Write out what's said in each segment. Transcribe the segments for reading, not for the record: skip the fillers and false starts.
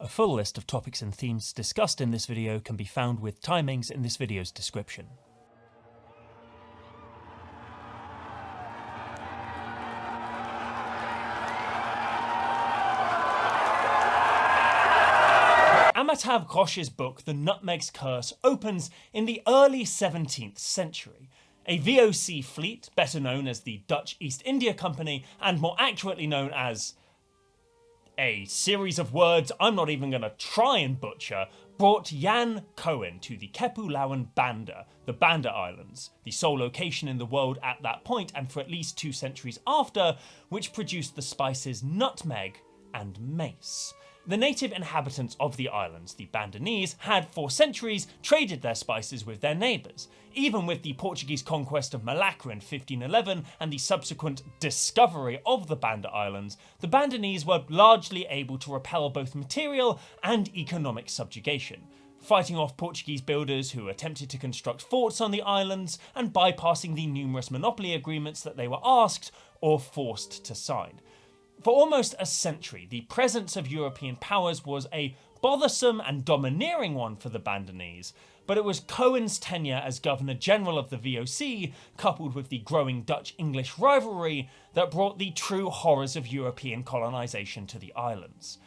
A full list of topics and themes discussed in this video can be found with timings in this video's description. Amitav Ghosh's book, The Nutmeg's Curse, opens in the early 17th century. A VOC fleet, better known as the Dutch East India Company, and more accurately known as a series of words I'm not even going to try and butcher, brought Jan Cohen to the Kepulauan Banda, the Banda Islands, the sole location in the world at that point and for at least 2 centuries after, which produced the spices nutmeg and mace. The native inhabitants of the islands, the Bandanese, had for centuries traded their spices with their neighbours. Even with the Portuguese conquest of Malacca in 1511 and the subsequent discovery of the Banda Islands, the Bandanese were largely able to repel both material and economic subjugation, fighting off Portuguese builders who attempted to construct forts on the islands and bypassing the numerous monopoly agreements that they were asked or forced to sign. For almost a century, the presence of European powers was a bothersome and domineering one for the Bandanese, but it was Cohen's tenure as Governor-General of the VOC, coupled with the growing Dutch-English rivalry, that brought the true horrors of European colonisation to the islands.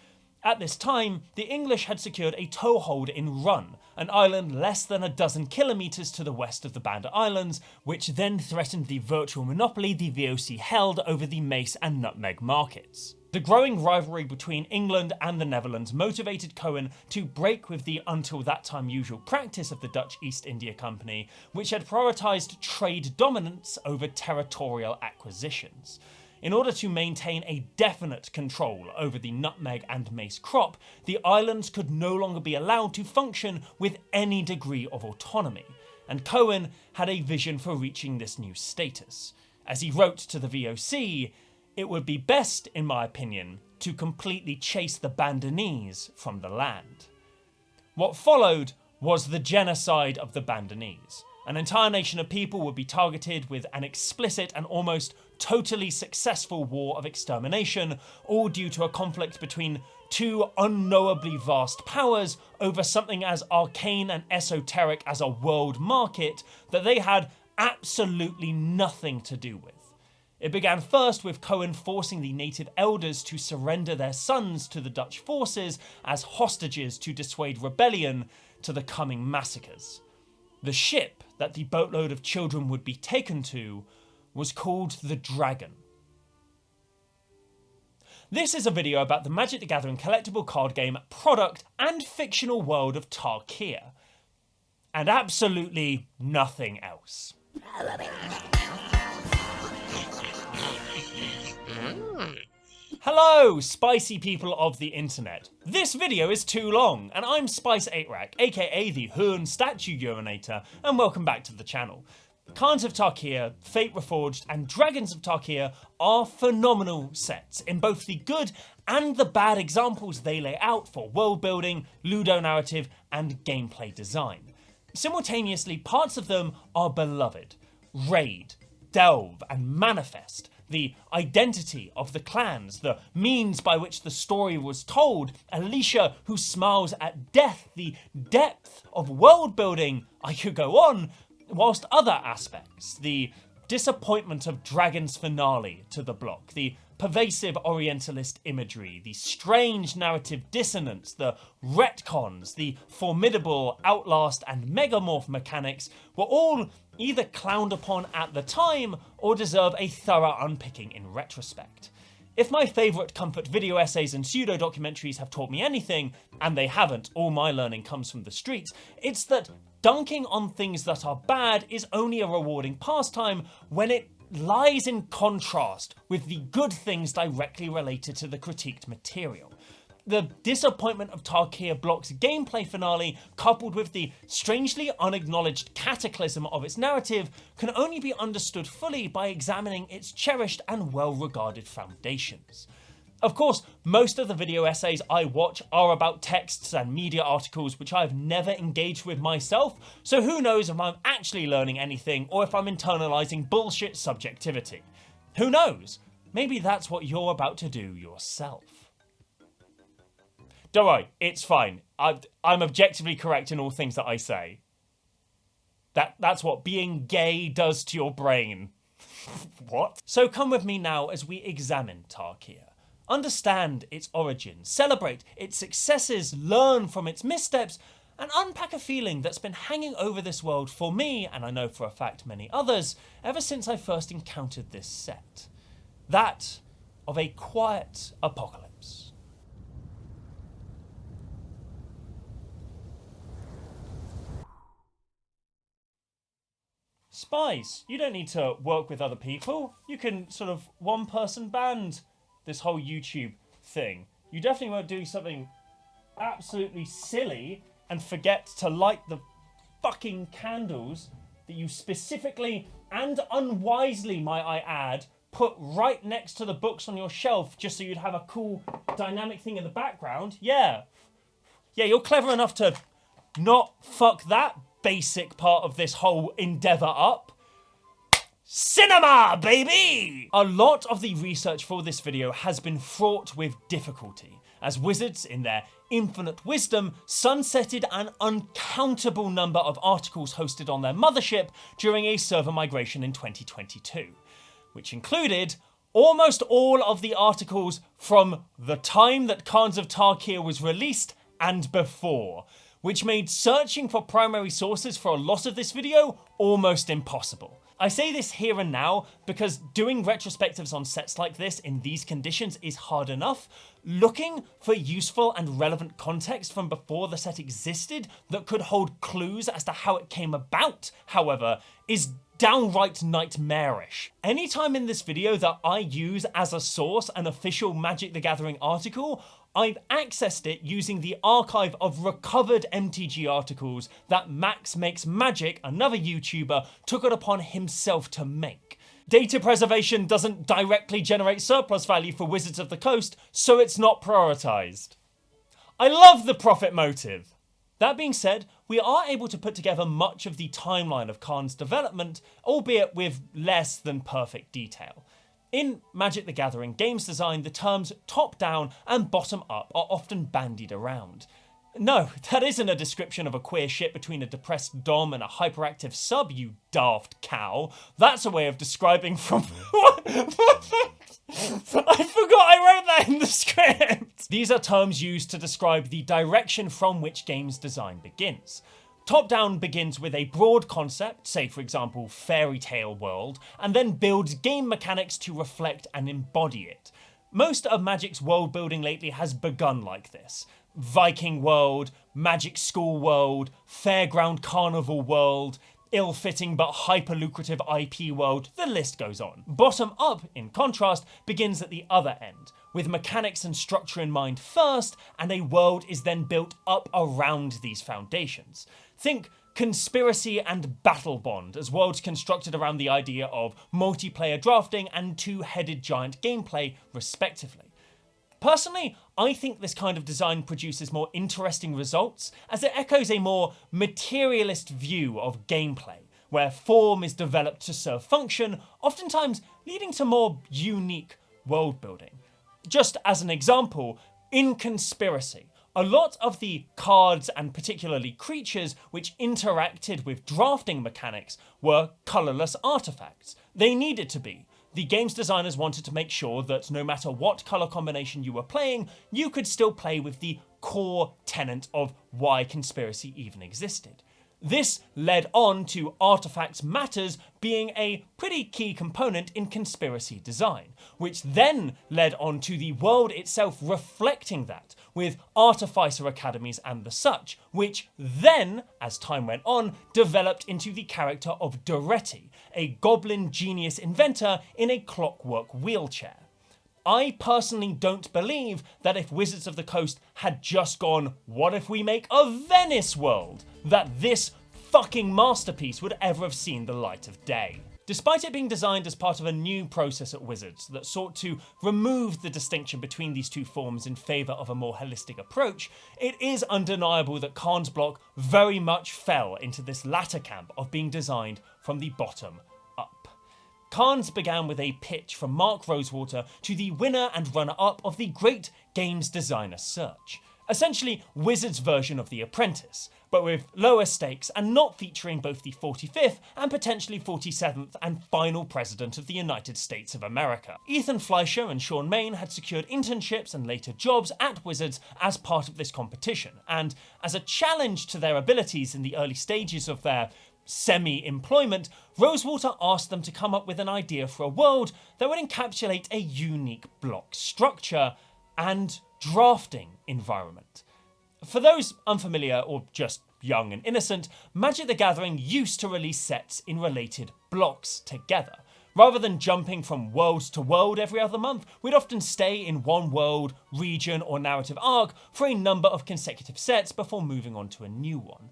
At this time, the English had secured a toehold in Run, an island less than a dozen kilometres to the west of the Banda Islands, which then threatened the virtual monopoly the VOC held over the mace and nutmeg markets. The growing rivalry between England and the Netherlands motivated Cohen to break with the until that time usual practice of the Dutch East India Company, which had prioritised trade dominance over territorial acquisitions. In order to maintain a definite control over the nutmeg and mace crop, the islands could no longer be allowed to function with any degree of autonomy, and Cohen had a vision for reaching this new status. As he wrote to the VOC, "It would be best, in my opinion, to completely chase the Bandanese from the land." What followed was the genocide of the Bandanese. An entire nation of people would be targeted with an explicit and almost totally successful war of extermination, all due to a conflict between two unknowably vast powers over something as arcane and esoteric as a world market that they had absolutely nothing to do with. It began first with Cohen forcing the native elders to surrender their sons to the Dutch forces as hostages to dissuade rebellion to the coming massacres. The ship that the boatload of children would be taken to was called the Dragon. This is a video about the Magic the Gathering collectible card game, product and fictional world of Tarkir, and absolutely nothing else. Hello, spicy people of the internet. This video is too long, and I'm Spice8rack, aka the Hoorn Statue Urinator, and welcome back to the channel. Khans of Tarkir, Fate Reforged, and Dragons of Tarkir are phenomenal sets in both the good and the bad examples they lay out for world building, ludo narrative, and gameplay design. Simultaneously, parts of them are beloved. Raid, Delve, and Manifest, the identity of the clans, the means by which the story was told, Alicia who smiles at death, the depth of world building, I could go on, whilst other aspects, the disappointment of Dragon's finale to the block, the pervasive Orientalist imagery, the strange narrative dissonance, the retcons, the formidable Outlast and Megamorph mechanics were all either clowned upon at the time or deserve a thorough unpicking in retrospect. If my favourite comfort video essays and pseudo-documentaries have taught me anything, and they haven't, all my learning comes from the streets, it's that dunking on things that are bad is only a rewarding pastime when it lies in contrast with the good things directly related to the critiqued material. The disappointment of Tarkir Block's gameplay finale, coupled with the strangely unacknowledged cataclysm of its narrative, can only be understood fully by examining its cherished and well-regarded foundations. Of course, most of the video essays I watch are about texts and media articles which I've never engaged with myself, so who knows if I'm actually learning anything or if I'm internalizing bullshit subjectivity. Who knows? Maybe that's what you're about to do yourself. Don't worry, it's fine. I'm objectively correct in all things that I say. That's what being gay does to your brain. What? So come with me now as we examine Tarkir. Understand its origins, celebrate its successes, learn from its missteps, and unpack a feeling that's been hanging over this world for me, and I know for a fact many others, ever since I first encountered this set. That of a quiet apocalypse. Spies, you don't need to work with other people. You can sort of one-person band this whole YouTube thing. You definitely won't do something absolutely silly and forget to light the fucking candles that you specifically and unwisely, might I add, put right next to the books on your shelf just so you'd have a cool dynamic thing in the background. Yeah, you're clever enough to not fuck that basic part of this whole endeavour up. Cinema, baby! A lot of the research for this video has been fraught with difficulty, as wizards, in their infinite wisdom, sunsetted an uncountable number of articles hosted on their mothership during a server migration in 2022, which included almost all of the articles from the time that Khans of Tarkir was released and before, which made searching for primary sources for a lot of this video almost impossible. I say this here and now because doing retrospectives on sets like this in these conditions is hard enough. Looking for useful and relevant context from before the set existed that could hold clues as to how it came about, however, is downright nightmarish. Anytime in this video that I use as a source an official Magic the Gathering article, I've accessed it using the archive of recovered MTG articles that Max Makes Magic, another YouTuber, took it upon himself to make. Data preservation doesn't directly generate surplus value for Wizards of the Coast, so it's not prioritized. I love the profit motive. That being said, we are able to put together much of the timeline of Khan's development, albeit with less than perfect detail. In Magic the Gathering games design, the terms top-down and bottom-up are often bandied around. No, that isn't a description of a queer shit between a depressed dom and a hyperactive sub, you daft cow. That's a way of describing from... I forgot I wrote that in the script! These are terms used to describe the direction from which games design begins. Top-down begins with a broad concept, say for example fairy tale world, and then builds game mechanics to reflect and embody it. Most of Magic's world building lately has begun like this. Viking world, Magic school world, fairground carnival world, ill-fitting but hyper-lucrative IP world, the list goes on. Bottom up, in contrast, begins at the other end, with mechanics and structure in mind first, and a world is then built up around these foundations. Think Conspiracy and Battle Bond as worlds constructed around the idea of multiplayer drafting and two-headed giant gameplay, respectively. Personally, I think this kind of design produces more interesting results as it echoes a more materialist view of gameplay, where form is developed to serve function, oftentimes leading to more unique world building. Just as an example, in Conspiracy, a lot of the cards and particularly creatures which interacted with drafting mechanics were colourless artifacts. They needed to be. The game's designers wanted to make sure that no matter what colour combination you were playing, you could still play with the core tenet of why Conspiracy even existed. This led on to artifacts matters being a pretty key component in Conspiracy design, which then led on to the world itself reflecting that, with artificer academies and the such, which then, as time went on, developed into the character of Doretti, a goblin genius inventor in a clockwork wheelchair. I personally don't believe that if Wizards of the Coast had just gone, what if we make a Venice world, that this fucking masterpiece would ever have seen the light of day. Despite it being designed as part of a new process at Wizards that sought to remove the distinction between these two forms in favour of a more holistic approach, it is undeniable that Khan's block very much fell into this latter camp of being designed from the bottom up. Khan's began with a pitch from Mark Rosewater to the winner and runner-up of the Great Games Designer Search. Essentially Wizards' version of The Apprentice, but with lower stakes and not featuring both the 45th and potentially 47th and final President of the United States of America. Ethan Fleischer and Sean Main had secured internships and later jobs at Wizards as part of this competition, and as a challenge to their abilities in the early stages of their semi-employment, Rosewater asked them to come up with an idea for a world that would encapsulate a unique block structure and drafting environment. For those unfamiliar or just young and innocent, Magic the Gathering used to release sets in related blocks together. Rather than jumping from world to world every other month, we'd often stay in one world, region, or narrative arc for a number of consecutive sets before moving on to a new one.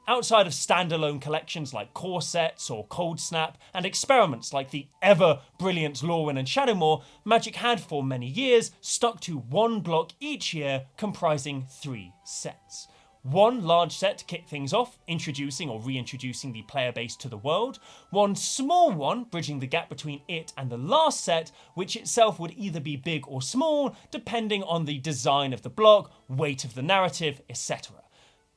Outside of standalone collections like Core Sets or Cold Snap, and experiments like the ever-brilliant Lorwyn and Shadowmoor, Magic had for many years stuck to one block each year comprising 3 sets. One large set to kick things off, introducing or reintroducing the player base to the world. One small one, bridging the gap between it and the last set, which itself would either be big or small, depending on the design of the block, weight of the narrative, etc.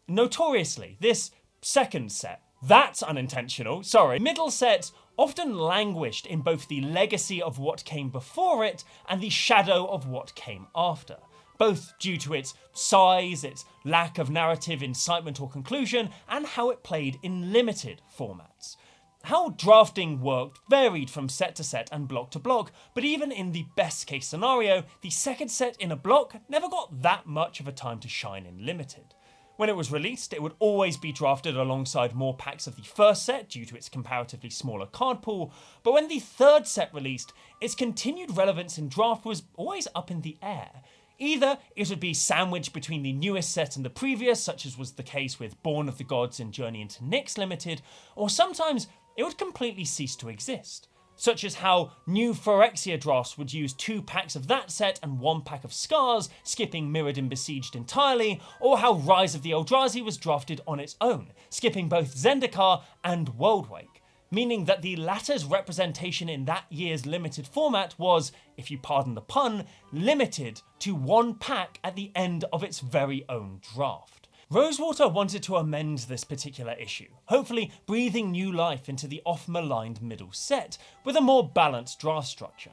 Notoriously, this second set, that's unintentional, middle set often languished in both the legacy of what came before it and the shadow of what came after, both due to its size, its lack of narrative incitement or conclusion, and how it played in limited formats. How drafting worked varied from set to set and block to block, but even in the best case scenario, the second set in a block never got that much of a time to shine in limited. When it was released, it would always be drafted alongside more packs of the first set due to its comparatively smaller card pool, but when the third set released, its continued relevance in draft was always up in the air. Either it would be sandwiched between the newest set and the previous, such as was the case with Born of the Gods and Journey into Nyx Limited, or sometimes it would completely cease to exist, such as how new Phyrexia drafts would use 2 packs of that set and 1 pack of Scars, skipping Mirrodin Besieged entirely, or how Rise of the Eldrazi was drafted on its own, skipping both Zendikar and Worldwake, meaning that the latter's representation in that year's limited format was, if you pardon the pun, limited to 1 pack at the end of its very own draft. Rosewater wanted to amend this particular issue, hopefully breathing new life into the off-maligned middle set with a more balanced draft structure.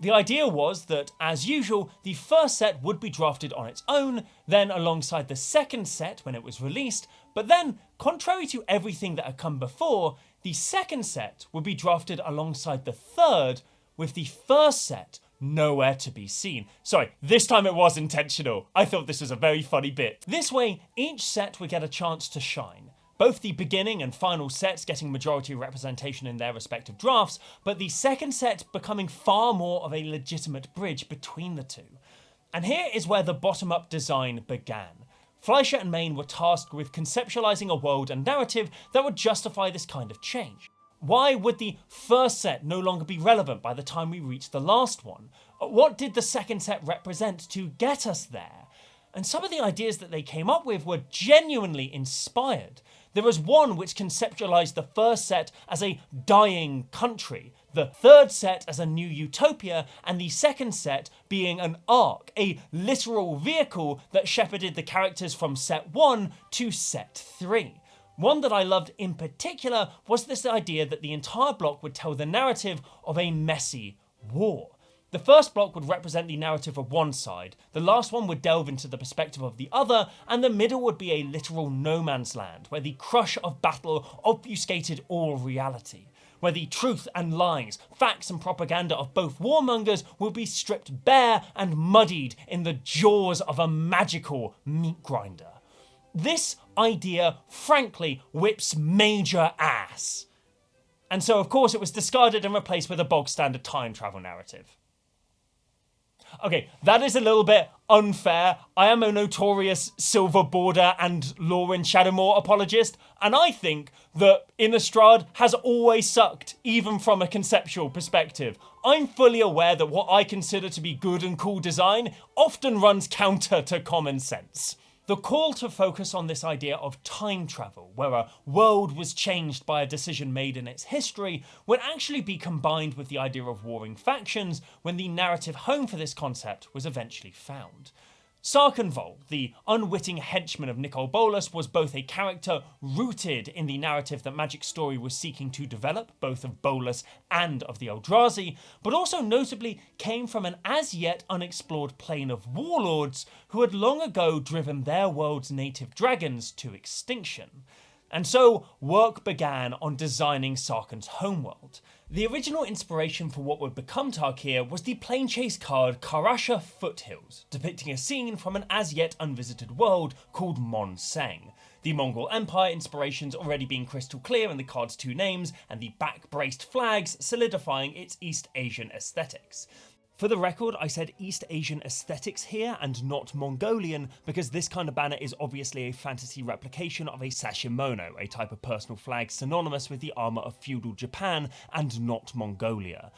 The idea was that, as usual, the first set would be drafted on its own, then alongside the second set when it was released, but then, contrary to everything that had come before, the second set would be drafted alongside the third, with the first set nowhere to be seen. Sorry, this time it was intentional. I thought this was a very funny bit. This way, each set would get a chance to shine. Both the beginning and final sets getting majority representation in their respective drafts, but the second set becoming far more of a legitimate bridge between the two. And here is where the bottom-up design began. Fleischer and Main were tasked with conceptualizing a world and narrative that would justify this kind of change. Why would the first set no longer be relevant by the time we reached the last one? What did the second set represent to get us there? And some of the ideas that they came up with were genuinely inspired. There was one which conceptualized the first set as a dying country, the third set as a new utopia, and the second set being an arc, a literal vehicle that shepherded the characters from set 1 to set 3. One that I loved in particular was this idea that the entire block would tell the narrative of a messy war. The first block would represent the narrative of one side, the last one would delve into the perspective of the other, and the middle would be a literal no man's land, where the crush of battle obfuscated all reality, where the truth and lies, facts and propaganda of both warmongers would be stripped bare and muddied in the jaws of a magical meat grinder. This idea, frankly, whips major ass. And so, of course, it was discarded and replaced with a bog-standard time travel narrative. Okay, that is a little bit unfair. I am a notorious Silver Border and Lore Shadowmoor apologist, and I think that Innistrad has always sucked, even from a conceptual perspective. I'm fully aware that what I consider to be good and cool design often runs counter to common sense. The call to focus on this idea of time travel, where a world was changed by a decision made in its history, would actually be combined with the idea of warring factions when the narrative home for this concept was eventually found. Khanfall, the unwitting henchman of Nicol Bolas, was both a character rooted in the narrative that Magic's story was seeking to develop, both of Bolas and of the Eldrazi, but also notably came from an as yet unexplored plane of warlords who had long ago driven their world's native dragons to extinction. And so work began on designing Sarkhan's homeworld. The original inspiration for what would become Tarkir was the Planechase card Karasha Foothills, depicting a scene from an as yet unvisited world called Mon Seng. The Mongol Empire inspirations already being crystal clear in the card's two names, and the back-braced flags solidifying its East Asian aesthetics. For the record, I said East Asian aesthetics here and not Mongolian because this kind of banner is obviously a fantasy replication of a sashimono, a type of personal flag synonymous with the armour of feudal Japan and not Mongolia.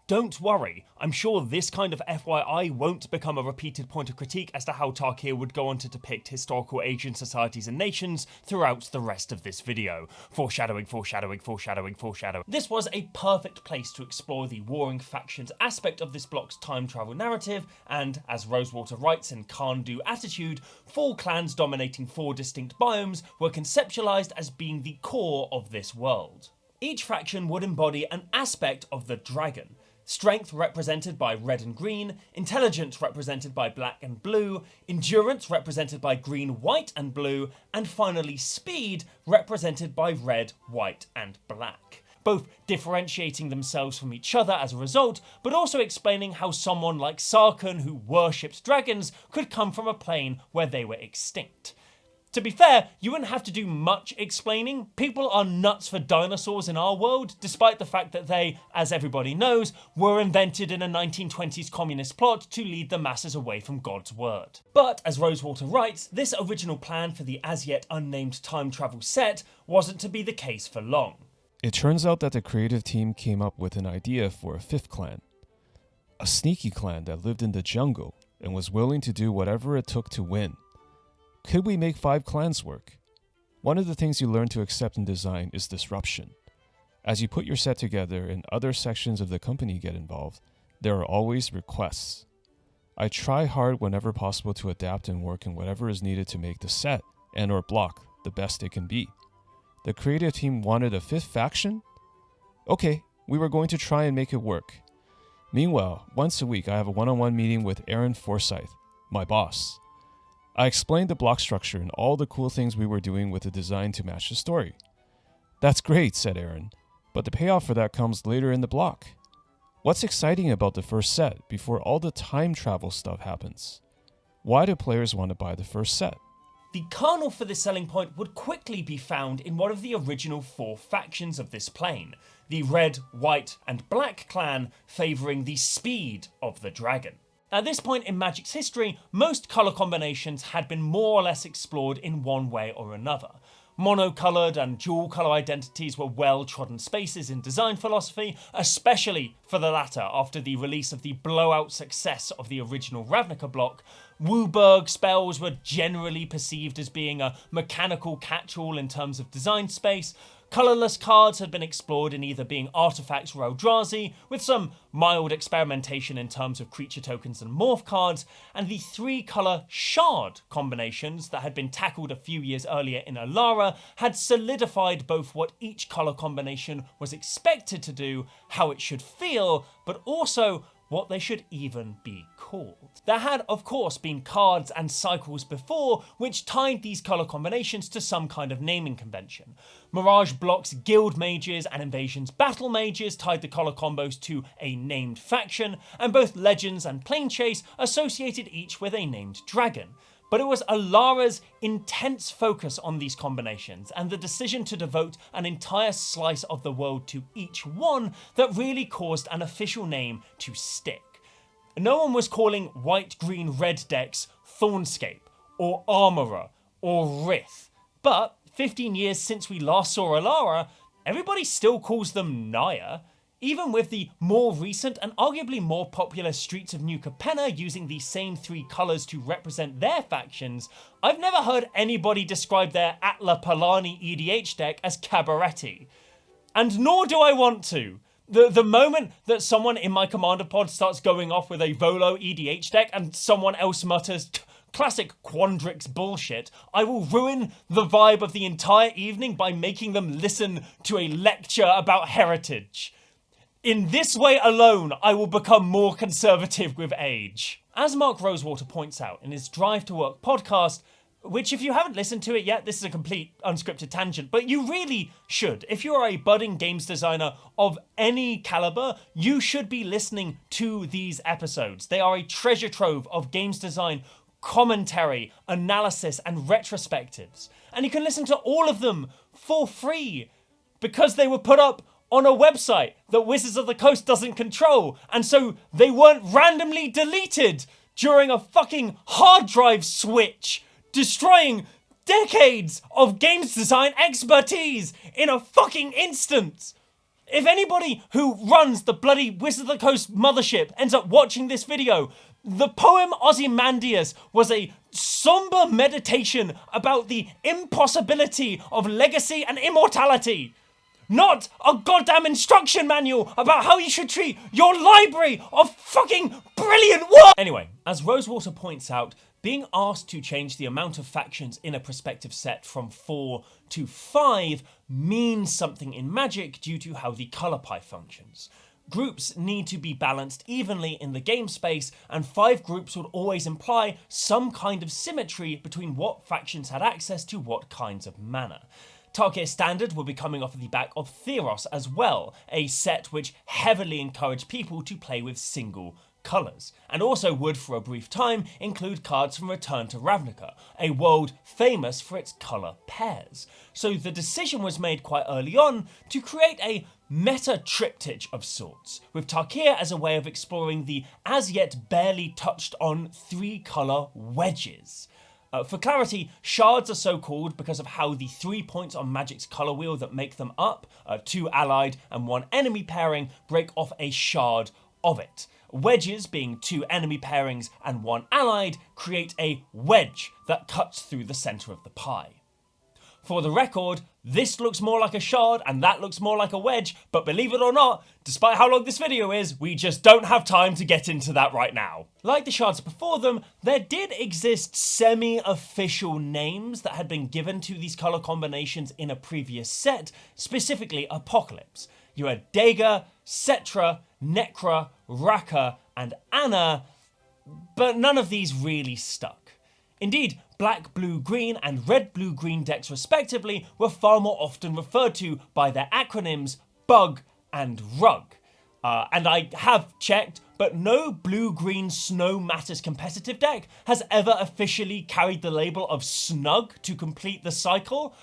Don't worry, I'm sure this kind of FYI won't become a repeated point of critique as to how Tarkir would go on to depict historical Asian societies and nations throughout the rest of this video. Foreshadowing, foreshadowing, foreshadowing, foreshadowing. This was a perfect place to explore the warring factions aspect of this block's time travel narrative, and as Rosewater writes in Can-Do Attitude, 4 clans dominating 4 distinct biomes were conceptualized as being the core of this world. Each faction would embody an aspect of the dragon. Strength represented by red and green, intelligence represented by black and blue, endurance represented by green, white and blue, and finally speed represented by red, white and black. Both differentiating themselves from each other as a result, but also explaining how someone like Sarkhan, who worshipped dragons, could come from a plane where they were extinct. To be fair, you wouldn't have to do much explaining. People are nuts for dinosaurs in our world, despite the fact that they, as everybody knows, were invented in a 1920s communist plot to lead the masses away from God's word. But, as Rosewater writes, this original plan for the as yet unnamed time travel set wasn't to be the case for long. It turns out that the creative team came up with an idea for a 5th clan. A sneaky clan that lived in the jungle and was willing to do whatever it took to win. Could we make 5 clans work? One of the things you learn to accept in design is disruption. As you put your set together and other sections of the company get involved, there are always requests. I try hard whenever possible to adapt and work in whatever is needed to make the set and or block the best it can be. The creative team wanted a 5th faction? Okay, we were going to try and make it work. Meanwhile, once a week I have a one-on-one meeting with Aaron Forsyth, my boss. I explained the block structure and all the cool things we were doing with the design to match the story. That's great, said Aaron, but the payoff for that comes later in the block. What's exciting about the first set before all the time travel stuff happens? Why do players want to buy the first set? The kernel for this selling point would quickly be found in one of the original 4 factions of this plane, the red, white and black clan favouring the speed of the dragon. At this point in Magic's history, most colour combinations had been more or less explored in one way or another. Monocoloured and dual colour identities were well-trodden spaces in design philosophy, especially for the latter after the release of the blowout success of the original Ravnica block. WUBRG spells were generally perceived as being a mechanical catch-all in terms of design space. Colourless cards had been explored in either being artifacts or Eldrazi, with some mild experimentation in terms of creature tokens and morph cards, and the 3-colour shard combinations that had been tackled a few years earlier in Alara had solidified both what each colour combination was expected to do, how it should feel, but also what they should even be called. There had, of course, been cards and cycles before which tied these colour combinations to some kind of naming convention. Mirage Block's Guild Mages and Invasion's Battle Mages tied the colour combos to a named faction, and both Legends and Planechase associated each with a named dragon. But it was Alara's intense focus on these combinations and the decision to devote an entire slice of the world to each one that really caused an official name to stick. No one was calling white, green, red decks Thornscape, or Armourer, or Rith. But 15 years since we last saw Alara, everybody still calls them Naya. Even with the more recent and arguably more popular Streets of New Capenna using the same 3 colours to represent their factions, I've never heard anybody describe their Atla Palani EDH deck as Cabaretti. And nor do I want to. The moment that someone in my Commander pod starts going off with a Volo EDH deck and someone else mutters, classic Quandrix bullshit, I will ruin the vibe of the entire evening by making them listen to a lecture about heritage. In this way alone, I will become more conservative with age. As Mark Rosewater points out in his Drive to Work podcast, which if you haven't listened to it yet, this is a complete unscripted tangent, but you really should. If you're a budding games designer of any caliber, you should be listening to these episodes. They are a treasure trove of games design, commentary, analysis, and retrospectives. And you can listen to all of them for free because they were put up on a website that Wizards of the Coast doesn't control, and so they weren't randomly deleted during a fucking hard drive switch, destroying decades of games design expertise in a fucking instant. If anybody who runs the bloody Wizards of the Coast mothership ends up watching this video, the poem Ozymandias was a somber meditation about the impossibility of legacy and immortality. Not a goddamn instruction manual about how you should treat your library of fucking brilliant work! Anyway, as Rosewater points out, being asked to change the amount of factions in a prospective set from 4 to 5 means something in Magic due to how the colour pie functions. Groups need to be balanced evenly in the game space, and 5 groups would always imply some kind of symmetry between what factions had access to what kinds of mana. Tarkir Standard will be coming off the back of Theros as well, a set which heavily encouraged people to play with single colours, and also would for a brief time include cards from Return to Ravnica, a world famous for its colour pairs. So the decision was made quite early on to create a meta triptych of sorts, with Tarkir as a way of exploring the as yet barely touched on 3 colour wedges. For clarity, shards are so called because of how the 3 points on Magic's colour wheel that make them up, 2 allied and 1 enemy pairing, break off a shard of it. Wedges, being 2 enemy pairings and 1 allied, create a wedge that cuts through the centre of the pie. For the record, this looks more like a shard and that looks more like a wedge, but believe it or not, despite how long this video is, we just don't have time to get into that right now. Like the shards before them, there did exist semi-official names that had been given to these colour combinations in a previous set, specifically Apocalypse. You had Dagor, Cetra, Necra, Raka, and Anna, but none of these really stuck. Indeed, black, blue, green, and red, blue, green decks respectively were far more often referred to by their acronyms Bug and Rug. And I have checked, but no blue-green Snow Matters competitive deck has ever officially carried the label of Snug to complete the cycle.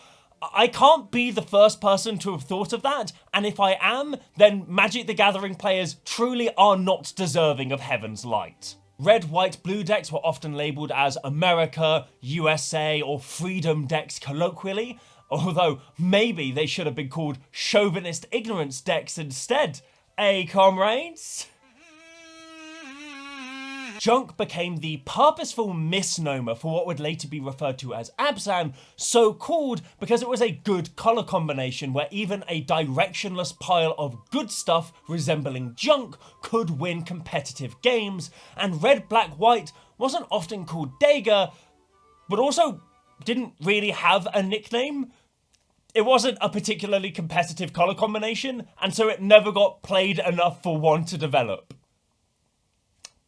I can't be the first person to have thought of that, and if I am, then Magic the Gathering players truly are not deserving of heaven's light. Red, white, blue decks were often labelled as America, USA, or Freedom decks colloquially, although maybe they should have been called Chauvinist Ignorance decks instead. Comrades? Junk became the purposeful misnomer for what would later be referred to as Abzan, so called because it was a good colour combination where even a directionless pile of good stuff resembling junk could win competitive games, and red, black, white wasn't often called Dagor, but also didn't really have a nickname. It wasn't a particularly competitive colour combination, and so it never got played enough for one to develop.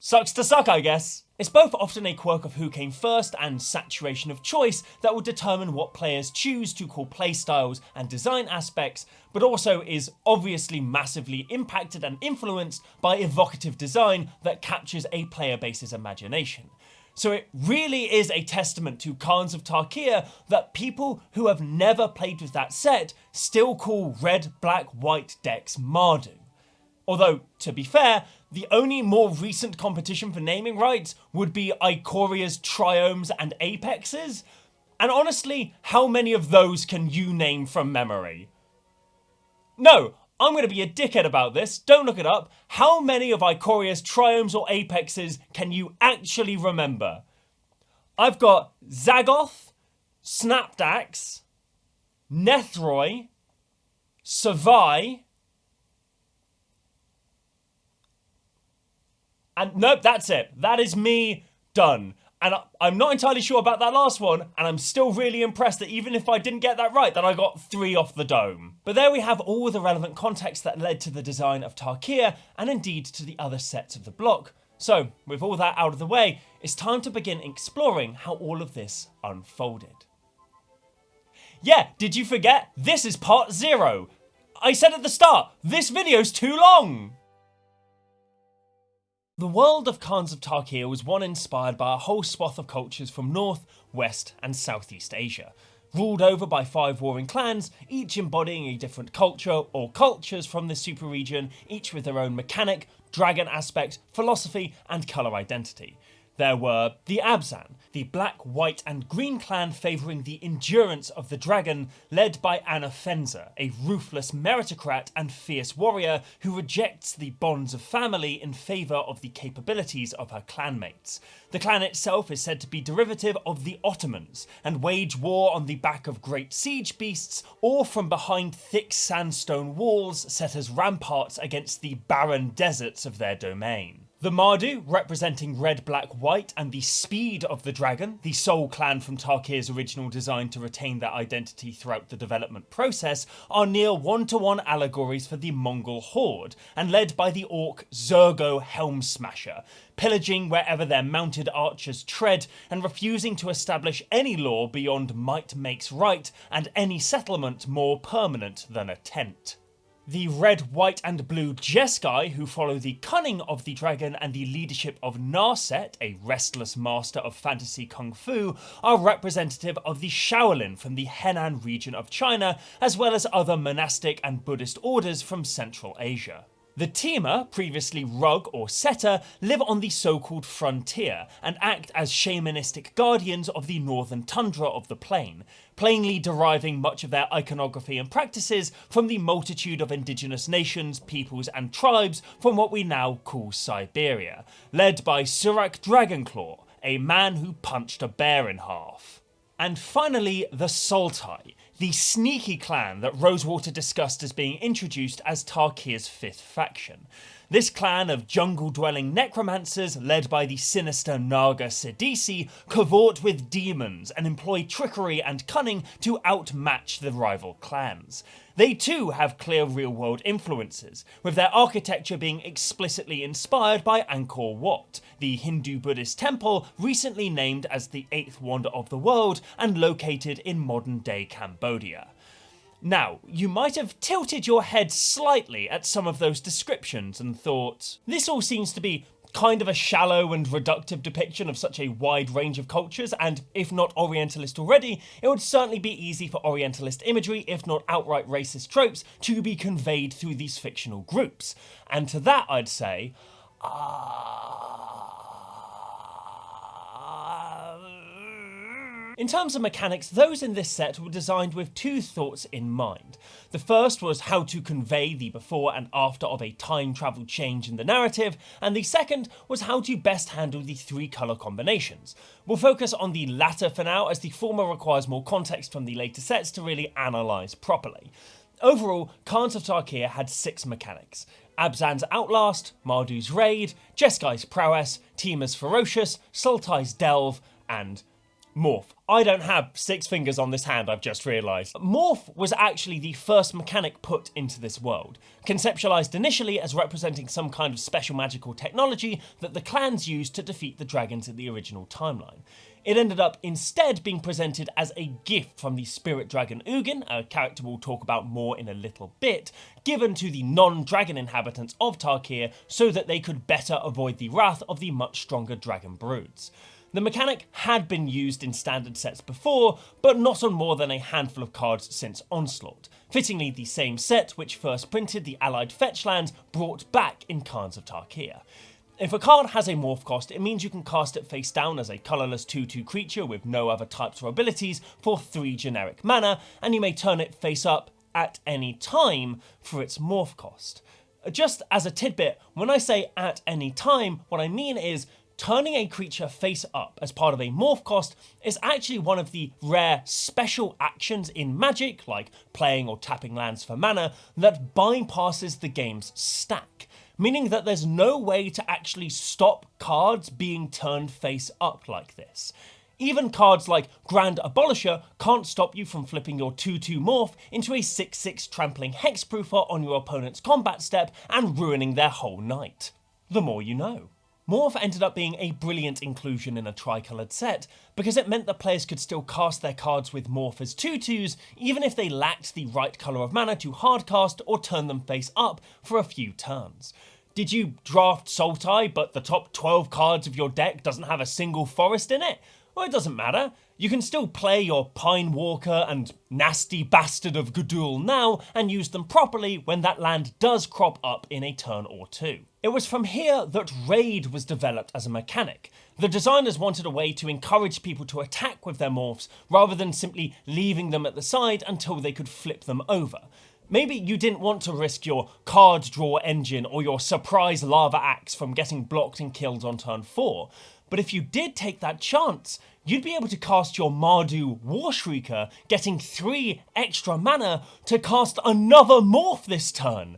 Sucks to suck, I guess. It's both often a quirk of who came first and saturation of choice that will determine what players choose to call playstyles and design aspects, but also is obviously massively impacted and influenced by evocative design that captures a player base's imagination. So it really is a testament to Khans of Tarkir that people who have never played with that set still call red, black, white decks Mardu. Although, to be fair, the only more recent competition for naming rights would be Ikoria's Triomes and Apexes, and honestly, how many of those can you name from memory? No, I'm going to be a dickhead about this, don't look it up. How many of Ikoria's Triomes or Apexes can you actually remember? I've got Zagoth, Snapdax, Nethroi, Savai, and nope, that's it. That is me done. And I'm not entirely sure about that last one, and I'm still really impressed that even if I didn't get that right, that I got 3 off the dome. But there we have all the relevant context that led to the design of Tarkir, and indeed to the other sets of the block. So, with all that out of the way, it's time to begin exploring how all of this unfolded. Yeah, did you forget? This is part 0. I said at the start, this video's too long! The world of Khans of Tarkir was one inspired by a whole swath of cultures from North, West and Southeast Asia, ruled over by 5 warring clans, each embodying a different culture or cultures from the super region, each with their own mechanic, dragon aspect, philosophy and colour identity. There were the Abzan, the black, white and green clan favouring the endurance of the dragon, led by Anna Fenza, a ruthless meritocrat and fierce warrior who rejects the bonds of family in favour of the capabilities of her clanmates. The clan itself is said to be derivative of the Ottomans, and wage war on the back of great siege beasts or from behind thick sandstone walls set as ramparts against the barren deserts of their domain. The Mardu, representing red, black, white, and the speed of the dragon, the sole clan from Tarkir's original design to retain their identity throughout the development process, are near one-to-one allegories for the Mongol horde, and led by the orc Zergo Helm Smasher, pillaging wherever their mounted archers tread, and refusing to establish any law beyond might makes right, and any settlement more permanent than a tent. The red, white and blue Jeskai, who follow the cunning of the dragon and the leadership of Narset, a restless master of fantasy kung fu, are representative of the Shaolin from the Henan region of China, as well as other monastic and Buddhist orders from Central Asia. The Tima, previously Rug or Setter, live on the so-called frontier and act as shamanistic guardians of the northern tundra of the plain, plainly deriving much of their iconography and practices from the multitude of indigenous nations, peoples and tribes from what we now call Siberia, led by Surak Dragonclaw, a man who punched a bear in half. And finally, the Sultai, the sneaky clan that Rosewater discussed as being introduced as Tarkir's 5th faction. This clan of jungle-dwelling necromancers, led by the sinister Naga Sidisi, cavort with demons and employ trickery and cunning to outmatch the rival clans. They too have clear real-world influences, with their architecture being explicitly inspired by Angkor Wat, the Hindu-Buddhist temple recently named as the 8th wonder of the world and located in modern-day Cambodia. Now, you might have tilted your head slightly at some of those descriptions and thought, this all seems to be kind of a shallow and reductive depiction of such a wide range of cultures, and if not Orientalist already, it would certainly be easy for Orientalist imagery, if not outright racist tropes, to be conveyed through these fictional groups. And to that I'd say, in terms of mechanics, those in this set were designed with 2 thoughts in mind. The first was how to convey the before and after of a time travel change in the narrative, and the second was how to best handle the 3 colour combinations. We'll focus on the latter for now, as the former requires more context from the later sets to really analyse properly. Overall, Khans of Tarkir had 6 mechanics: Abzan's Outlast, Mardu's Raid, Jeskai's Prowess, Tima's Ferocious, Sultai's Delve, and Morph. I don't have 6 fingers on this hand, I've just realised. Morph was actually the first mechanic put into this world, conceptualised initially as representing some kind of special magical technology that the clans used to defeat the dragons in the original timeline. It ended up instead being presented as a gift from the spirit dragon Ugin, a character we'll talk about more in a little bit, given to the non-dragon inhabitants of Tarkir so that they could better avoid the wrath of the much stronger dragon broods. The mechanic had been used in standard sets before, but not on more than a handful of cards since Onslaught, fittingly the same set which first printed the allied fetch lands brought back in Khans of Tarkir. If a card has a morph cost, it means you can cast it face down as a colourless 2/2 creature with no other types or abilities for 3 generic mana, and you may turn it face up at any time for its morph cost. Just as a tidbit, when I say at any time, what I mean is turning a creature face up as part of a morph cost is actually one of the rare special actions in Magic, like playing or tapping lands for mana, that bypasses the game's stack. meaning that there's no way to actually stop cards being turned face up like this. Even cards like Grand Abolisher can't stop you from flipping your 2/2 morph into a 6/6 trampling hexproofer on your opponent's combat step and ruining their whole night. The more you know. Morph ended up being a brilliant inclusion in a tricoloured set because it meant that players could still cast their cards with Morph as 2/2s even if they lacked the right colour of mana to hardcast or turn them face up for a few turns. Did you draft Sultai but the top 12 cards of your deck doesn't have a single forest in it? Well, it doesn't matter. You can still play your Pine Walker and Nasty Bastard of Gudul now and use them properly when that land does crop up in a turn or two. It was from here that Raid was developed as a mechanic. The designers wanted a way to encourage people to attack with their morphs rather than simply leaving them at the side until they could flip them over. Maybe you didn't want to risk your card draw engine or your surprise lava axe from getting blocked and killed on turn 4, but if you did take that chance, you'd be able to cast your Mardu Warshrieker, getting 3 extra mana to cast another morph this turn.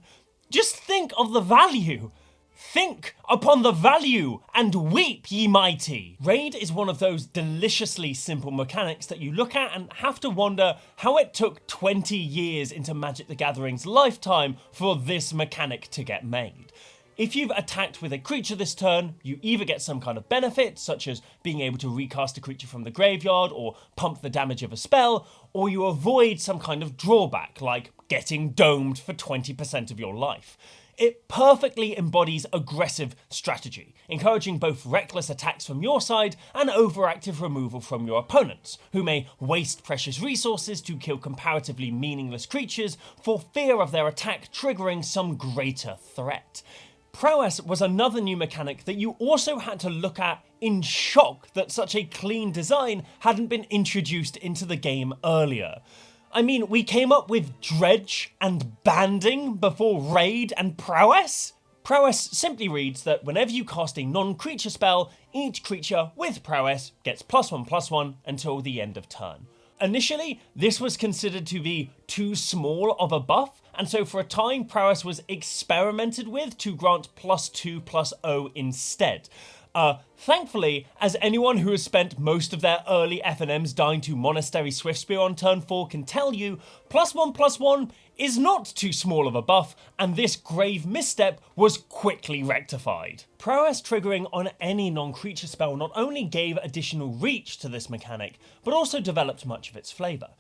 Just think of the value. Think upon the value and weep, ye mighty. Raid is one of those deliciously simple mechanics that you look at and have to wonder how it took 20 years into Magic the Gathering's lifetime for this mechanic to get made. If you've attacked with a creature this turn, you either get some kind of benefit, such as being able to recast a creature from the graveyard or pump the damage of a spell, or you avoid some kind of drawback, like getting domed for 20% of your life. It perfectly embodies aggressive strategy, encouraging both reckless attacks from your side and overactive removal from your opponents, who may waste precious resources to kill comparatively meaningless creatures for fear of their attack triggering some greater threat. Prowess was another new mechanic that you also had to look at in shock that such a clean design hadn't been introduced into the game earlier. I mean, we came up with Dredge and Banding before Raid and Prowess? Prowess simply reads that whenever you cast a non-creature spell, each creature with Prowess gets +1/+1 until the end of turn. Initially, this was considered to be too small of a buff, and so for a time Prowess was experimented with to grant +2/+0 instead. Thankfully, as anyone who has spent most of their early FNMs dying to Monastery Swiftspear on turn 4 can tell you, +1/+1 is not too small of a buff, and this grave misstep was quickly rectified. Prowess triggering on any non-creature spell not only gave additional reach to this mechanic, but also developed much of its flavour.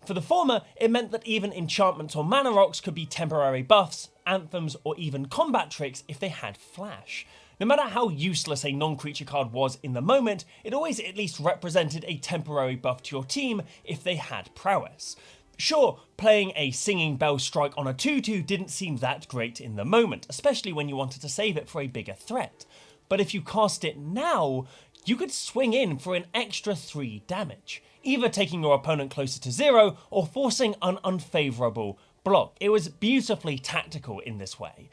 For the former, it meant that even enchantments or mana rocks could be temporary buffs, anthems, or even combat tricks if they had flash. No matter how useless a non-creature card was in the moment, it always at least represented a temporary buff to your team if they had Prowess. Sure, playing a Singing Bell Strike on a 2/2 didn't seem that great in the moment, especially when you wanted to save it for a bigger threat. But if you cast it now, you could swing in for an extra 3 damage, either taking your opponent closer to 0 or forcing an unfavourable block. It was beautifully tactical in this way.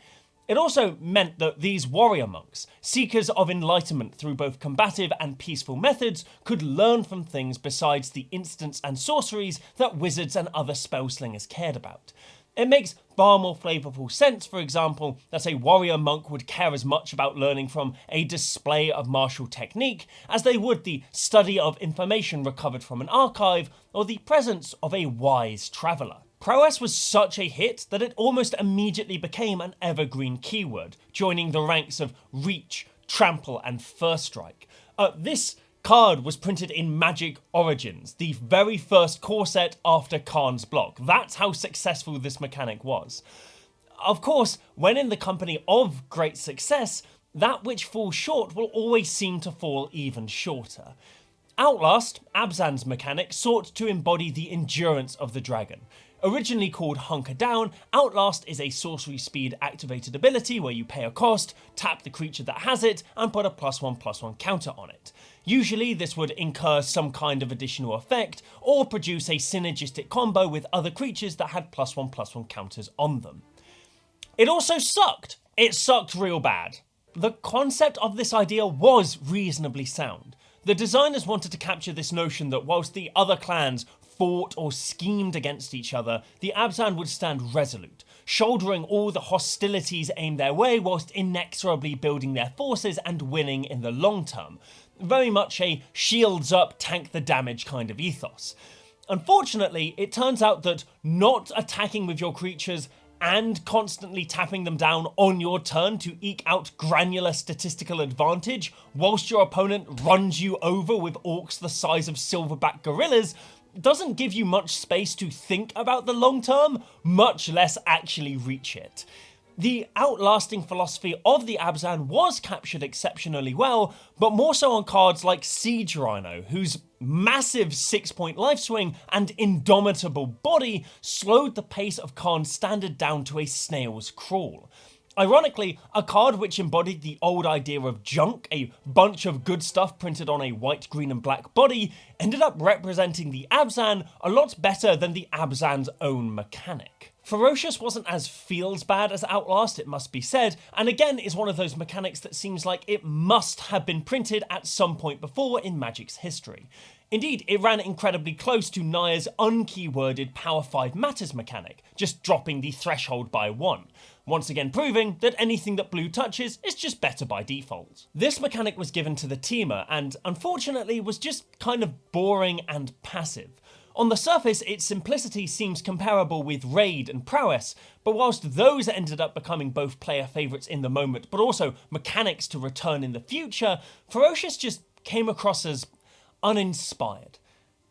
It also meant that these warrior monks, seekers of enlightenment through both combative and peaceful methods, could learn from things besides the instants and sorceries that wizards and other spellslingers cared about. It makes far more flavourful sense, for example, that a warrior monk would care as much about learning from a display of martial technique as they would the study of information recovered from an archive or the presence of a wise traveller. Prowess was such a hit that it almost immediately became an evergreen keyword, joining the ranks of Reach, Trample and First Strike. This card was printed in Magic Origins, the very first core set after Khan's block. That's how successful this mechanic was. Of course, when in the company of great success, that which falls short will always seem to fall even shorter. Outlast, Abzan's mechanic, sought to embody the endurance of the dragon. Originally called Hunker Down, Outlast is a sorcery speed activated ability where you pay a cost, tap the creature that has it, and put a +1/+1 counter on it. Usually this would incur some kind of additional effect, or produce a synergistic combo with other creatures that had +1/+1 counters on them. It also sucked. It sucked real bad. The concept of this idea was reasonably sound. The designers wanted to capture this notion that whilst the other clans fought or schemed against each other, the Abzan would stand resolute, shouldering all the hostilities aimed their way whilst inexorably building their forces and winning in the long term. Very much a shields up, tank the damage kind of ethos. Unfortunately, it turns out that not attacking with your creatures and constantly tapping them down on your turn to eke out granular statistical advantage whilst your opponent runs you over with orcs the size of silverback gorillas doesn't give you much space to think about the long term, much less actually reach it. The outlasting philosophy of the Abzan was captured exceptionally well, but more so on cards like Siege Rhino, whose massive 6-point life swing and indomitable body slowed the pace of Khan's standard down to a snail's crawl. Ironically, a card which embodied the old idea of junk, a bunch of good stuff printed on a white, green and black body, ended up representing the Abzan a lot better than the Abzan's own mechanic. Ferocious wasn't as feels bad as Outlast, it must be said, and again is one of those mechanics that seems like it must have been printed at some point before in Magic's history. Indeed, it ran incredibly close to Naya's unkeyworded Power 5 Matters mechanic, just dropping the threshold by 1. Once again proving that anything that blue touches is just better by default. This mechanic was given to the Teamer and unfortunately was just kind of boring and passive. On the surface, its simplicity seems comparable with Raid and Prowess, but whilst those ended up becoming both player favourites in the moment, but also mechanics to return in the future, Ferocious just came across as uninspired.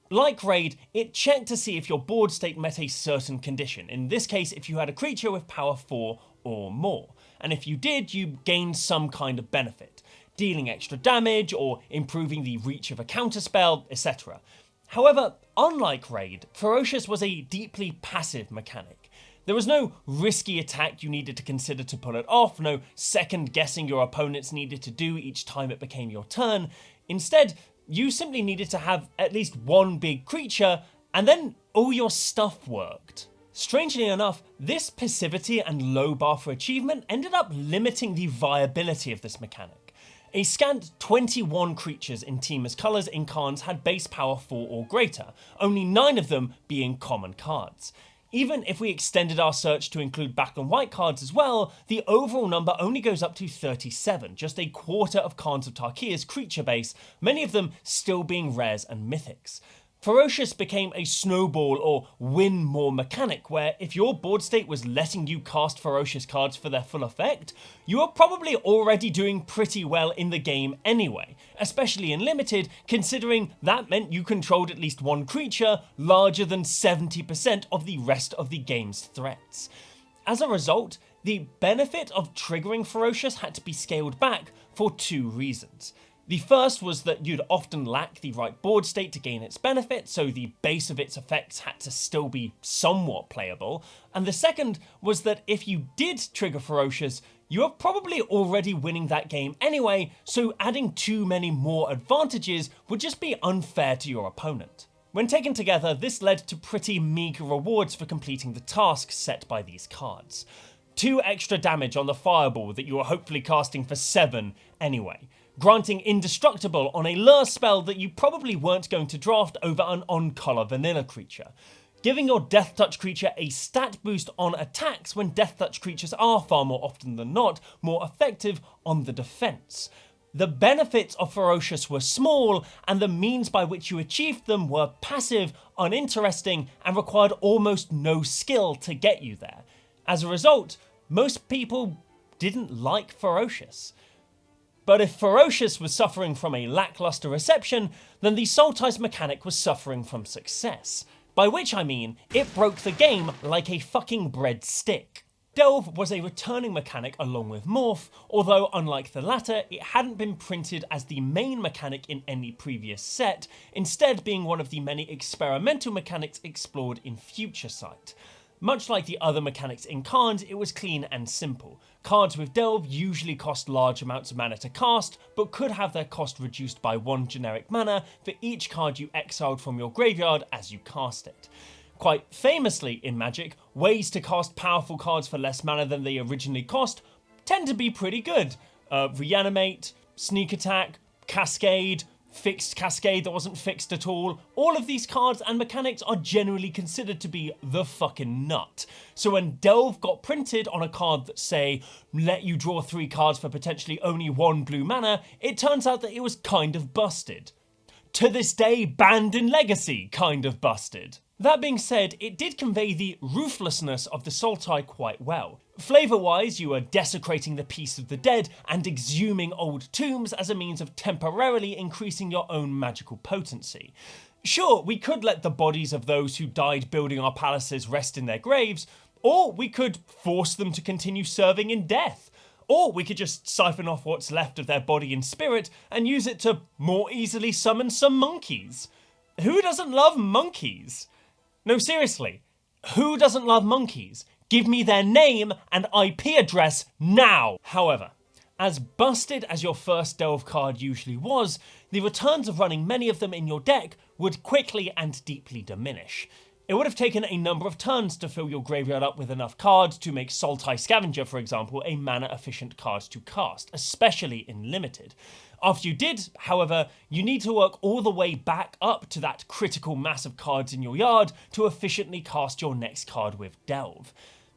Like Raid, it checked to see if your board state met a certain condition, in this case if you had a creature with power 4 or more, and if you did, you gained some kind of benefit, dealing extra damage or improving the reach of a counterspell, etc. However, unlike Raid, Ferocious was a deeply passive mechanic. There was no risky attack you needed to consider to pull it off, no second guessing your opponents needed to do each time it became your turn. Instead, you simply needed to have at least one big creature, and then all your stuff worked. Strangely enough, this passivity and low bar for achievement ended up limiting the viability of this mechanic. A scant 21 creatures in Teamer's colours in Khan's had base power 4 or greater, only 9 of them being common cards. Even if we extended our search to include black and white cards as well, the overall number only goes up to 37, just a quarter of Khans of Tarkir's creature base, many of them still being rares and mythics. Ferocious became a snowball or win more mechanic where if your board state was letting you cast Ferocious cards for their full effect, you were probably already doing pretty well in the game anyway, especially in Limited, considering that meant you controlled at least one creature larger than 70% of the rest of the game's threats. As a result, the benefit of triggering Ferocious had to be scaled back for 2 reasons. The first was that you'd often lack the right board state to gain its benefit, so the base of its effects had to still be somewhat playable, and the second was that if you did trigger Ferocious, you were probably already winning that game anyway, so adding too many more advantages would just be unfair to your opponent. When taken together, this led to pretty meagre rewards for completing the tasks set by these cards. 2 extra damage on the fireball that you were hopefully casting for 7 anyway. Granting Indestructible on a lure spell that you probably weren't going to draft over an on-color vanilla creature. Giving your Death Touch creature a stat boost on attacks when Death Touch creatures are far more often than not more effective on the defense. The benefits of Ferocious were small, and the means by which you achieved them were passive, uninteresting, and required almost no skill to get you there. As a result, most people didn't like Ferocious. But if Ferocious was suffering from a lackluster reception, then the Soultice mechanic was suffering from success. By which I mean, it broke the game like a fucking breadstick. Delve was a returning mechanic along with Morph, although unlike the latter, it hadn't been printed as the main mechanic in any previous set, instead being one of the many experimental mechanics explored in Future Sight. Much like the other mechanics in Khans, it was clean and simple. Cards with Delve usually cost large amounts of mana to cast, but could have their cost reduced by 1 generic mana for each card you exiled from your graveyard as you cast it. Quite famously in Magic, ways to cast powerful cards for less mana than they originally cost tend to be pretty good. Reanimate, Sneak Attack, Cascade, fixed cascade that wasn't fixed at all. All of these cards and mechanics are generally considered to be the fucking nut. So when Delve got printed on a card that, say, let you draw 3 cards for potentially only 1 blue mana, it turns out that it was kind of busted. To this day, banned in Legacy, kind of busted. That being said, it did convey the ruthlessness of the Sultai quite well. Flavour-wise, you are desecrating the peace of the dead and exhuming old tombs as a means of temporarily increasing your own magical potency. Sure, we could let the bodies of those who died building our palaces rest in their graves, or we could force them to continue serving in death. Or we could just siphon off what's left of their body and spirit and use it to more easily summon some monkeys. Who doesn't love monkeys? No, seriously, who doesn't love monkeys? Give me their name and IP address now! However, as busted as your first Delve card usually was, the returns of running many of them in your deck would quickly and deeply diminish. It would have taken a number of turns to fill your graveyard up with enough cards to make Sultai Scavenger, for example, a mana-efficient card to cast, especially in Limited. After you did, however, you need to work all the way back up to that critical mass of cards in your yard to efficiently cast your next card with Delve.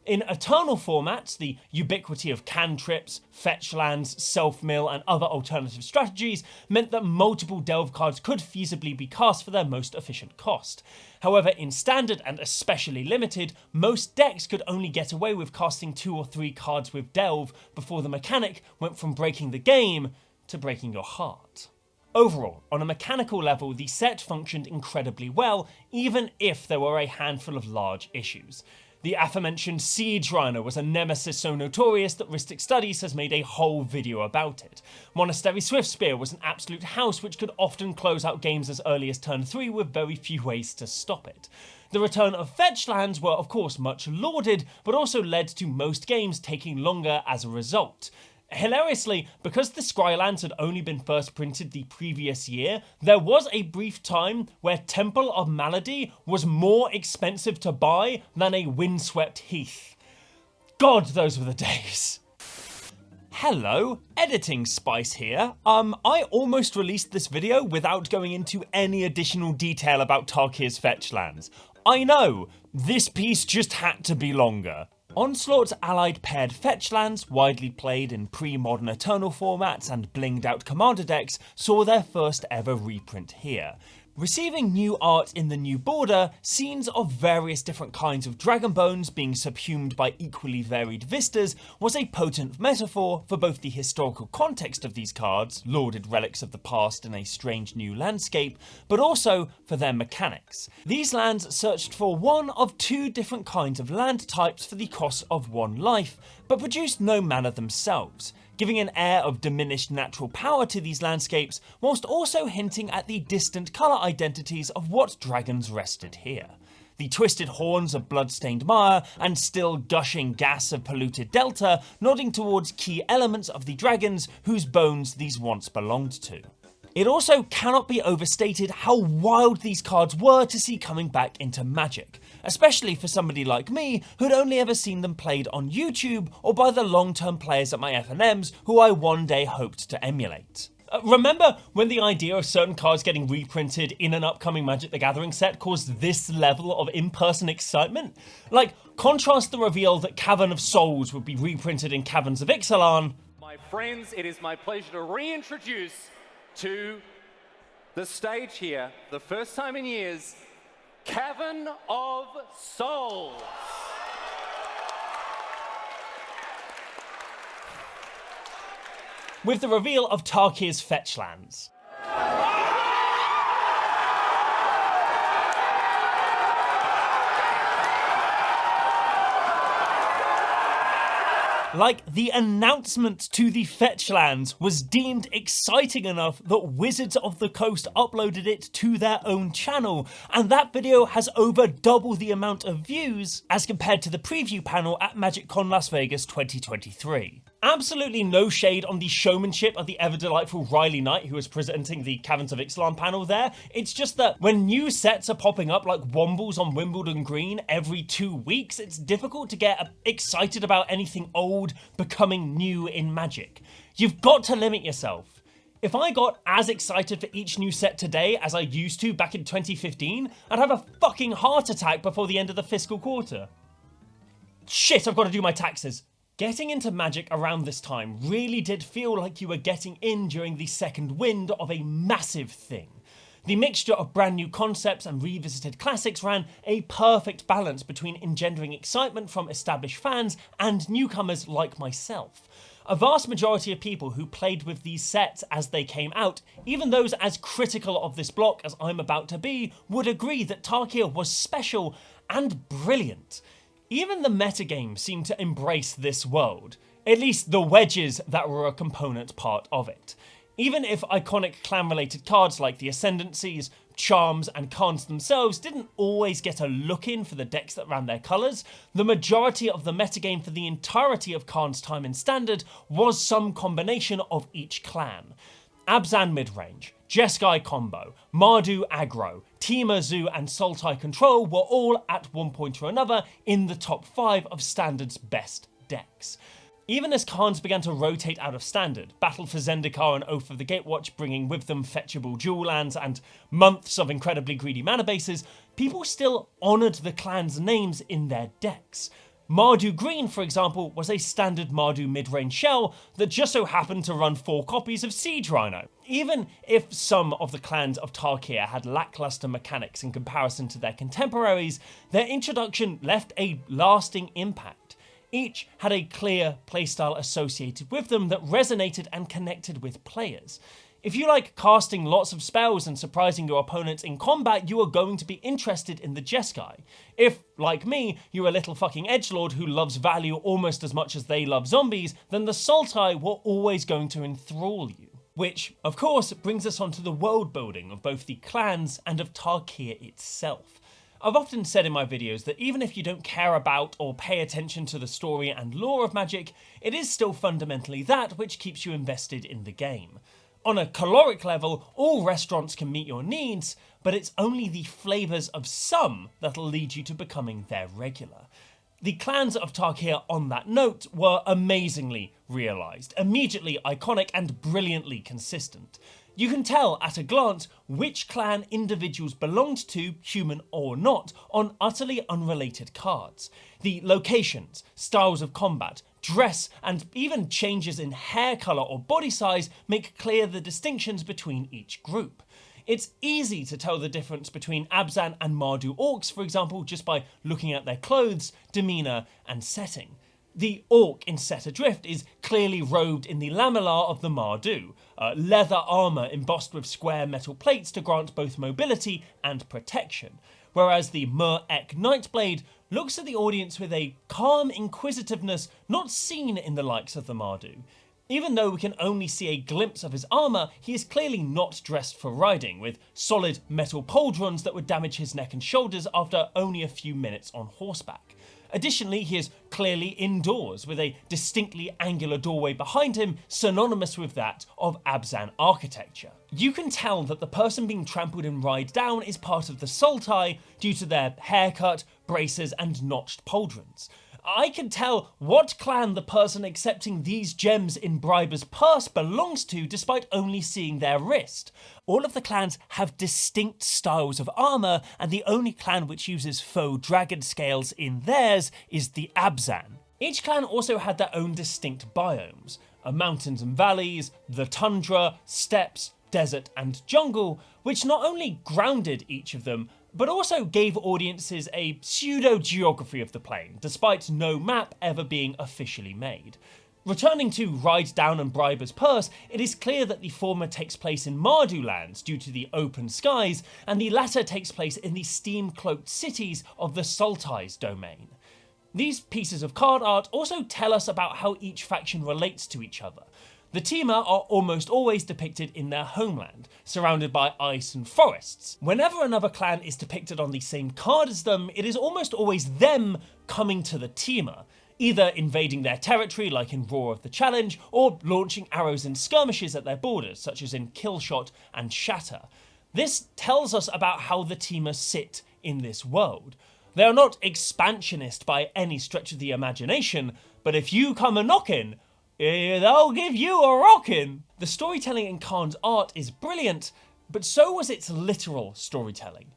In Eternal formats, the ubiquity of cantrips, fetch lands, self-mill, and other alternative strategies meant that multiple Delve cards could feasibly be cast for their most efficient cost. However, in Standard and especially Limited, most decks could only get away with casting 2 or 3 cards with Delve before the mechanic went from breaking the game to breaking your heart. Overall, on a mechanical level, the set functioned incredibly well, even if there were a handful of large issues. The aforementioned Siege Rhino was a nemesis so notorious that Rhystic Studies has made a whole video about it. Monastery Swiftspear was an absolute house which could often close out games as early as turn 3 with very few ways to stop it. The return of fetch lands were of course much lauded, but also led to most games taking longer as a result. Hilariously, because the Scrylands had only been first printed the previous year, there was a brief time where Temple of Malady was more expensive to buy than a windswept heath. God, those were the days. Hello, Editing Spice here. I almost released this video without going into any additional detail about Tarkir's fetch lands. I know, this piece just had to be longer. Onslaught's allied paired fetch lands, widely played in pre-modern Eternal formats and blinged out commander decks, saw their first ever reprint here. Receiving new art in the new border, scenes of various different kinds of dragon bones being subsumed by equally varied vistas was a potent metaphor for both the historical context of these cards, lauded relics of the past in a strange new landscape, but also for their mechanics. These lands searched for one of 2 different kinds of land types for the cost of 1 life, but produced no mana themselves, giving an air of diminished natural power to these landscapes, whilst also hinting at the distant colour identities of what dragons rested here. The twisted horns of blood-stained mire and still gushing gas of polluted delta nodding towards key elements of the dragons whose bones these once belonged to. It also cannot be overstated how wild these cards were to see coming back into Magic, especially for somebody like me who'd only ever seen them played on YouTube or by the long-term players at my FNMs who I one day hoped to emulate. Remember when the idea of certain cards getting reprinted in an upcoming Magic the Gathering set caused this level of in-person excitement? Like, contrast the reveal that Cavern of Souls would be reprinted in Caverns of Ixalan. My friends, it is my pleasure to reintroduce to the stage here, the first time in years, Cavern of Souls. With the reveal of Tarkir's fetch lands. Like, the announcement to the fetch lands was deemed exciting enough that Wizards of the Coast uploaded it to their own channel, and that video has over double the amount of views as compared to the preview panel at MagicCon Las Vegas 2023. Absolutely no shade on the showmanship of the ever-delightful Riley Knight who was presenting the Caverns of Ixalan panel there. It's just that when new sets are popping up like Wombles on Wimbledon Green every 2 weeks, it's difficult to get excited about anything old becoming new in Magic. You've got to limit yourself. If I got as excited for each new set today as I used to back in 2015, I'd have a fucking heart attack before the end of the fiscal quarter. Shit, I've got to do my taxes. Getting into Magic around this time really did feel like you were getting in during the second wind of a massive thing. The mixture of brand new concepts and revisited classics ran a perfect balance between engendering excitement from established fans and newcomers like myself. A vast majority of people who played with these sets as they came out, even those as critical of this block as I'm about to be, would agree that Tarkir was special and brilliant. Even the metagame seemed to embrace this world, at least the wedges that were a component part of it. Even if iconic clan-related cards like the Ascendancies, Charms, and Khans themselves didn't always get a look in for the decks that ran their colours, the majority of the metagame for the entirety of Khan's time in Standard was some combination of each clan. Abzan midrange, Jeskai combo, Mardu aggro, Temur Zoo and Sultai control were all at one point or another in the top 5 of Standard's best decks. Even as Khans began to rotate out of Standard, Battle for Zendikar and Oath of the Gatewatch bringing with them fetchable dual lands and months of incredibly greedy mana bases, people still honoured the clan's names in their decks. Mardu Green, for example, was a standard Mardu mid-range shell that just so happened to run 4 copies of Siege Rhino. Even if some of the clans of Tarkir had lackluster mechanics in comparison to their contemporaries, their introduction left a lasting impact. Each had a clear playstyle associated with them that resonated and connected with players. If you like casting lots of spells and surprising your opponents in combat, you are going to be interested in the Jeskai. If, like me, you're a little fucking edgelord who loves value almost as much as they love zombies, then the Sultai were always going to enthrall you. Which, of course, brings us onto the world building of both the clans and of Tarkir itself. I've often said in my videos that even if you don't care about or pay attention to the story and lore of Magic, it is still fundamentally that which keeps you invested in the game. On a caloric level, all restaurants can meet your needs, but it's only the flavours of some that'll lead you to becoming their regular. The clans of Tarkir, on that note, were amazingly realised, immediately iconic and brilliantly consistent. You can tell at a glance which clan individuals belonged to, human or not, on utterly unrelated cards. The locations, styles of combat, dress, and even changes in hair colour or body size make clear the distinctions between each group. It's easy to tell the difference between Abzan and Mardu orcs, for example, just by looking at their clothes, demeanour, and setting. The orc in Set Adrift is clearly robed in the lamellar of the Mardu, leather armour embossed with square metal plates to grant both mobility and protection, whereas the Mer-Ek Nightblade looks at the audience with a calm inquisitiveness not seen in the likes of the Mardu. Even though we can only see a glimpse of his armour, he is clearly not dressed for riding, with solid metal pauldrons that would damage his neck and shoulders after only a few minutes on horseback. Additionally, he is clearly indoors, with a distinctly angular doorway behind him, synonymous with that of Abzan architecture. You can tell that the person being trampled and ride down is part of the Sultai due to their haircut, braces, and notched pauldrons. I can tell what clan the person accepting these gems in Briber's purse belongs to despite only seeing their wrist. All of the clans have distinct styles of armour, and the only clan which uses faux dragon scales in theirs is the Abzan. Each clan also had their own distinct biomes, mountains and valleys, the tundra, steppes, desert and jungle, which not only grounded each of them, but also gave audiences a pseudo-geography of the plane, despite no map ever being officially made. Returning to Ride Down and Briber's Purse, it is clear that the former takes place in Mardu lands due to the open skies, and the latter takes place in the steam-cloaked cities of the Sultai's domain. These pieces of card art also tell us about how each faction relates to each other. The Temur are almost always depicted in their homeland, surrounded by ice and forests. Whenever another clan is depicted on the same card as them, it is almost always them coming to the Temur, either invading their territory like in Roar of the Challenge, or launching arrows in skirmishes at their borders, such as in Killshot and Shatter. This tells us about how the Temur sit in this world. They are not expansionist by any stretch of the imagination, but if you come a-knockin', they'll give you a rockin'. The storytelling in Khan's art is brilliant, but so was its literal storytelling.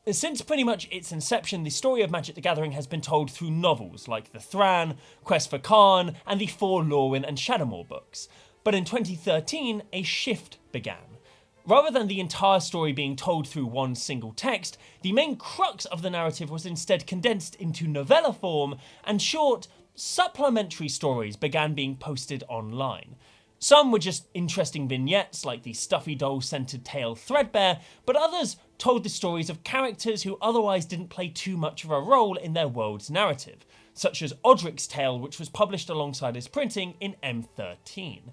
Since pretty much its inception, the story of Magic the Gathering has been told through novels like The Thran, Quest for Khan, and the 4 Lorwyn and Shadowmoor books. But in 2013, a shift began. Rather than the entire story being told through one single text, the main crux of the narrative was instead condensed into novella form, and short, supplementary stories began being posted online. Some were just interesting vignettes like the stuffy doll-centered tale Threadbare, but others told the stories of characters who otherwise didn't play too much of a role in their world's narrative, such as Odric's tale, which was published alongside his printing in M13.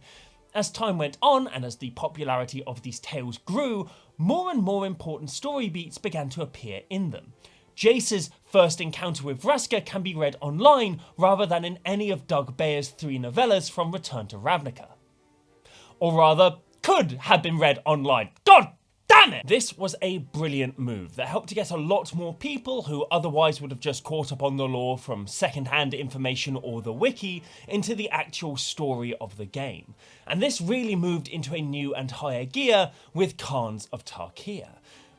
As time went on, and as the popularity of these tales grew, more and more important story beats began to appear in them. Jace's first encounter with Vraska can be read online rather than in any of Doug Bayer's 3 novellas from Return to Ravnica. Or rather, could have been read online. God damn it! This was a brilliant move that helped to get a lot more people who otherwise would have just caught up on the lore from secondhand information or the wiki into the actual story of the game. And this really moved into a new and higher gear with Khans of Tarkir.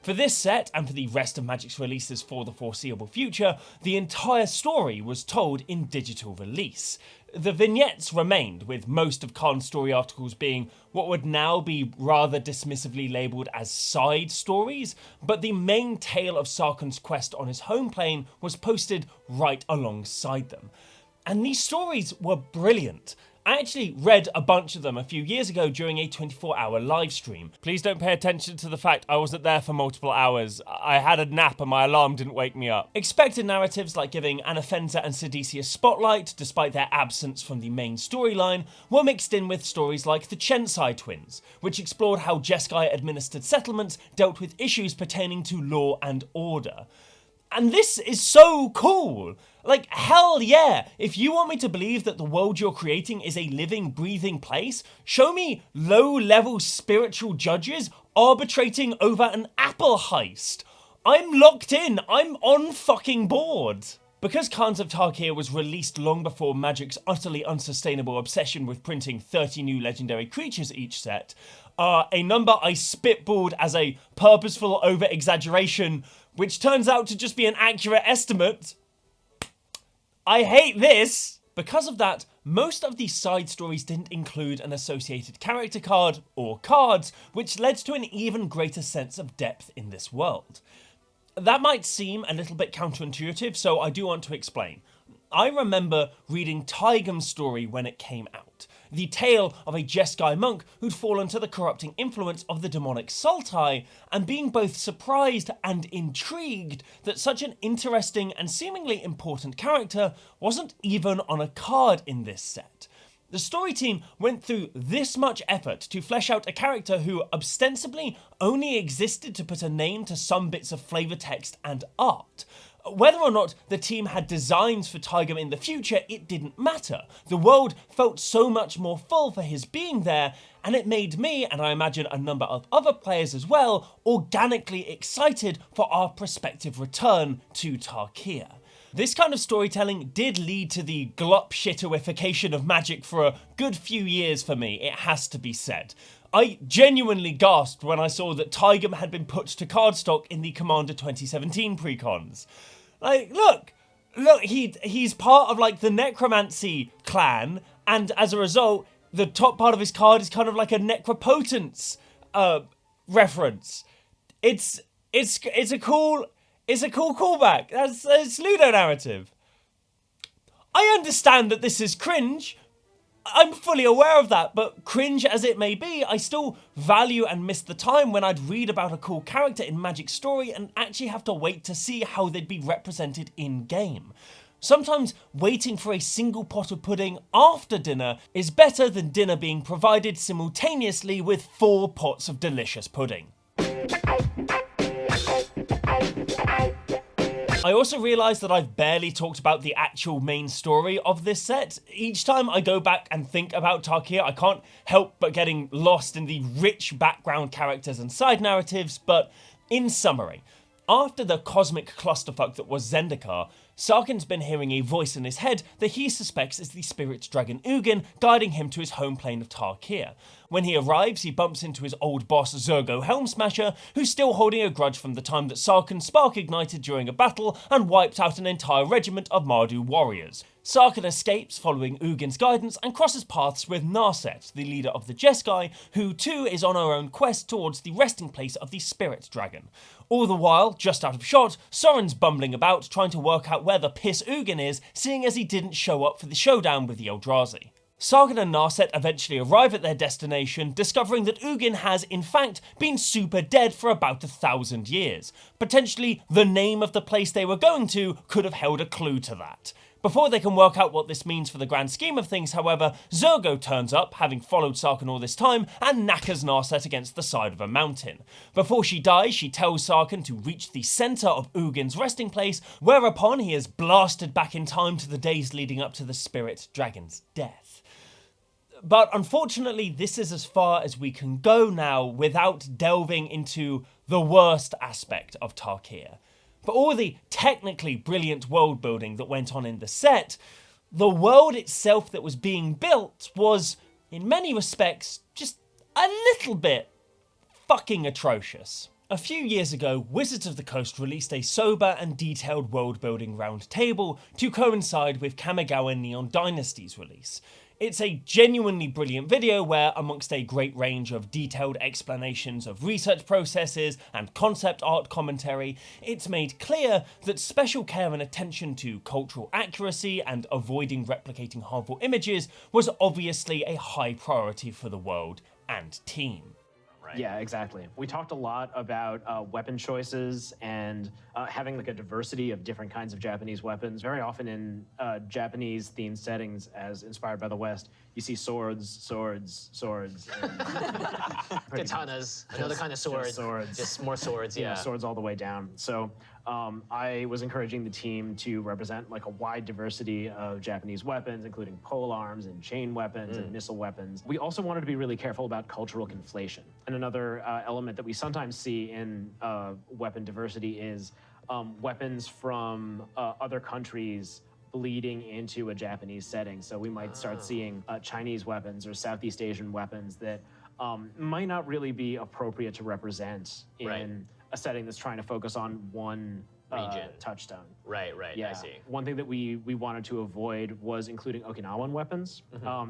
For this set, and for the rest of Magic's releases for the foreseeable future, the entire story was told in digital release. The vignettes remained, with most of Khan's story articles being what would now be rather dismissively labelled as side stories, but the main tale of Sarkhan's quest on his home plane was posted right alongside them. And these stories were brilliant. I actually read a bunch of them a few years ago during a 24-hour live stream. Please don't pay attention to the fact I wasn't there for multiple hours. I had a nap and my alarm didn't wake me up. Expected narratives like giving Anafenza and Sidisia spotlight, despite their absence from the main storyline, were mixed in with stories like the Chensai twins, which explored how Jeskai administered settlements dealt with issues pertaining to law and order. And this is so cool! Like, hell yeah! If you want me to believe that the world you're creating is a living, breathing place, show me low-level spiritual judges arbitrating over an apple heist. I'm locked in. I'm on fucking board. Because Khans of Tarkir was released long before Magic's utterly unsustainable obsession with printing 30 new legendary creatures each set, a number I spitballed as a purposeful over-exaggeration, which turns out to just be an accurate estimate. I hate this! Because of that, most of these side stories didn't include an associated character card, or cards, which led to an even greater sense of depth in this world. That might seem a little bit counterintuitive, so I do want to explain. I remember reading Taigam's story when it came out. The tale of a Jeskai monk who'd fallen to the corrupting influence of the demonic Sultai, and being both surprised and intrigued that such an interesting and seemingly important character wasn't even on a card in this set. The story team went through this much effort to flesh out a character who ostensibly only existed to put a name to some bits of flavor text and art. Whether or not the team had designs for Taigam in the future, it didn't matter. The world felt so much more full for his being there, and it made me, and I imagine a number of other players as well, organically excited for our prospective return to Tarkir. This kind of storytelling did lead to the glop shitoification of Magic for a good few years for me, it has to be said. I genuinely gasped when I saw that Taigam had been put to cardstock in the Commander 2017 precons. Like, look, he's part of like the Necromancy clan, and as a result, the top part of his card is kind of like a Necropotence reference. It's a cool callback. It's Ludo narrative. I understand that this is cringe. I'm fully aware of that, but cringe as it may be, I still value and miss the time when I'd read about a cool character in Magic's story and actually have to wait to see how they'd be represented in-game. Sometimes waiting for a single pot of pudding after dinner is better than dinner being provided simultaneously with 4 pots of delicious pudding. I also realised that I've barely talked about the actual main story of this set. Each time I go back and think about Tarkir, I can't help but getting lost in the rich background characters and side narratives, but in summary, After the cosmic clusterfuck that was Zendikar, Sarkhan's been hearing a voice in his head that he suspects is the spirit dragon Ugin guiding him to his home plane of Tarkir. When he arrives, he bumps into his old boss Zergo Helmsmasher, who's still holding a grudge from the time that Sarkhan spark ignited during a battle and wiped out an entire regiment of Mardu warriors. Sarkhan escapes following Ugin's guidance and crosses paths with Narset, the leader of the Jacc, who too is on her own quest towards the resting place of the spirit dragon. All the while, just out of shot, Soren's bumbling about trying to work out where the piss Ugin is, seeing as he didn't show up for the showdown with the Eldrazi. Sarkhan and Narset eventually arrive at their destination, discovering that Ugin has, in fact, been super dead for about 1,000 years. Potentially, the name of the place they were going to could have held a clue to that. Before they can work out what this means for the grand scheme of things, however, Zergo turns up, having followed Sarkhan all this time, and knackers Narset against the side of a mountain. Before she dies, she tells Sarkhan to reach the centre of Ugin's resting place, whereupon he is blasted back in time to the days leading up to the spirit dragon's death. But unfortunately, this is as far as we can go now without delving into the worst aspect of Tarkir. For all the technically brilliant world building that went on in the set, the world itself that was being built was, in many respects, just a little bit fucking atrocious. A few years ago, Wizards of the Coast released a sober and detailed world building roundtable to coincide with Kamigawa Neon Dynasty's release. It's a genuinely brilliant video where, amongst a great range of detailed explanations of research processes and concept art commentary, it's made clear that special care and attention to cultural accuracy and avoiding replicating harmful images was obviously a high priority for the world and team. Right. Yeah, exactly. We talked a lot about weapon choices and having like a diversity of different kinds of Japanese weapons. Very often in Japanese themed settings, as inspired by the West, you see swords, swords, swords. And Katanas, another kind of sword. Just more swords, yeah. Swords all the way down. So I was encouraging the team to represent like a wide diversity of Japanese weapons, including pole arms and chain weapons and missile weapons. We also wanted to be really careful about cultural conflation. And another element that we sometimes see in weapon diversity is weapons from other countries bleeding into a Japanese setting. So we might start seeing Chinese weapons or Southeast Asian weapons that might not really be appropriate to represent in a setting that's trying to focus on one region touchstone. Right, yeah. I see. One thing that we wanted to avoid was including Okinawan weapons,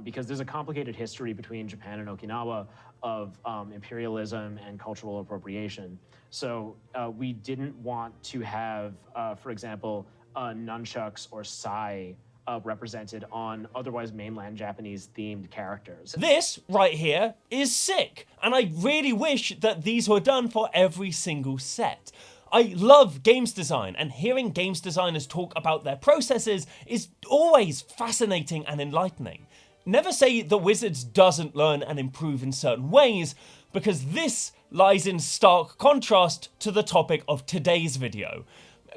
because there's a complicated history between Japan and Okinawa of imperialism and cultural appropriation. So we didn't want to have, for example, nunchucks or sai represented on otherwise mainland Japanese themed characters. This right here is sick, and I really wish that these were done for every single set. I love games design, and hearing games designers talk about their processes is always fascinating and enlightening. Never say that Wizards doesn't learn and improve in certain ways, because this lies in stark contrast to the topic of today's video.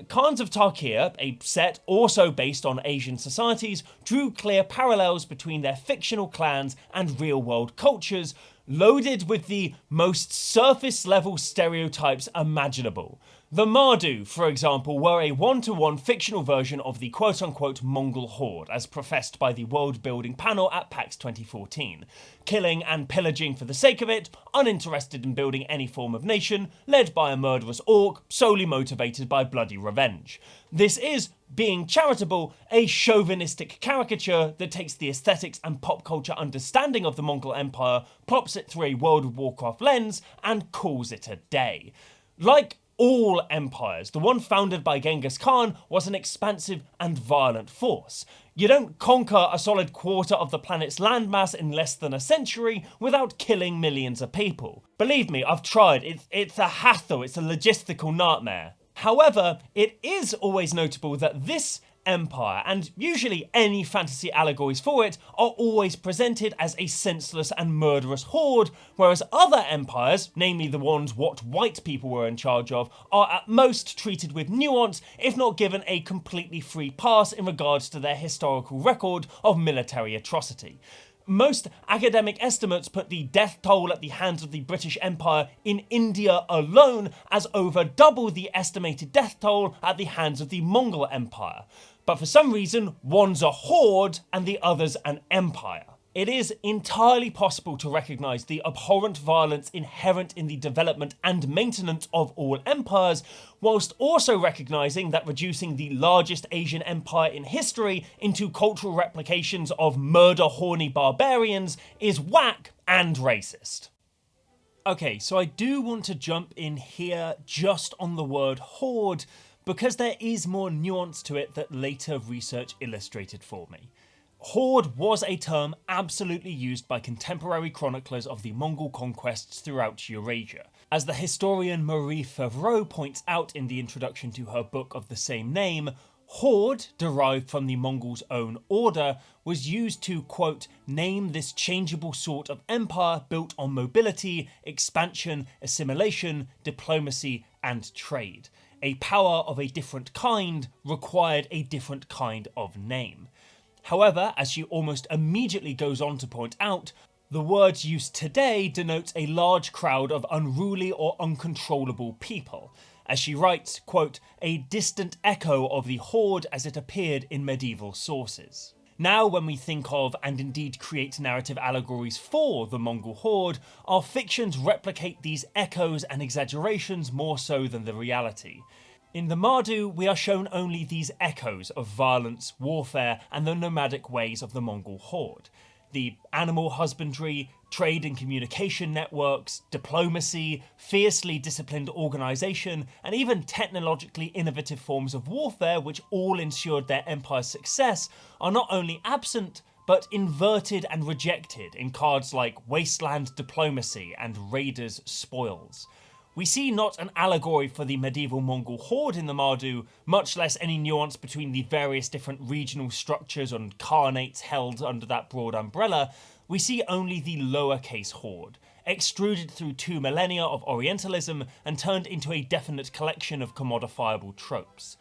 Khans of Tarkir, a set also based on Asian societies, drew clear parallels between their fictional clans and real-world cultures, loaded with the most surface-level stereotypes imaginable. The Mardu, for example, were a one-to-one fictional version of the quote-unquote Mongol horde, as professed by the world-building panel at PAX 2014. Killing and pillaging for the sake of it, uninterested in building any form of nation, led by a murderous orc, solely motivated by bloody revenge. This is, being charitable, a chauvinistic caricature that takes the aesthetics and pop culture understanding of the Mongol Empire, plops it through a World of Warcraft lens, and calls it a day. Like all empires, the one founded by Genghis Khan was an expansive and violent force. You don't conquer a solid quarter of the planet's landmass in less than a century without killing millions of people. Believe me, I've tried. It's a hassle, it's a logistical nightmare. However, it is always notable that this empire, and usually any fantasy allegories for it, are always presented as a senseless and murderous horde, whereas other empires, namely the ones what white people were in charge of, are at most treated with nuance, if not given a completely free pass in regards to their historical record of military atrocity. Most academic estimates put the death toll at the hands of the British Empire in India alone as over double the estimated death toll at the hands of the Mongol Empire. But for some reason, one's a horde and the other's an empire. It is entirely possible to recognise the abhorrent violence inherent in the development and maintenance of all empires, whilst also recognising that reducing the largest Asian empire in history into cultural replications of murder-horny barbarians is whack and racist. Okay, so I do want to jump in here just on the word horde, because there is more nuance to it that later research illustrated for me. Horde was a term absolutely used by contemporary chroniclers of the Mongol conquests throughout Eurasia. As the historian Marie Favreau points out in the introduction to her book of the same name, horde, derived from the Mongols' own order, was used to, quote, name this changeable sort of empire built on mobility, expansion, assimilation, diplomacy, and trade. A power of a different kind required a different kind of name. However, as she almost immediately goes on to point out, the word used today denotes a large crowd of unruly or uncontrollable people. As she writes, quote, a distant echo of the horde as it appeared in medieval sources. Now, when we think of, and indeed create narrative allegories for, the Mongol horde, our fictions replicate these echoes and exaggerations more so than the reality. In the Mardu, we are shown only these echoes of violence, warfare, and the nomadic ways of the Mongol horde. The animal husbandry, trade and communication networks, diplomacy, fiercely disciplined organisation, and even technologically innovative forms of warfare which all ensured their empire's success are not only absent, but inverted and rejected in cards like Wasteland Diplomacy and Raiders' Spoils. We see not an allegory for the medieval Mongol horde in the Mardu, much less any nuance between the various different regional structures and khanates held under that broad umbrella. We see only the lowercase horde, extruded through 2 millennia of orientalism and turned into a definite collection of commodifiable tropes.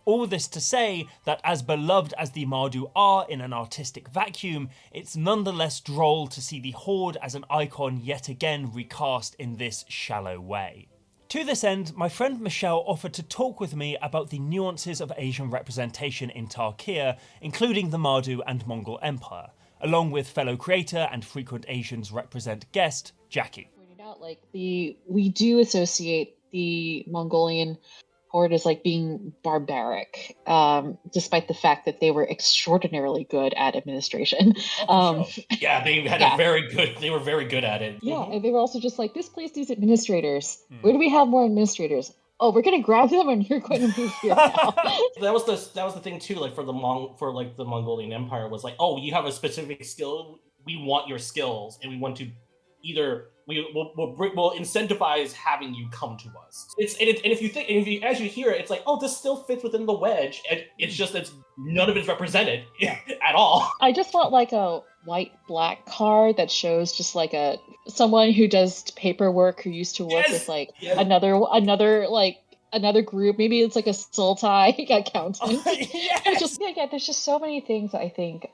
All this to say that as beloved as the Mardu are in an artistic vacuum, it's nonetheless droll to see the horde as an icon yet again recast in this shallow way. To this end, my friend Michelle offered to talk with me about the nuances of Asian representation in Tarkir, including the Mardu and Mongol Empire, along with fellow creator and frequent Asians represent guest, Jackie. We do associate the Mongolian horde as being barbaric, despite the fact that they were extraordinarily good at administration. Sure. Yeah, they were very good at it. Yeah, and they were also just this place needs administrators. Where do we have more administrators? Oh, we're gonna grab them and you're going to move here now. That was the thing too, for the Mongolian Empire was oh, you have a specific skill, we want your skills, and we want to either we'll incentivize having you come to us. As you hear it, it's oh, this still fits within the wedge, and it's just none of it's represented at all. I just want a white-black card that shows just someone who does paperwork who used to work with another group. Maybe it's a Sultai accountant. Yes! There's just so many things I think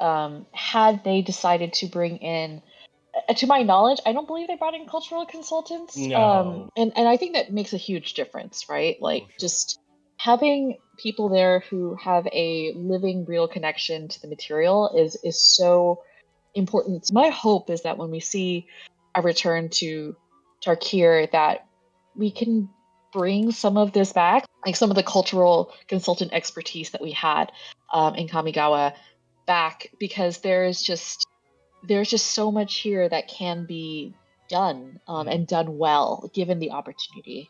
had they decided to bring in. To my knowledge, I don't believe they brought in cultural consultants. No. And I think that makes a huge difference, right? Just having people there who have a living, real connection to the material is so important. My hope is that when we see a return to Tarkir, that we can bring some of this back, some of the cultural consultant expertise that we had in Kamigawa back, because there's just so much here that can be done and done well, given the opportunity.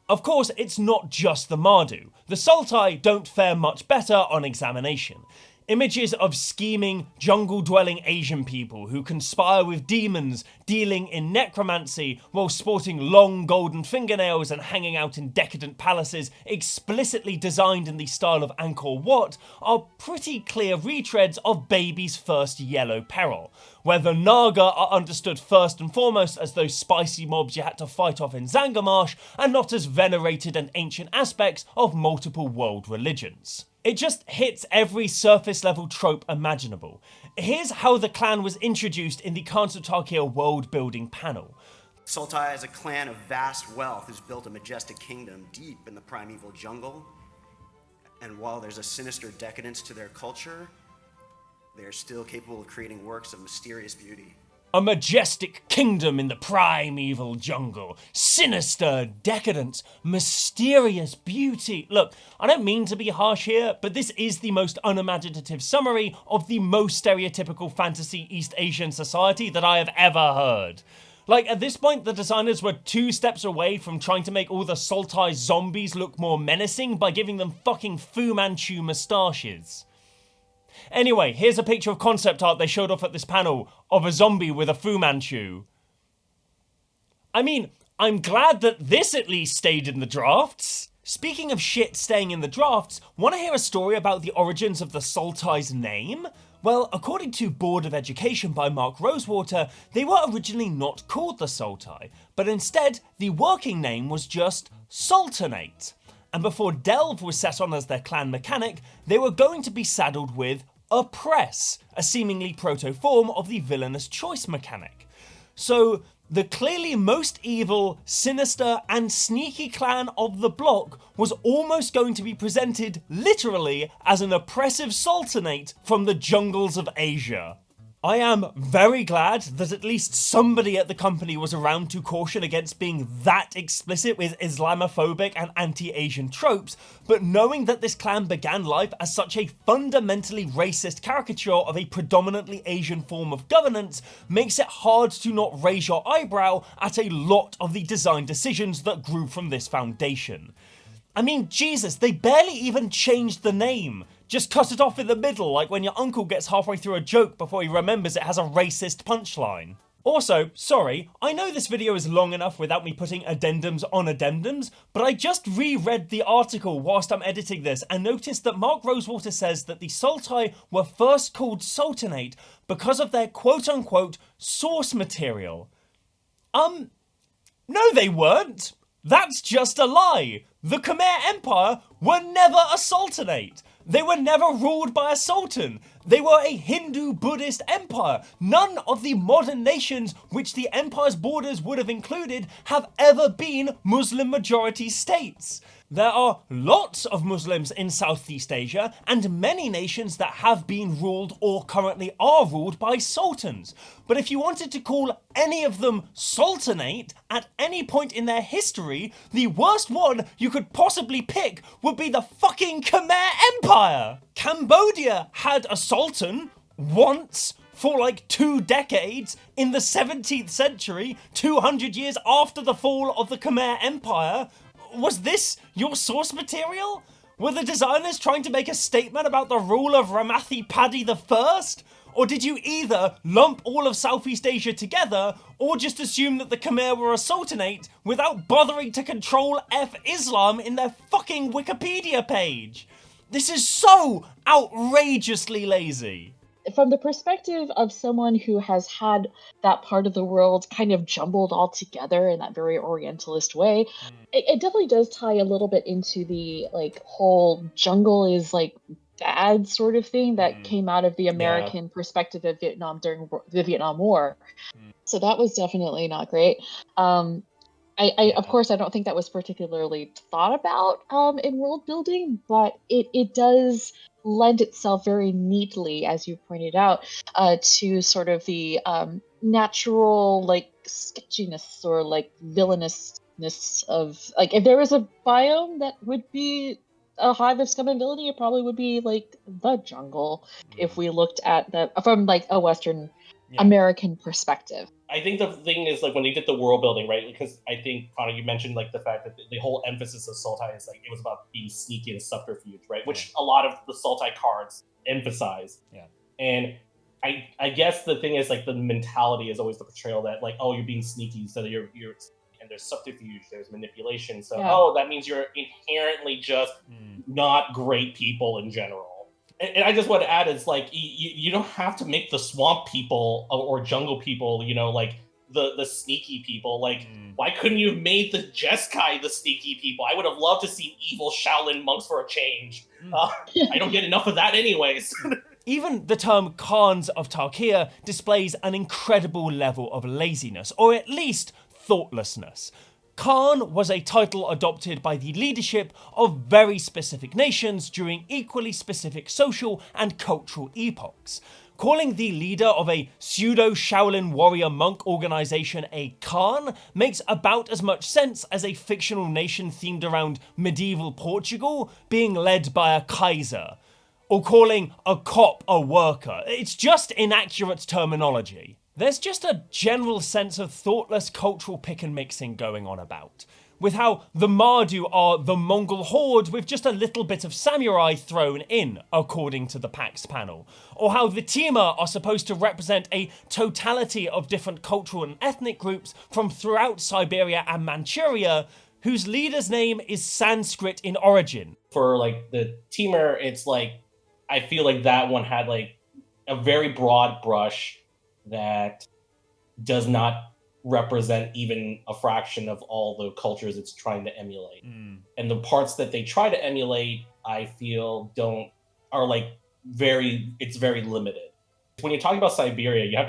Of course, it's not just the Mardu. The Sultai don't fare much better on examination. Images of scheming, jungle-dwelling Asian people who conspire with demons, dealing in necromancy, while sporting long golden fingernails and hanging out in decadent palaces explicitly designed in the style of Angkor Wat, are pretty clear retreads of Baby's first Yellow Peril, where the Naga are understood first and foremost as those spicy mobs you had to fight off in Zangarmarsh, and not as venerated and ancient aspects of multiple world religions. It just hits every surface level trope imaginable. Here's how the clan was introduced in the Khans of Tarkir world building panel. Sultai is a clan of vast wealth who's built a majestic kingdom deep in the primeval jungle. And while there's a sinister decadence to their culture, they are still capable of creating works of mysterious beauty. A majestic kingdom in the primeval jungle. Sinister, decadence, mysterious beauty. Look, I don't mean to be harsh here, but this is the most unimaginative summary of the most stereotypical fantasy East Asian society that I have ever heard. Like, at this point, the designers were 2 steps away from trying to make all the Sultai zombies look more menacing by giving them fucking Fu Manchu moustaches. Anyway, here's a picture of concept art they showed off at this panel of a zombie with a Fu Manchu. I mean, I'm glad that this at least stayed in the drafts. Speaking of shit staying in the drafts, want to hear a story about the origins of the Sultai's name? Well, according to Board of Education by Mark Rosewater, they were originally not called the Sultai, but instead the working name was just Sultanate. And before Delve was set on as their clan mechanic, they were going to be saddled with Oppress, a seemingly proto-form of the villainous choice mechanic. So, the clearly most evil, sinister, and sneaky clan of the block was almost going to be presented literally as an oppressive sultanate from the jungles of Asia. I am very glad that at least somebody at the company was around to caution against being that explicit with Islamophobic and anti-Asian tropes, but knowing that this clan began life as such a fundamentally racist caricature of a predominantly Asian form of governance makes it hard to not raise your eyebrow at a lot of the design decisions that grew from this foundation. I mean, Jesus, they barely even changed the name. Just cut it off in the middle, like when your uncle gets halfway through a joke before he remembers it has a racist punchline. Also, sorry, I know this video is long enough without me putting addendums on addendums, but I just reread the article whilst I'm editing this and noticed that Mark Rosewater says that the Sultai were first called Sultanate because of their quote-unquote source material. No they weren't. That's just a lie. The Khmer Empire were never a sultanate. They were never ruled by a sultan. They were a Hindu-Buddhist empire. None of the modern nations which the empire's borders would have included have ever been Muslim-majority states. There are lots of Muslims in Southeast Asia and many nations that have been ruled or currently are ruled by sultans. But if you wanted to call any of them sultanate at any point in their history, the worst one you could possibly pick would be the fucking Khmer Empire. Cambodia had a sultan once for like 2 decades in the 17th century, 200 years after the fall of the Khmer Empire. Was this your source material? Were the designers trying to make a statement about the rule of Ramathi Paddy I? Or did you either lump all of Southeast Asia together, or just assume that the Khmer were a sultanate without bothering to control F Islam in their fucking Wikipedia page? This is so outrageously lazy. From the perspective of someone who has had that part of the world kind of jumbled all together in that very Orientalist way, it definitely does tie a little bit into the like whole jungle is like bad sort of thing that came out of the American perspective of Vietnam during the Vietnam War. So that was definitely not great. Of course, I don't think that was particularly thought about in world building, but it does lend itself very neatly, as you pointed out, to sort of the natural like sketchiness or like villainousness of like if there was a biome that would be a hive of scum and villainy, it probably would be like the jungle if we looked at the from like a Western American perspective. I think the thing is like when they did the world building, right? Because I think Connor, you mentioned like the fact that the whole emphasis of Sultai is like it was about being sneaky and subterfuge, right? Which a lot of the Sultai cards emphasize. Yeah. And I guess the thing is like the mentality is always the portrayal that like, oh, you're being sneaky, so that you're and there's subterfuge, there's manipulation. So oh, that means you're inherently just not great people in general. And I just want to add is like you don't have to make the swamp people or jungle people, you know, like the sneaky people. Like, why couldn't you have made the Jeskai the sneaky people? I would have loved to see evil Shaolin monks for a change. I don't get enough of that anyways. Even the term Khans of Tarkir displays an incredible level of laziness, or at least thoughtlessness. Khan was a title adopted by the leadership of very specific nations during equally specific social and cultural epochs. Calling the leader of a pseudo-Shaolin warrior monk organization a Khan makes about as much sense as a fictional nation themed around medieval Portugal being led by a Kaiser, or calling a cop a worker. It's just inaccurate terminology. There's just a general sense of thoughtless cultural pick and mixing going on about, with how the Mardu are the Mongol horde with just a little bit of samurai thrown in, according to the PAX panel, or how the Tima are supposed to represent a totality of different cultural and ethnic groups from throughout Siberia and Manchuria, whose leader's name is Sanskrit in origin. For like the Timur, it's like, I feel like that one had like a very broad brush that does not represent even a fraction of all the cultures it's trying to emulate. And the parts that they try to emulate, I feel are like it's very limited. When you're talking about Siberia, you have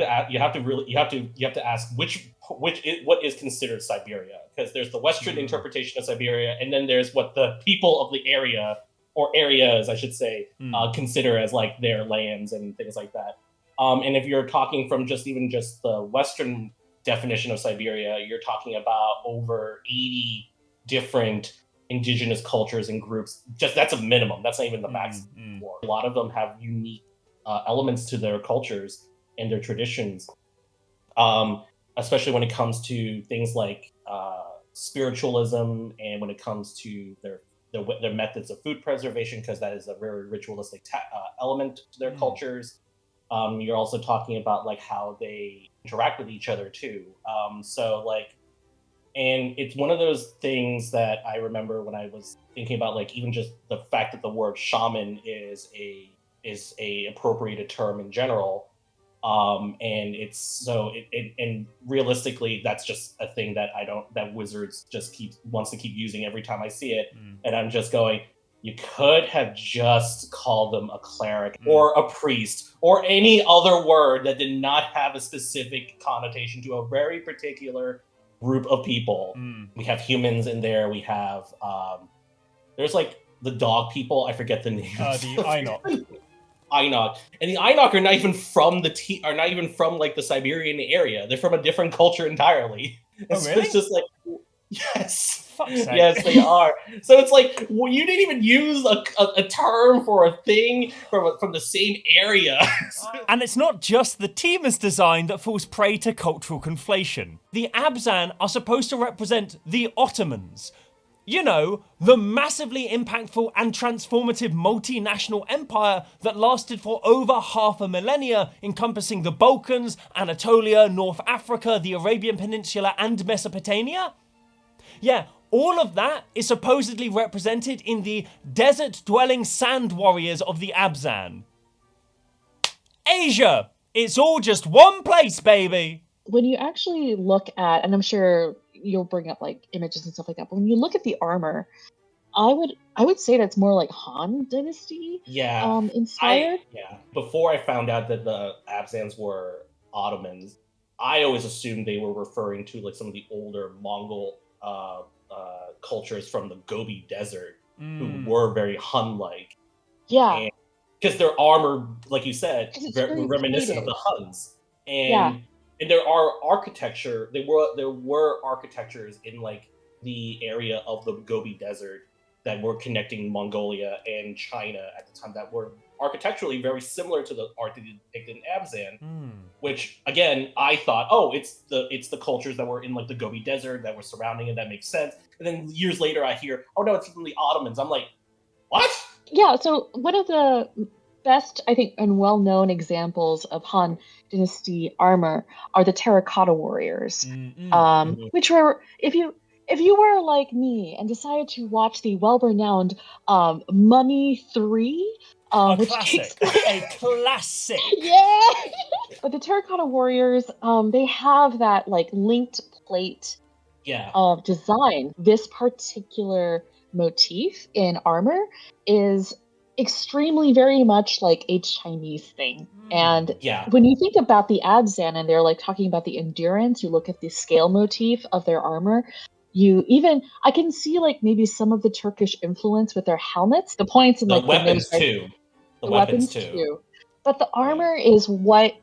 to ask what is considered Siberia, because there's the Western interpretation of Siberia, and then there's what the people of the area, or areas I should say, consider as like their lands and things like that. And if you're talking from just the Western definition of Siberia, you're talking about over 80 different indigenous cultures and groups. Just that's a minimum. That's not even the max. A lot of them have unique elements to their cultures and their traditions, especially when it comes to things like spiritualism, and when it comes to their methods of food preservation, because that is a very ritualistic element to their cultures. You're also talking about like how they interact with each other too. And it's one of those things that I remember when I was thinking about like even just the fact that the word shaman is a appropriated term in general. And realistically, that's just a thing that Wizards just wants to keep using every time I see it. And I'm just going, you could have just called them a cleric or a priest or any other word that did not have a specific connotation to a very particular group of people. We have humans in there. We have there's like the dog people. I forget the name. The Ainok. Ainok, and the Ainok are not even from like the Siberian area. They're from a different culture entirely. Oh, really? It's just like, yes. Fuck's sake. Yes, they are. So it's like, well, you didn't even use a term for a thing from the same area. And it's not just the Tima's design that falls prey to cultural conflation. The Abzan are supposed to represent the Ottomans. You know, the massively impactful and transformative multinational empire that lasted for over half a millennia, encompassing the Balkans, Anatolia, North Africa, the Arabian Peninsula, and Mesopotamia. Yeah, all of that is supposedly represented in the desert-dwelling sand warriors of the Abzan. Asia! It's all just one place, baby! When you actually look at, and I'm sure you'll bring up like images and stuff like that, but when you look at the armor, I would say that's more like Han Dynasty inspired. Before I found out that the Abzans were Ottomans, I always assumed they were referring to like some of the older Mongol cultures from the Gobi Desert who were very Hun-like. Yeah. Because their armor, like you said, very reminiscent of the Huns. And there are architecture. There were architectures in like the area of the Gobi Desert that were connecting Mongolia and China at the time that were architecturally very similar to the art that depicted in Abzan. Which again, I thought, oh, it's the cultures that were in like the Gobi Desert that were surrounding it. That makes sense. And then years later, I hear, oh no, it's from the Ottomans. I'm like, what? Yeah. So one of the best, I think, and well-known examples of Han Dynasty armor are the terracotta warriors, which were, if you were like me and decided to watch the well-renowned Mummy 3, A which classic. takes A classic. yeah, But the Terracotta Warriors, they have that like linked plate design. This particular motif in armor is extremely very much like a Chinese thing. And when you think about the Abzan and they're like talking about the endurance, you look at the scale motif of their armor. I can see like maybe some of the Turkish influence with their helmets, the points and like the weapons the too. The weapons too. But the armor is what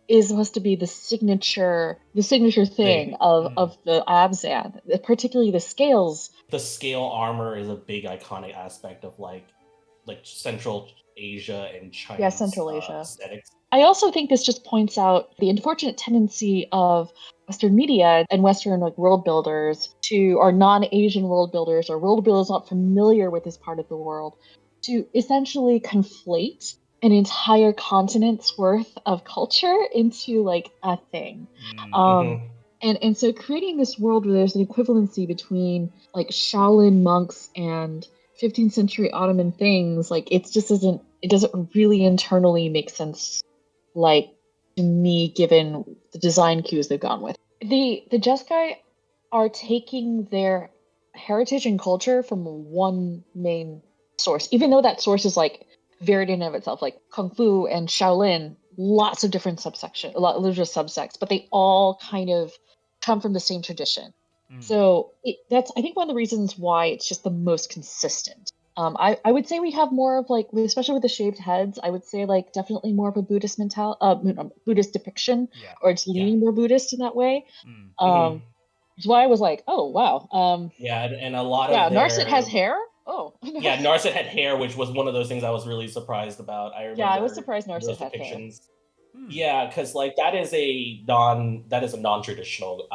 is supposed to be the signature thing of the Abzan, particularly the scales. The scale armor is a big iconic aspect of like Central Asia and China. Yeah, Central Asia. Aesthetics. I also think this just points out the unfortunate tendency of Western media and Western like world builders or non-Asian world builders or world builders not familiar with this part of the world to essentially conflate an entire continent's worth of culture into like a thing. And so creating this world where there's an equivalency between like Shaolin monks and 15th century Ottoman things, like it doesn't really internally make sense, like to me, given the design cues they've gone with. The Jacc are taking their heritage and culture from one main source, even though that source is like varied in and of itself, like Kung Fu and Shaolin, lots of different subsections, there's just subsects, but they all kind of come from the same tradition. So that's, I think, one of the reasons why it's just the most consistent. I would say we have more of like, especially with the shaved heads, I would say like definitely more of a Buddhist Buddhist depiction, or it's leaning more Buddhist in that way. Which is why I was like, oh wow. And a lot of Narset has hair. Oh. Yeah, Narset had hair, which was one of those things I was really surprised about. I remember. Yeah, I was surprised Narset had hair. Yeah, because like that is a non-traditional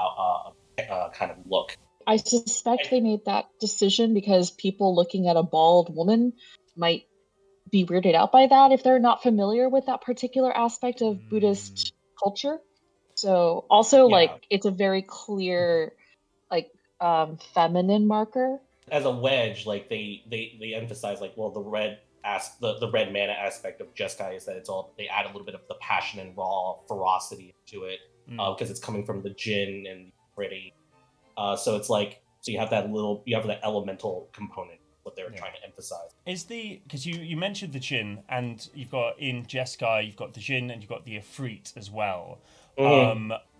kind of look. I suspect they made that decision because people looking at a bald woman might be weirded out by that if they're not familiar with that particular aspect of Buddhist culture. So also like it's a very clear like feminine marker. As a wedge, like they emphasize like, well, the red mana aspect of Jeskai is that they add a little bit of the passion and raw ferocity to it because it's coming from the Jinn and the Pretty. So it's like, so you have that elemental component, what they're trying to emphasize. Because you mentioned the Jinn, and you've got in Jeskai, you've got the Jinn and you've got the Ifrit as well.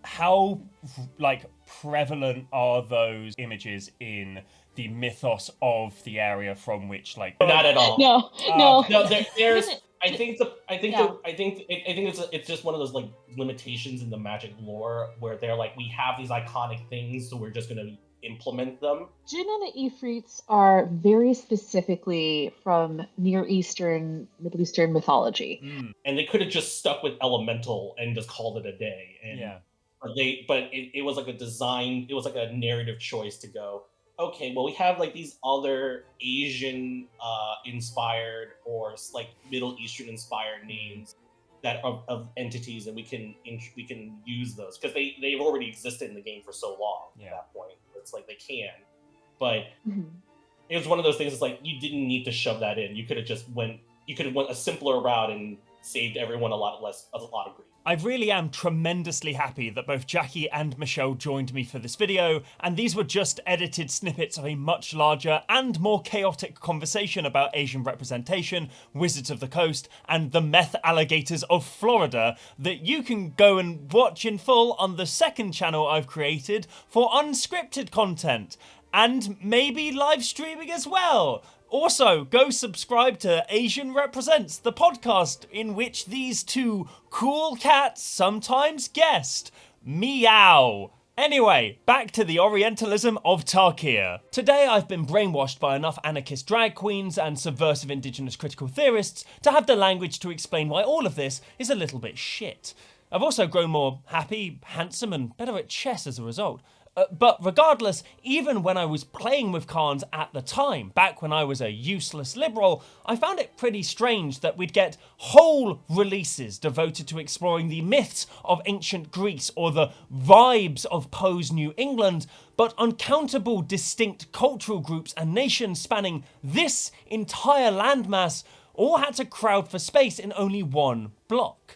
How like prevalent are those images in the mythos of the area from which like? Not at all. No. There's. I think it's just one of those like limitations in the Magic lore where they're like, we have these iconic things, so we're just going to implement them. Jinn and the Ifrits are very specifically from Near Eastern, Middle Eastern mythology. And they could have just stuck with elemental and just called it a day. But it was like a design, it was like a narrative choice to go, okay, well, we have like these other Asian inspired or like Middle Eastern inspired names that of entities, and we can use those because they've already existed in the game for so long at that point. It's like they can, but it was one of those things. It's like you didn't need to shove that in. You could have went a simpler route and saved everyone a lot of grief. I really am tremendously happy that both Jackie and Michelle joined me for this video, and these were just edited snippets of a much larger and more chaotic conversation about Asian representation, Wizards of the Coast, and the meth alligators of Florida that you can go and watch in full on the second channel I've created for unscripted content, and maybe live streaming as well. Also, go subscribe to Asian Represents, the podcast in which these two cool cats sometimes guest. Meow. Anyway, back to the Orientalism of Tarkir. Today I've been brainwashed by enough anarchist drag queens and subversive indigenous critical theorists to have the language to explain why all of this is a little bit shit. I've also grown more happy, handsome, and better at chess as a result. But regardless, even when I was playing with Khans at the time, back when I was a useless liberal, I found it pretty strange that we'd get whole releases devoted to exploring the myths of ancient Greece or the vibes of Poe's New England, but uncountable distinct cultural groups and nations spanning this entire landmass all had to crowd for space in only one block.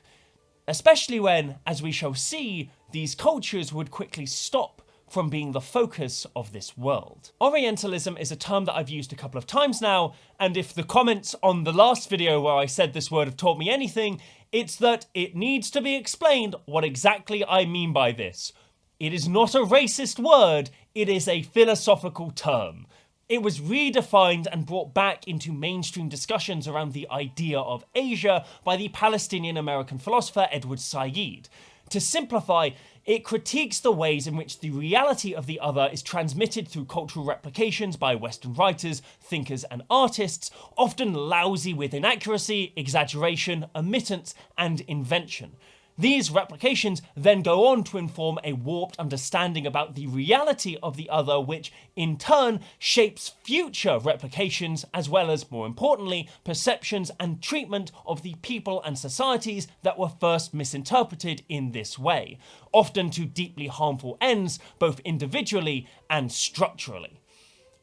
especially when, as we shall see, these cultures would quickly stop from being the focus of this world. Orientalism is a term that I've used a couple of times now, and if the comments on the last video where I said this word have taught me anything, it's that it needs to be explained what exactly I mean by this. It is not a racist word, it is a philosophical term. It was redefined and brought back into mainstream discussions around the idea of Asia by the Palestinian-American philosopher Edward Said. To simplify, it critiques the ways in which the reality of the other is transmitted through cultural replications by Western writers, thinkers, and artists, often lousy with inaccuracy, exaggeration, omittance, and invention. These replications then go on to inform a warped understanding about the reality of the other, which in turn shapes future replications as well as, more importantly, perceptions and treatment of the people and societies that were first misinterpreted in this way, often to deeply harmful ends, both individually and structurally.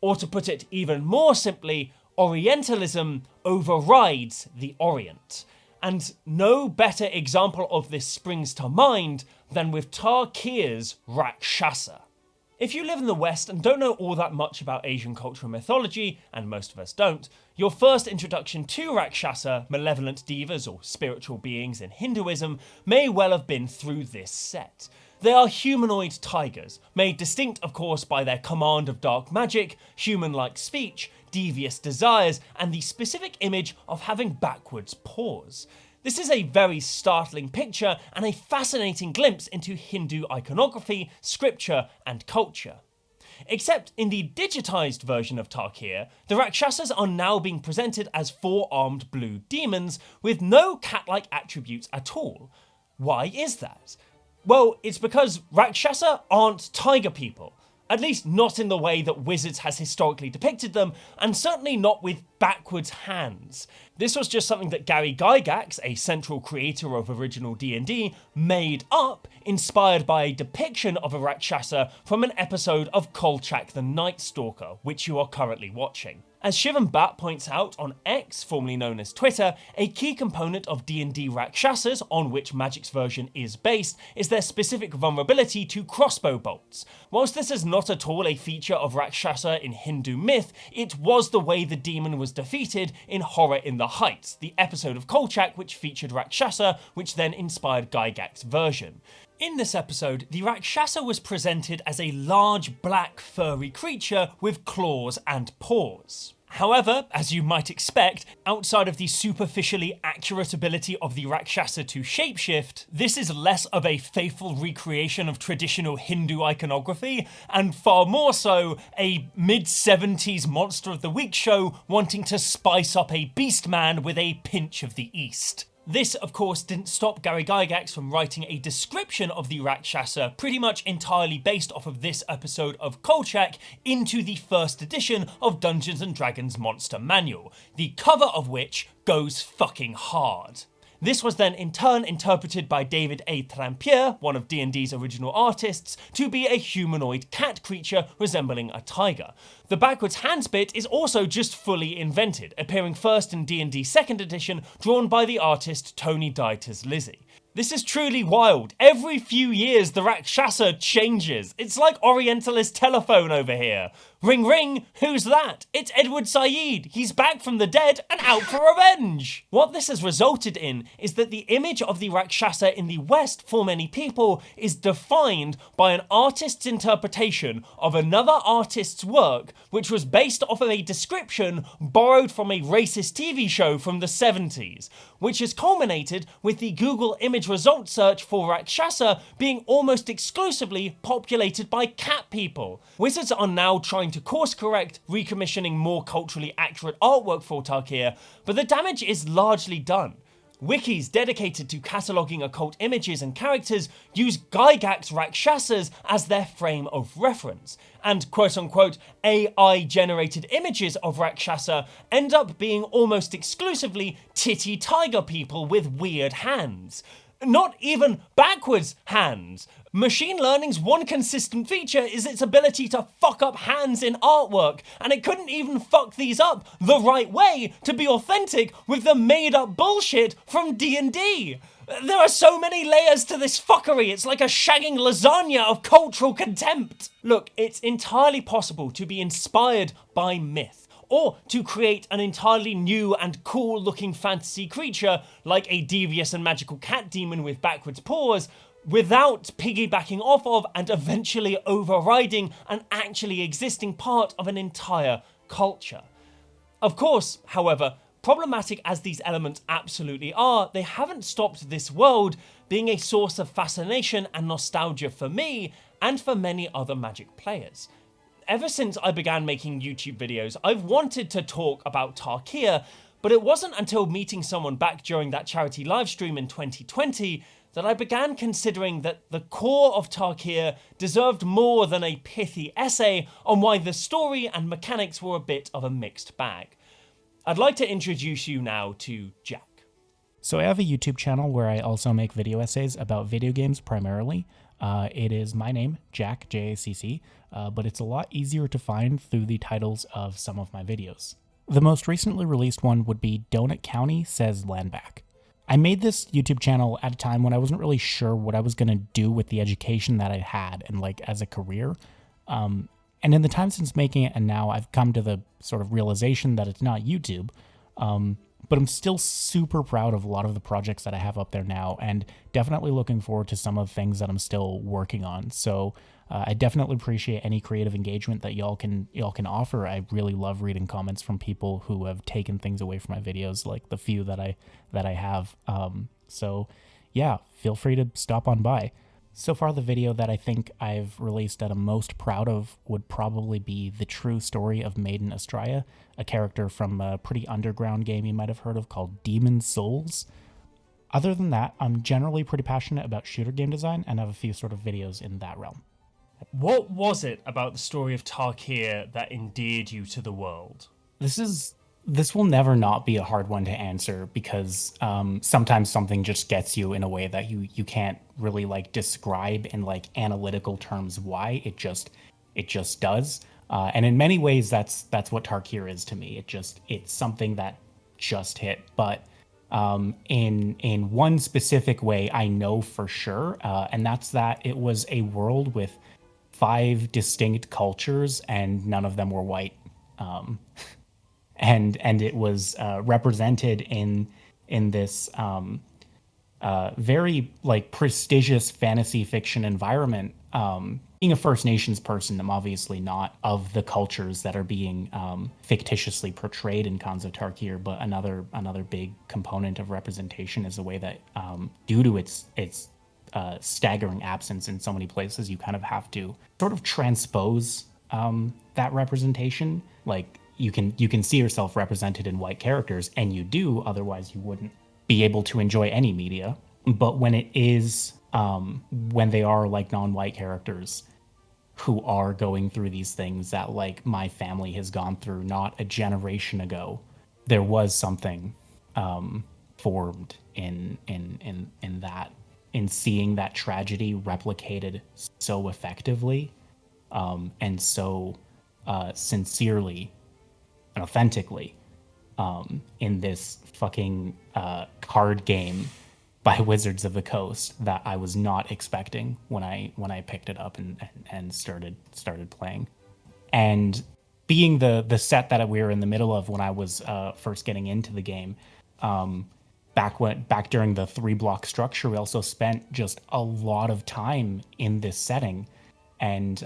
Or to put it even more simply, Orientalism overrides the Orient. And no better example of this springs to mind than with Tarkir's Rakshasa. If you live in the West and don't know all that much about Asian culture and mythology, and most of us don't, your first introduction to Rakshasa, malevolent devas or spiritual beings in Hinduism, may well have been through this set. They are humanoid tigers, made distinct of course by their command of dark magic, human-like speech, devious desires, and the specific image of having backwards paws. This is a very startling picture and a fascinating glimpse into Hindu iconography, scripture, and culture. Except in the digitized version of Tarkir, the Rakshasas are now being presented as four-armed blue demons with no cat-like attributes at all. Why is that? Well, it's because Rakshasa aren't tiger people. At least not in the way that Wizards has historically depicted them, and certainly not with backwards hands. This was just something that Gary Gygax, a central creator of original D&D, made up, inspired by a depiction of a Rakshasa from an episode of Kolchak the Night Stalker, which you are currently watching. As Shivam points out on X, formerly known as Twitter, a key component of D&D Rakshasas, on which Magic's version is based, is their specific vulnerability to crossbow bolts. Whilst this is not at all a feature of Rakshasa in Hindu myth, it was the way the demon was defeated in Horror in the Heights, the episode of Kolchak which featured Rakshasa, which then inspired Gygax's version. In this episode, the Rakshasa was presented as a large black furry creature with claws and paws. However, as you might expect, outside of the superficially accurate ability of the Rakshasa to shapeshift, this is less of a faithful recreation of traditional Hindu iconography, and far more so a mid-70s Monster of the Week show wanting to spice up a beast man with a pinch of the East. This, of course, didn't stop Gary Gygax from writing a description of the Rakshasa pretty much entirely based off of this episode of Kolchak into the first edition of Dungeons & Dragons Monster Manual, the cover of which goes fucking hard. This was then in turn interpreted by David A. Trampier, one of D&D's original artists, to be a humanoid cat creature resembling a tiger. The backwards hands bit is also just fully invented, appearing first in D&D 2nd edition, drawn by the artist Tony Dieter's Lizzie. This is truly wild. Every few years the Rakshasa changes. It's like Orientalist telephone over here. Ring ring, who's that? It's Edward Said. He's back from the dead and out for revenge. What this has resulted in is that the image of the Rakshasa in the West for many people is defined by an artist's interpretation of another artist's work, which was based off of a description borrowed from a racist TV show from the 70s, which has culminated with the Google image result search for Rakshasa being almost exclusively populated by cat people. Wizards are now trying to course correct, recommissioning more culturally accurate artwork for Tarkir, but the damage is largely done. Wikis dedicated to cataloguing occult images and characters use Gygax Rakshasas as their frame of reference, and quote-unquote AI-generated images of Rakshasa end up being almost exclusively titty tiger people with weird hands. Not even backwards hands. Machine learning's one consistent feature is its ability to fuck up hands in artwork, and it couldn't even fuck these up the right way to be authentic with the made-up bullshit from D&D. There are so many layers to this fuckery, it's like a shagging lasagna of cultural contempt. Look, it's entirely possible to be inspired by myth, or to create an entirely new and cool-looking fantasy creature like a devious and magical cat demon with backwards paws, without piggybacking off of and eventually overriding an actually existing part of an entire culture. Of course, however, problematic as these elements absolutely are, they haven't stopped this world being a source of fascination and nostalgia for me and for many other Magic players. Ever since I began making YouTube videos, I've wanted to talk about Tarkir, but it wasn't until meeting someone back during that charity livestream in 2020 that I began considering that the core of Tarkir deserved more than a pithy essay on why the story and mechanics were a bit of a mixed bag. I'd like to introduce you now to Jacc. So I have a YouTube channel where I also make video essays about video games primarily. It is my name, Jacc, Jacc, but it's a lot easier to find through the titles of some of my videos. The most recently released one would be Donut County Says Land Back. I made this YouTube channel at a time when I wasn't really sure what I was going to do with the education that I had and like as a career. And in the time since making it and now, I've come to the sort of realization that it's not YouTube. But I'm still super proud of a lot of the projects that I have up there now, and definitely looking forward to some of the things that I'm still working on. So I definitely appreciate any creative engagement that y'all can offer. I really love reading comments from people who have taken things away from my videos, like the few that I have. So yeah, feel free to stop on by. So far, the video that I think I've released that I'm most proud of would probably be the true story of Maiden Estrella, a character from a pretty underground game you might have heard of called Demon's Souls. Other than that, I'm generally pretty passionate about shooter game design and have a few sort of videos in that realm. What was it about the story of Tarkir that endeared you to the world? This will never not be a hard one to answer because sometimes something just gets you in a way that you can't really like describe in like analytical terms why. It just does. And in many ways that's what Tarkir is to me. It's something that just hit. But in one specific way I know for sure, and that's that it was a world with 5 distinct cultures and none of them were white. And it was represented in this very like prestigious fantasy fiction environment. Being a First Nations person, I'm obviously not of the cultures that are being fictitiously portrayed in Khans of Tarkir, but another big component of representation is the way that due to its staggering absence in so many places, you kind of have to sort of transpose that representation. Like you can see yourself represented in white characters, and you do, otherwise you wouldn't be able to enjoy any media. But when it is when they are like non-white characters who are going through these things that like my family has gone through not a generation ago, there was something formed in that, in seeing that tragedy replicated so effectively and so sincerely and authentically in this fucking card game by Wizards of the Coast that I was not expecting when I picked it up and started playing. And being the set that we were in the middle of when I was first getting into the game, back during the 3-block structure, we also spent just a lot of time in this setting. And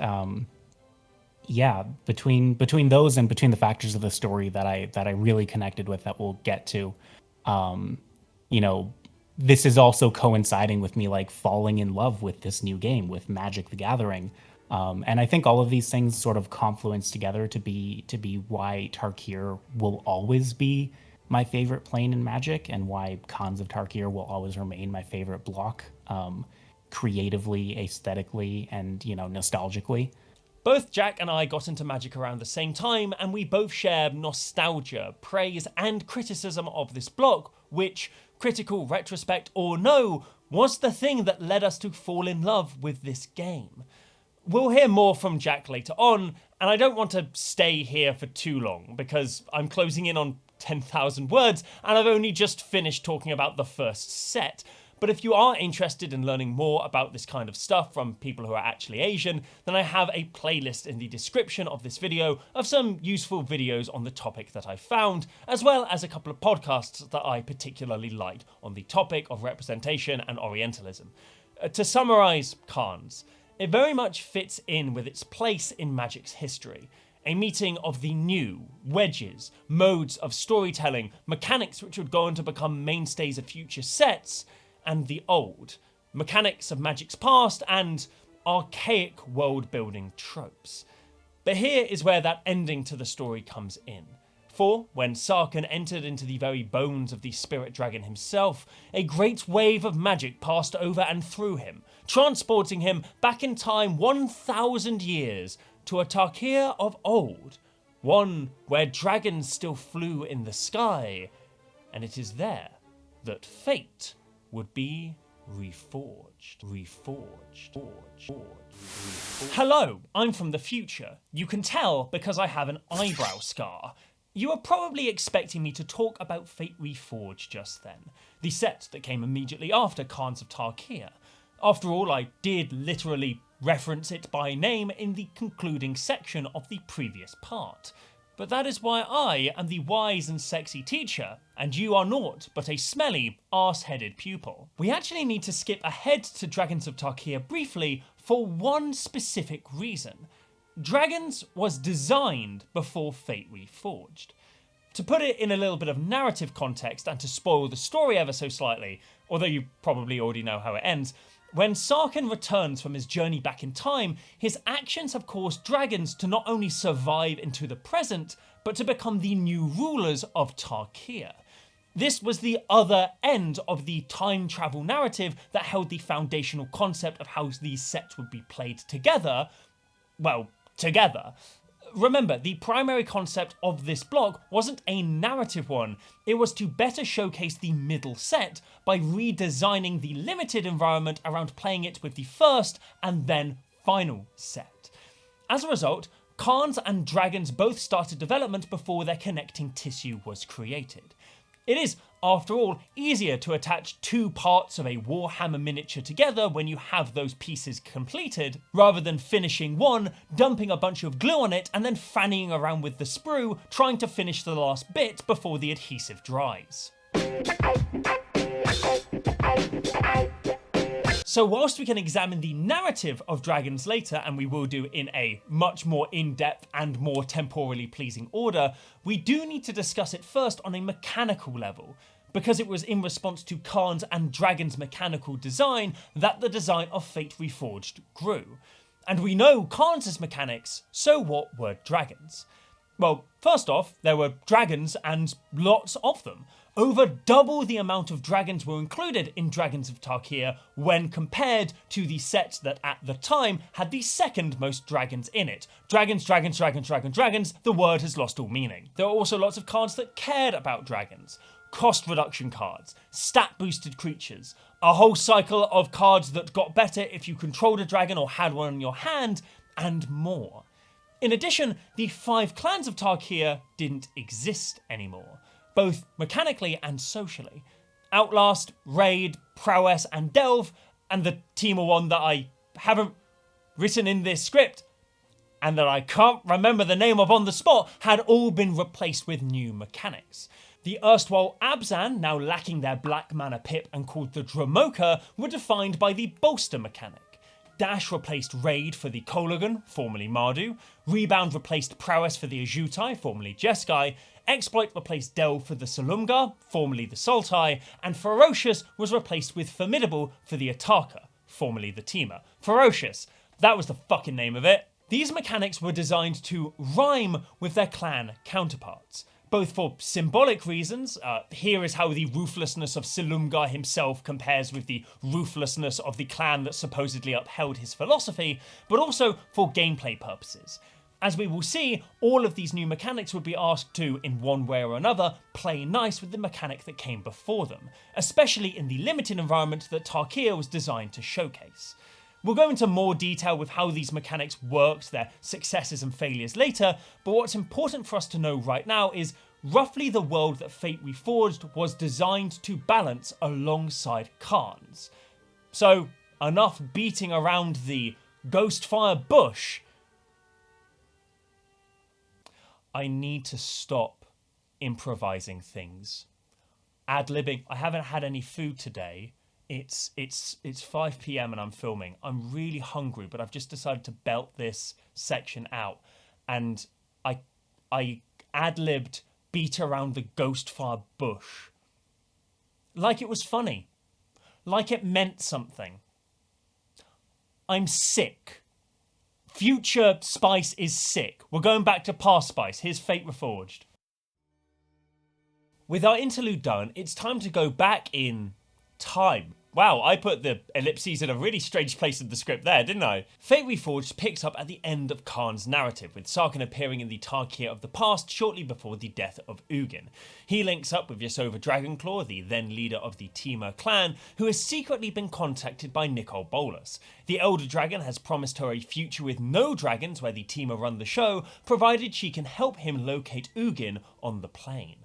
yeah, between those and between the factors of the story that I really connected with that we'll get to, you know, this is also coinciding with me like falling in love with this new game, with Magic the Gathering. And I think all of these things sort of confluence together to be why Tarkir will always be my favorite plane in Magic, and why Khans of Tarkir will always remain my favorite block, creatively, aesthetically, and, you know, nostalgically. Both Jacc and I got into Magic around the same time, and we both share nostalgia, praise, and criticism of this block, which, critical retrospect or no, was the thing that led us to fall in love with this game. We'll hear more from Jacc later on, and I don't want to stay here for too long because I'm closing in on 10,000 words and I've only just finished talking about the first set. But if you are interested in learning more about this kind of stuff from people who are actually Asian, then I have a playlist in the description of this video of some useful videos on the topic that I found, as well as a couple of podcasts that I particularly liked on the topic of representation and Orientalism. To summarize Khans, it very much fits in with its place in Magic's history. A meeting of the new, wedges, modes of storytelling, mechanics which would go on to become mainstays of future sets, and the old, mechanics of Magic's past and archaic world-building tropes. But here is where that ending to the story comes in. For, when Sarkhan entered into the very bones of the spirit dragon himself, a great wave of magic passed over and through him, transporting him back in time 1,000 years to a Tarkir of old, one where dragons still flew in the sky, and it is there that fate would be reforged. Hello, I'm from the future. You can tell because I have an eyebrow scar. You are probably expecting me to talk about Fate Reforged just then, the set that came immediately after Khans of Tarkir. After all, I did literally reference it by name in the concluding section of the previous part. But that is why I am the wise and sexy teacher, and you are naught but a smelly, arse-headed pupil. We actually need to skip ahead to Dragons of Tarkir briefly for one specific reason. Dragons was designed before Fate Reforged. To put it in a little bit of narrative context and to spoil the story ever so slightly, although you probably already know how it ends, when Sarkhan returns from his journey back in time, his actions have caused dragons to not only survive into the present, but to become the new rulers of Tarkir. This was the other end of the time travel narrative that held the foundational concept of how these sets would be played together. Well, together. Remember, the primary concept of this block wasn't a narrative one, it was to better showcase the middle set by redesigning the limited environment around playing it with the first and then final set. As a result, Khans and Dragons both started development before their connecting tissue was created. It is, after all, easier to attach two parts of a Warhammer miniature together when you have those pieces completed, rather than finishing one, dumping a bunch of glue on it, and then fanning around with the sprue, trying to finish the last bit before the adhesive dries. So whilst we can examine the narrative of Dragons later, and we will do in a much more in-depth and more temporally pleasing order, we do need to discuss it first on a mechanical level, because it was in response to Khans and Dragons' mechanical design that the design of Fate Reforged grew. And we know Khans' mechanics, so what were dragons? Well, first off, there were dragons and lots of them. Over double the amount of dragons were included in Dragons of Tarkir when compared to the set that at the time had the second most dragons in it. Dragons, the word has lost all meaning. There are also lots of cards that cared about dragons. Cost reduction cards, stat boosted creatures, a whole cycle of cards that got better if you controlled a dragon or had one in your hand, and more. In addition, the 5 clans of Tarkir didn't exist anymore, both mechanically and socially. Outlast, Raid, Prowess, and Delve, and the Teamer one that I haven't written in this script, and that I can't remember the name of on the spot, had all been replaced with new mechanics. The erstwhile Abzan, now lacking their black mana pip and called the Dromoka, were defined by the Bolster mechanic. Dash replaced Raid for the Kolaghan, formerly Mardu. Rebound replaced Prowess for the Ajutai, formerly Jeskai. Exploit replaced Delve for the Salumgar, formerly the Sultai. And Ferocious was replaced with Formidable for the Ataka, formerly the Teamer. Ferocious, that was the fucking name of it. These mechanics were designed to rhyme with their clan counterparts, both for symbolic reasons. Here is how the ruthlessness of Silumgar himself compares with the ruthlessness of the clan that supposedly upheld his philosophy, but also for gameplay purposes. As we will see, all of these new mechanics would be asked to, in one way or another, play nice with the mechanic that came before them, especially in the limited environment that Tarkir was designed to showcase. We'll go into more detail with how these mechanics worked, their successes and failures later, but what's important for us to know right now is roughly the world that Fate Reforged was designed to balance alongside Khans. So, enough beating around the Ghostfire bush. I need to stop improvising things. Ad-libbing. I haven't had any food today. It's 5 p.m. and I'm filming. I'm really hungry, but I've just decided to belt this section out. And I ad-libbed beat around the Ghostfire bush. Like it was funny. Like it meant something. I'm sick. Future Spice is sick. We're going back to past Spice. Here's Fate Reforged. With our interlude done, it's time to go back in time. Wow, I put the ellipses in a really strange place in the script there, didn't I? Fate Reforged picks up at the end of Khan's narrative, with Sarkhan appearing in the Tarkir of the past shortly before the death of Ugin. He links up with Yasova Dragonclaw, the then leader of the Temur clan, who has secretly been contacted by Nicol Bolas. The Elder Dragon has promised her a future with no dragons where the Temur run the show, provided she can help him locate Ugin on the plane.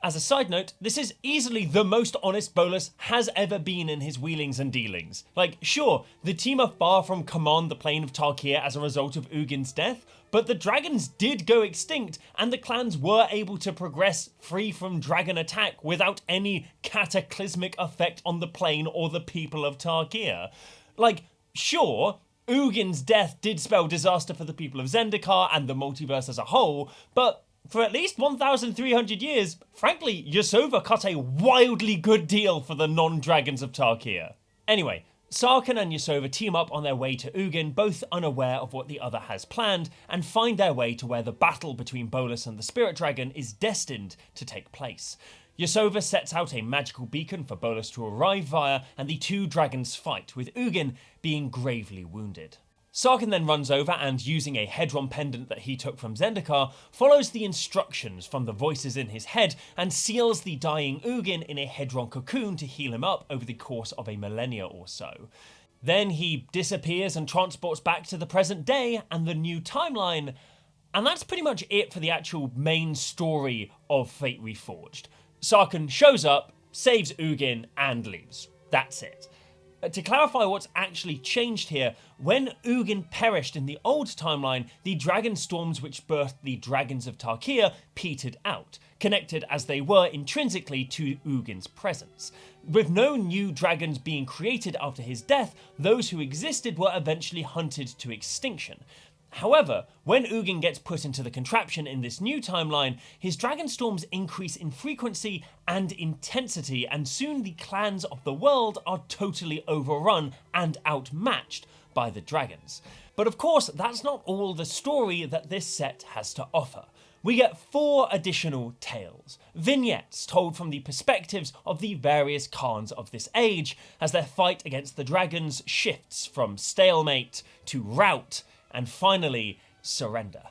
As a side note, this is easily the most honest Bolas has ever been in his wheelings and dealings. Like, sure, the team are far from command the plane of Tarkir as a result of Ugin's death, but the dragons did go extinct, and the clans were able to progress free from dragon attack without any cataclysmic effect on the plane or the people of Tarkir. Like, sure, Ugin's death did spell disaster for the people of Zendikar and the multiverse as a whole, but for at least 1,300 years, frankly, Yasova cut a wildly good deal for the non-dragons of Tarkir. Anyway, Sarkhan and Yasova team up on their way to Ugin, both unaware of what the other has planned, and find their way to where the battle between Bolas and the Spirit Dragon is destined to take place. Yasova sets out a magical beacon for Bolas to arrive via, and the two dragons fight, with Ugin being gravely wounded. Sarkhan then runs over and, using a Hedron pendant that he took from Zendikar, follows the instructions from the voices in his head and seals the dying Ugin in a Hedron cocoon to heal him up over the course of a millennia or so. Then he disappears and transports back to the present day and the new timeline, and that's pretty much it for the actual main story of Fate Reforged. Sarkhan shows up, saves Ugin, and leaves. That's it. To clarify what's actually changed here, when Ugin perished in the old timeline, the dragon storms which birthed the dragons of Tarkir petered out, connected as they were intrinsically to Ugin's presence. With no new dragons being created after his death, those who existed were eventually hunted to extinction. However, when Ugin gets put into the contraption in this new timeline, his dragon storms increase in frequency and intensity, and soon the clans of the world are totally overrun and outmatched by the dragons. But of course, that's not all the story that this set has to offer. We get 4 additional tales, vignettes told from the perspectives of the various Khans of this age, as their fight against the dragons shifts from stalemate to rout, and finally, surrender.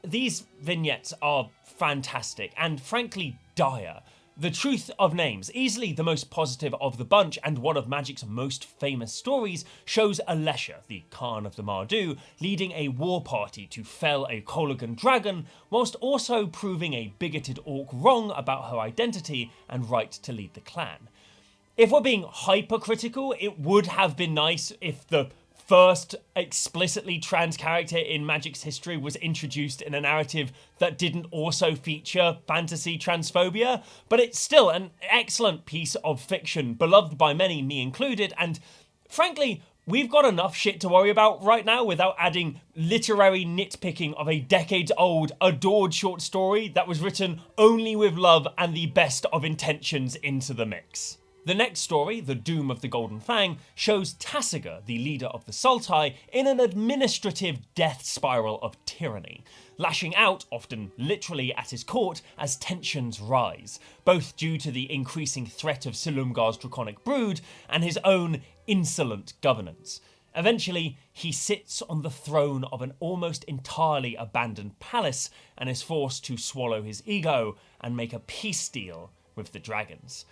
These vignettes are fantastic and frankly dire. The Truth of Names, easily the most positive of the bunch and one of Magic's most famous stories, shows Alesha, the Khan of the Mardu, leading a war party to fell a Kolaghan dragon, whilst also proving a bigoted orc wrong about her identity and right to lead the clan. If we're being hypercritical, it would have been nice if the first explicitly trans character in Magic's history was introduced in a narrative that didn't also feature fantasy transphobia, but it's still an excellent piece of fiction, beloved by many, me included, and frankly, we've got enough shit to worry about right now without adding literary nitpicking of a decades-old, adored short story that was written only with love and the best of intentions into the mix. The next story, The Doom of the Golden Fang, shows Tasigur, the leader of the Sultai, in an administrative death spiral of tyranny, lashing out, often literally at his court, as tensions rise, both due to the increasing threat of Silumgar's draconic brood and his own insolent governance. Eventually, he sits on the throne of an almost entirely abandoned palace and is forced to swallow his ego and make a peace deal with the dragons.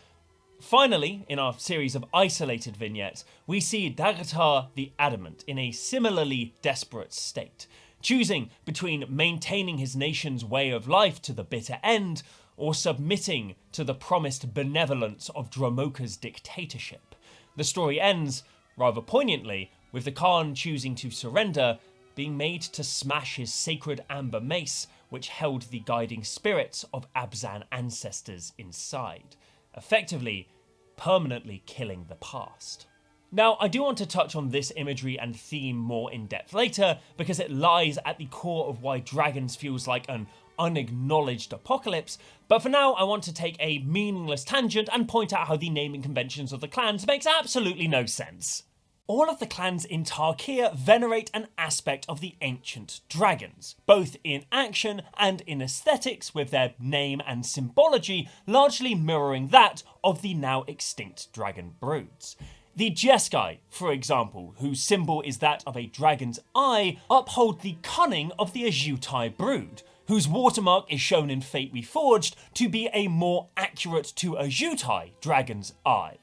Finally, in our series of isolated vignettes, we see Daghatar the Adamant in a similarly desperate state, choosing between maintaining his nation's way of life to the bitter end or submitting to the promised benevolence of Dromoka's dictatorship. The story ends, rather poignantly, with the Khan choosing to surrender, being made to smash his sacred amber mace, which held the guiding spirits of Abzan ancestors inside, effectively, permanently killing the past. Now, I do want to touch on this imagery and theme more in depth later, because it lies at the core of why Dragons feels like an unacknowledged apocalypse, but for now I want to take a meaningless tangent and point out how the naming conventions of the clans makes absolutely no sense. All of the clans in Tarkir venerate an aspect of the ancient dragons, both in action and in aesthetics, with their name and symbology largely mirroring that of the now extinct dragon broods. The Jacc, for example, whose symbol is that of a dragon's eye, uphold the cunning of the Ajutai brood, whose watermark is shown in Fate Reforged to be a more accurate to Ajutai dragon's eye.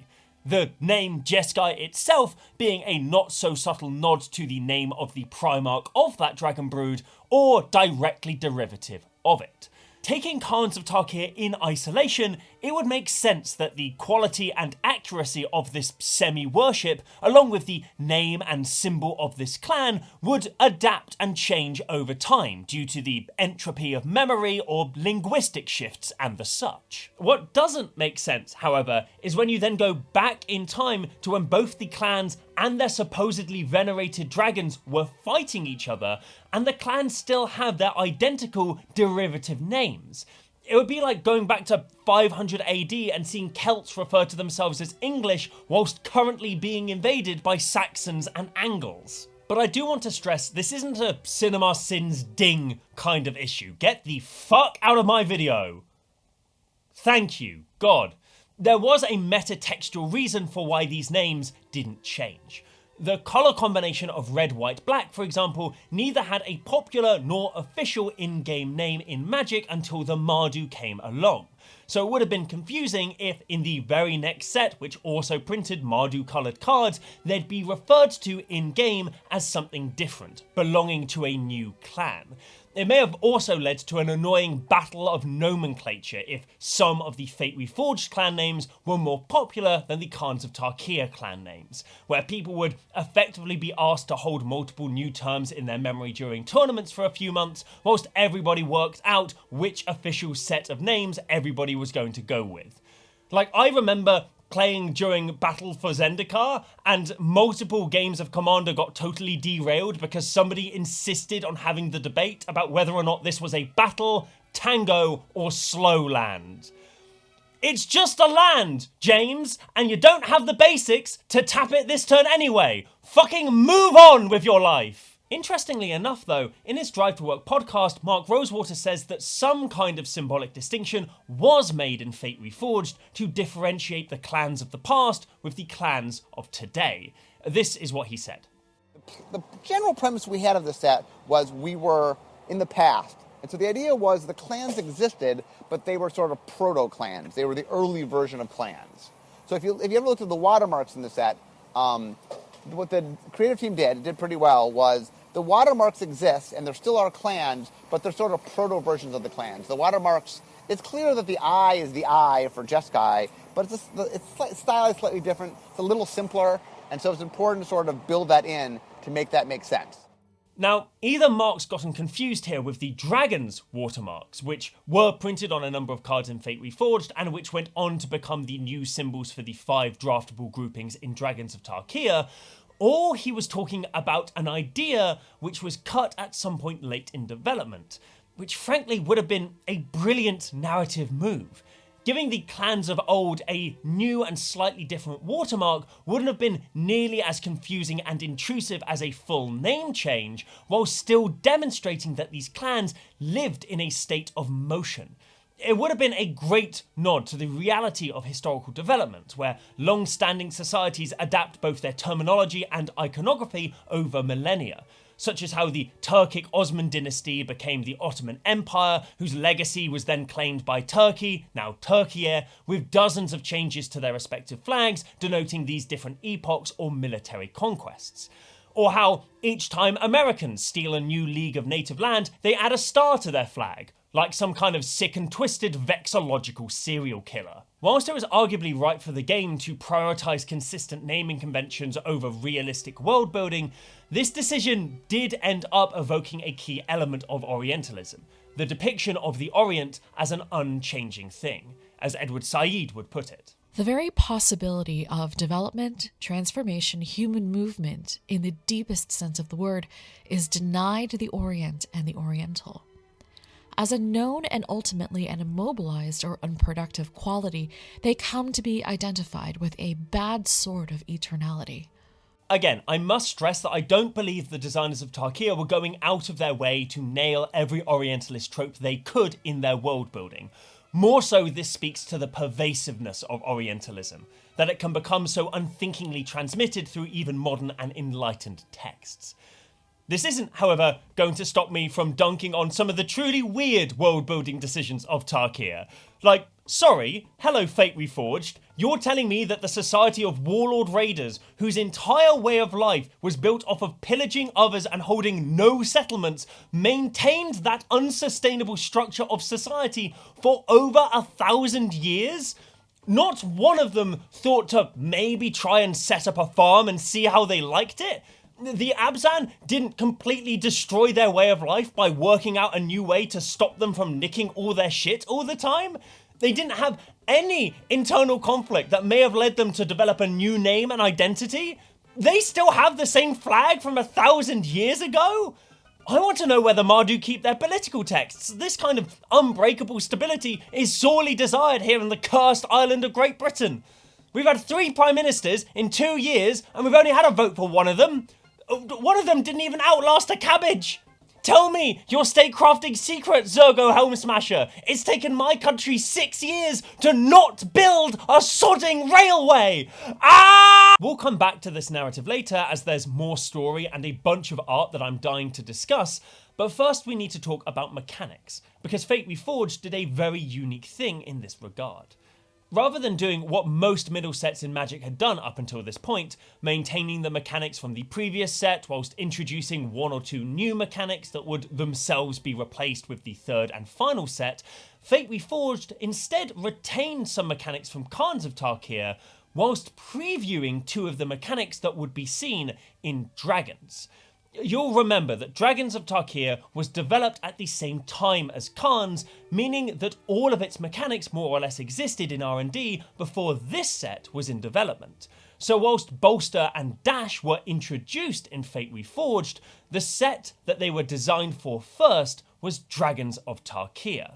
The name Jacc itself being a not-so-subtle nod to the name of the Primarch of that dragon brood, or directly derivative of it. Taking Khans of Tarkir in isolation, it would make sense that the quality and accuracy of this semi-worship, along with the name and symbol of this clan, would adapt and change over time due to the entropy of memory or linguistic shifts and the such. What doesn't make sense, however, is when you then go back in time to when both the clans and their supposedly venerated dragons were fighting each other, and the clans still have their identical derivative names. It would be like going back to 500 AD and seeing Celts refer to themselves as English whilst currently being invaded by Saxons and Angles. But I do want to stress, this isn't a cinema sins ding kind of issue. Get the fuck out of my video. Thank you, God. There was a metatextual reason for why these names didn't change. The colour combination of red, white, black, for example, neither had a popular nor official in-game name in Magic until the Mardu came along. So it would have been confusing if, in the very next set, which also printed Mardu-coloured cards, they'd be referred to in-game as something different, belonging to a new clan. It may have also led to an annoying battle of nomenclature if some of the Fate Reforged clan names were more popular than the Khans of Tarkir clan names, where people would effectively be asked to hold multiple new terms in their memory during tournaments for a few months, whilst everybody worked out which official set of names everybody was going to go with. Like, I remember playing during Battle for Zendikar, and multiple games of Commander got totally derailed because somebody insisted on having the debate about whether or not this was a battle, tango, or slow land. It's just a land, James, and you don't have the basics to tap it this turn anyway. Fucking move on with your life. Interestingly enough, though, in his Drive to Work podcast, Mark Rosewater says that some kind of symbolic distinction was made in Fate Reforged to differentiate the clans of the past with the clans of today. This is what he said. The general premise we had of the set was we were in the past. And so the idea was the clans existed, but they were sort of proto-clans. They were the early version of clans. So if you ever looked at the watermarks in the set, what the creative team did pretty well, was the watermarks exist, and there still are clans, but they're sort of proto-versions of the clans. The watermarks, it's clear that the eye is the eye for Jacc, but its style is slightly different. It's a little simpler, and so it's important to sort of build that in to make that make sense. Now, either Mark's gotten confused here with the Dragons watermarks, which were printed on a number of cards in Fate Reforged, and which went on to become the new symbols for the 5 draftable groupings in Dragons of Tarkir, or he was talking about an idea which was cut at some point late in development, which frankly would have been a brilliant narrative move. Giving the clans of old a new and slightly different watermark wouldn't have been nearly as confusing and intrusive as a full name change, while still demonstrating that these clans lived in a state of motion. It would have been a great nod to the reality of historical development, where long-standing societies adapt both their terminology and iconography over millennia, such as how the Turkic Osman dynasty became the Ottoman Empire, whose legacy was then claimed by Turkey, now Tarkir, with dozens of changes to their respective flags denoting these different epochs or military conquests. Or how each time Americans steal a new league of native land, they add a star to their flag, like some kind of sick and twisted vexillological serial killer. Whilst it was arguably right for the game to prioritise consistent naming conventions over realistic world building, this decision did end up evoking a key element of Orientalism, the depiction of the Orient as an unchanging thing, as Edward Said would put it. The very possibility of development, transformation, human movement, in the deepest sense of the word, is denied the Orient and the Oriental. As a known and ultimately an immobilized or unproductive quality, they come to be identified with a bad sort of eternality. Again, I must stress that I don't believe the designers of Tarkir were going out of their way to nail every Orientalist trope they could in their world building. More so, this speaks to the pervasiveness of Orientalism, that it can become so unthinkingly transmitted through even modern and enlightened texts. This isn't, however, going to stop me from dunking on some of the truly weird world-building decisions of Tarkir. Like, sorry, hello Fate Reforged, you're telling me that the society of warlord raiders, whose entire way of life was built off of pillaging others and holding no settlements, maintained that unsustainable structure of society for over 1,000 years? Not one of them thought to maybe try and set up a farm and see how they liked it? The Abzan didn't completely destroy their way of life by working out a new way to stop them from nicking all their shit all the time? They didn't have any internal conflict that may have led them to develop a new name and identity? They still have the same flag from 1,000 years ago? I want to know where the Mardu keep their political texts. This kind of unbreakable stability is sorely desired here in the cursed island of Great Britain. We've had 3 prime ministers in 2 years, and we've only had a vote for one of them. One of them didn't even outlast a cabbage. Tell me your statecrafting secret, Zergo Helm Smasher. It's taken my country 6 years to not build a sodding railway. Ah! We'll come back to this narrative later, as there's more story and a bunch of art that I'm dying to discuss. But first we need to talk about mechanics, because Fate Reforged did a very unique thing in this regard. Rather than doing what most middle sets in Magic had done up until this point, maintaining the mechanics from the previous set whilst introducing 1 or 2 new mechanics that would themselves be replaced with the third and final set, Fate Reforged instead retained some mechanics from Khans of Tarkir, whilst previewing 2 of the mechanics that would be seen in Dragons. You'll remember that Dragons of Tarkir was developed at the same time as Khans, meaning that all of its mechanics more or less existed in R&D before this set was in development. So whilst Bolster and Dash were introduced in Fate Reforged, the set that they were designed for first was Dragons of Tarkir.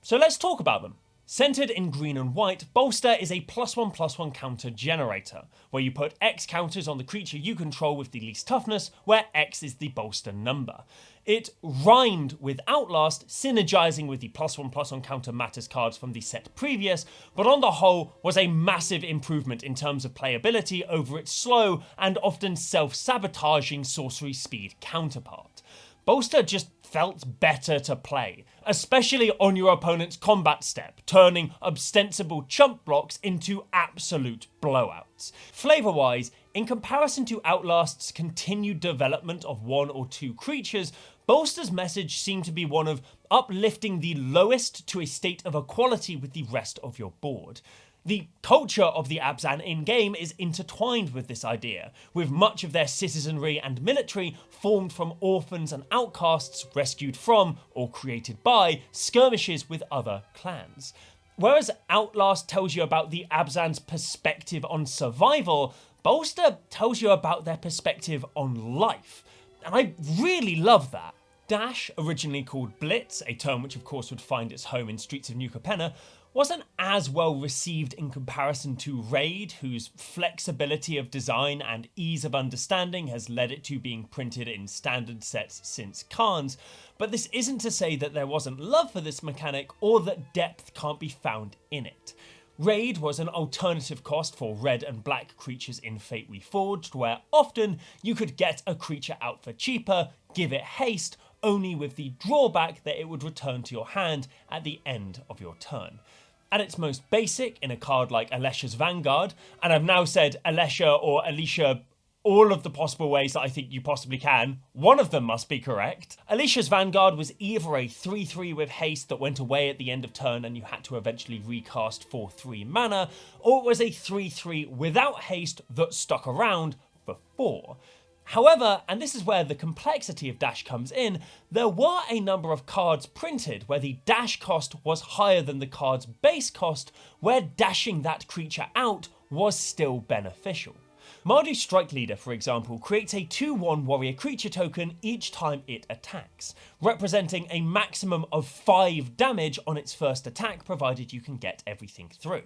So let's talk about them. Centered in green and white, Bolster is a +1/+1 counter generator, where you put X counters on the creature you control with the least toughness, where X is the bolster number. It rhymed with Outlast, synergizing with the +1/+1 counter matters cards from the set previous, but on the whole was a massive improvement in terms of playability over its slow and often self-sabotaging sorcery speed counterpart. Bolster just felt better to play, especially on your opponent's combat step, turning ostensible chump blocks into absolute blowouts. Flavor-wise, in comparison to Outlast's continued development of 1 or 2 creatures, Bolster's message seemed to be one of uplifting the lowest to a state of equality with the rest of your board. The culture of the Abzan in-game is intertwined with this idea, with much of their citizenry and military formed from orphans and outcasts rescued from, or created by, skirmishes with other clans. Whereas Outlast tells you about the Abzan's perspective on survival, Bolster tells you about their perspective on life. And I really love that. Dash, originally called Blitz, a term which of course would find its home in Streets of New Capenna, wasn't as well received in comparison to Raid, whose flexibility of design and ease of understanding has led it to being printed in standard sets since Khans, but this isn't to say that there wasn't love for this mechanic or that depth can't be found in it. Raid was an alternative cost for red and black creatures in Fate Reforged, where often you could get a creature out for cheaper, give it haste, only with the drawback that it would return to your hand at the end of your turn. At its most basic, in a card like Alesha's Vanguard, and I've now said Alesha or Alicia all of the possible ways that I think you possibly can, one of them must be correct. Alicia's Vanguard was either a 3-3 with haste that went away at the end of turn and you had to eventually recast for 3 mana, or it was a 3-3 without haste that stuck around for 4. However, and this is where the complexity of dash comes in, there were a number of cards printed where the dash cost was higher than the card's base cost, where dashing that creature out was still beneficial. Mardu's Strike Leader, for example, creates a 2/1 warrior creature token each time it attacks, representing a maximum of 5 damage on its first attack, provided you can get everything through.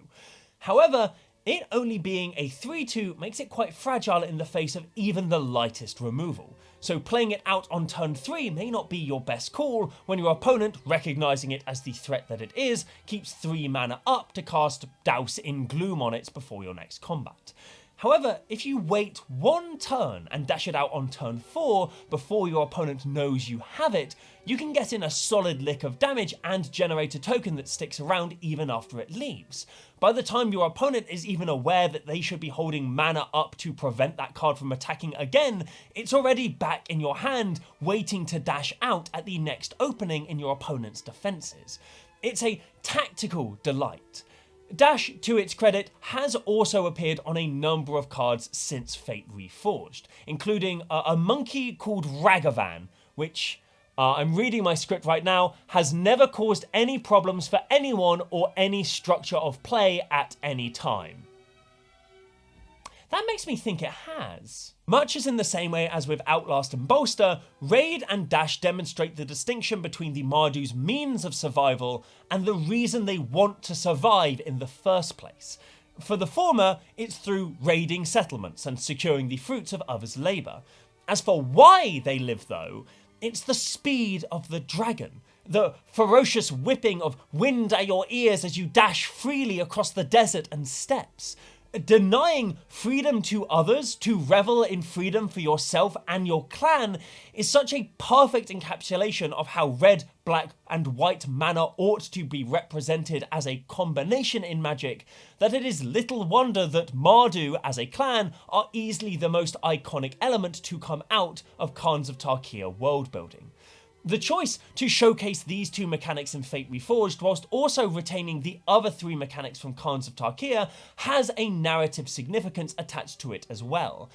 However, it only being a 3/2 makes it quite fragile in the face of even the lightest removal. So playing it out on turn 3 may not be your best call when your opponent, recognizing it as the threat that it is, keeps 3 mana up to cast Douse in Gloom on it before your next combat. However, if you wait 1 turn and dash it out on turn 4 before your opponent knows you have it, you can get in a solid lick of damage and generate a token that sticks around even after it leaves. By the time your opponent is even aware that they should be holding mana up to prevent that card from attacking again, it's already back in your hand, waiting to dash out at the next opening in your opponent's defenses. It's a tactical delight. Dash, to its credit, has also appeared on a number of cards since Fate Reforged, including a monkey called Ragavan, which, I'm reading my script right now, has never caused any problems for anyone or any structure of play at any time. That makes me think it has. Much as in the same way as with Outlast and Bolster, Raid and Dash demonstrate the distinction between the Mardu's means of survival and the reason they want to survive in the first place. For the former, it's through raiding settlements and securing the fruits of others' labour. As for why they live though, it's the speed of the dragon. The ferocious whipping of wind at your ears as you dash freely across the desert and steppes. Denying freedom to others to revel in freedom for yourself and your clan is such a perfect encapsulation of how red, black, and white mana ought to be represented as a combination in Magic that it is little wonder that Mardu as a clan are easily the most iconic element to come out of Khans of Tarkir world building. The choice to showcase these 2 mechanics in Fate Reforged whilst also retaining the other 3 mechanics from Khans of Tarkir has a narrative significance attached to it as well.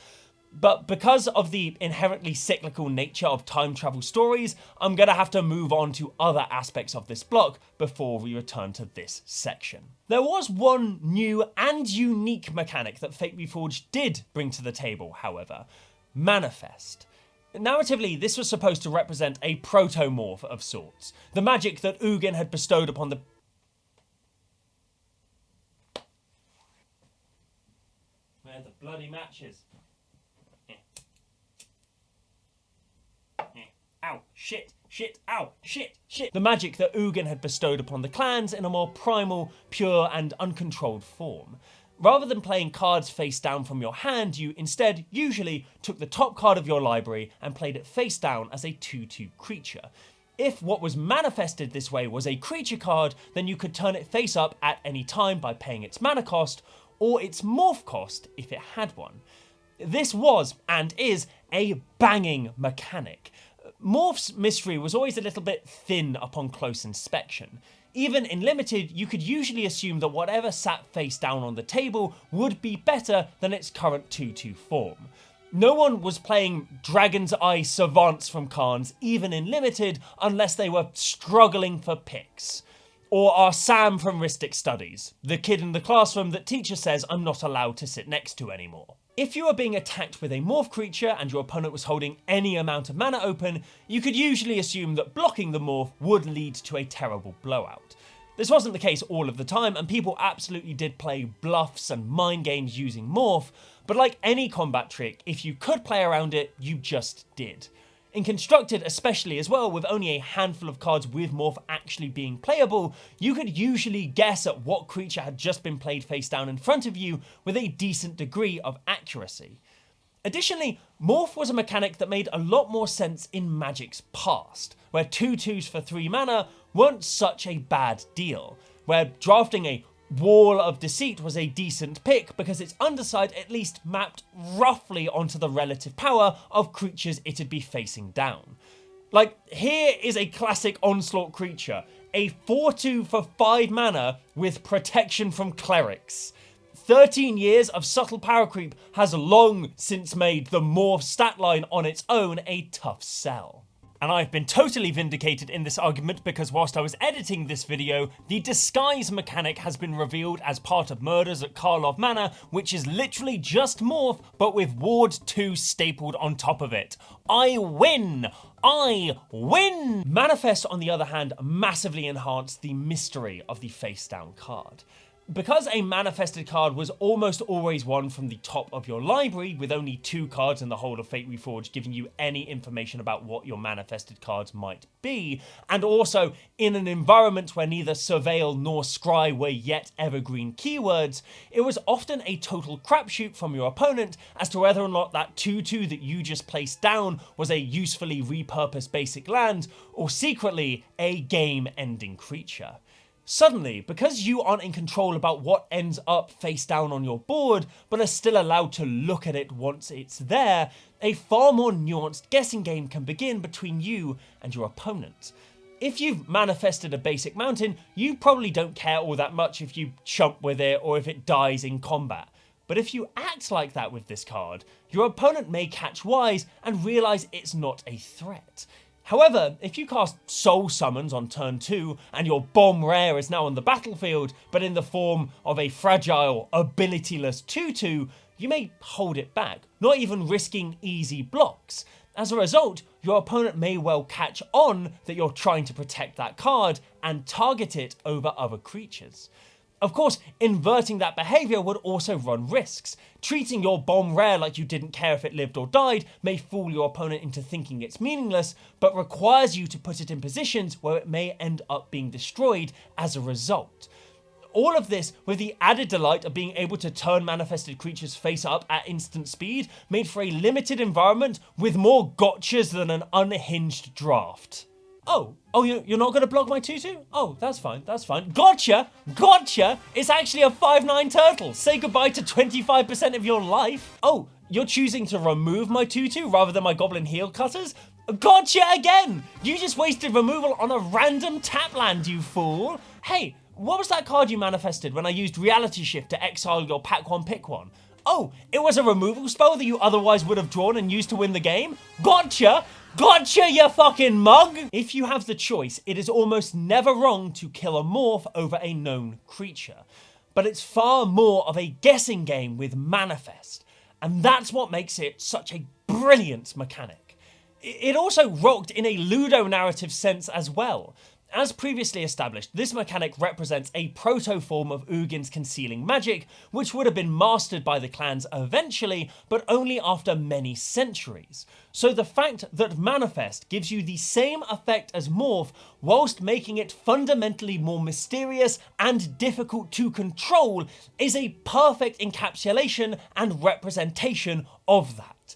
But because of the inherently cyclical nature of time travel stories, I'm going to have to move on to other aspects of this block before we return to this section. There was one new and unique mechanic that Fate Reforged did bring to the table, however: Manifest. Narratively, this was supposed to represent a protomorph of sorts, the magic that Ugin had bestowed upon the... Where are the bloody matches? Ow, shit, ow, shit. The magic that Ugin had bestowed upon the clans in a more primal, pure, and uncontrolled form. Rather than playing cards face down from your hand, you instead usually took the top card of your library and played it face down as a 2/2 creature. If what was manifested this way was a creature card, then you could turn it face up at any time by paying its mana cost, or its morph cost if it had one. This was, and is, a banging mechanic. Morph's mystery was always a little bit thin upon close inspection. Even in Limited, you could usually assume that whatever sat face down on the table would be better than its current 2/2 form. No one was playing Dragon's Eye Savants from Khans, even in Limited, unless they were struggling for picks. Or our Sam from rhystic Studies, the kid in the classroom that teacher says I'm not allowed to sit next to anymore. If you were being attacked with a morph creature and your opponent was holding any amount of mana open, you could usually assume that blocking the morph would lead to a terrible blowout. This wasn't the case all of the time, and people absolutely did play bluffs and mind games using Morph, but like any combat trick, if you could play around it, you just did. In Constructed especially as well, with only a handful of cards with Morph actually being playable, you could usually guess at what creature had just been played face down in front of you with a decent degree of accuracy. Additionally, Morph was a mechanic that made a lot more sense in Magic's past, where 2/2s for 3 mana weren't such a bad deal, where drafting a Wall of Deceit was a decent pick because its underside at least mapped roughly onto the relative power of creatures it'd be facing down. Like, here is a classic Onslaught creature, a 4/2 for 5 mana with protection from clerics. 13 years of subtle power creep has long since made the Morph stat line on its own a tough sell. And I've been totally vindicated in this argument because whilst I was editing this video, the Disguise mechanic has been revealed as part of Murders at Karlov Manor, which is literally just Morph, but with Ward 2 stapled on top of it. I win! I win! Manifest, on the other hand, massively enhanced the mystery of the face down card. Because a manifested card was almost always one from the top of your library, with only 2 cards in the whole of Fate Reforged giving you any information about what your manifested cards might be, and also in an environment where neither Surveil nor Scry were yet evergreen keywords, it was often a total crapshoot from your opponent as to whether or not that 2/2 that you just placed down was a usefully repurposed basic land, or secretly a game-ending creature. Suddenly, because you aren't in control about what ends up face down on your board, but are still allowed to look at it once it's there, a far more nuanced guessing game can begin between you and your opponent. If you've manifested a basic mountain, you probably don't care all that much if you chump with it or if it dies in combat. But if you act like that with this card, your opponent may catch wise and realise it's not a threat. However, if you cast Soul Summons on turn 2 and your bomb rare is now on the battlefield, but in the form of a fragile, abilityless 2/2, you may hold it back, not even risking easy blocks. As a result, your opponent may well catch on that you're trying to protect that card and target it over other creatures. Of course, inverting that behaviour would also run risks. Treating your bomb rare like you didn't care if it lived or died may fool your opponent into thinking it's meaningless, but requires you to put it in positions where it may end up being destroyed as a result. All of this with the added delight of being able to turn manifested creatures face up at instant speed made for a limited environment with more gotchas than an unhinged draft. Oh, you're not going to block my 2/2? Oh, that's fine. Gotcha! It's actually a 5/9 turtle. Say goodbye to 25% of your life. Oh, you're choosing to remove my 2/2 rather than my goblin heel cutters? Gotcha again! You just wasted removal on a random tap land, you fool. Hey, what was that card you manifested when I used Reality Shift to exile your pack 1 pick 1? Oh, it was a removal spell that you otherwise would have drawn and used to win the game? Gotcha! Gotcha, you fucking mug! If you have the choice, it is almost never wrong to kill a morph over a known creature. But it's far more of a guessing game with Manifest. And that's what makes it such a brilliant mechanic. It also rocked in a Ludo narrative sense as well. As previously established, this mechanic represents a proto-form of Ugin's concealing magic, which would have been mastered by the clans eventually, but only after many centuries. So the fact that Manifest gives you the same effect as Morph, whilst making it fundamentally more mysterious and difficult to control, is a perfect encapsulation and representation of that.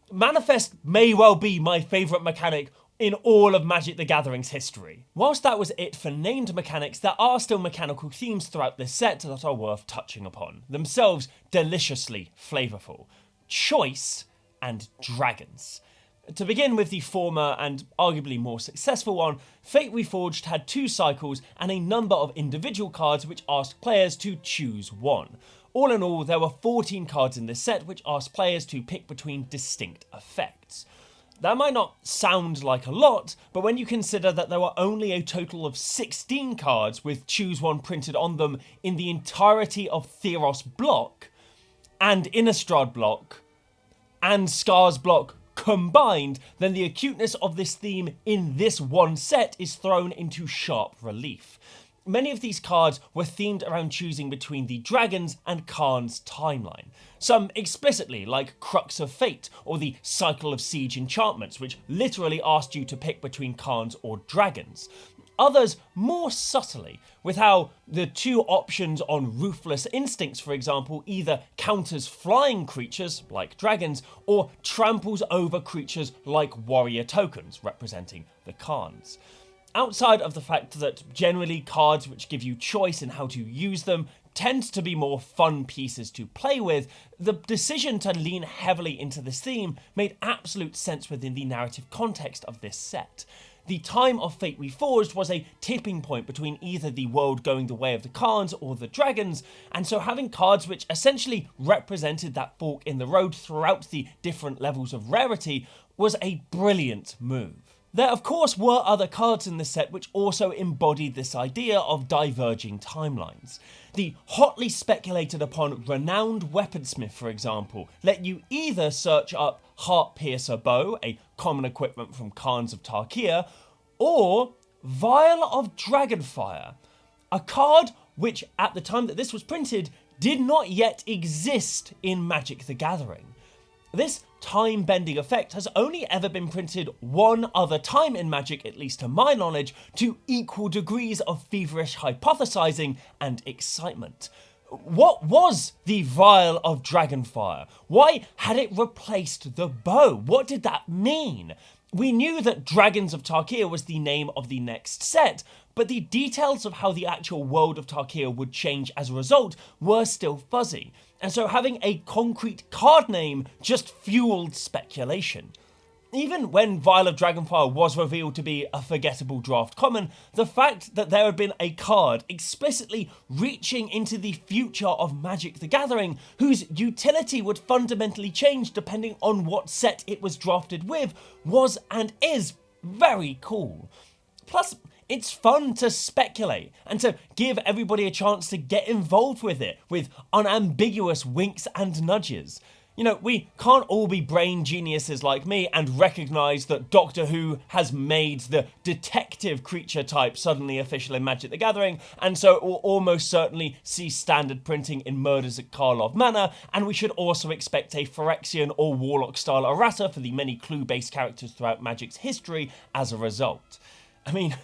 Manifest may well be my favourite mechanic in all of Magic the Gathering's history. Whilst that was it for named mechanics, there are still mechanical themes throughout this set that are worth touching upon, themselves deliciously flavourful. Choice and dragons. To begin with the former and arguably more successful one, Fate Reforged had 2 cycles and a number of individual cards which asked players to choose one. All in all, there were 14 cards in this set which asked players to pick between distinct effects. That might not sound like a lot, but when you consider that there were only a total of 16 cards with choose one printed on them in the entirety of Theros block, and Innistrad block, and Scars block combined, then the acuteness of this theme in this one set is thrown into sharp relief. Many of these cards were themed around choosing between the dragons and Khan's timeline. Some explicitly, like Crux of Fate or the Cycle of Siege enchantments, which literally asked you to pick between Khans or dragons. Others more subtly, with how the two options on Ruthless Instincts, for example, either counters flying creatures, like dragons, or tramples over creatures like warrior tokens, representing the Khans. Outside of the fact that generally cards which give you choice in how to use them tend to be more fun pieces to play with, the decision to lean heavily into this theme made absolute sense within the narrative context of this set. The time of Fate Reforged was a tipping point between either the world going the way of the Khans or the dragons, and so having cards which essentially represented that fork in the road throughout the different levels of rarity was a brilliant move. There of course were other cards in the set which also embodied this idea of diverging timelines. The hotly speculated upon Renowned Weaponsmith, for example, let you either search up Heartpiercer Bow, a common equipment from Khans of Tarkir, or Vial of Dragonfire, a card which at the time that this was printed did not yet exist in Magic the Gathering. This time-bending effect has only ever been printed one other time in Magic, at least to my knowledge, to equal degrees of feverish hypothesizing and excitement. What was the Vial of Dragonfire? Why had it replaced the bow? What did that mean? We knew that Dragons of Tarkir was the name of the next set, but the details of how the actual world of Tarkir would change as a result were still fuzzy, and so having a concrete card name just fueled speculation. Even when Vial of Dragonfire was revealed to be a forgettable draft common, the fact that there had been a card explicitly reaching into the future of Magic the Gathering, whose utility would fundamentally change depending on what set it was drafted with, was and is very cool. Plus, it's fun to speculate and to give everybody a chance to get involved with it, with unambiguous winks and nudges. You know, we can't all be brain geniuses like me and recognise that Doctor Who has made the detective creature type suddenly official in Magic the Gathering, and so it will almost certainly see standard printing in Murders at Karlov Manor, and we should also expect a Phyrexian or Warlock-style errata for the many clue-based characters throughout Magic's history as a result. I mean,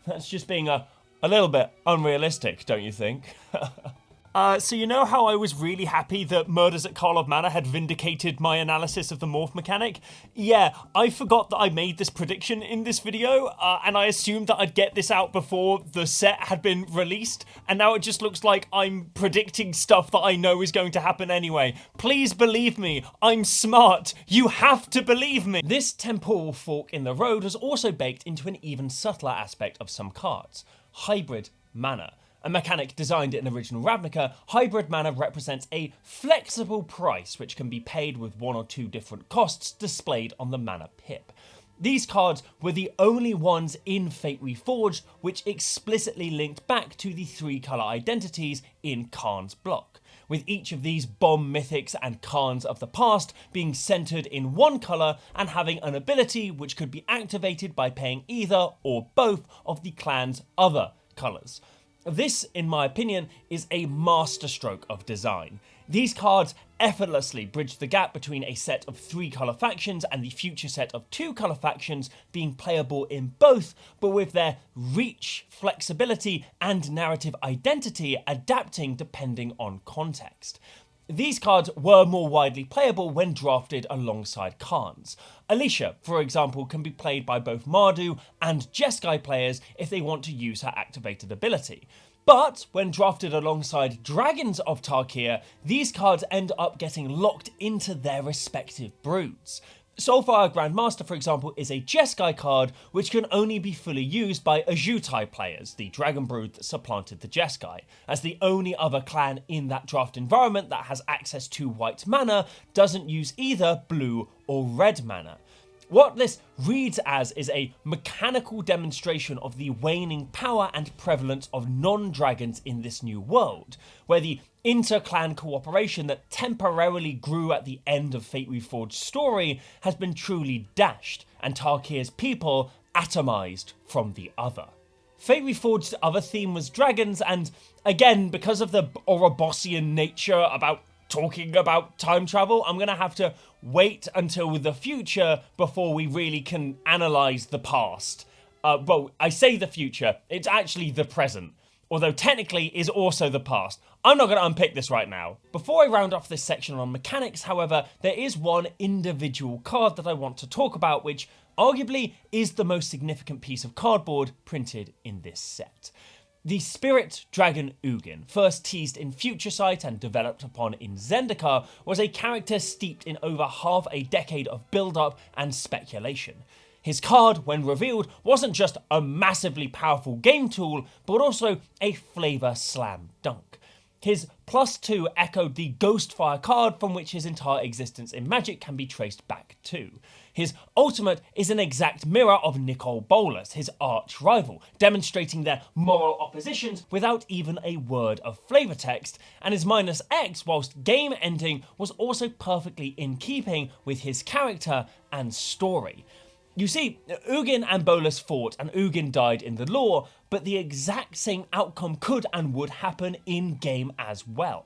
that's just being a little bit unrealistic, don't you think? So you know how I was really happy that Murders at Karlov Manor had vindicated my analysis of the morph mechanic? Yeah, I forgot that I made this prediction in this video, and I assumed that I'd get this out before the set had been released, and now it just looks like I'm predicting stuff that I know is going to happen anyway. Please believe me, I'm smart. You have to believe me. This temporal fork in the road was also baked into an even subtler aspect of some cards: hybrid mana. A mechanic designed in original Ravnica, hybrid mana represents a flexible price which can be paid with one or two different costs displayed on the mana pip. These cards were the only ones in Fate Reforged which explicitly linked back to the three colour identities in Khan's block, with each of these bomb mythics and Khans of the past being centred in one colour and having an ability which could be activated by paying either or both of the clan's other colours. This, in my opinion, is a masterstroke of design. These cards effortlessly bridge the gap between a set of 3 colour factions and the future set of 2 colour factions being playable in both, but with their reach, flexibility, and narrative identity adapting depending on context. These cards were more widely playable when drafted alongside Khans. Alicia, for example, can be played by both Mardu and Jacc players if they want to use her activated ability. But when drafted alongside Dragons of Tarkir, these cards end up getting locked into their respective broods. Soulfire Grandmaster, for example, is a Jacc card which can only be fully used by Ajutai players, the Dragon Brood that supplanted the Jacc, as the only other clan in that draft environment that has access to white mana doesn't use either blue or red mana. What this reads as is a mechanical demonstration of the waning power and prevalence of non-dragons in this new world, where the inter-clan cooperation that temporarily grew at the end of Fate Reforged's story has been truly dashed, and Tarkir's people atomized from the other. Fate Reforged's other theme was dragons, and again, because of the Ourobossian nature about talking about time travel, I'm going to have to wait until the future before we really can analyse the past. Well, I say the future, it's actually the present, although technically is also the past. I'm not going to unpick this right now. Before I round off this section on mechanics, however, there is one individual card that I want to talk about, which arguably is the most significant piece of cardboard printed in this set. The Spirit Dragon Ugin, first teased in Future Sight and developed upon in Zendikar, was a character steeped in over half a decade of build-up and speculation. His card, when revealed, wasn't just a massively powerful game tool, but also a flavor slam dunk. His +2 echoed the Ghostfire card from which his entire existence in Magic can be traced back to. His ultimate is an exact mirror of Nicol Bolas, his arch rival, demonstrating their moral oppositions without even a word of flavor text, and his -X, whilst game ending, was also perfectly in keeping with his character and story. You see, Ugin and Bolas fought and Ugin died in the lore, but the exact same outcome could and would happen in-game as well.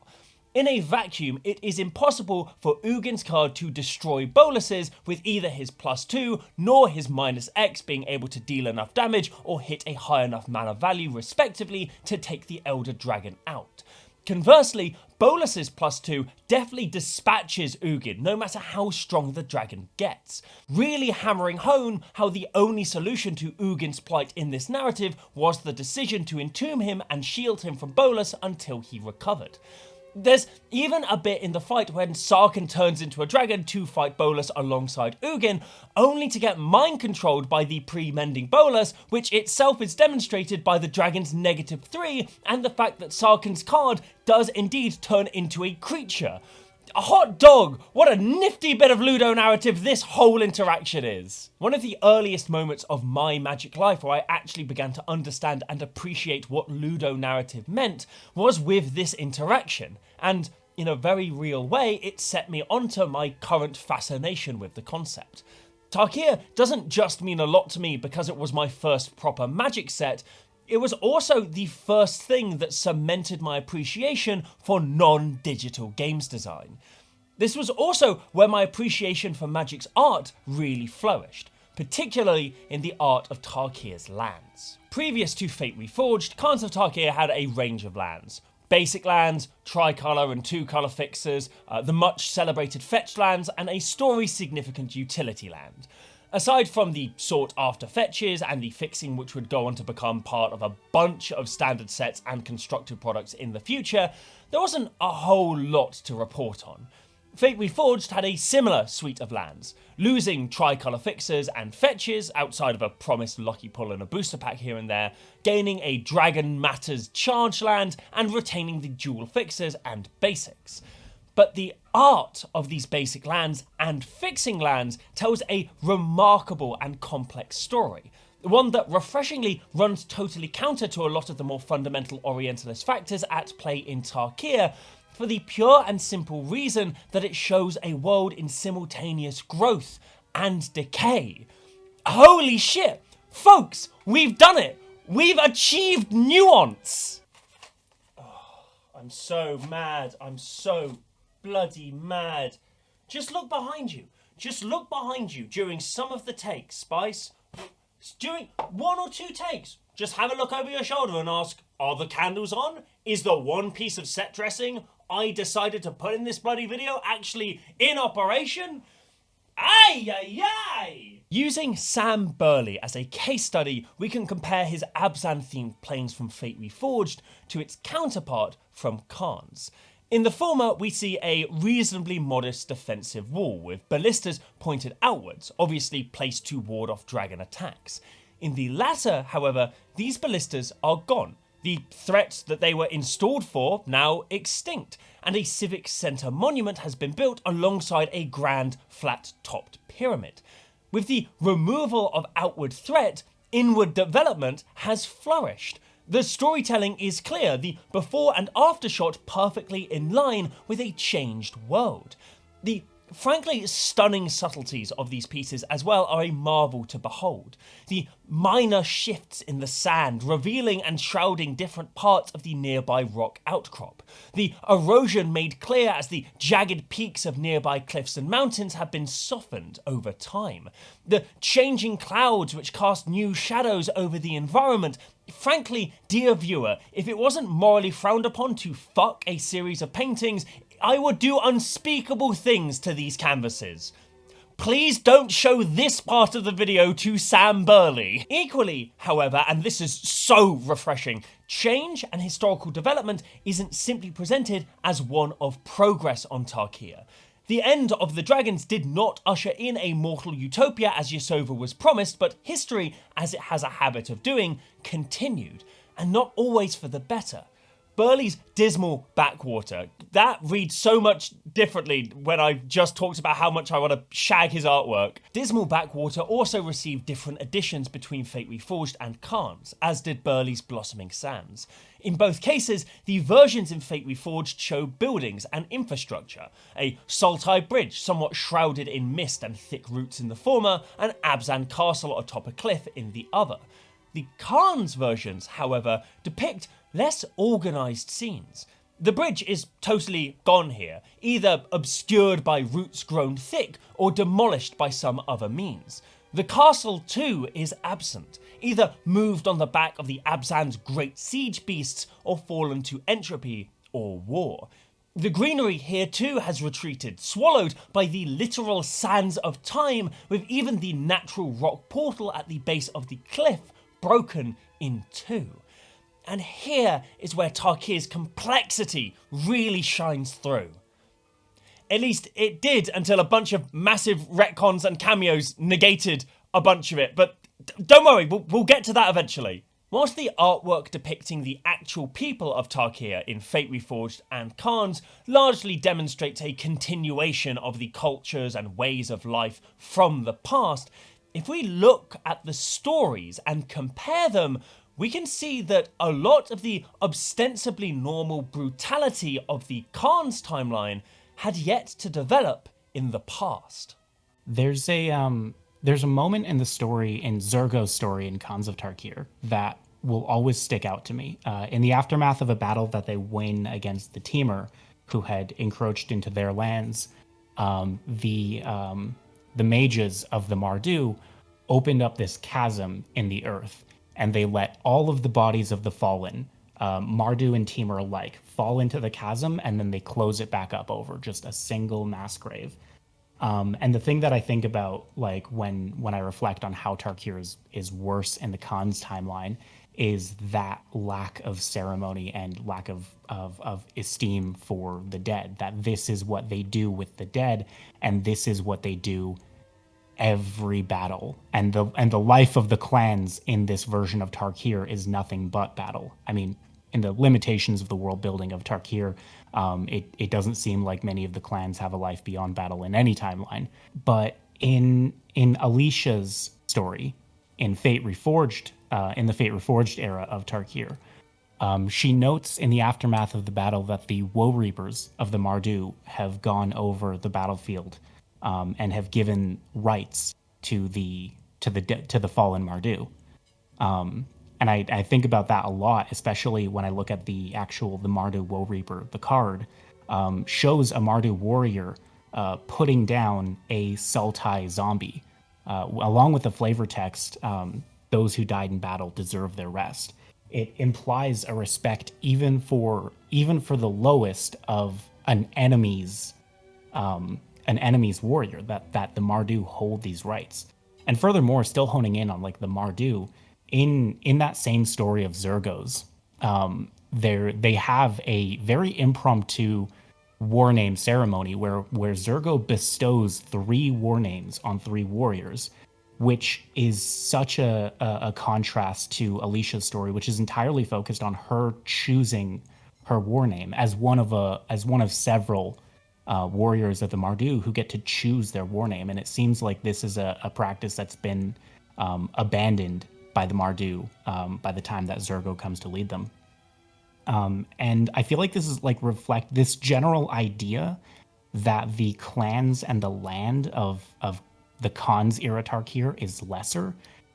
In a vacuum, it is impossible for Ugin's card to destroy Bolas's with either his +2 nor his -X being able to deal enough damage or hit a high enough mana value respectively to take the Elder Dragon out. Conversely, Bolas's +2 definitely dispatches Ugin, no matter how strong the dragon gets, really hammering home how the only solution to Ugin's plight in this narrative was the decision to entomb him and shield him from Bolas until he recovered. There's even a bit in the fight when Sarkhan turns into a dragon to fight Bolas alongside Ugin, only to get mind-controlled by the pre-mending Bolas, which itself is demonstrated by the dragon's -3 and the fact that Sarkhan's card does indeed turn into a creature. A hot dog! What a nifty bit of Ludo narrative this whole interaction is. One of the earliest moments of my Magic life where I actually began to understand and appreciate what Ludo narrative meant was with this interaction, and in a very real way it set me onto my current fascination with the concept. Tarkir doesn't just mean a lot to me because it was my first proper Magic set, it was also the first thing that cemented my appreciation for non-digital games design. This was also where my appreciation for Magic's art really flourished, particularly in the art of Tarkir's lands. Previous to Fate Reforged, Khans of Tarkir had a range of lands. Basic lands, tricolour and two-colour fixers, the much celebrated fetch lands, and a story-significant utility land. Aside from the sought-after fetches and the fixing which would go on to become part of a bunch of standard sets and constructed products in the future, there wasn't a whole lot to report on. Fate Reforged had a similar suite of lands, losing tricolour fixers and fetches outside of a promised lucky pull and a booster pack here and there, gaining a Dragon Matters charge land and retaining the dual fixers and basics. But the art of these basic lands and fixing lands tells a remarkable and complex story, one that refreshingly runs totally counter to a lot of the more fundamental Orientalist factors at play in Tarkir, for the pure and simple reason that it shows a world in simultaneous growth and decay. Holy shit! Folks, we've done it! We've achieved nuance! Oh, I'm so mad. I'm so bloody mad. Just look behind you. Just look behind you during some of the takes, Spice. During 1 or 2 takes, just have a look over your shoulder and ask, are the candles on? Is the one piece of set dressing I decided to put in this bloody video actually in operation? Ay, ay, ay! Using Sam Burley as a case study, we can compare his Abzan-themed planes from Fate Reforged to its counterpart from Khans. In the former, we see a reasonably modest defensive wall, with ballistas pointed outwards, obviously placed to ward off dragon attacks. In the latter, however, these ballistas are gone, the threats that they were installed for now extinct, and a civic centre monument has been built alongside a grand, flat-topped pyramid. With the removal of outward threat, inward development has flourished. The storytelling is clear, the before and after shot perfectly in line with a changed world. The frankly, stunning subtleties of these pieces as well are a marvel to behold. The minor shifts in the sand, revealing and shrouding different parts of the nearby rock outcrop. The erosion made clear as the jagged peaks of nearby cliffs and mountains have been softened over time. The changing clouds which cast new shadows over the environment. Frankly, dear viewer, if it wasn't morally frowned upon to fuck a series of paintings, I would do unspeakable things to these canvases. Please don't show this part of the video to Sam Burley. Equally, however, and this is so refreshing, change and historical development isn't simply presented as one of progress on Tarkir. The end of the dragons did not usher in a mortal utopia as Yasova was promised, but history, as it has a habit of doing, continued, and not always for the better. Burley's Dismal Backwater. That reads so much differently when I just talked about how much I want to shag his artwork. Dismal Backwater also received different editions between Fate Reforged and Khans, as did Burley's Blossoming Sands. In both cases, the versions in Fate Reforged show buildings and infrastructure. A Sultai bridge, somewhat shrouded in mist and thick roots in the former, and Abzan Castle atop a cliff in the other. The Khans versions, however, depict less organised scenes. The bridge is totally gone here, either obscured by roots grown thick or demolished by some other means. The castle too is absent, either moved on the back of the Abzan's great siege beasts or fallen to entropy or war. The greenery here too has retreated, swallowed by the literal sands of time, with even the natural rock portal at the base of the cliff broken in two. And here is where Tarkir's complexity really shines through. At least it did until a bunch of massive retcons and cameos negated a bunch of it, but don't worry, we'll get to that eventually. Whilst the artwork depicting the actual people of Tarkir in Fate Reforged and Khans largely demonstrates a continuation of the cultures and ways of life from the past, if we look at the stories and compare them, we can see that a lot of the ostensibly normal brutality of the Khans timeline had yet to develop in the past. There's a moment in the story, in Zergo's story in Khans of Tarkir, that will always stick out to me. In the aftermath of a battle that they win against the Temur, who had encroached into their lands, the mages of the Mardu opened up this chasm in the earth, and they let all of the bodies of the fallen, Mardu and Temur alike, fall into the chasm, and then they close it back up over just a single mass grave. And the thing that I think about, like when I reflect on how Tarkir is worse in the Khans timeline, is that lack of ceremony and lack of esteem for the dead. That this is what they do with the dead, and this is what they do every battle, and the life of the clans in this version of Tarkir is nothing but battle. I mean, in the limitations of the world building of Tarkir, it doesn't seem like many of the clans have a life beyond battle in any timeline. But in Alicia's story, in Fate Reforged, in the Fate Reforged era of Tarkir, she notes in the aftermath of the battle that the Woe Reapers of the Mardu have gone over the battlefield and have given rights to the fallen Mardu. And I think about that a lot, especially when I look at the Mardu Woe Reaper. The card shows a Mardu warrior putting down a Sultai zombie. Along with the flavor text, those who died in battle deserve their rest. It implies a respect even for the lowest of an enemy's warrior, that the Mardu hold these rights. And furthermore, still honing in on like the Mardu, in that same story of Zergo's, they have a very impromptu war name ceremony where Zergo bestows 3 war names on 3 warriors, which is such a contrast to Alicia's story, which is entirely focused on her choosing her war name as one of several warriors of the Mardu who get to choose their war name. And it seems like this is a practice that's been abandoned by the Mardu by the time that Zergo comes to lead them. And I feel like this is like reflect this general idea that the clans and the land of the Khan's era Tarkir is lesser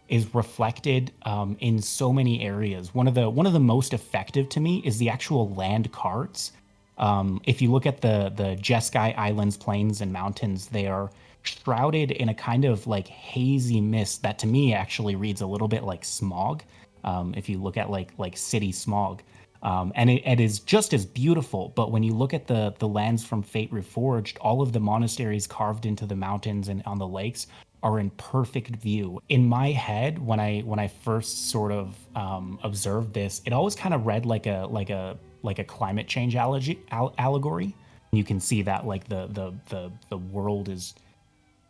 is reflected in so many areas. One of the most effective to me is the actual land cards. If you look at the Jeskai Islands, plains, and mountains, they are shrouded in a kind of like hazy mist that to me actually reads a little bit like smog. If you look at like city smog. And it is just as beautiful, but when you look at the lands from Fate Reforged, all of the monasteries carved into the mountains and on the lakes are in perfect view. In my head, when I first sort of observed this, it always kind of read like a climate change allegory. You can see that like the world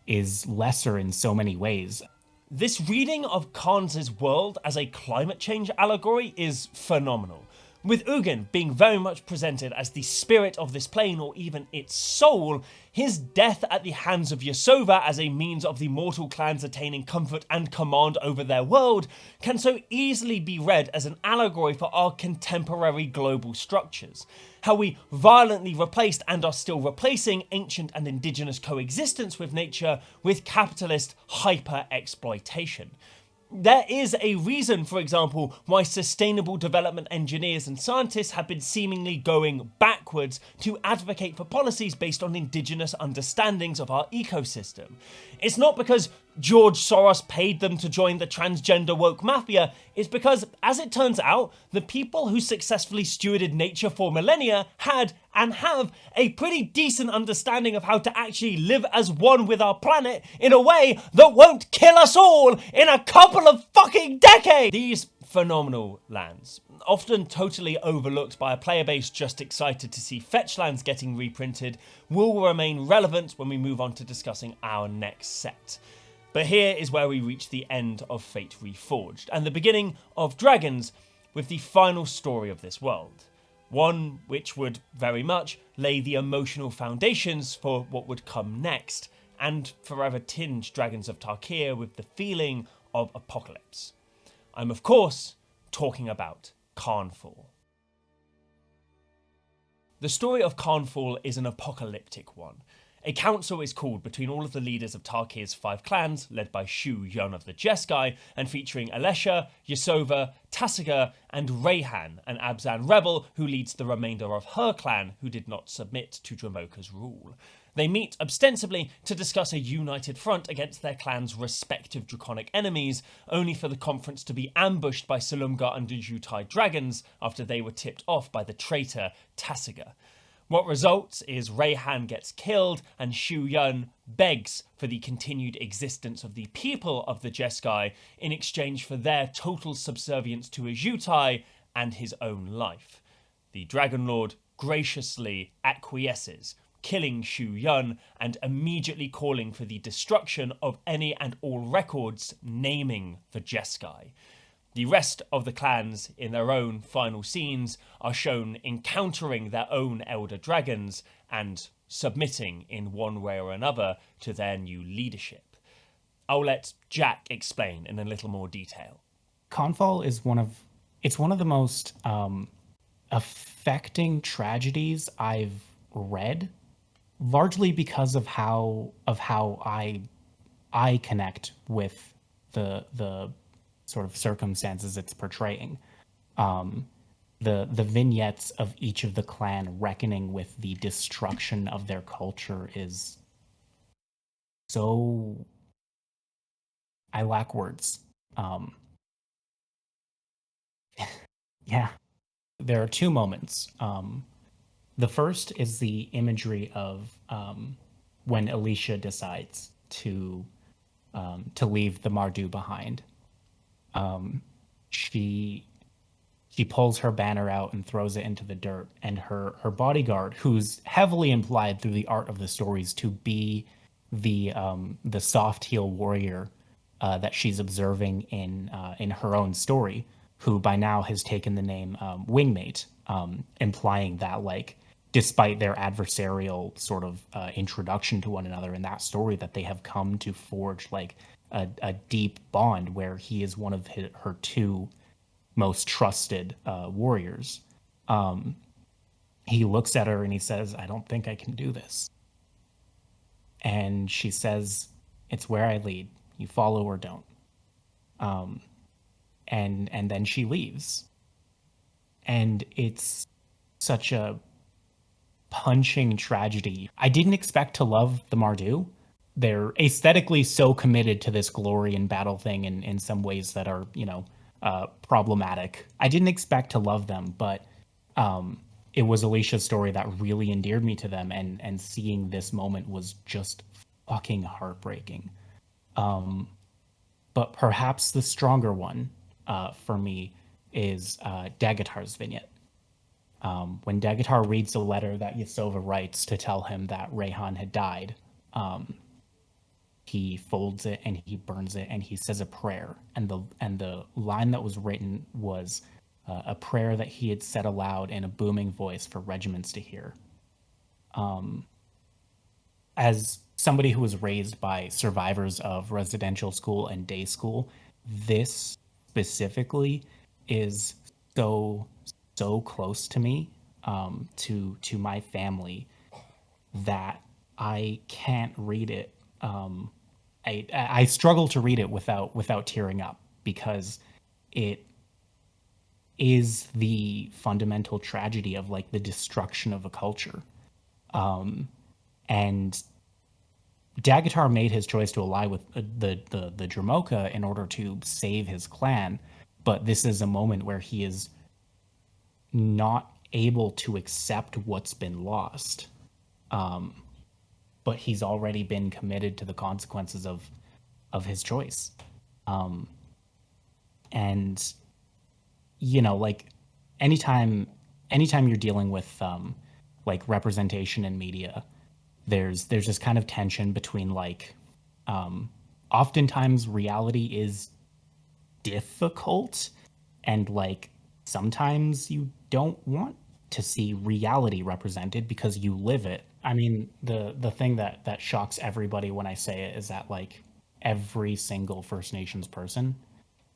is lesser in so many ways. This reading of Khan's world as a climate change allegory is phenomenal, with Ugin being very much presented as the spirit of this plane or even its soul. His death at the hands of Yasova as a means of the mortal clans attaining comfort and command over their world can so easily be read as an allegory for our contemporary global structures. How we violently replaced and are still replacing ancient and indigenous coexistence with nature with capitalist hyper-exploitation. There is a reason, for example, why sustainable development engineers and scientists have been seemingly going backwards to advocate for policies based on indigenous understandings of our ecosystem. It's not because George Soros paid them to join the transgender woke mafia, it's because, as it turns out, the people who successfully stewarded nature for millennia had and have a pretty decent understanding of how to actually live as one with our planet in a way that won't kill us all in a couple of fucking decades! These phenomenal lands, often totally overlooked by a player base just excited to see fetch lands getting reprinted, will remain relevant when we move on to discussing our next set. But here is where we reach the end of Fate Reforged, and the beginning of Dragons with the final story of this world. One which would very much lay the emotional foundations for what would come next, and forever tinge Dragons of Tarkir with the feeling of apocalypse. I'm of course talking about Khanfall. The story of Khanfall is an apocalyptic one. A council is called between all of the leaders of Tarkir's 5 clans, led by Shu Yun of the Jeskai, and featuring Alesha, Yasova, Tasiga, and Rayhan, an Abzan rebel who leads the remainder of her clan who did not submit to Dramoka's rule. They meet ostensibly to discuss a united front against their clan's respective draconic enemies, only for the conference to be ambushed by Silumgar and the Jutai dragons after they were tipped off by the traitor Tasiga. What results is Rayhan gets killed and Shu Yun begs for the continued existence of the people of the Jeskai in exchange for their total subservience to Ajutai and his own life. The Dragon Lord graciously acquiesces, killing Shu Yun and immediately calling for the destruction of any and all records naming the Jeskai. The rest of the clans, in their own final scenes, are shown encountering their own elder dragons and submitting in one way or another to their new leadership. I'll let Jacc explain in a little more detail. Khanfall is one of the most affecting tragedies I've read, largely because of how I connect with the sort of circumstances it's portraying. The vignettes of each of the clan reckoning with the destruction of their culture is so... I lack words. Yeah. There are 2 moments. The first is the imagery of when Alicia decides to leave the Mardu behind. She pulls her banner out and throws it into the dirt, and her bodyguard, who's heavily implied through the art of the stories to be the soft heel warrior that she's observing in her own story, who by now has taken the name Wingmate, implying that, like, despite their adversarial sort of introduction to one another in that story, that they have come to forge like a deep bond where he is one of her 2 most trusted warriors. He looks at her and he says, "I don't think I can do this." and she says, "It's where I lead. You follow or don't." And then she leaves. And it's such a punching tragedy. I didn't expect to love the Mardu. They're aesthetically so committed to this glory and battle thing in some ways that are, problematic. I didn't expect to love them, but it was Alicia's story that really endeared me to them, and seeing this moment was just fucking heartbreaking. But perhaps the stronger one for me is Daggetar's vignette. When Daggetar reads the letter that Yasova writes to tell him that Rayhan had died, he folds it and he burns it and he says a prayer. And the line that was written was a prayer that he had said aloud in a booming voice for regiments to hear. As somebody who was raised by survivors of residential school and day school, this specifically is so close to me, to my family, that I can't read it. I struggle to read it without tearing up, because it is the fundamental tragedy of like the destruction of a culture. And Daggetar made his choice to ally with the Dromoka in order to save his clan, but this is a moment where he is not able to accept what's been lost. But he's already been committed to the consequences of his choice. And like anytime you're dealing with like representation in media, there's this kind of tension between like oftentimes reality is difficult, and like sometimes you don't want to see reality represented because you live it. I mean, the thing that shocks everybody when I say it is that like every single First Nations person,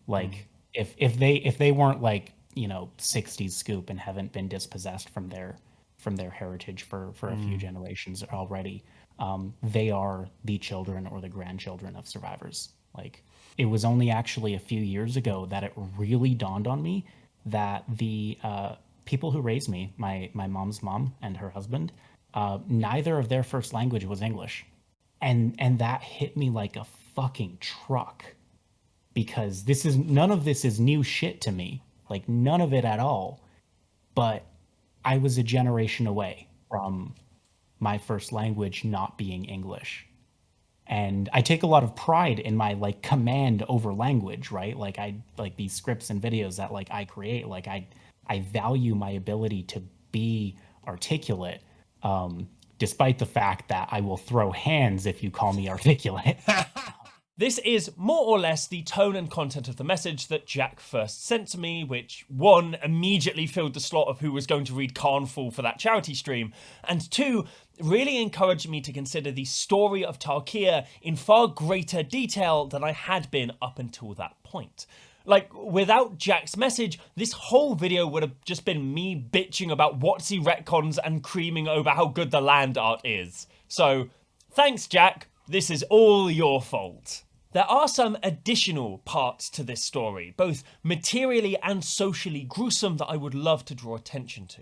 like if they weren't like 60s scoop and haven't been dispossessed from their heritage for a few generations already, they are the children or the grandchildren of survivors. Like, it was only actually a few years ago that it really dawned on me that the people who raised me, my mom's mom and her husband, neither of their first language was English. And that hit me like a fucking truck, because none of this is new shit to me. Like, none of it at all. But I was a generation away from my first language not being English. And I take a lot of pride in my like command over language, right? Like these scripts and videos that like I create, like I value my ability to be articulate, despite the fact that I will throw hands if you call me articulate. This is more or less the tone and content of the message that Jacc first sent to me, which, one, immediately filled the slot of who was going to read Khanfall for that charity stream, and two, really encouraged me to consider the story of Tarkir in far greater detail than I had been up until that point. Like, without Jack's message, this whole video would have just been me bitching about WotC retcons and creaming over how good the land art is. So, thanks, Jacc. This is all your fault. There are some additional parts to this story, both materially and socially gruesome, that I would love to draw attention to.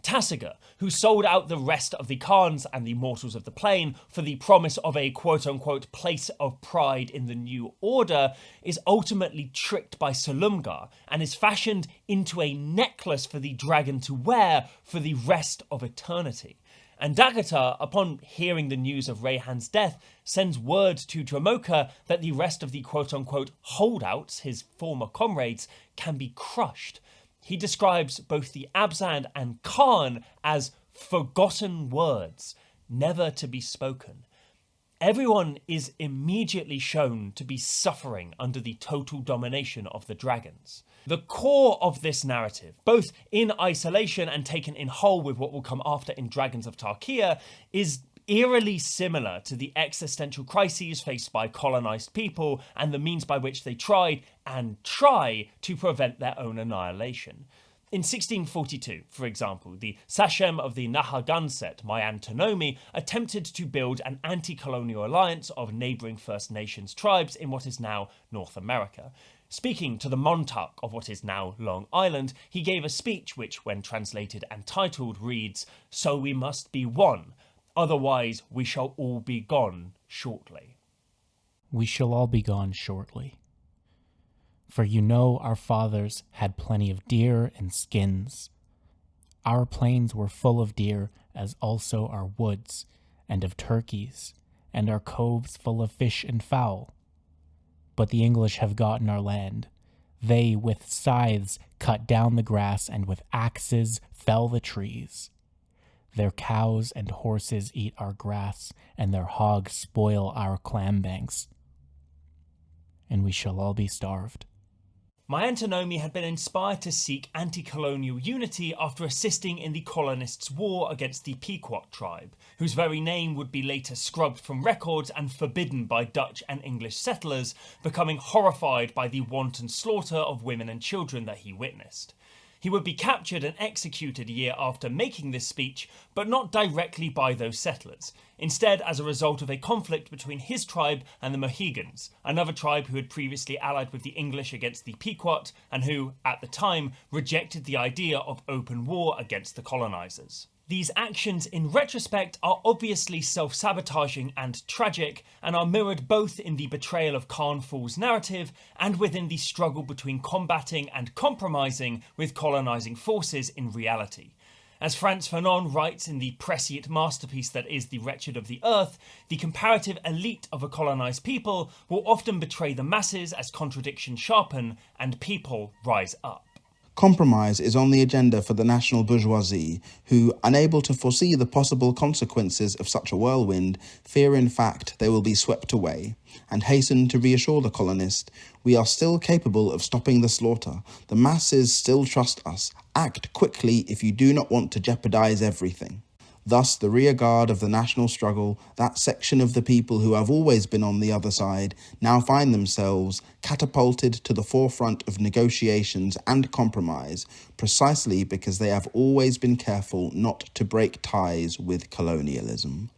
Tasigur, who sold out the rest of the Khans and the mortals of the plane for the promise of a quote-unquote place of pride in the new order, is ultimately tricked by Solumgar and is fashioned into a necklace for the dragon to wear for the rest of eternity. And Daggetar, upon hearing the news of Rayhan's death, sends word to Dromoka that the rest of the quote-unquote holdouts, his former comrades, can be crushed. He describes both the Abzan and Khan as forgotten words, never to be spoken. Everyone is immediately shown to be suffering under the total domination of the dragons. The core of this narrative, both in isolation and taken in whole with what will come after in Dragons of Tarkir, is eerily similar to the existential crises faced by colonized people and the means by which they tried and try to prevent their own annihilation. In 1642, for example, the Sachem of the Narragansett, Myantonomi, attempted to build an anti-colonial alliance of neighbouring First Nations tribes in what is now North America. Speaking to the Montauk of what is now Long Island, he gave a speech which, when translated and titled, reads, "So we must be one, otherwise we shall all be gone shortly." We shall all be gone shortly. For you know our fathers had plenty of deer and skins. Our plains were full of deer, as also our woods, and of turkeys, and our coves full of fish and fowl. But the English have gotten our land. They with scythes cut down the grass, and with axes fell the trees. Their cows and horses eat our grass, and their hogs spoil our clambanks. And we shall all be starved. Myantonomi had been inspired to seek anti-colonial unity after assisting in the colonists' war against the Pequot tribe, whose very name would be later scrubbed from records and forbidden by Dutch and English settlers, becoming horrified by the wanton slaughter of women and children that he witnessed. He would be captured and executed a year after making this speech, but not directly by those settlers. Instead, as a result of a conflict between his tribe and the Mohegans, another tribe who had previously allied with the English against the Pequot, and who, at the time, rejected the idea of open war against the colonizers. These actions, in retrospect, are obviously self-sabotaging and tragic, and are mirrored both in the betrayal of Khanfall's narrative and within the struggle between combating and compromising with colonizing forces in reality. As Frantz Fanon writes in the prescient masterpiece that is The Wretched of the Earth, the comparative elite of a colonized people will often betray the masses as contradictions sharpen and people rise up. Compromise is on the agenda for the national bourgeoisie, who, unable to foresee the possible consequences of such a whirlwind, fear in fact they will be swept away, and hasten to reassure the colonist, "We are still capable of stopping the slaughter. The masses still trust us. Act quickly if you do not want to jeopardize everything." Thus, the rearguard of the national struggle, that section of the people who have always been on the other side, now find themselves catapulted to the forefront of negotiations and compromise, precisely because they have always been careful not to break ties with colonialism.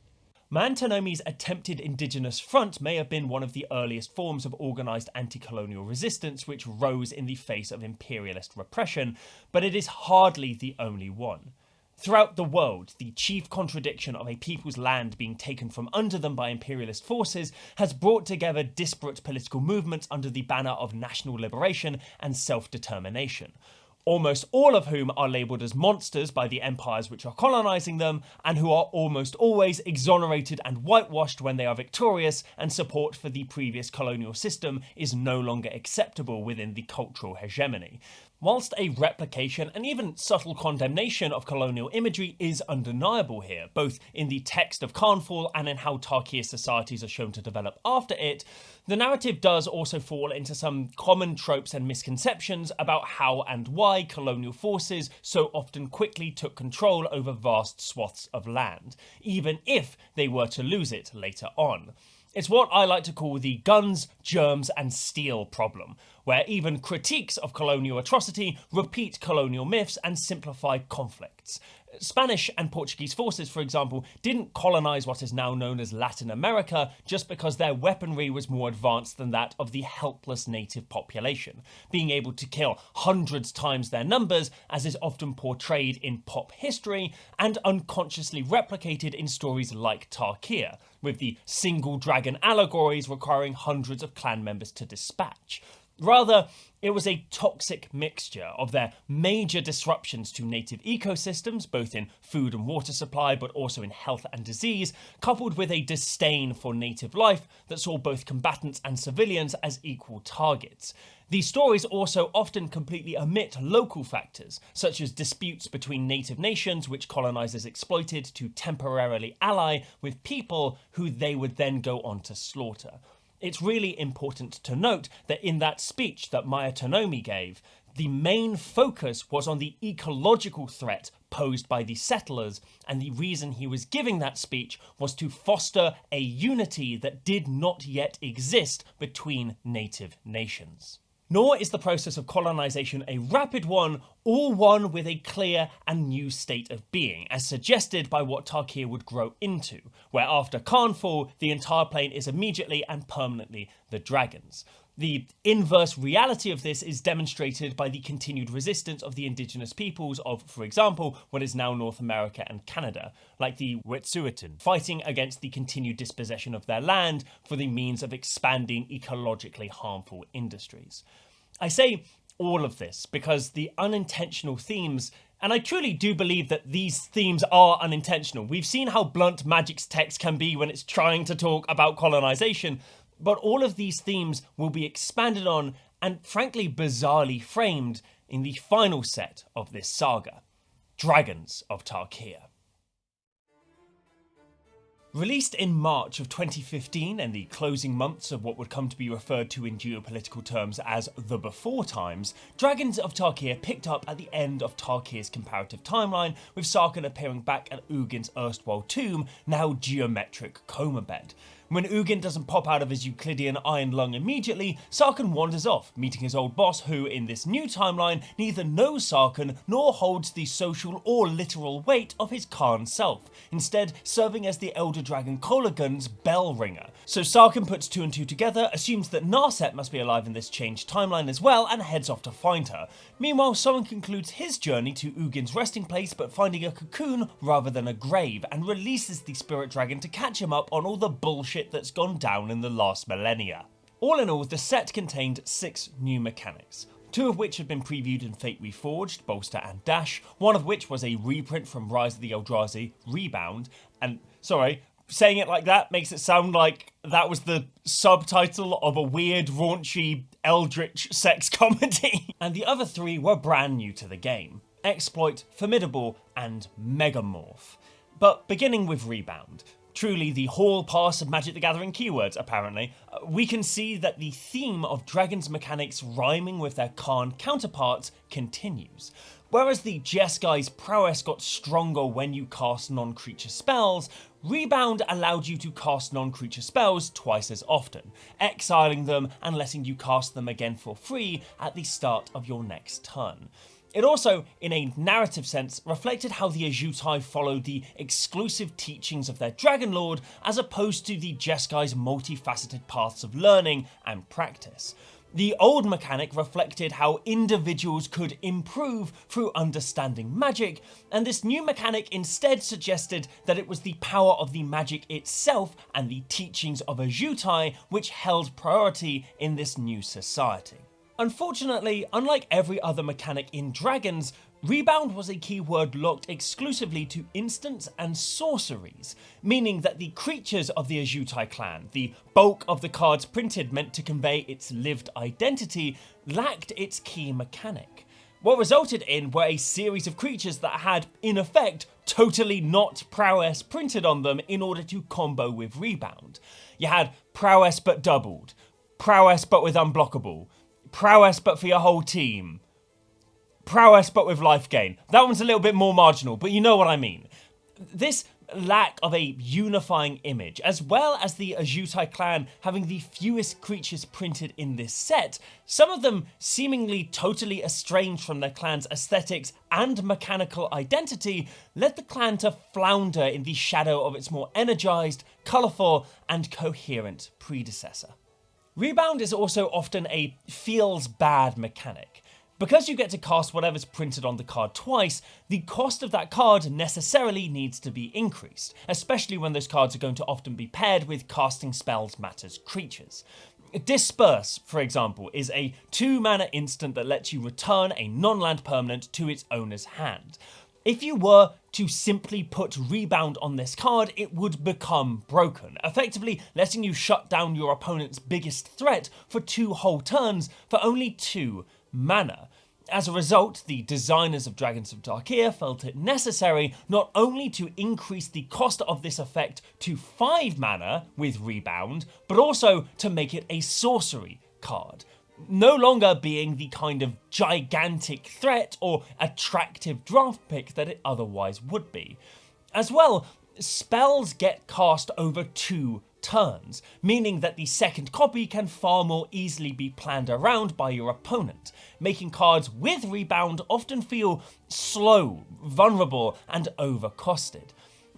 Myantonomi's attempted indigenous front may have been one of the earliest forms of organised anti-colonial resistance which rose in the face of imperialist repression, but it is hardly the only one. Throughout the world, the chief contradiction of a people's land being taken from under them by imperialist forces has brought together disparate political movements under the banner of national liberation and self-determination, almost all of whom are labelled as monsters by the empires which are colonising them, and who are almost always exonerated and whitewashed when they are victorious, and support for the previous colonial system is no longer acceptable within the cultural hegemony. Whilst a replication and even subtle condemnation of colonial imagery is undeniable here, both in the text of Khanfall and in how Tarkir societies are shown to develop after it, the narrative does also fall into some common tropes and misconceptions about how and why colonial forces so often quickly took control over vast swaths of land, even if they were to lose it later on. It's what I like to call the guns, germs and steel problem, where even critiques of colonial atrocity repeat colonial myths and simplify conflicts. Spanish and Portuguese forces, for example, didn't colonize what is now known as Latin America just because their weaponry was more advanced than that of the helpless native population, being able to kill hundreds times their numbers, as is often portrayed in pop history and unconsciously replicated in stories like Tarkir, with the single dragon allegories requiring hundreds of clan members to dispatch. Rather, it was a toxic mixture of their major disruptions to native ecosystems, both in food and water supply, but also in health and disease, coupled with a disdain for native life that saw both combatants and civilians as equal targets. These stories also often completely omit local factors, such as disputes between native nations which colonizers exploited to temporarily ally with people who they would then go on to slaughter. It's really important to note that in that speech that Myantonomi gave, the main focus was on the ecological threat posed by the settlers, and the reason he was giving that speech was to foster a unity that did not yet exist between native nations. Nor is the process of colonization a rapid one, or one with a clear and new state of being, as suggested by what Tarkir would grow into, where after Khanfall, the entire plane is immediately and permanently the dragons. The inverse reality of this is demonstrated by the continued resistance of the indigenous peoples of, for example, what is now North America and Canada, like the Wet'suwet'en, fighting against the continued dispossession of their land for the means of expanding ecologically harmful industries. I say all of this because the unintentional themes, and I truly do believe that these themes are unintentional. We've seen how blunt Magic's text can be when it's trying to talk about colonization, but all of these themes will be expanded on and frankly bizarrely framed in the final set of this saga, Dragons of Tarkir. Released in March of 2015 and the closing months of what would come to be referred to in geopolitical terms as the before times, Dragons of Tarkir picked up at the end of Tarkir's comparative timeline, with Sarkhan appearing back at Ugin's erstwhile tomb, now geometric coma bed. When Ugin doesn't pop out of his Euclidean iron lung immediately, Sarkhan wanders off, meeting his old boss who, in this new timeline, neither knows Sarkhan nor holds the social or literal weight of his Khan self, instead serving as the Elder Dragon Kolagun's bell ringer. So Sarkhan puts two and two together, assumes that Narset must be alive in this changed timeline as well, and heads off to find her. Meanwhile, Soren concludes his journey to Ugin's resting place, but finding a cocoon rather than a grave, and releases the spirit dragon to catch him up on all the bullshit that's gone down in the last millennia. All in all, the set contained 6 new mechanics, 2 of which had been previewed in Fate Reforged, Bolster and Dash, one of which was a reprint from Rise of the Eldrazi, Rebound, and, sorry, saying it like that makes it sound like that was the subtitle of a weird, raunchy, eldritch sex comedy. And the other 3 were brand new to the game, Exploit, Formidable, and Megamorph. But beginning with Rebound, truly the hall pass of Magic the Gathering keywords, apparently, we can see that the theme of Dragon's mechanics rhyming with their Khan counterparts continues. Whereas the Jesgai's prowess got stronger when you cast non-creature spells, Rebound allowed you to cast non-creature spells twice as often, exiling them and letting you cast them again for free at the start of your next turn. It also, in a narrative sense, reflected how the Ajutai followed the exclusive teachings of their Dragon Lord, as opposed to the Jesgai's multifaceted paths of learning and practice. The old mechanic reflected how individuals could improve through understanding magic, and this new mechanic instead suggested that it was the power of the magic itself and the teachings of Ajutai which held priority in this new society. Unfortunately, unlike every other mechanic in Dragons, Rebound was a keyword locked exclusively to instants and sorceries, meaning that the creatures of the Ajutai clan, the bulk of the cards printed meant to convey its lived identity, lacked its key mechanic. What resulted in were a series of creatures that had, in effect, totally not prowess printed on them in order to combo with Rebound. You had prowess but doubled, prowess but with unblockable, prowess but for your whole team, prowess but with life gain. That one's a little bit more marginal, but you know what I mean. This lack of a unifying image, as well as the Ajutai clan having the fewest creatures printed in this set, some of them seemingly totally estranged from their clan's aesthetics and mechanical identity, led the clan to flounder in the shadow of its more energized, colourful, and coherent predecessor. Rebound is also often a feels bad mechanic. Because you get to cast whatever's printed on the card twice, the cost of that card necessarily needs to be increased, especially when those cards are going to often be paired with casting spells matters creatures. Disperse, for example, is a 2-mana instant that lets you return a non-land permanent to its owner's hand. If you were to simply put Rebound on this card, it would become broken, effectively letting you shut down your opponent's biggest threat for 2 whole turns for only 2 mana. As a result, the designers of Dragons of Tarkir felt it necessary not only to increase the cost of this effect to 5 mana with Rebound, but also to make it a sorcery card, no longer being the kind of gigantic threat or attractive draft pick that it otherwise would be. As well, spells get cast over 2 turns, meaning that the second copy can far more easily be planned around by your opponent, making cards with rebound often feel slow, vulnerable, and overcosted.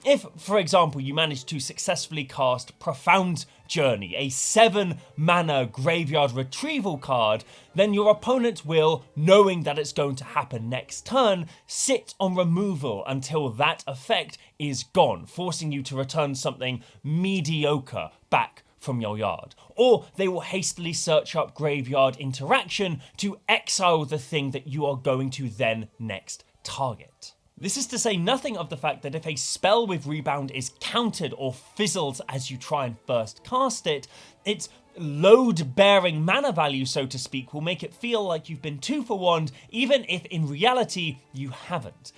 If, for example, you manage to successfully cast Profound Journey, a 7-mana graveyard retrieval card, then your opponent will, knowing that it's going to happen next turn, sit on removal until that effect is gone, forcing you to return something mediocre back from your yard. Or they will hastily search up graveyard interaction to exile the thing that you are going to then next target. This is to say nothing of the fact that if a spell with rebound is countered or fizzles as you try and first cast it, its load-bearing mana value, so to speak, will make it feel like you've been 2 for 1, even if in reality you haven't.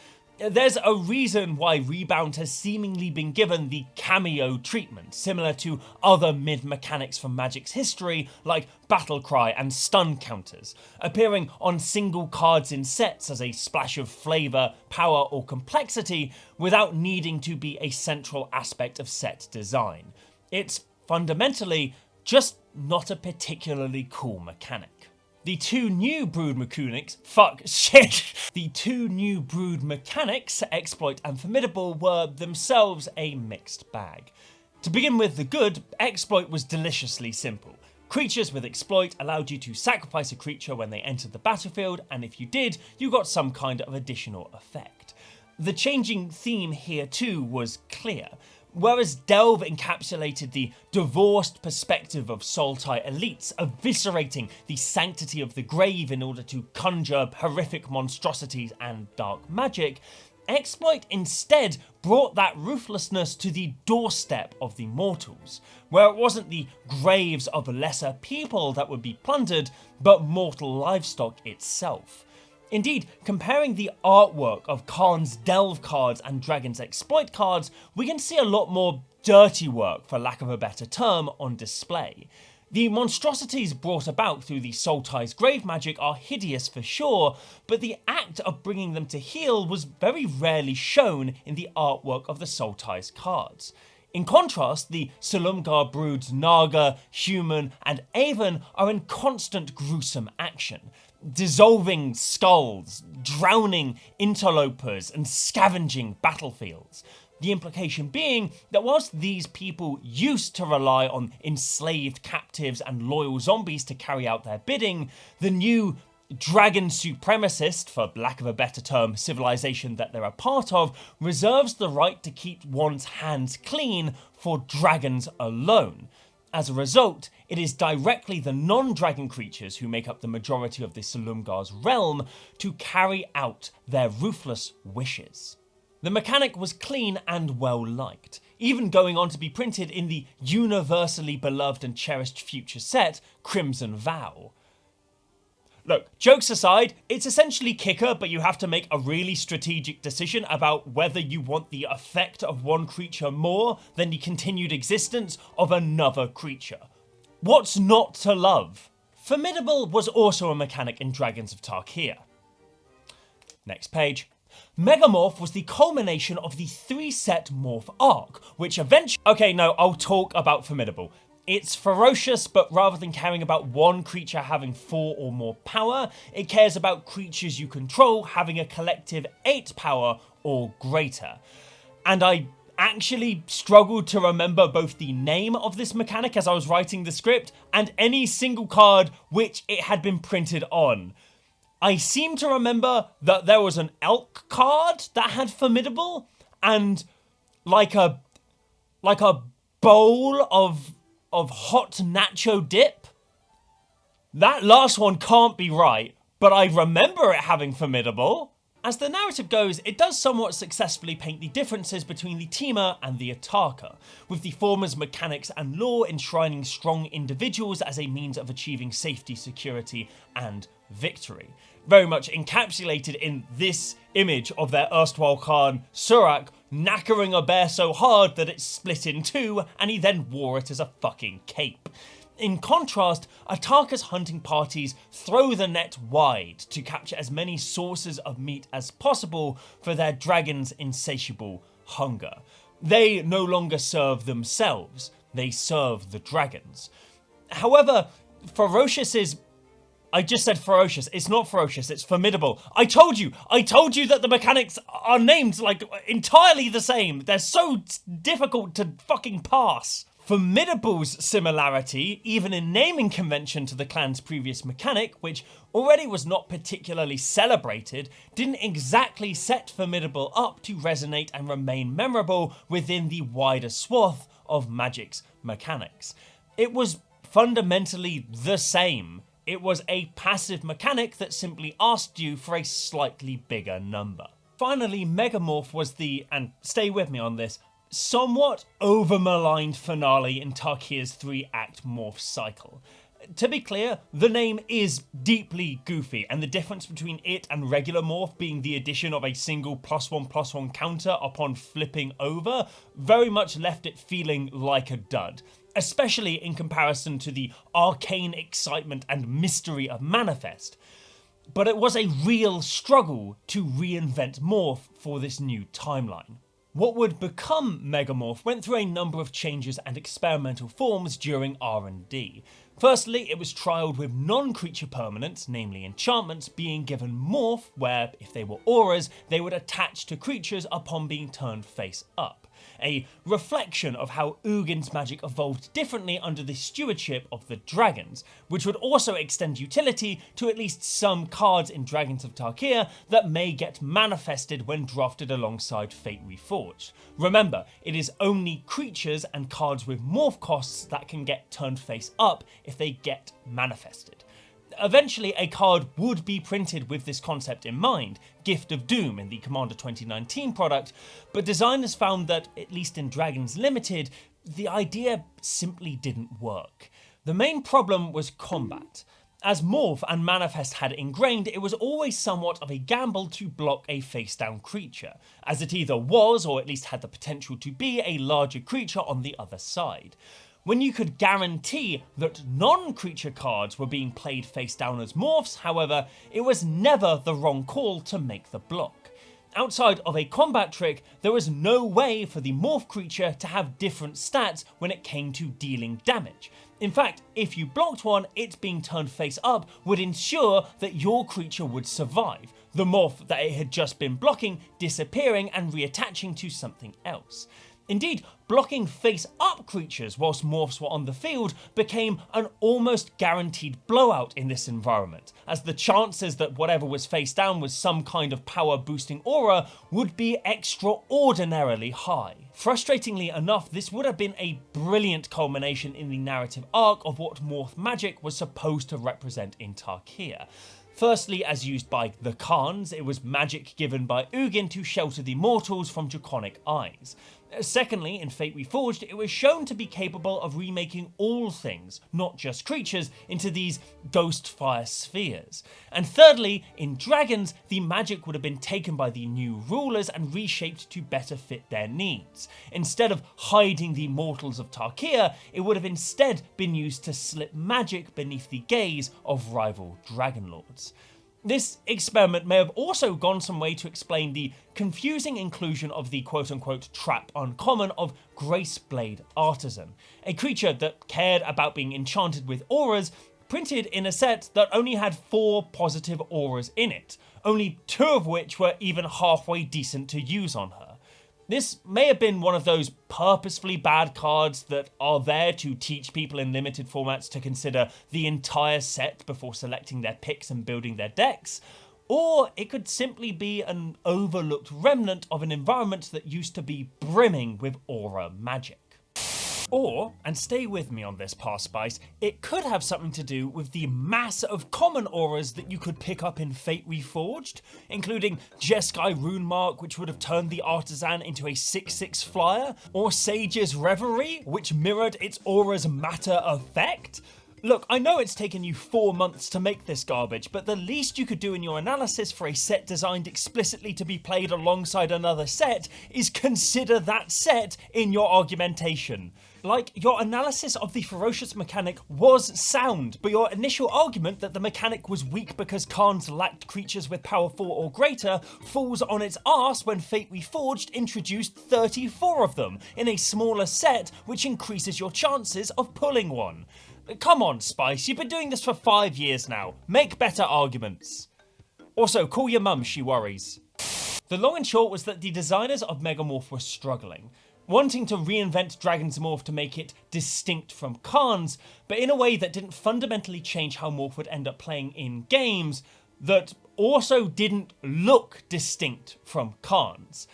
There's a reason why rebound has seemingly been given the cameo treatment, similar to other mid-mechanics from Magic's history, like battle cry and stun counters, appearing on single cards in sets as a splash of flavour, power, or complexity without needing to be a central aspect of set design. It's fundamentally just not a particularly cool mechanic. The two new brood mechanics, Exploit and Formidable, were themselves a mixed bag. To begin with the good, Exploit was deliciously simple. Creatures with Exploit allowed you to sacrifice a creature when they entered the battlefield, and if you did, you got some kind of additional effect. The changing theme here too was clear. Whereas Delve encapsulated the divorced perspective of Sultai elites, eviscerating the sanctity of the grave in order to conjure horrific monstrosities and dark magic, Exploit instead brought that ruthlessness to the doorstep of the mortals, where it wasn't the graves of lesser people that would be plundered, but mortal livestock itself. Indeed, comparing the artwork of Khan's Delve cards and Dragon's Exploit cards, we can see a lot more dirty work, for lack of a better term, on display. The monstrosities brought about through the Sultai's grave magic are hideous for sure, but the act of bringing them to heel was very rarely shown in the artwork of the Sultai's cards. In contrast, the Silumgar broods Naga, Human, and Avon are in constant gruesome action, dissolving skulls, drowning interlopers, and scavenging battlefields. The implication being that whilst these people used to rely on enslaved captives and loyal zombies to carry out their bidding, the new dragon supremacist, for lack of a better term, civilization that they're a part of, reserves the right to keep one's hands clean for dragons alone. As a result, it is directly the non-dragon creatures who make up the majority of the Silumgar's realm to carry out their ruthless wishes. The mechanic was clean and well liked, even going on to be printed in the universally beloved and cherished future set, Crimson Vow. Look, jokes aside, it's essentially kicker, but you have to make a really strategic decision about whether you want the effect of one creature more than the continued existence of another creature. What's not to love? Formidable was also a mechanic in Dragons of Tarkir. Next page. Megamorph was the culmination of the 3-set Morph arc, which eventually... Okay, no, I'll talk about Formidable. It's ferocious, but rather than caring about one creature having 4 or more power, it cares about creatures you control having a collective 8 power or greater. And I actually struggled to remember both the name of this mechanic as I was writing the script and any single card which it had been printed on. I seem to remember that there was an elk card that had Formidable and like a bowl of hot nacho dip. That last one can't be right, but I remember it having Formidable. As the narrative goes, it does somewhat successfully paint the differences between the Temur and the Atarka, with the former's mechanics and lore enshrining strong individuals as a means of achieving safety, security, and victory. Very much encapsulated in this image of their erstwhile Khan, Surak, knackering a bear so hard that it split in two, and he then wore it as a fucking cape. In contrast, Atarka's hunting parties throw the net wide to capture as many sources of meat as possible for their dragon's insatiable hunger. They no longer serve themselves. they serve the dragons. However, ferocious is... I just said ferocious. It's not ferocious, it's formidable. I told you that the mechanics are named like entirely the same. They're so difficult to fucking pass. Formidable's similarity, even in naming convention to the clan's previous mechanic, which already was not particularly celebrated, didn't exactly set Formidable up to resonate and remain memorable within the wider swath of Magic's mechanics. It was fundamentally the same. It was a passive mechanic that simply asked you for a slightly bigger number. Finally, Megamorph was the, and stay with me on this, somewhat over-maligned finale in Tarkir's 3-act morph cycle. To be clear, the name is deeply goofy, and the difference between it and regular morph being the addition of a single +1/+1 counter upon flipping over very much left it feeling like a dud, especially in comparison to the arcane excitement and mystery of Manifest. But it was a real struggle to reinvent morph for this new timeline. What would become Megamorph went through a number of changes and experimental forms during R&D. Firstly, it was trialled with non-creature permanents, namely enchantments, being given morph, where, if they were auras, they would attach to creatures upon being turned face up. A reflection of how Ugin's magic evolved differently under the stewardship of the dragons, which would also extend utility to at least some cards in Dragons of Tarkir that may get manifested when drafted alongside Fate Reforged. Remember, it is only creatures and cards with morph costs that can get turned face up if they get manifested. Eventually, a card would be printed with this concept in mind, Gift of Doom in the Commander 2019 product, but designers found that, at least in Dragons Limited, the idea simply didn't work. The main problem was combat. As Morph and Manifest had ingrained, it was always somewhat of a gamble to block a face-down creature, as it either was, or at least had the potential to be, a larger creature on the other side. When you could guarantee that non-creature cards were being played face down as morphs, however, it was never the wrong call to make the block. Outside of a combat trick, there was no way for the morph creature to have different stats when it came to dealing damage. In fact, if you blocked one, its being turned face up would ensure that your creature would survive, the morph that it had just been blocking disappearing and reattaching to something else. Indeed, blocking face-up creatures whilst morphs were on the field became an almost guaranteed blowout in this environment, as the chances that whatever was face down was some kind of power-boosting aura would be extraordinarily high. Frustratingly enough, this would have been a brilliant culmination in the narrative arc of what morph magic was supposed to represent in Tarkir. Firstly, as used by the Khans, it was magic given by Ugin to shelter the mortals from draconic eyes. Secondly, in Fate Reforged, it was shown to be capable of remaking all things, not just creatures, into these ghost fire spheres. And thirdly, in Dragons, the magic would have been taken by the new rulers and reshaped to better fit their needs. Instead of hiding the mortals of Tarkir, it would have instead been used to slip magic beneath the gaze of rival dragon lords. This experiment may have also gone some way to explain the confusing inclusion of the quote-unquote trap uncommon of Graceblade Artisan, a creature that cared about being enchanted with auras, printed in a set that only had 4 positive auras in it, only 2 of which were even halfway decent to use on her. This may have been one of those purposefully bad cards that are there to teach people in limited formats to consider the entire set before selecting their picks and building their decks, or it could simply be an overlooked remnant of an environment that used to be brimming with aura magic. Or, and stay with me on this, Parspice, it could have something to do with the mass of common auras that you could pick up in Fate Reforged, including Jeskai Runemark, which would have turned the Artisan into a 6/6 flyer, or Sage's Reverie, which mirrored its aura's matter effect. Look, I know it's taken you 4 months to make this garbage, but the least you could do in your analysis for a set designed explicitly to be played alongside another set is consider that set in your argumentation. Like, your analysis of the ferocious mechanic was sound, but your initial argument that the mechanic was weak because Khans lacked creatures with power 4 or greater falls on its arse when Fate Reforged introduced 34 of them in a smaller set, which increases your chances of pulling one. Come on, Spice, you've been doing this for 5 years now. Make better arguments. Also, call your mum, she worries. The long and short was that the designers of Megamorph were struggling, wanting to reinvent Dragon's Morph to make it distinct from Khans, but in a way that didn't fundamentally change how Morph would end up playing in games, that also didn't look distinct from Khans.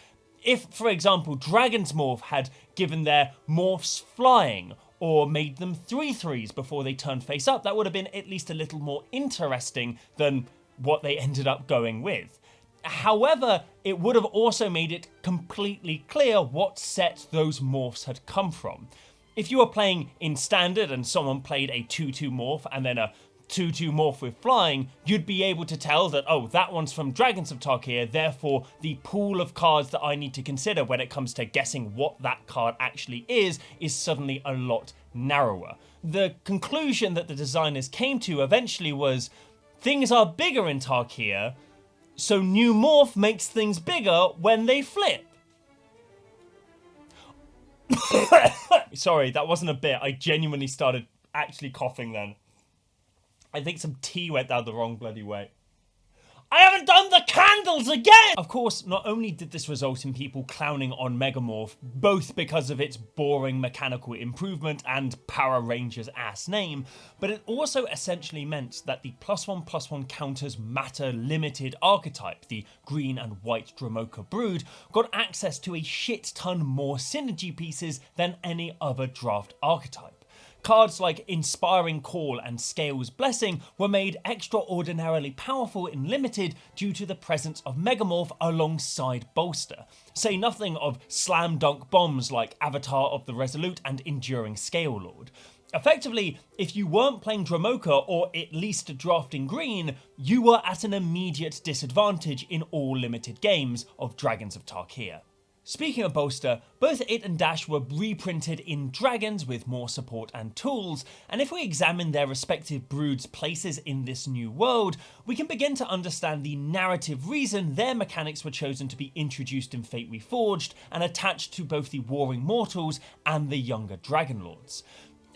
If, for example, Dragon's Morph had given their morphs flying, or made them 3/3s before they turned face up, that would have been at least a little more interesting than what they ended up going with. However, it would have also made it completely clear what set those morphs had come from. If you were playing in Standard and someone played a 2/2 morph and then a 2/2 morph with flying, you'd be able to tell that, oh, that one's from Dragons of Tarkir, therefore the pool of cards that I need to consider when it comes to guessing what that card actually is suddenly a lot narrower. The conclusion that the designers came to eventually was, things are bigger in Tarkir, so new morph makes things bigger when they flip. Sorry, that wasn't a bit. I genuinely started actually coughing then. I think some tea went down the wrong bloody way. I haven't done the candles again! Of course, not only did this result in people clowning on Megamorph, both because of its boring mechanical improvement and Power Ranger's ass name, but it also essentially meant that the +1/+1 counters matter limited archetype, the green and white Dromoka Brood, got access to a shit ton more synergy pieces than any other draft archetype. Cards like Inspiring Call and Scale's Blessing were made extraordinarily powerful in Limited due to the presence of Megamorph alongside Bolster. Say nothing of slam dunk bombs like Avatar of the Resolute and Enduring Scale Lord. Effectively, if you weren't playing Dromoka or at least drafting green, you were at an immediate disadvantage in all Limited games of Dragons of Tarkir. Speaking of Bolster, both it and Dash were reprinted in Dragons with more support and tools, and if we examine their respective broods' places in this new world, we can begin to understand the narrative reason their mechanics were chosen to be introduced in Fate Reforged and attached to both the Warring Mortals and the younger Dragon Lords.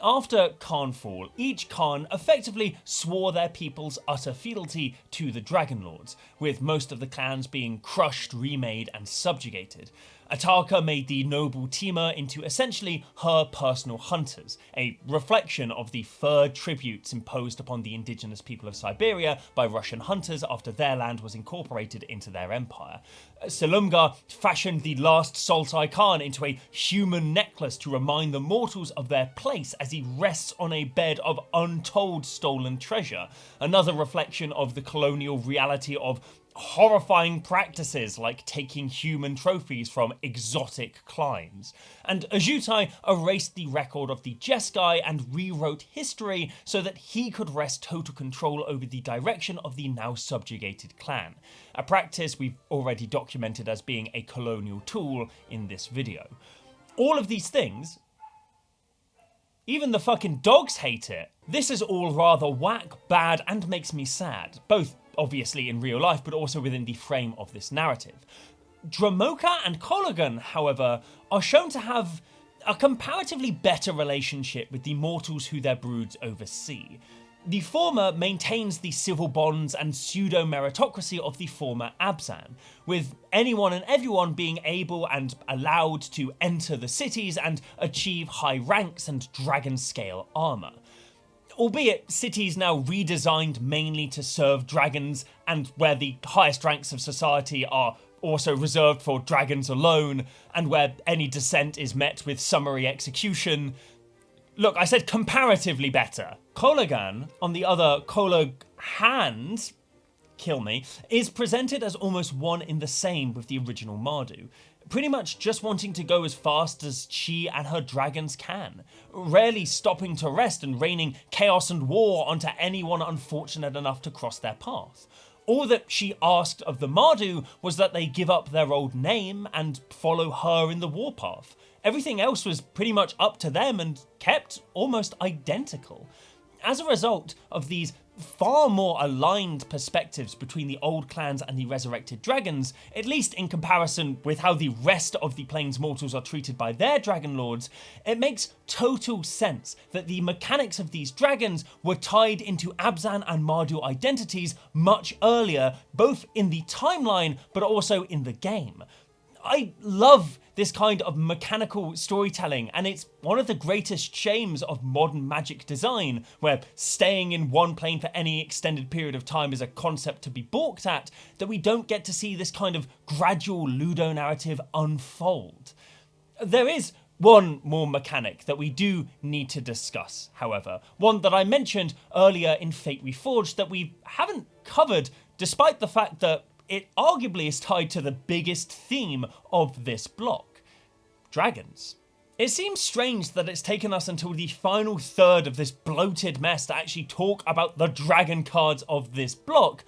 After Khanfall, each Khan effectively swore their people's utter fealty to the Dragon Lords, with most of the clans being crushed, remade, and subjugated. Ataka made the noble Temur into essentially her personal hunters, a reflection of the fur tributes imposed upon the indigenous people of Siberia by Russian hunters after their land was incorporated into their empire. Silumgar fashioned the last Sultai Khan into a human necklace to remind the mortals of their place as he rests on a bed of untold stolen treasure, another reflection of the colonial reality of horrifying practices like taking human trophies from exotic climes. And Ajutai erased the record of the Jeskai and rewrote history so that he could wrest total control over the direction of the now subjugated clan, a practice we've already documented as being a colonial tool in this video. All of these things, even the fucking dogs hate it. This is all rather whack, bad, and makes me sad, both obviously in real life, but also within the frame of this narrative. Dromoka and Kolaghan, however, are shown to have a comparatively better relationship with the mortals who their broods oversee. The former maintains the civil bonds and pseudo-meritocracy of the former Abzan, with anyone and everyone being able and allowed to enter the cities and achieve high ranks and dragon-scale armour. Albeit cities now redesigned mainly to serve dragons and where the highest ranks of society are also reserved for dragons alone, and where any dissent is met with summary execution. Look, I said comparatively better. Kolaghan, on the other, Kolaghans, kill me, is presented as almost one in the same with the original Mardu. pretty much just wanting to go as fast as she and her dragons can, rarely stopping to rest and raining chaos and war onto anyone unfortunate enough to cross their path. All that she asked of the Mardu was that they give up their old name and follow her in the warpath. Everything else was pretty much up to them and kept almost identical. As a result of these far more aligned perspectives between the old clans and the resurrected dragons, at least in comparison with how the rest of the Plains mortals are treated by their dragon lords, it makes total sense that the mechanics of these dragons were tied into Abzan and Mardu identities much earlier, both in the timeline but also in the game. I love this kind of mechanical storytelling, and it's one of the greatest shames of modern Magic design, where staying in one plane for any extended period of time is a concept to be balked at, that we don't get to see this kind of gradual Ludo narrative unfold. There is one more mechanic that we do need to discuss, however, one that I mentioned earlier in Fate Reforged that we haven't covered, despite the fact that it arguably is tied to the biggest theme of this block: dragons. It seems strange that it's taken us until the final third of this bloated mess to actually talk about the dragon cards of this block,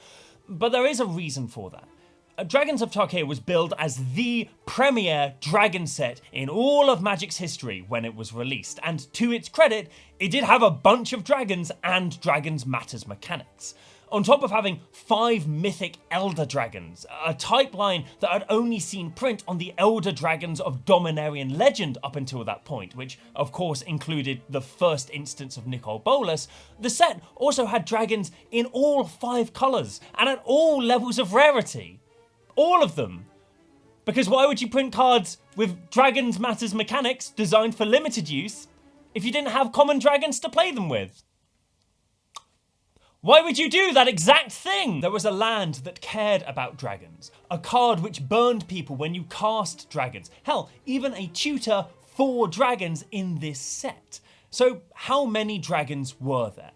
but there is a reason for that. Dragons of Tarkir was billed as the premier dragon set in all of Magic's history when it was released, and to its credit, it did have a bunch of dragons and Dragons Matters mechanics. On top of having 5 mythic Elder Dragons, a type line that had only seen print on the Elder Dragons of Dominarian legend up until that point, which of course included the first instance of Nicol Bolas, the set also had dragons in all 5 colours and at all levels of rarity. All of them. Because why would you print cards with Dragons Matters mechanics designed for limited use if you didn't have common dragons to play them with? Why would you do that exact thing? There was a land that cared about dragons, a card which burned people when you cast dragons. Hell, even a tutor for dragons in this set. So how many dragons were there?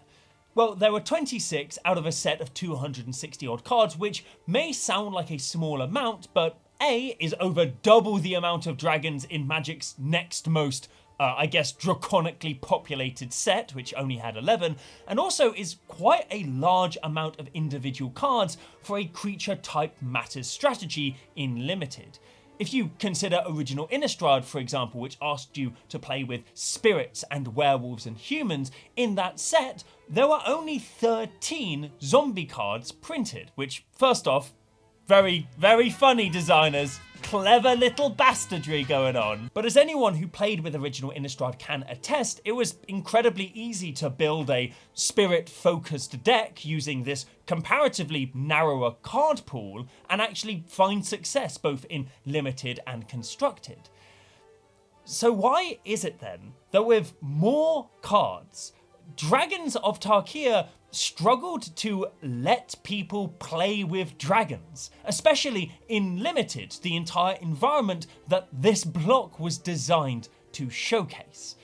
Well, there were 26 out of a set of 260 odd cards, which may sound like a small amount, but A, is over double the amount of dragons in Magic's next most draconically populated set, which only had 11, and also is quite a large amount of individual cards for a creature type matters strategy in Limited. If you consider original Innistrad, for example, which asked you to play with spirits and werewolves and humans, in that set, there were only 13 zombie cards printed, which, first off, very, very funny, designers. Clever little bastardry going on. But as anyone who played with original Innistrad can attest, it was incredibly easy to build a spirit-focused deck using this comparatively narrower card pool and actually find success both in Limited and Constructed. So why is it then that with more cards, Dragons of Tarkir struggled to let people play with dragons, especially in Limited, the entire environment that this block was designed to showcase?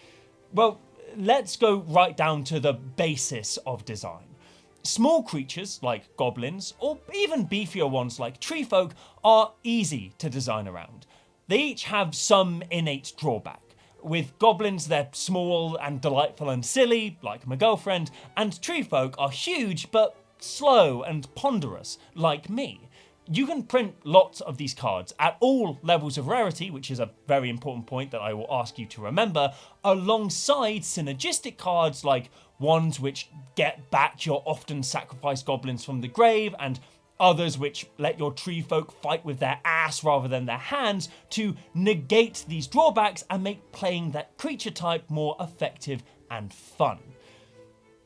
Well, let's go right down to the basis of design. Small creatures like goblins, or even beefier ones like treefolk, are easy to design around. They each have some innate drawback. With goblins, they're small and delightful and silly, like my girlfriend, and treefolk are huge but slow and ponderous, like me. You can print lots of these cards at all levels of rarity, which is a very important point that I will ask you to remember, alongside synergistic cards like ones which get back your often sacrificed goblins from the grave, and others which let your tree folk fight with their ass rather than their hands to negate these drawbacks and make playing that creature type more effective and fun.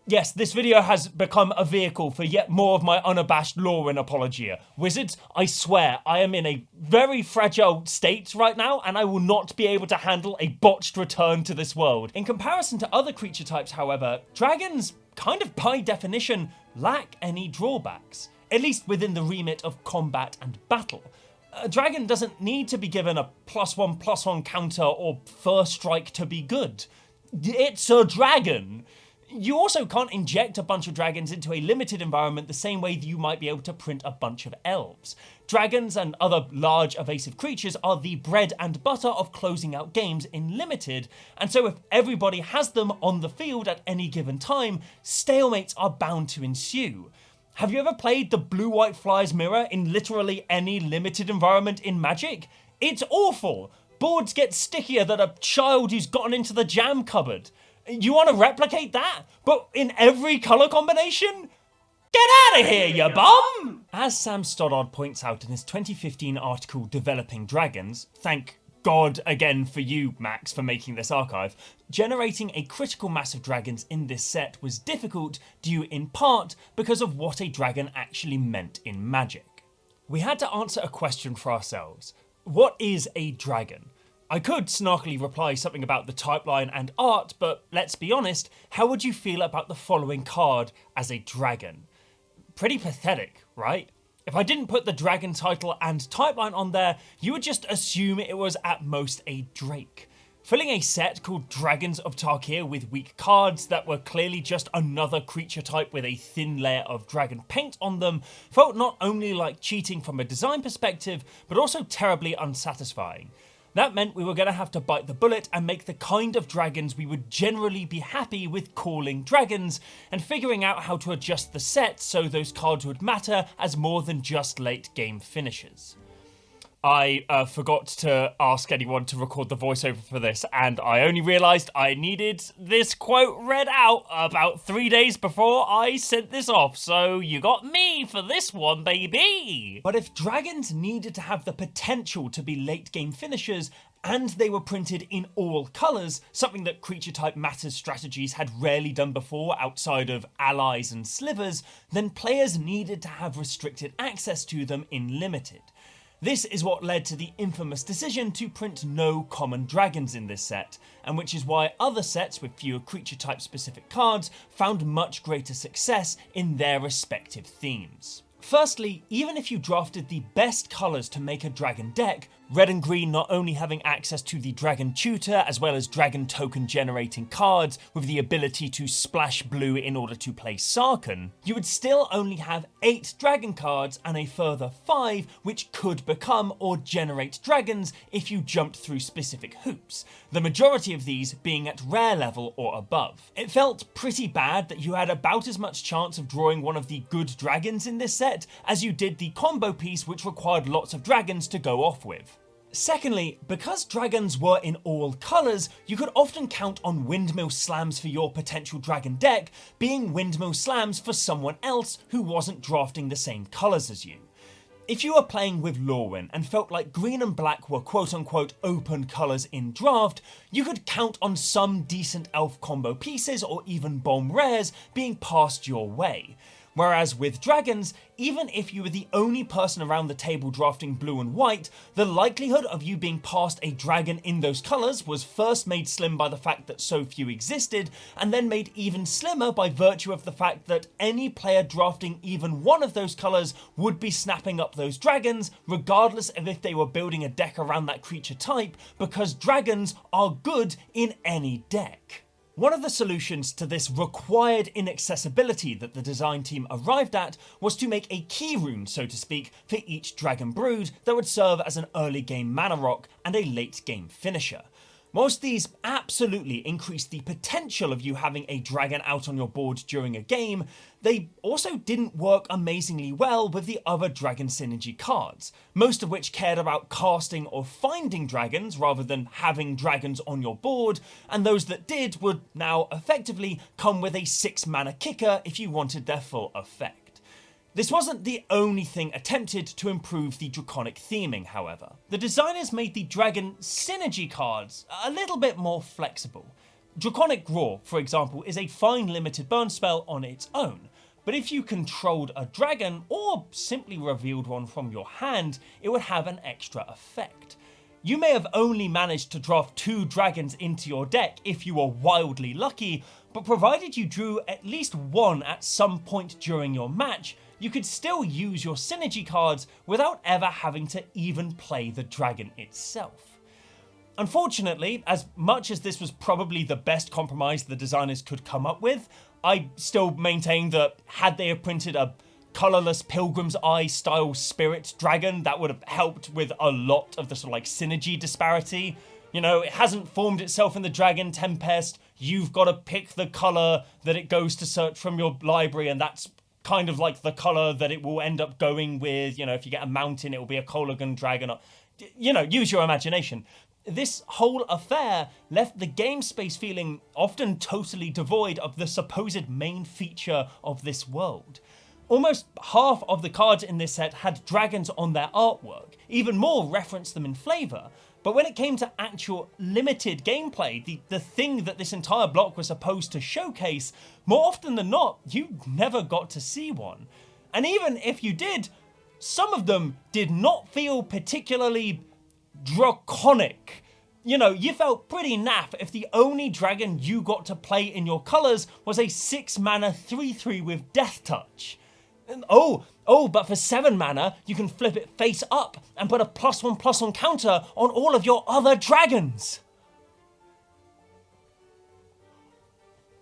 Yes, this video has become a vehicle for yet more of my unabashed lore and apologia. Wizards, I swear, I am in a very fragile state right now, and I will not be able to handle a botched return to this world. In comparison to other creature types, however, dragons, kind of by definition, lack any drawbacks, at least within the remit of combat and battle. A dragon doesn't need to be given a +1/+1 counter or first strike to be good. It's a dragon. You also can't inject a bunch of dragons into a limited environment the same way that you might be able to print a bunch of elves. Dragons and other large evasive creatures are the bread and butter of closing out games in limited, and so if everybody has them on the field at any given time, stalemates are bound to ensue. Have you ever played the blue-white flyers mirror in literally any limited environment in Magic? It's awful! Boards get stickier than a child who's gotten into the jam cupboard. You want to replicate that, but in every colour combination? Get out of here, you bum! As Sam Stoddard points out in his 2015 article Developing Dragons, thank God again for you, Max, for making this archive, generating a critical mass of dragons in this set was difficult due in part because of what a dragon actually meant in Magic. We had to answer a question for ourselves. What is a dragon? I could snarkily reply something about the typeline and art, but let's be honest, how would you feel about the following card as a dragon? Pretty pathetic, right? If I didn't put the dragon title and typeline on there, you would just assume it was at most a drake. Filling a set called Dragons of Tarkir with weak cards that were clearly just another creature type with a thin layer of dragon paint on them felt not only like cheating from a design perspective, but also terribly unsatisfying. That meant we were going to have to bite the bullet and make the kind of dragons we would generally be happy with calling dragons, and figuring out how to adjust the set so those cards would matter as more than just late game finishes. I forgot to ask anyone to record the voiceover for this, and I only realised I needed this quote read out about 3 days before I sent this off, so you got me for this one, baby! But if dragons needed to have the potential to be late game finishers, and they were printed in all colours, something that creature type matters strategies had rarely done before outside of allies and slivers, then players needed to have restricted access to them in limited. This is what led to the infamous decision to print no common dragons in this set, and which is why other sets with fewer creature type specific cards found much greater success in their respective themes. Firstly, even if you drafted the best colours to make a dragon deck, red and green not only having access to the dragon tutor as well as dragon token generating cards with the ability to splash blue in order to play Sarkhan, you would still only have 8 dragon cards and a further 5 which could become or generate dragons if you jumped through specific hoops, the majority of these being at rare level or above. It felt pretty bad that you had about as much chance of drawing one of the good dragons in this set as you did the combo piece which required lots of dragons to go off with. Secondly, because dragons were in all colours, you could often count on windmill slams for your potential dragon deck being windmill slams for someone else who wasn't drafting the same colours as you. If you were playing with Lorwyn and felt like green and black were quote-unquote open colours in draft, you could count on some decent elf combo pieces or even bomb rares being passed your way. Whereas with dragons, even if you were the only person around the table drafting blue and white, the likelihood of you being passed a dragon in those colours was first made slim by the fact that so few existed, and then made even slimmer by virtue of the fact that any player drafting even one of those colours would be snapping up those dragons, regardless of if they were building a deck around that creature type, because dragons are good in any deck. One of the solutions to this required inaccessibility that the design team arrived at was to make a key rune, so to speak, for each dragon brood that would serve as an early game mana rock and a late game finisher. Whilst these absolutely increased the potential of you having a dragon out on your board during a game, they also didn't work amazingly well with the other dragon synergy cards, most of which cared about casting or finding dragons rather than having dragons on your board, and those that did would now effectively come with a 6 mana kicker if you wanted their full effect. This wasn't the only thing attempted to improve the draconic theming, however. The designers made the dragon synergy cards a little bit more flexible. Draconic Roar, for example, is a fine limited burn spell on its own, but if you controlled a dragon or simply revealed one from your hand, it would have an extra effect. You may have only managed to draft 2 dragons into your deck if you were wildly lucky, but provided you drew at least one at some point during your match, you could still use your synergy cards without ever having to even play the dragon itself. Unfortunately, as much as this was probably the best compromise the designers could come up with, I still maintain that had they have printed a colourless Pilgrim's Eye style spirit dragon, that would have helped with a lot of the sort of like synergy disparity. You know, it hasn't formed itself in the Dragon Tempest. You've got to pick the colour that it goes to search from your library, and that's kind of like the colour that it will end up going with. You know, if you get a mountain, it will be a Colligan dragon. Or, you know, use your imagination. This whole affair left the game space feeling often totally devoid of the supposed main feature of this world. Almost half of the cards in this set had dragons on their artwork, even more referenced them in flavour. But when it came to actual limited gameplay, the thing that this entire block was supposed to showcase, more often than not, you never got to see one. And even if you did, some of them did not feel particularly draconic. You know, you felt pretty naff if the only dragon you got to play in your colours was a 6 mana 3/3 with Death Touch. And but for 7 mana, you can flip it face up and put a +1/+1 counter on all of your other dragons.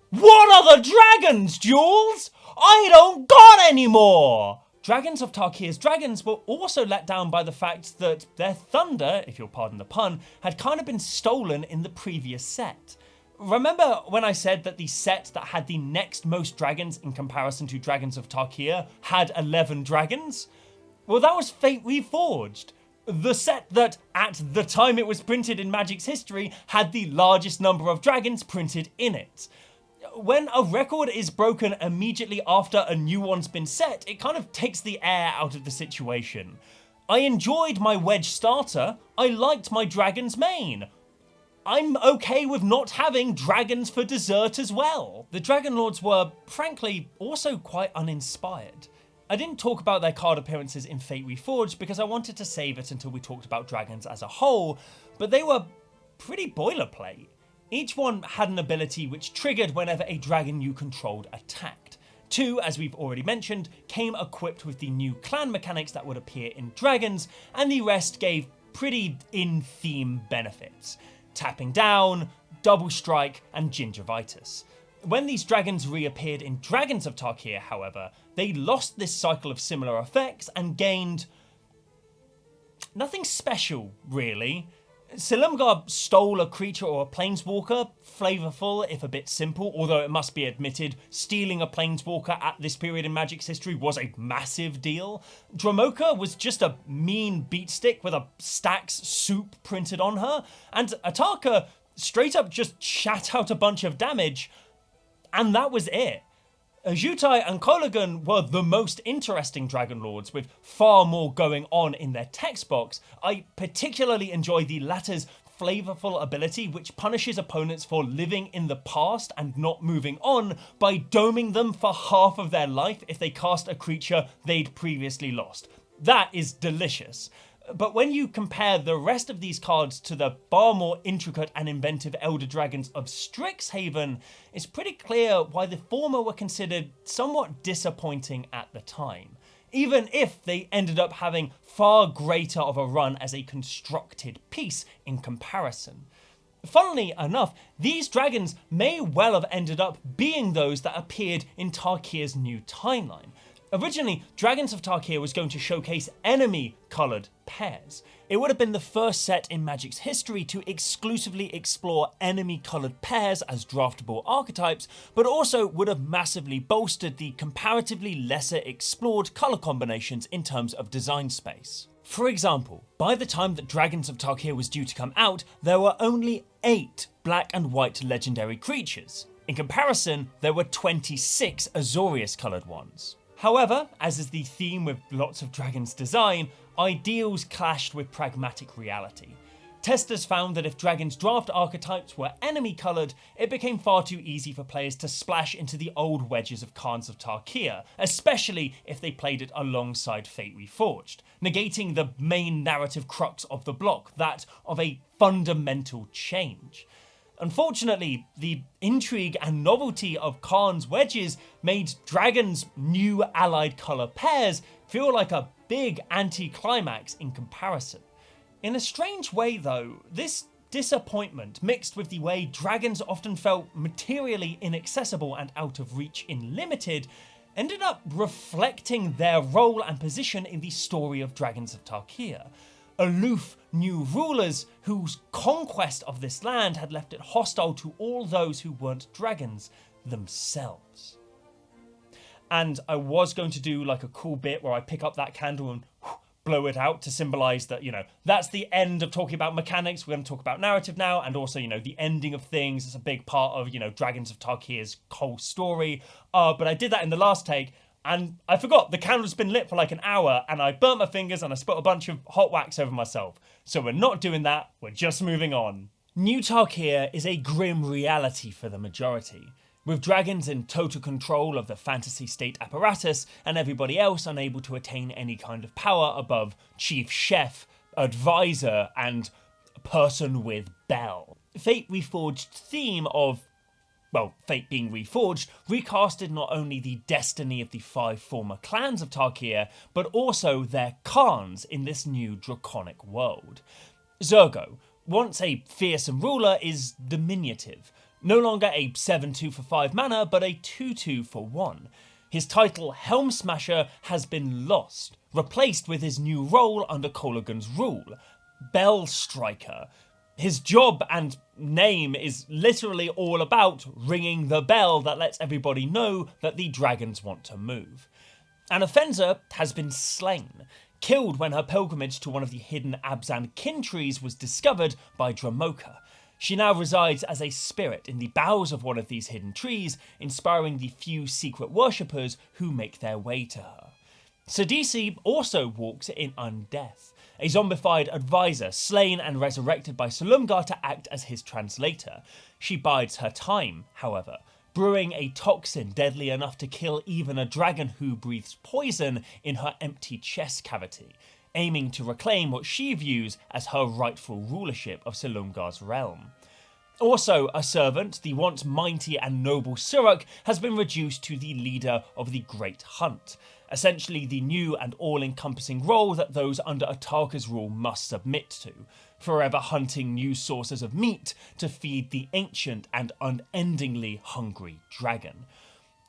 What other dragons, Jules? I don't got any more! Dragons of Tarkir's dragons were also let down by the fact that their thunder, if you'll pardon the pun, had kind of been stolen in the previous set. Remember when I said that the set that had the next most dragons in comparison to Dragons of Tarkir had 11 dragons? Well, that was Fate Reforged. The set that, at the time it was printed in Magic's history, had the largest number of dragons printed in it. When a record is broken immediately after a new one's been set, it kind of takes the air out of the situation. I enjoyed my wedge starter. I liked my dragon's main. I'm okay with not having dragons for dessert as well. The Dragon Lords were, frankly, also quite uninspired. I didn't talk about their card appearances in Fate Reforged because I wanted to save it until we talked about dragons as a whole, but they were pretty boilerplate. Each one had an ability which triggered whenever a dragon you controlled attacked. 2, as we've already mentioned, came equipped with the new clan mechanics that would appear in dragons, and the rest gave pretty in-theme benefits. Tapping down, double strike, and gingivitis. When these dragons reappeared in Dragons of Tarkir, however, they lost this cycle of similar effects and gained nothing special, really. Silumgar stole a creature or a planeswalker, flavourful if a bit simple, although it must be admitted, stealing a planeswalker at this period in Magic's history was a massive deal. Dromoka was just a mean beatstick with a Stax soup printed on her, and Ataka straight up just shat out a bunch of damage, and that was it. Jutai and Kolaghan were the most interesting Dragon Lords, with far more going on in their text box. I particularly enjoy the latter's flavourful ability, which punishes opponents for living in the past and not moving on by doming them for half of their life if they cast a creature they'd previously lost. That is delicious. But when you compare the rest of these cards to the far more intricate and inventive Elder Dragons of Strixhaven, it's pretty clear why the former were considered somewhat disappointing at the time, even if they ended up having far greater of a run as a constructed piece in comparison. Funnily enough, these dragons may well have ended up being those that appeared in Tarkir's new timeline. Originally, Dragons of Tarkir was going to showcase enemy-coloured pairs. It would have been the first set in Magic's history to exclusively explore enemy-coloured pairs as draftable archetypes, but also would have massively bolstered the comparatively lesser explored colour combinations in terms of design space. For example, by the time that Dragons of Tarkir was due to come out, there were only 8 black and white legendary creatures. In comparison, there were 26 Azorius-coloured ones. However, as is the theme with lots of Dragons design, ideals clashed with pragmatic reality. Testers found that if Dragons draft archetypes were enemy-coloured, it became far too easy for players to splash into the old wedges of Khans of Tarkir, especially if they played it alongside Fate Reforged, negating the main narrative crux of the block, that of a fundamental change. Unfortunately, the intrigue and novelty of Khan's wedges made Dragon's new allied colour pairs feel like a big anti-climax in comparison. In a strange way though, this disappointment, mixed with the way dragons often felt materially inaccessible and out of reach in Limited, ended up reflecting their role and position in the story of Dragons of Tarkir. Aloof new rulers whose conquest of this land had left it hostile to all those who weren't dragons themselves. And I was going to do like a cool bit where I pick up that candle and blow it out to symbolize that, that's the end of talking about mechanics. We're going to talk about narrative now, and also, the ending of things is a big part of, Dragons of Tarkir's whole story. But I did that in the last take, and I forgot. The candle's been lit for like an hour, and I burnt my fingers and I spilled a bunch of hot wax over myself. So we're not doing that, we're just moving on. New Tarkir is a grim reality for the majority, with dragons in total control of the fantasy state apparatus and everybody else unable to attain any kind of power above chief chef, advisor, and person with bell. Fate Reforged theme of, Fate being reforged, recasted not only the destiny of the 5 former clans of Tarkir, but also their Khans in this new draconic world. Zurgo, once a fearsome ruler, is diminutive. No longer a 7/2 for 5 mana, but a 2/2 for 1. His title, Helm Smasher, has been lost, replaced with his new role under Kolaghan's rule, Bell Striker. His job and name is literally all about ringing the bell that lets everybody know that the dragons want to move. An offender has been slain, killed when her pilgrimage to one of the hidden Abzan kin trees was discovered by Dramoka. She now resides as a spirit in the boughs of one of these hidden trees, inspiring the few secret worshippers who make their way to her. Sidisi also walks in undeath, a zombified advisor slain and resurrected by Silumgar to act as his translator. She bides her time, however, brewing a toxin deadly enough to kill even a dragon who breathes poison in her empty chest cavity, aiming to reclaim what she views as her rightful rulership of Silumgar's realm. Also, a servant, the once mighty and noble Suruk, has been reduced to the leader of the Great Hunt, essentially the new and all-encompassing role that those under Atarka's rule must submit to, forever hunting new sources of meat to feed the ancient and unendingly hungry dragon.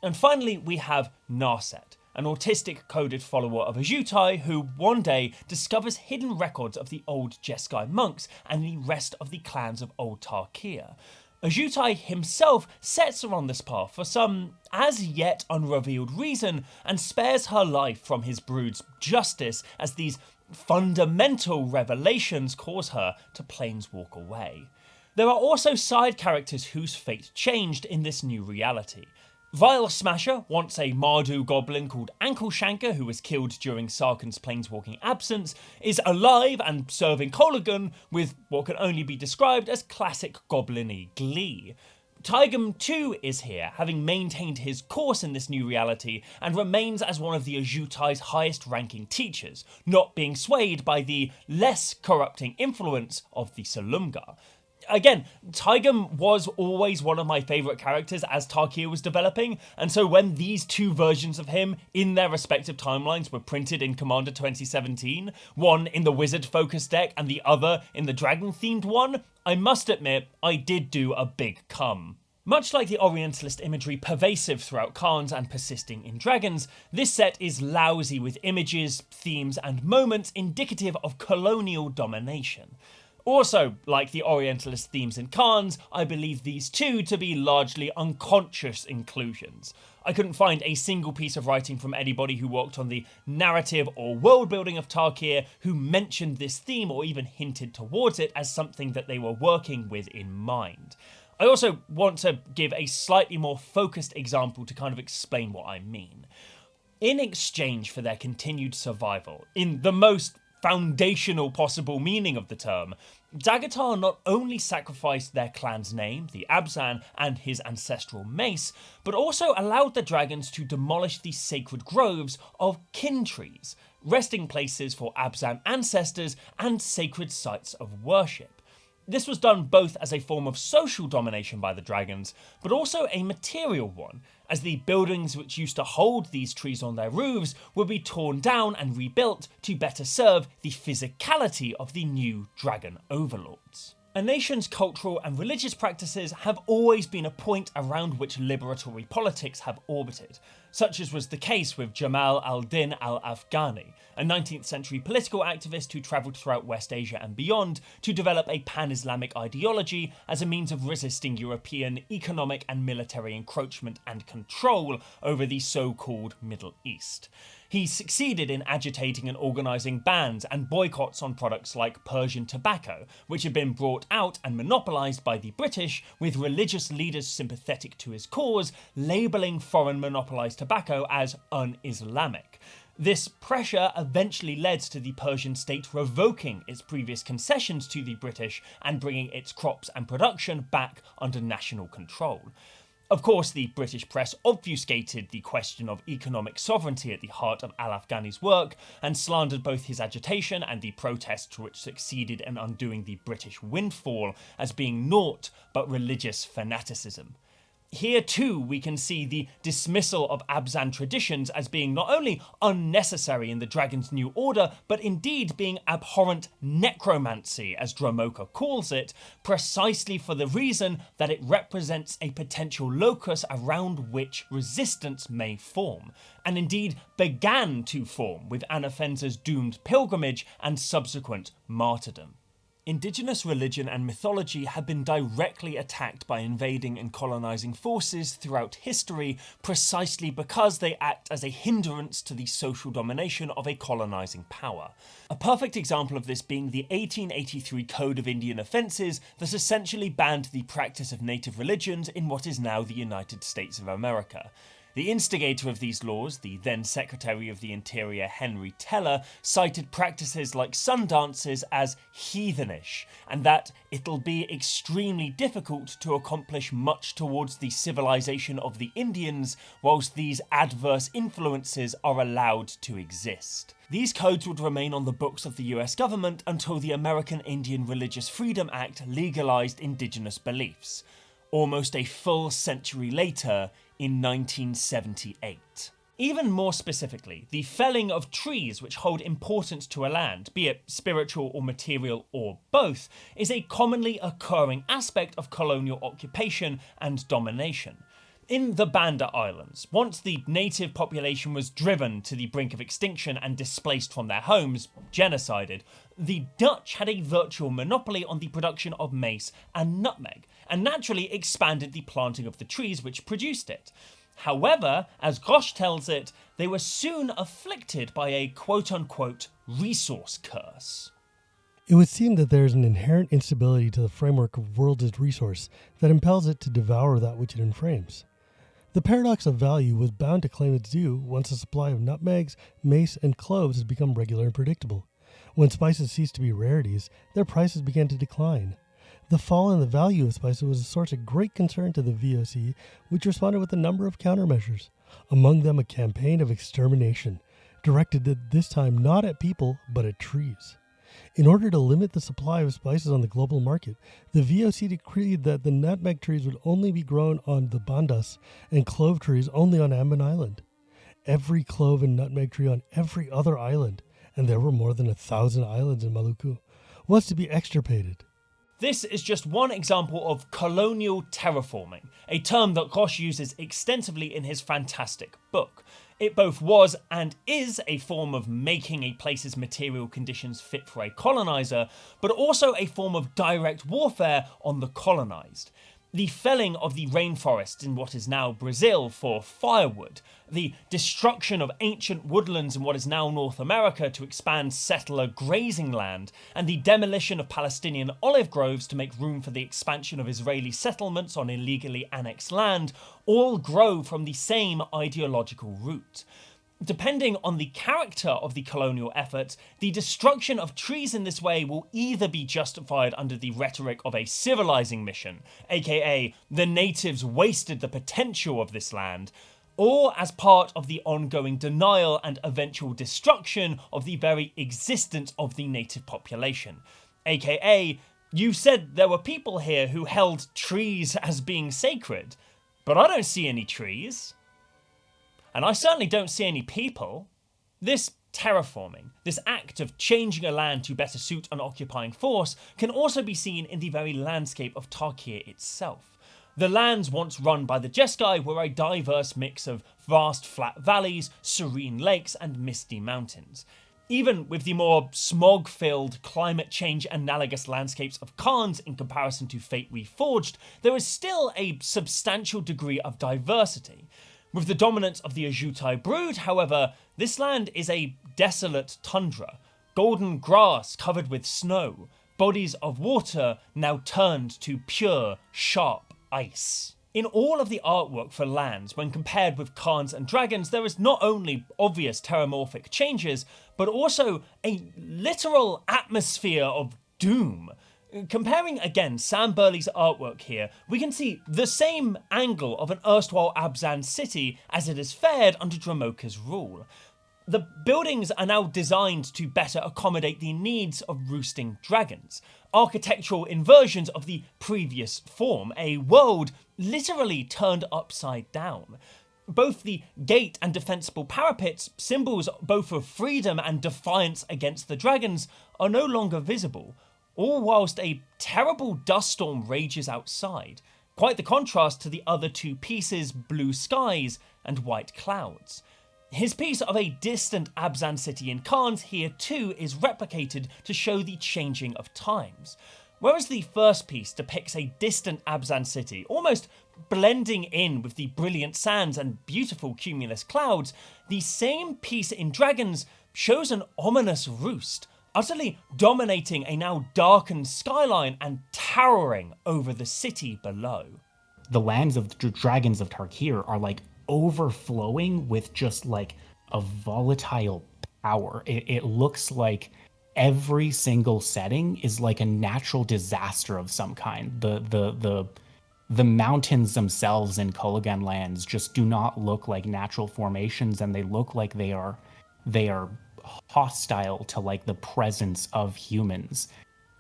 And finally, we have Narset, an autistic-coded follower of Ajutai who one day discovers hidden records of the old Jeskai monks and the rest of the clans of Old Tarkir. Ajutai himself sets her on this path for some as yet unrevealed reason and spares her life from his brood's justice as these fundamental revelations cause her to planeswalk away. There are also side characters whose fate changed in this new reality. Vile Smasher, once a Mardu goblin called Ankle Shanker who was killed during Sarkhan's planeswalking absence, is alive and serving Kolaghan with what can only be described as classic goblin-y glee. Tigum too is here, having maintained his course in this new reality and remains as one of the Ajutai's highest ranking teachers, not being swayed by the less corrupting influence of the Silumgar. Again, Tigum was always one of my favourite characters as Tarkir was developing, and so when these two versions of him in their respective timelines were printed in Commander 2017, one in the wizard-focused deck and the other in the dragon-themed one, I must admit, I did do a big cum. Much like the Orientalist imagery pervasive throughout Khans and persisting in dragons, this set is lousy with images, themes, and moments indicative of colonial domination. Also, like the Orientalist themes in Khans, I believe these two to be largely unconscious inclusions. I couldn't find a single piece of writing from anybody who worked on the narrative or world building of Tarkir who mentioned this theme or even hinted towards it as something that they were working with in mind. I also want to give a slightly more focused example to kind of explain what I mean. In exchange for their continued survival, in the most foundational possible meaning of the term, Dagatar not only sacrificed their clan's name, the Abzan, and his ancestral mace, but also allowed the dragons to demolish the sacred groves of kin trees, resting places for Abzan ancestors and sacred sites of worship. This was done both as a form of social domination by the dragons, but also a material one, as the buildings which used to hold these trees on their roofs would be torn down and rebuilt to better serve the physicality of the new dragon overlords. A nation's cultural and religious practices have always been a point around which liberatory politics have orbited, such as was the case with Jamal al-Din al-Afghani, a 19th century political activist who travelled throughout West Asia and beyond to develop a pan-Islamic ideology as a means of resisting European economic and military encroachment and control over the so-called Middle East. He succeeded in agitating and organising bans and boycotts on products like Persian tobacco, which had been brought out and monopolised by the British, with religious leaders sympathetic to his cause labelling foreign monopolised tobacco as un-Islamic. This pressure eventually led to the Persian state revoking its previous concessions to the British and bringing its crops and production back under national control. Of course, the British press obfuscated the question of economic sovereignty at the heart of al-Afghani's work and slandered both his agitation and the protests which succeeded in undoing the British windfall as being naught but religious fanaticism. Here too we can see the dismissal of Abzan traditions as being not only unnecessary in the Dragon's New Order, but indeed being abhorrent necromancy, as Dromoka calls it, precisely for the reason that it represents a potential locus around which resistance may form, and indeed began to form with Anafenza's doomed pilgrimage and subsequent martyrdom. Indigenous religion and mythology have been directly attacked by invading and colonising forces throughout history precisely because they act as a hindrance to the social domination of a colonising power. A perfect example of this being the 1883 Code of Indian Offences that essentially banned the practice of native religions in what is now the United States of America. The instigator of these laws, the then Secretary of the Interior Henry Teller, cited practices like sun dances as heathenish, and that it'll be extremely difficult to accomplish much towards the civilization of the Indians whilst these adverse influences are allowed to exist. These codes would remain on the books of the US government until the American Indian Religious Freedom Act legalized indigenous beliefs. Almost a full century later, in 1978. Even more specifically, the felling of trees which hold importance to a land, be it spiritual or material or both, is a commonly occurring aspect of colonial occupation and domination. In the Banda Islands, once the native population was driven to the brink of extinction and displaced from their homes, genocided, the Dutch had a virtual monopoly on the production of mace and nutmeg, and naturally expanded the planting of the trees which produced it. However, as Gosh tells it, they were soon afflicted by a quote-unquote resource curse. It would seem that there is an inherent instability to the framework of world as resource that impels it to devour that which it enframes. The paradox of value was bound to claim its due once the supply of nutmegs, mace, and cloves has become regular and predictable. When spices ceased to be rarities, their prices began to decline. The fall in the value of spices was a source of great concern to the VOC, which responded with a number of countermeasures, among them a campaign of extermination, directed at this time not at people, but at trees. In order to limit the supply of spices on the global market, the VOC decreed that the nutmeg trees would only be grown on the Bandas and clove trees only on Ambon Island. Every clove and nutmeg tree on every other island, and there were more than 1,000 islands in Maluku, was to be extirpated. This is just one example of colonial terraforming, a term that Gosh uses extensively in his fantastic book. It both was and is a form of making a place's material conditions fit for a colonizer, but also a form of direct warfare on the colonized. The felling of the rainforests in what is now Brazil for firewood, the destruction of ancient woodlands in what is now North America to expand settler grazing land, and the demolition of Palestinian olive groves to make room for the expansion of Israeli settlements on illegally annexed land, all grow from the same ideological root. Depending on the character of the colonial effort, the destruction of trees in this way will either be justified under the rhetoric of a civilizing mission, aka the natives wasted the potential of this land, or as part of the ongoing denial and eventual destruction of the very existence of the native population, aka you said there were people here who held trees as being sacred, but I don't see any trees. And I certainly don't see any people. This terraforming. This act of changing a land to better suit an occupying force can also be seen in the very landscape of Tarkir itself. The lands once run by the Jacc were a diverse mix of vast flat valleys, serene lakes, and misty mountains. Even with the more smog-filled, climate change analogous landscapes of Khans in comparison to Fate Reforged, there is still a substantial degree of diversity. With the dominance of the Ajutai brood, however, this land is a desolate tundra, golden grass covered with snow, bodies of water now turned to pure, sharp ice. In all of the artwork for lands, when compared with Khans and dragons, there is not only obvious terramorphic changes, but also a literal atmosphere of doom. Comparing again Sam Burley's artwork here, we can see the same angle of an erstwhile Abzan city as it is fared under Dramoka's rule. The buildings are now designed to better accommodate the needs of roosting dragons, architectural inversions of the previous form, a world literally turned upside down. Both the gate and defensible parapets, symbols both of freedom and defiance against the dragons, are no longer visible, all whilst a terrible dust storm rages outside, quite the contrast to the other two pieces, blue skies and white clouds. His piece of a distant Abzan city in Khans here too is replicated to show the changing of times. Whereas the first piece depicts a distant Abzan city, almost blending in with the brilliant sands and beautiful cumulus clouds, the same piece in Dragons shows an ominous roost, utterly dominating a now darkened skyline and towering over the city below. The lands of the dragons of Tarkir are like overflowing with just like a volatile power. It looks like every single setting is like a natural disaster of some kind. The mountains themselves in Kologan lands just do not look like natural formations, and they look like they are hostile to like the presence of humans.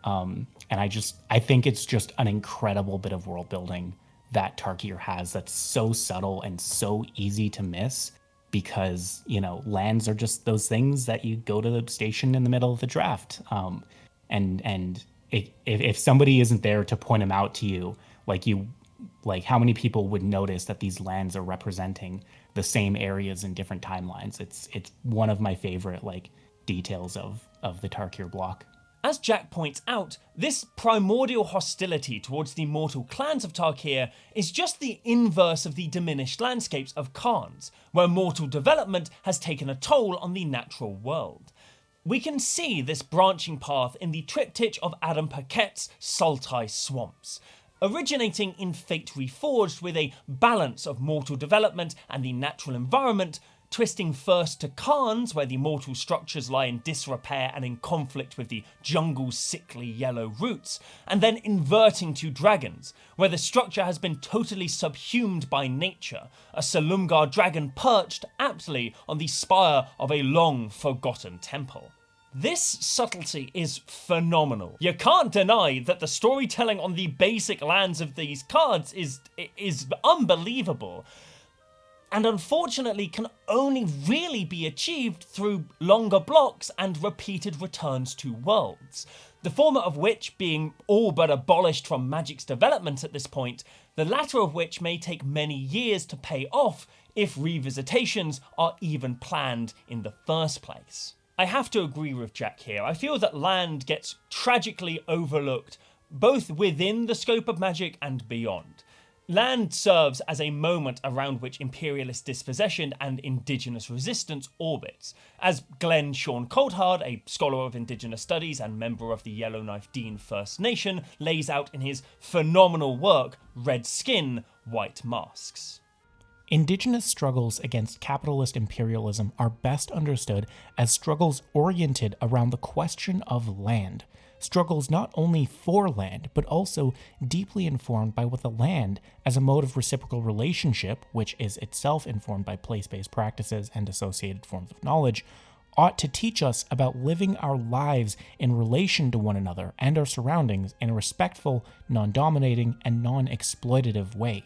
And I think it's just an incredible bit of world building that Tarkir has that's so subtle and so easy to miss, because, you know, lands are just those things that you go to the station in the middle of the draft. And if somebody isn't there to point them out to you, like how many people would notice that these lands are representing the same areas in different timelines? It's one of my favorite like details of the Tarkir block. As Jacc points out, this primordial hostility towards the mortal clans of Tarkir is just the inverse of the diminished landscapes of Khans, where mortal development has taken a toll on the natural world. We can see this branching path in the triptych of Adam Paquette's Sultai Swamps, originating in Fate Reforged with a balance of mortal development and the natural environment, twisting first to Khans, where the mortal structures lie in disrepair and in conflict with the jungle's sickly yellow roots, and then inverting to dragons, where the structure has been totally subsumed by nature, a Salumgar dragon perched aptly on the spire of a long-forgotten temple. This subtlety is phenomenal. You can't deny that the storytelling on the basic lands of these cards is unbelievable, and unfortunately can only really be achieved through longer blocks and repeated returns to worlds, the former of which being all but abolished from Magic's development at this point, the latter of which may take many years to pay off if revisitations are even planned in the first place. I have to agree with Jacc here. I feel that land gets tragically overlooked both within the scope of Magic and beyond. Land serves as a moment around which imperialist dispossession and indigenous resistance orbits, as Glenn Sean Coulthard, a scholar of indigenous studies and member of the Yellowknife Dean First Nation, lays out in his phenomenal work, Red Skin, White Masks. Indigenous struggles against capitalist imperialism are best understood as struggles oriented around the question of land. Struggles not only for land, but also deeply informed by what the land, as a mode of reciprocal relationship, which is itself informed by place-based practices and associated forms of knowledge, ought to teach us about living our lives in relation to one another and our surroundings in a respectful, non-dominating, and non-exploitative way.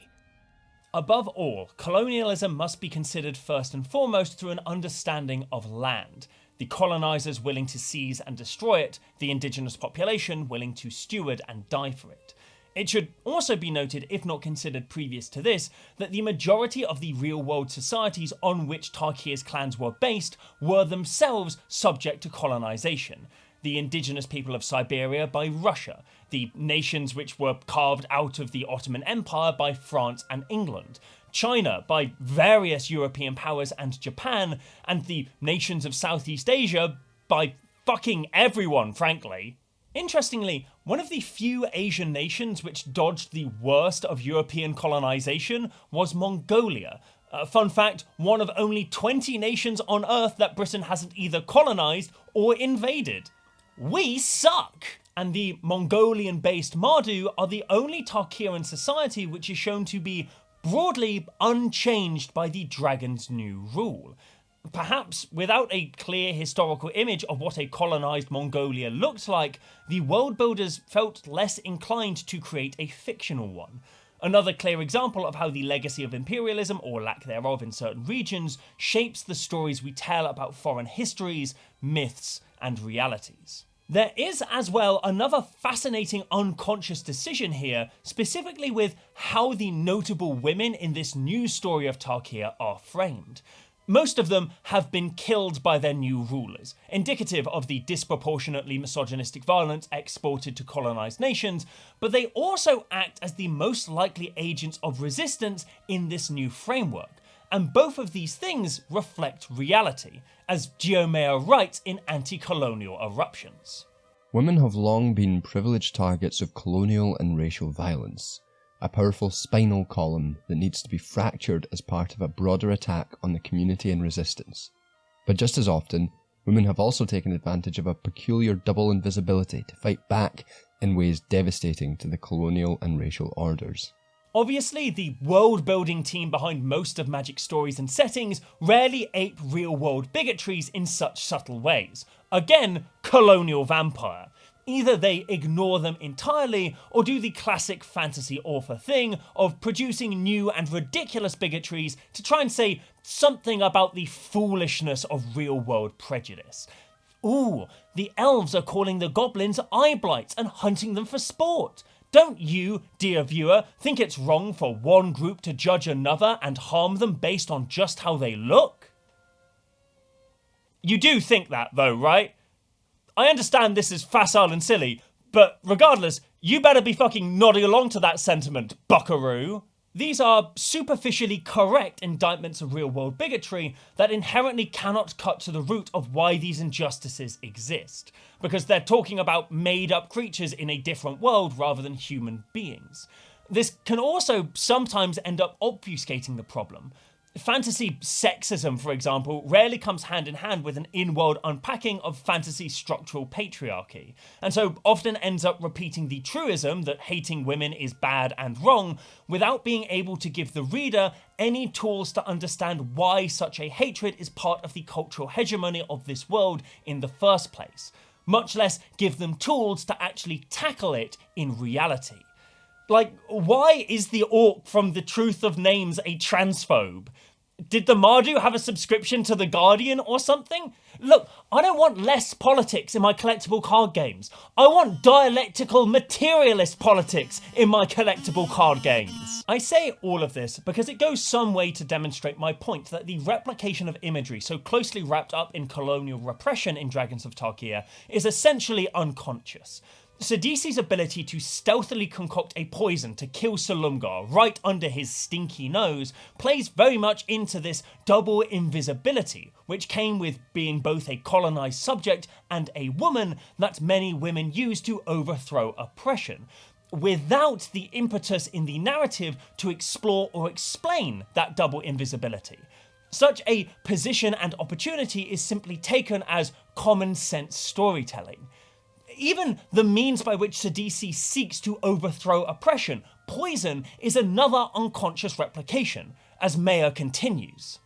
Above all, colonialism must be considered first and foremost through an understanding of land. the colonizers willing to seize and destroy it, the indigenous population willing to steward and die for it. It should also be noted, if not considered previous to this, that the majority of the real-world societies on which Tarkir's clans were based were themselves subject to colonization. The indigenous people of Siberia by Russia, the nations which were carved out of the Ottoman Empire by France and England, China by various European powers and Japan, and the nations of Southeast Asia by fucking everyone, frankly. Interestingly, one of the few Asian nations which dodged the worst of European colonization was Mongolia. Fun fact, one of only 20 nations on Earth that Britain hasn't either colonized or invaded. We suck! And the Mongolian-based Mardu are the only Tarkiran society which is shown to be broadly unchanged by the dragon's new rule. Perhaps without a clear historical image of what a colonized Mongolia looked like, the world builders felt less inclined to create a fictional one. Another clear example of how the legacy of imperialism, or lack thereof in certain regions, shapes the stories we tell about foreign histories, myths, and realities. There is as well another fascinating unconscious decision here, specifically with how the notable women in this new story of Tarkir are framed. Most of them have been killed by their new rulers, indicative of the disproportionately misogynistic violence exported to colonized nations, but they also act as the most likely agents of resistance in this new framework. And both of these things reflect reality, as Geomea writes in Anti-Colonial Eruptions. Women have long been privileged targets of colonial and racial violence, a powerful spinal column that needs to be fractured as part of a broader attack on the community and resistance. But just as often, women have also taken advantage of a peculiar double invisibility to fight back in ways devastating to the colonial and racial orders. Obviously, the world-building team behind most of Magic's stories and settings rarely ape real-world bigotries in such subtle ways. Again, colonial vampire. Either they ignore them entirely, or do the classic fantasy author thing of producing new and ridiculous bigotries to try and say something about the foolishness of real-world prejudice. Ooh, the elves are calling the goblins eye blights and hunting them for sport. Don't you, dear viewer, think it's wrong for one group to judge another and harm them based on just how they look? You do think that though, right? I understand this is facile and silly, but regardless, you better be fucking nodding along to that sentiment, buckaroo. These are superficially correct indictments of real-world bigotry that inherently cannot cut to the root of why these injustices exist, because they're talking about made-up creatures in a different world rather than human beings. This can also sometimes end up obfuscating the problem. Fantasy sexism, for example, rarely comes hand in hand with an in-world unpacking of fantasy structural patriarchy, and so often ends up repeating the truism that hating women is bad and wrong, without being able to give the reader any tools to understand why such a hatred is part of the cultural hegemony of this world in the first place, much less give them tools to actually tackle it in reality. Like, why is the orc from The Truth of Names a transphobe? Did the Mardu have a subscription to The Guardian or something? Look, I don't want less politics in my collectible card games. I want dialectical materialist politics in my collectible card games. I say all of this because it goes some way to demonstrate my point that the replication of imagery so closely wrapped up in colonial repression in Dragons of Tarkir is essentially unconscious. Sidisi's ability to stealthily concoct a poison to kill Salumgar right under his stinky nose plays very much into this double invisibility, which came with being both a colonized subject and a woman that many women use to overthrow oppression, without the impetus in the narrative to explore or explain that double invisibility. Such a position and opportunity is simply taken as common sense storytelling. Even the means by which Sidisi seeks to overthrow oppression, poison, is another unconscious replication, as Maya continues.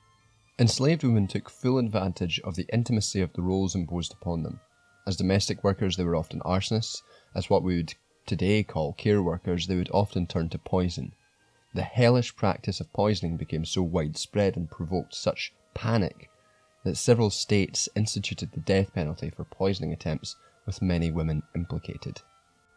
Enslaved women took full advantage of the intimacy of the roles imposed upon them. As domestic workers, they were often arsonists. As what we would today call care workers, they would often turn to poison. The hellish practice of poisoning became so widespread and provoked such panic that several states instituted the death penalty for poisoning attempts, with many women implicated.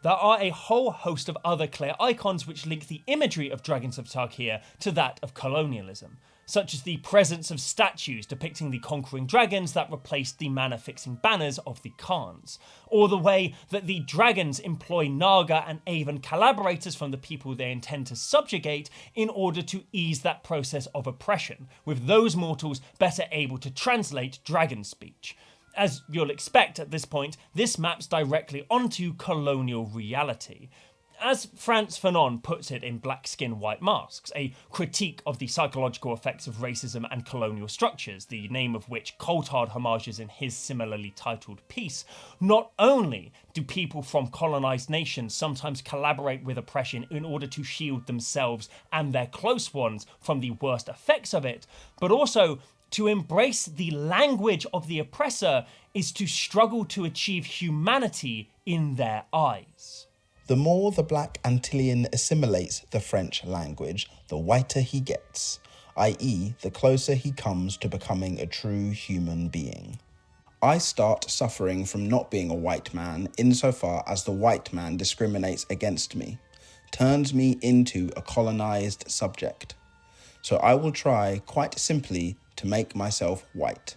There are a whole host of other clear icons which link the imagery of Dragons of Tarkir to that of colonialism, such as the presence of statues depicting the conquering dragons that replaced the mana-fixing banners of the Khans, or the way that the dragons employ Naga and Avon collaborators from the people they intend to subjugate in order to ease that process of oppression, with those mortals better able to translate dragon speech. As you'll expect at this point, this maps directly onto colonial reality. As Frantz Fanon puts it in Black Skin, White Masks, a critique of the psychological effects of racism and colonial structures, the name of which cold-hard homages in his similarly titled piece, not only do people from colonized nations sometimes collaborate with oppression in order to shield themselves and their close ones from the worst effects of it, but also to embrace the language of the oppressor is to struggle to achieve humanity in their eyes. The more the Black Antillian assimilates the French language, the whiter he gets, i.e. the closer he comes to becoming a true human being. I start suffering from not being a white man insofar as the white man discriminates against me, turns me into a colonized subject. So I will try, quite simply, to make myself white.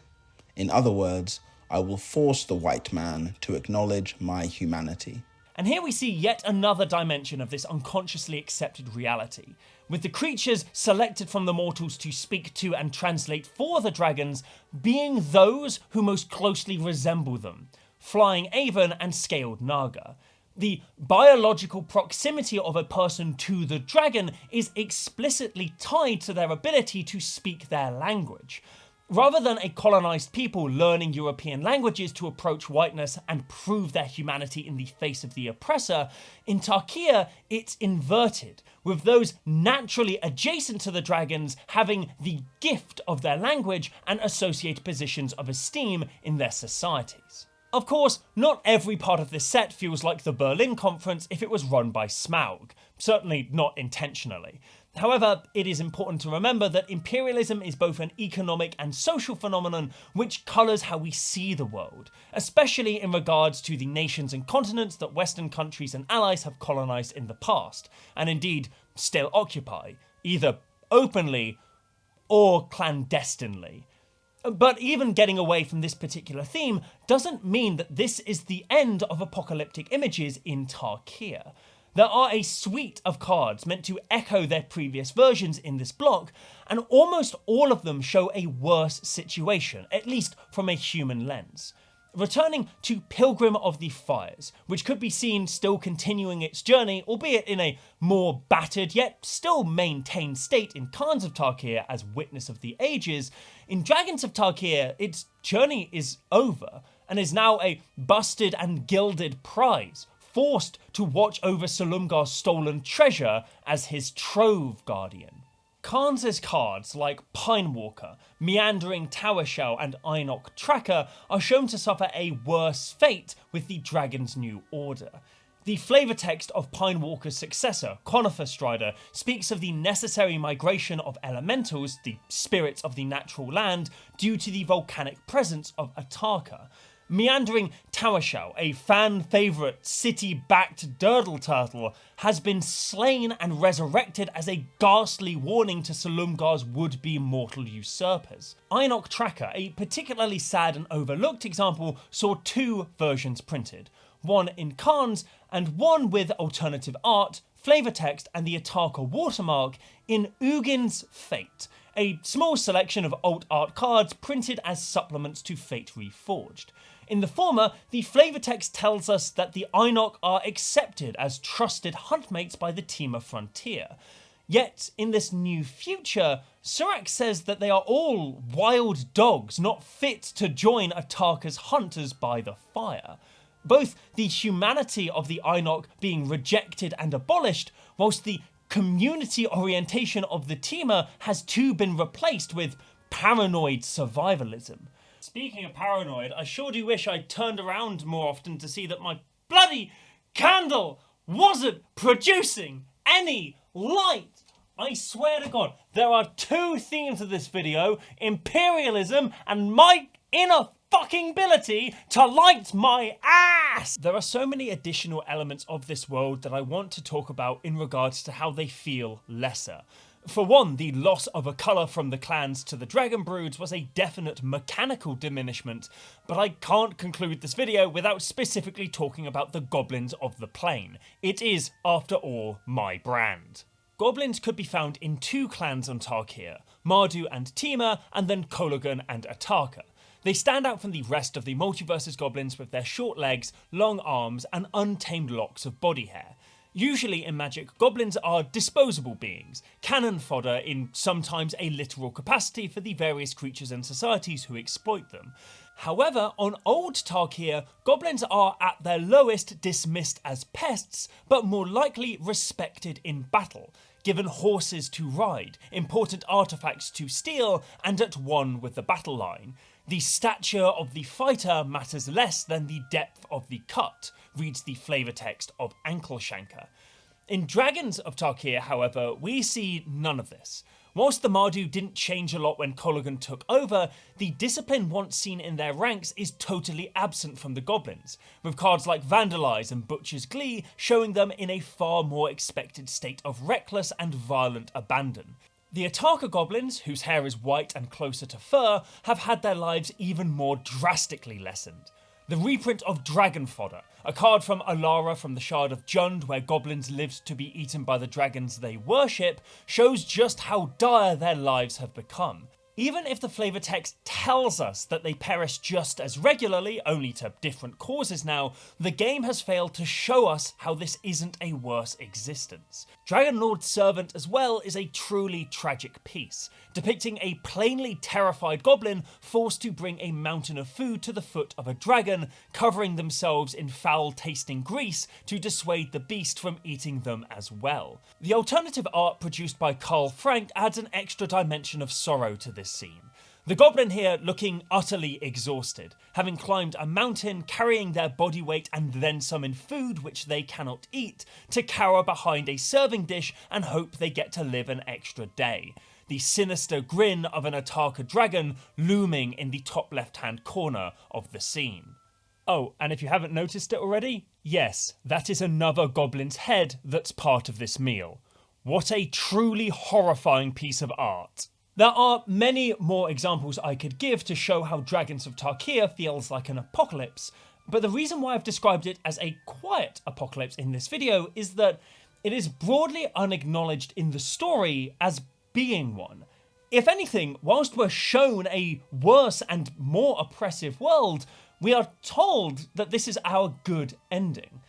In other words, I will force the white man to acknowledge my humanity. And here we see yet another dimension of this unconsciously accepted reality, with the creatures selected from the mortals to speak to and translate for the dragons being those who most closely resemble them, flying Avon and scaled Naga. The biological proximity of a person to the dragon is explicitly tied to their ability to speak their language. Rather than a colonized people learning European languages to approach whiteness and prove their humanity in the face of the oppressor, in Tarkir it's inverted, with those naturally adjacent to the dragons having the gift of their language and associate positions of esteem in their societies. Of course, not every part of this set feels like the Berlin Conference if it was run by Smaug, certainly not intentionally. However, it is important to remember that imperialism is both an economic and social phenomenon which colours how we see the world, especially in regards to the nations and continents that Western countries and allies have colonised in the past, and indeed still occupy, either openly or clandestinely. But even getting away from this particular theme doesn't mean that this is the end of apocalyptic images in Tarkir. There are a suite of cards meant to echo their previous versions in this block, and almost all of them show a worse situation, at least from a human lens. Returning to Pilgrim of the Fires, which could be seen still continuing its journey, albeit in a more battered yet still maintained state in Khans of Tarkir as Witness of the Ages, in Dragons of Tarkir its journey is over, and is now a busted and gilded prize, forced to watch over Silumgar's stolen treasure as his trove guardian. Khans' cards like Pinewalker, Meandering Tower Shell and Inoc Tracker are shown to suffer a worse fate with the Dragon's New Order. The flavour text of Pinewalker's successor, Conifer Strider, speaks of the necessary migration of elementals, the spirits of the natural land, due to the volcanic presence of Atarka. Meandering Tower Shell, a fan favourite city-backed durdle turtle, has been slain and resurrected as a ghastly warning to Silumgar's would-be mortal usurpers. Inoc Tracker, a particularly sad and overlooked example, saw two versions printed, one in Khans and one with alternative art, flavour text and the Atarka watermark in Ugin's Fate, a small selection of alt art cards printed as supplements to Fate Reforged. In the former, the flavour text tells us that the Inoc are accepted as trusted huntmates by the Temur Frontier. Yet, in this new future, Jacc says that they are all wild dogs not fit to join Atarka's hunters by the fire. Both the humanity of the Inoc being rejected and abolished, whilst the community orientation of the Temur has too been replaced with paranoid survivalism. Speaking of paranoid, I sure do wish I'd turned around more often to see that my bloody candle wasn't producing any light. I swear to God, there are two themes of this video, imperialism and my inner fucking ability to light my ass! There are so many additional elements of this world that I want to talk about in regards to how they feel lesser. For one, the loss of a colour from the clans to the dragon broods was a definite mechanical diminishment, but I can't conclude this video without specifically talking about the goblins of the plain. It is, after all, my brand. Goblins could be found in two clans on Tarkir, Mardu and Tima, and then Kolaghan and Ataka. They stand out from the rest of the Multiverse's goblins with their short legs, long arms, and untamed locks of body hair. Usually in Magic, goblins are disposable beings, cannon fodder in sometimes a literal capacity for the various creatures and societies who exploit them. However, on Old Tarkir, goblins are at their lowest dismissed as pests, but more likely respected in battle, given horses to ride, important artifacts to steal, and at one with the battle line. The stature of the fighter matters less than the depth of the cut, reads the flavour text of Ankleshanker. In Dragons of Tarkir, however, we see none of this. Whilst the Mardu didn't change a lot when Kolaghan took over, the discipline once seen in their ranks is totally absent from the goblins, with cards like Vandalize and Butcher's Glee showing them in a far more expected state of reckless and violent abandon. The Ataka goblins, whose hair is white and closer to fur, have had their lives even more drastically lessened. The reprint of Dragon Fodder, a card from Alara from the Shard of Jund where goblins lived to be eaten by the dragons they worship, shows just how dire their lives have become. Even if the flavour text tells us that they perish just as regularly, only to different causes now, the game has failed to show us how this isn't a worse existence. Dragonlord's Servant as well is a truly tragic piece, depicting a plainly terrified goblin forced to bring a mountain of food to the foot of a dragon, covering themselves in foul-tasting grease to dissuade the beast from eating them as well. The alternative art produced by Carl Frank adds an extra dimension of sorrow to this scene. The goblin here looking utterly exhausted, having climbed a mountain, carrying their body weight and then some in food which they cannot eat, to cower behind a serving dish and hope they get to live an extra day. The sinister grin of an Ataka dragon looming in the top left-hand corner of the scene. Oh, and if you haven't noticed it already, yes, that is another goblin's head that's part of this meal. What a truly horrifying piece of art. There are many more examples I could give to show how Dragons of Tarkir feels like an apocalypse, but the reason why I've described it as a quiet apocalypse in this video is that it is broadly unacknowledged in the story as being one. If anything, whilst we're shown a worse and more oppressive world, we are told that this is our good ending.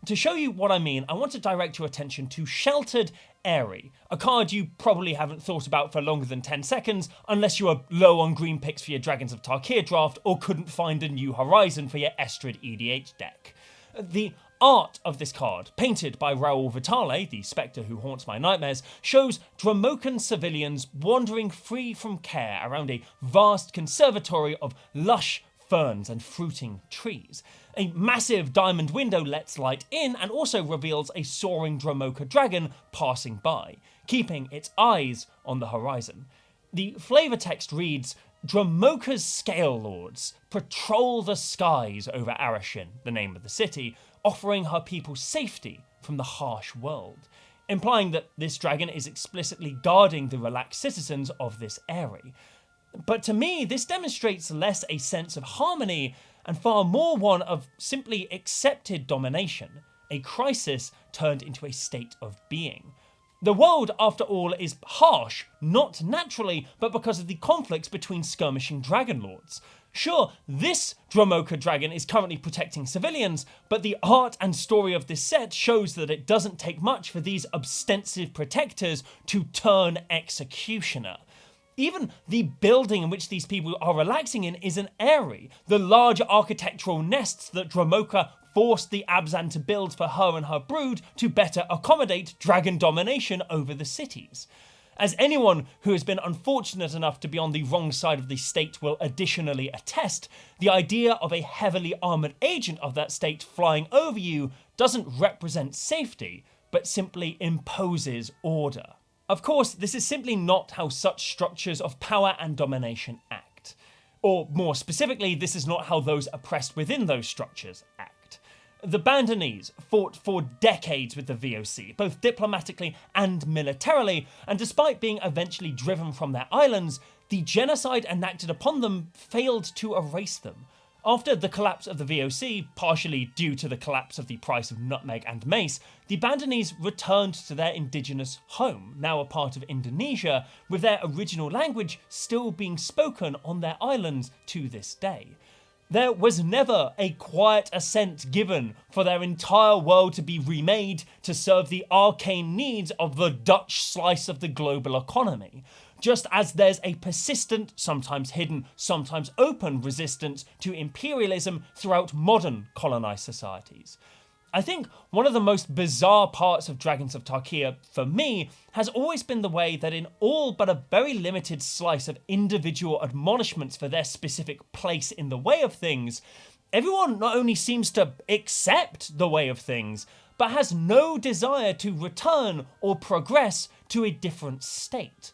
To show you what I mean, I want to direct your attention to Sheltered Eyrie, a card you probably haven't thought about for longer than 10 seconds unless you are low on green picks for your Dragons of Tarkir draft or couldn't find a new horizon for your Estrid EDH deck. The art of this card, painted by Raoul Vitale, the spectre who haunts my nightmares, shows Dromokan civilians wandering free from care around a vast conservatory of lush ferns and fruiting trees. A massive diamond window lets light in and also reveals a soaring Dromoka dragon passing by, keeping its eyes on the horizon. The flavour text reads, Dromoka's scale lords patrol the skies over Arashin, the name of the city, offering her people safety from the harsh world, implying that this dragon is explicitly guarding the relaxed citizens of this area. But to me, this demonstrates less a sense of harmony and far more one of simply accepted domination, a crisis turned into a state of being. The world, after all, is harsh, not naturally, but because of the conflicts between skirmishing dragon lords. Sure, this Dromoka dragon is currently protecting civilians, but the art and story of this set shows that it doesn't take much for these ostensive protectors to turn executioner. Even the building in which these people are relaxing in is an eyrie, the large architectural nests that Dromoka forced the Abzan to build for her and her brood to better accommodate dragon domination over the cities. As anyone who has been unfortunate enough to be on the wrong side of the state will additionally attest, the idea of a heavily armoured agent of that state flying over you doesn't represent safety, but simply imposes order. Of course, this is simply not how such structures of power and domination act. Or more specifically, this is not how those oppressed within those structures act. The Bandanese fought for decades with the VOC, both diplomatically and militarily, and despite being eventually driven from their islands, the genocide enacted upon them failed to erase them. After the collapse of the VOC, partially due to the collapse of the price of nutmeg and mace, the Bandanese returned to their indigenous home, now a part of Indonesia, with their original language still being spoken on their islands to this day. There was never a quiet assent given for their entire world to be remade to serve the arcane needs of the Dutch slice of the global economy. Just as there's a persistent, sometimes hidden, sometimes open resistance to imperialism throughout modern colonised societies. I think one of the most bizarre parts of Dragons of Tarkir, for me, has always been the way that in all but a very limited slice of individual admonishments for their specific place in the way of things, everyone not only seems to accept the way of things, but has no desire to return or progress to a different state.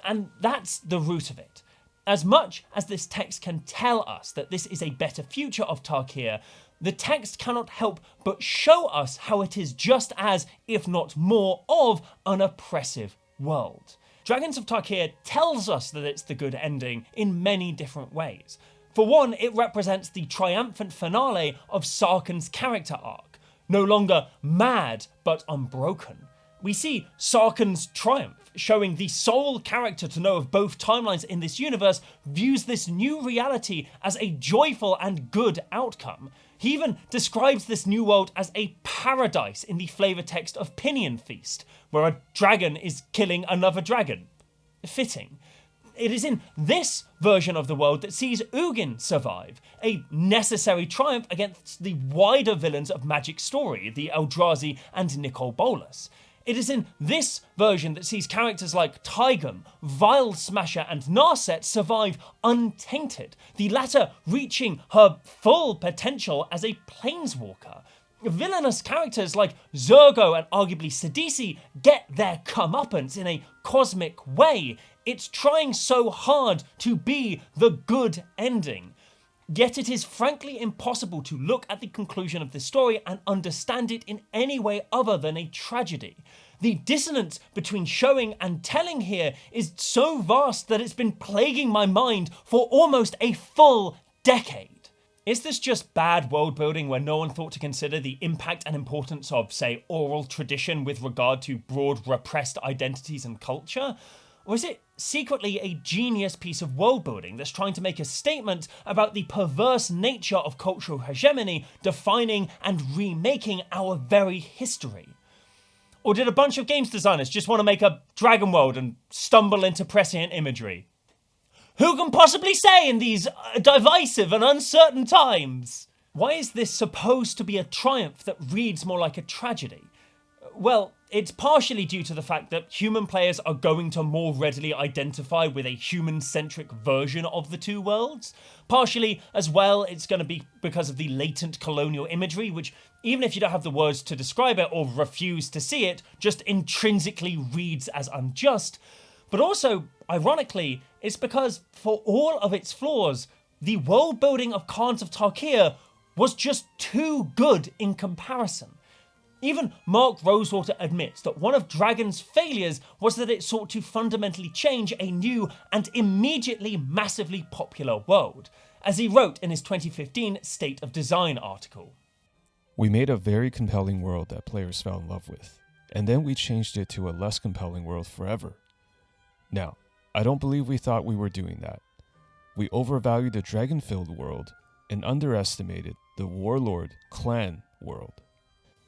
And that's the root of it. As much as this text can tell us that this is a better future of Tarkir, the text cannot help but show us how it is just as, if not more, of an oppressive world. Dragons of Tarkir tells us that it's the good ending in many different ways. For one, it represents the triumphant finale of Sarkhan's character arc, no longer mad but unbroken. We see Sarkhan's triumph, showing the sole character to know of both timelines in this universe views this new reality as a joyful and good outcome. He even describes this new world as a paradise in the flavor text of Pinion Feast, where a dragon is killing another dragon. Fitting. It is in this version of the world that sees Ugin survive, a necessary triumph against the wider villains of Magic's story, the Eldrazi and Nicol Bolas. It is in this version that sees characters like Tigum, Vile Smasher and Narset survive untainted, the latter reaching her full potential as a planeswalker. Villainous characters like Zurgo and arguably Sidisi get their comeuppance in a cosmic way. It's trying so hard to be the good ending. Yet it is frankly impossible to look at the conclusion of this story and understand it in any way other than a tragedy. The dissonance between showing and telling here is so vast that it's been plaguing my mind for almost a full decade. Is this just bad world building where no one thought to consider the impact and importance of, say, oral tradition with regard to broad repressed identities and culture? Or is it secretly a genius piece of world building that's trying to make a statement about the perverse nature of cultural hegemony defining and remaking our very history? Or did a bunch of games designers just want to make a dragon world and stumble into prescient imagery? Who can possibly say in these divisive and uncertain times? Why is this supposed to be a triumph that reads more like a tragedy? Well, it's partially due to the fact that human players are going to more readily identify with a human-centric version of the two worlds. Partially, as well, it's going to be because of the latent colonial imagery, which, even if you don't have the words to describe it or refuse to see it, just intrinsically reads as unjust. But also, ironically, it's because, for all of its flaws, the world-building of Khans of Tarkir was just too good in comparison. Even Mark Rosewater admits that one of Dragon's failures was that it sought to fundamentally change a new and immediately massively popular world, as he wrote in his 2015 State of Design article. We made a very compelling world that players fell in love with, and then we changed it to a less compelling world forever. Now, I don't believe we thought we were doing that. We overvalued the dragon-filled world and underestimated the warlord clan world.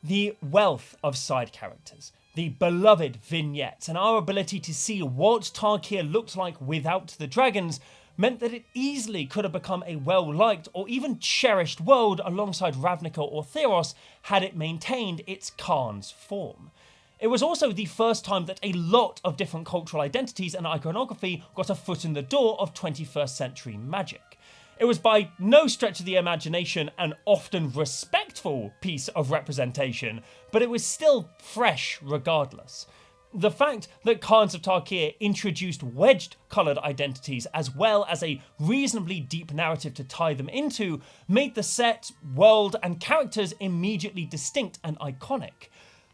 The wealth of side characters, the beloved vignettes, and our ability to see what Tarkir looked like without the dragons meant that it easily could have become a well-liked or even cherished world alongside Ravnica or Theros had it maintained its Khan's form. It was also the first time that a lot of different cultural identities and iconography got a foot in the door of 21st century Magic. It was by no stretch of the imagination an often respectful piece of representation, but it was still fresh regardless. The fact that Khans of Tarkir introduced wedged coloured identities as well as a reasonably deep narrative to tie them into made the set, world, and characters immediately distinct and iconic.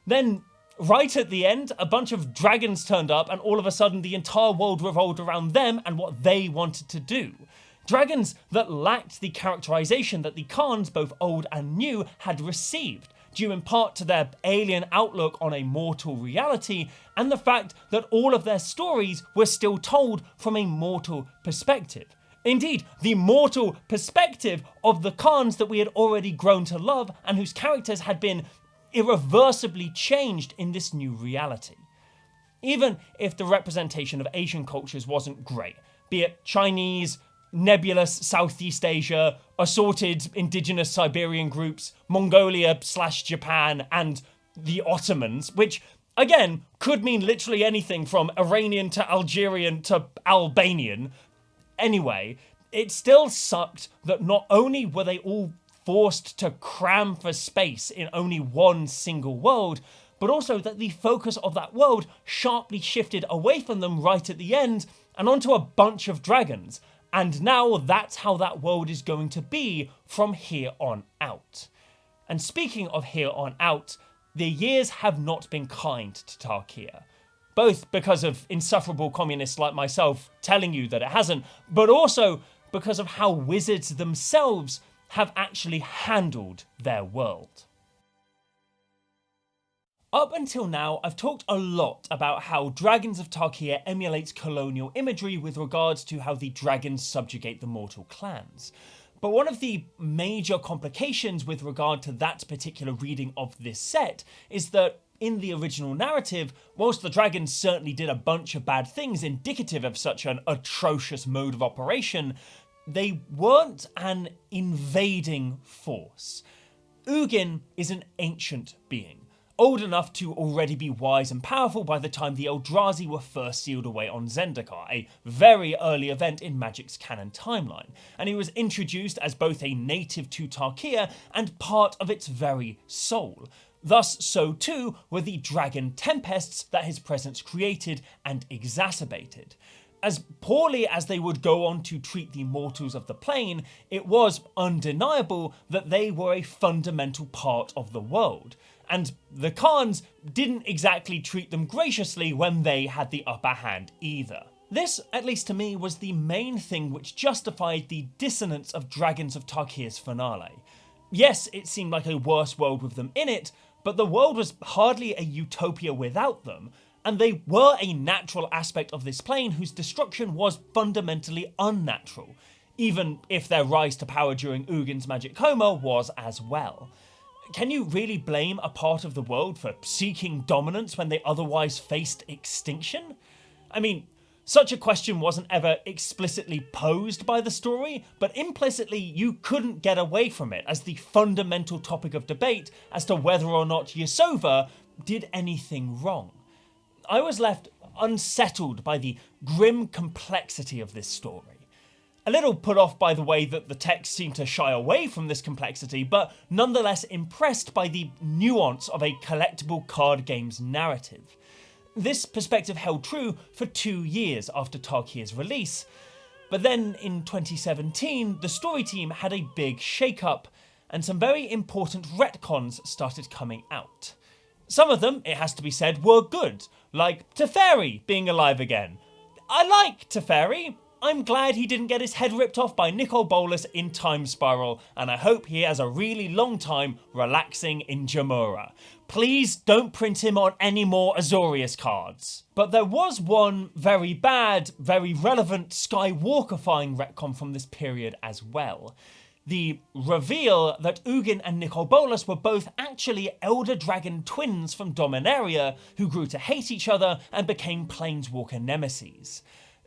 Then, right at the end, a bunch of dragons turned up and all of a sudden the entire world revolved around them and what they wanted to do. Dragons that lacked the characterization that the Khans, both old and new, had received, due in part to their alien outlook on a mortal reality and the fact that all of their stories were still told from a mortal perspective. Indeed, the mortal perspective of the Khans that we had already grown to love and whose characters had been irreversibly changed in this new reality. Even if the representation of Asian cultures wasn't great, be it Chinese, nebulous Southeast Asia, assorted indigenous Siberian groups, Mongolia/Japan, and the Ottomans, which, again, could mean literally anything from Iranian to Algerian to Albanian. Anyway, it still sucked that not only were they all forced to cram for space in only one single world, but also that the focus of that world sharply shifted away from them right at the end and onto a bunch of dragons. And now that's how that world is going to be from here on out. And speaking of here on out, the years have not been kind to Tarkir. Both because of insufferable communists like myself telling you that it hasn't, but also because of how wizards themselves have actually handled their world. Up until now, I've talked a lot about how Dragons of Tarkir emulates colonial imagery with regards to how the dragons subjugate the mortal clans. But one of the major complications with regard to that particular reading of this set is that in the original narrative, whilst the dragons certainly did a bunch of bad things indicative of such an atrocious mode of operation, they weren't an invading force. Ugin is an ancient being, old enough to already be wise and powerful by the time the Eldrazi were first sealed away on Zendikar, a very early event in Magic's canon timeline, and he was introduced as both a native to Tarkir and part of its very soul. Thus, so too were the dragon tempests that his presence created and exacerbated. As poorly as they would go on to treat the mortals of the plane, it was undeniable that they were a fundamental part of the world. And the Khans didn't exactly treat them graciously when they had the upper hand either. This, at least to me, was the main thing which justified the dissonance of Dragons of Tarkir's finale. Yes, it seemed like a worse world with them in it, but the world was hardly a utopia without them, and they were a natural aspect of this plane whose destruction was fundamentally unnatural, even if their rise to power during Ugin's magic coma was as well. Can you really blame a part of the world for seeking dominance when they otherwise faced extinction? I mean, such a question wasn't ever explicitly posed by the story, but implicitly you couldn't get away from it as the fundamental topic of debate as to whether or not Yasova did anything wrong. I was left unsettled by the grim complexity of this story. A little put off by the way that the text seemed to shy away from this complexity, but nonetheless impressed by the nuance of a collectible card game's narrative. This perspective held true for 2 years after Tarkir's release, but then in 2017, the story team had a big shake-up, and some very important retcons started coming out. Some of them, it has to be said, were good, like Teferi being alive again. I like Teferi. I'm glad he didn't get his head ripped off by Nicol Bolas in Time Spiral, and I hope he has a really long time relaxing in Jamura. Please don't print him on any more Azorius cards. But there was one very bad, very relevant Skywalker-fying retcon from this period as well. The reveal that Ugin and Nicol Bolas were both actually Elder Dragon twins from Dominaria who grew to hate each other and became Planeswalker nemeses.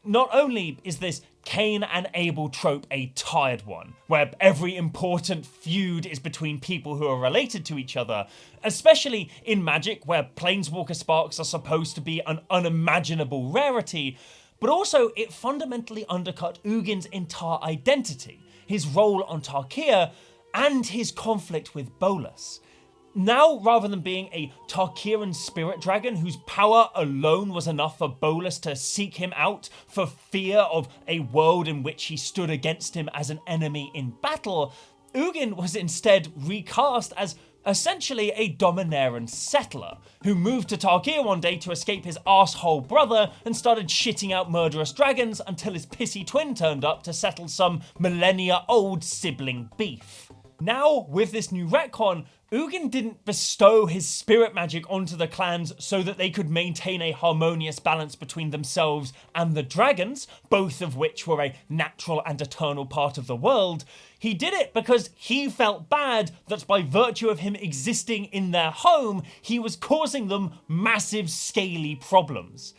Not only is this Cain and Abel trope a tired one, where every important feud is between people who are related to each other, especially in Magic where Planeswalker sparks are supposed to be an unimaginable rarity, but also it fundamentally undercut Ugin's entire identity, his role on Tarkir, and his conflict with Bolas. Now, rather than being a Tarkiran spirit dragon whose power alone was enough for Bolas to seek him out for fear of a world in which he stood against him as an enemy in battle, Ugin was instead recast as essentially a Dominaran settler who moved to Tarkir one day to escape his arsehole brother and started shitting out murderous dragons until his pissy twin turned up to settle some millennia-old sibling beef. Now, with this new retcon, Ugin didn't bestow his spirit magic onto the clans so that they could maintain a harmonious balance between themselves and the dragons, both of which were a natural and eternal part of the world. He did it because he felt bad that by virtue of him existing in their home, he was causing them massive scaly problems.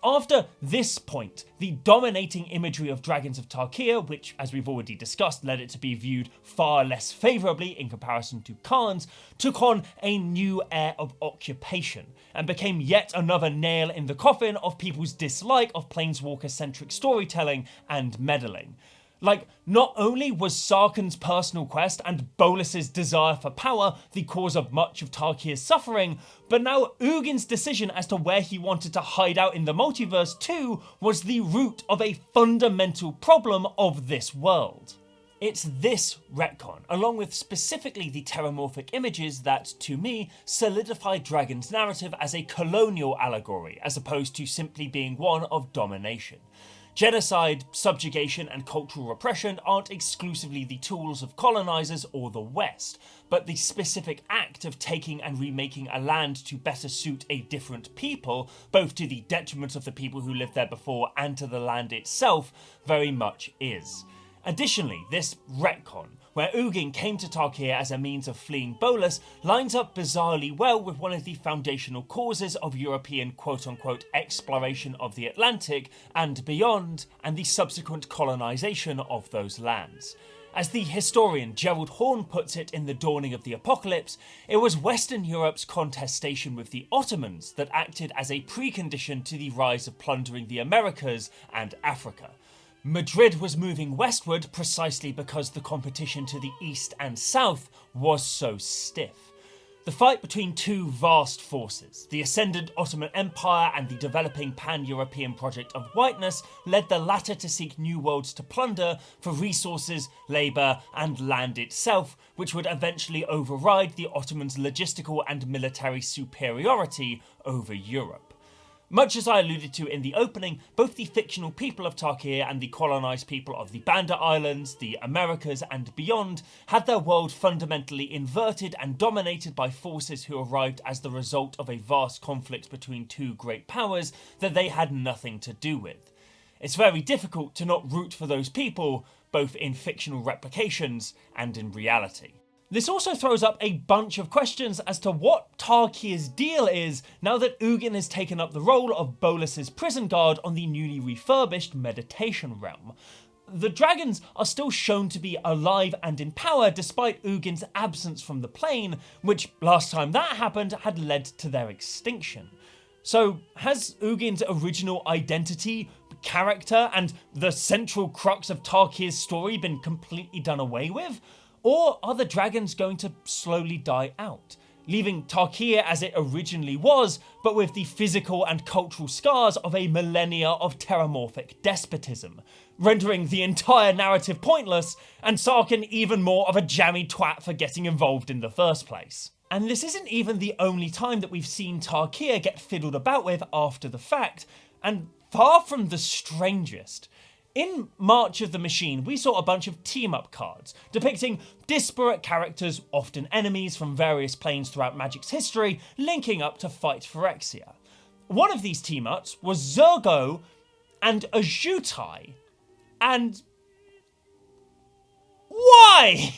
After this point, the dominating imagery of Dragons of Tarkir, which, as we've already discussed, led it to be viewed far less favourably in comparison to Khans, took on a new air of occupation and became yet another nail in the coffin of people's dislike of Planeswalker-centric storytelling and meddling. Like, not only was Sarkhan's personal quest and Bolas's desire for power the cause of much of Tarkir's suffering, but now Ugin's decision as to where he wanted to hide out in the multiverse too was the root of a fundamental problem of this world. It's this retcon, along with specifically the terramorphic images that, to me, solidify Dragon's narrative as a colonial allegory, as opposed to simply being one of domination. Genocide, subjugation, and cultural repression aren't exclusively the tools of colonizers or the West, but the specific act of taking and remaking a land to better suit a different people, both to the detriment of the people who lived there before and to the land itself, very much is. Additionally, this retcon, where Ugin came to Tarkir as a means of fleeing Bolas, lines up bizarrely well with one of the foundational causes of European quote-unquote exploration of the Atlantic and beyond, and the subsequent colonization of those lands. As the historian Gerald Horne puts it in The Dawning of the Apocalypse, it was Western Europe's contestation with the Ottomans that acted as a precondition to the rise of plundering the Americas and Africa. Madrid was moving westward precisely because the competition to the east and south was so stiff. The fight between two vast forces, the ascendant Ottoman Empire and the developing pan-European project of whiteness, led the latter to seek new worlds to plunder for resources, labour and land itself, which would eventually override the Ottomans' logistical and military superiority over Europe. Much as I alluded to in the opening, both the fictional people of Tarkir and the colonised people of the Banda Islands, the Americas and beyond had their world fundamentally inverted and dominated by forces who arrived as the result of a vast conflict between two great powers that they had nothing to do with. It's very difficult to not root for those people, both in fictional replications and in reality. This also throws up a bunch of questions as to what Tarkir's deal is now that Ugin has taken up the role of Bolas's prison guard on the newly refurbished Meditation Realm. The dragons are still shown to be alive and in power despite Ugin's absence from the plane, which last time that happened had led to their extinction. So has Ugin's original identity, character, and the central crux of Tarkir's story been completely done away with? Or are the dragons going to slowly die out, leaving Tarkir as it originally was, but with the physical and cultural scars of a millennia of terramorphic despotism, rendering the entire narrative pointless and Sarkhan even more of a jammy twat for getting involved in the first place? And this isn't even the only time that we've seen Tarkir get fiddled about with after the fact, and far from the strangest. In March of the Machine, we saw a bunch of team-up cards, depicting disparate characters, often enemies from various planes throughout Magic's history, linking up to fight Phyrexia. One of these team-ups was Zergo and Ajutai, and... why?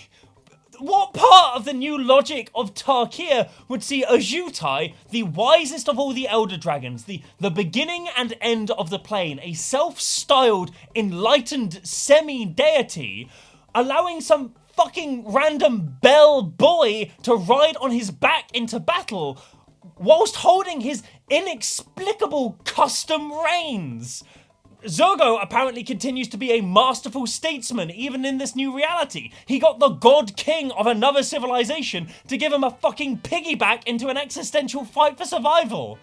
What part of the new logic of Tarkir would see Ajutai, the wisest of all the Elder Dragons, the beginning and end of the plane, a self-styled, enlightened semi-deity, allowing some fucking random bell boy to ride on his back into battle, whilst holding his inexplicable custom reins? Zergo apparently continues to be a masterful statesman even in this new reality. He got the god king of another civilization to give him a fucking piggyback into an existential fight for survival.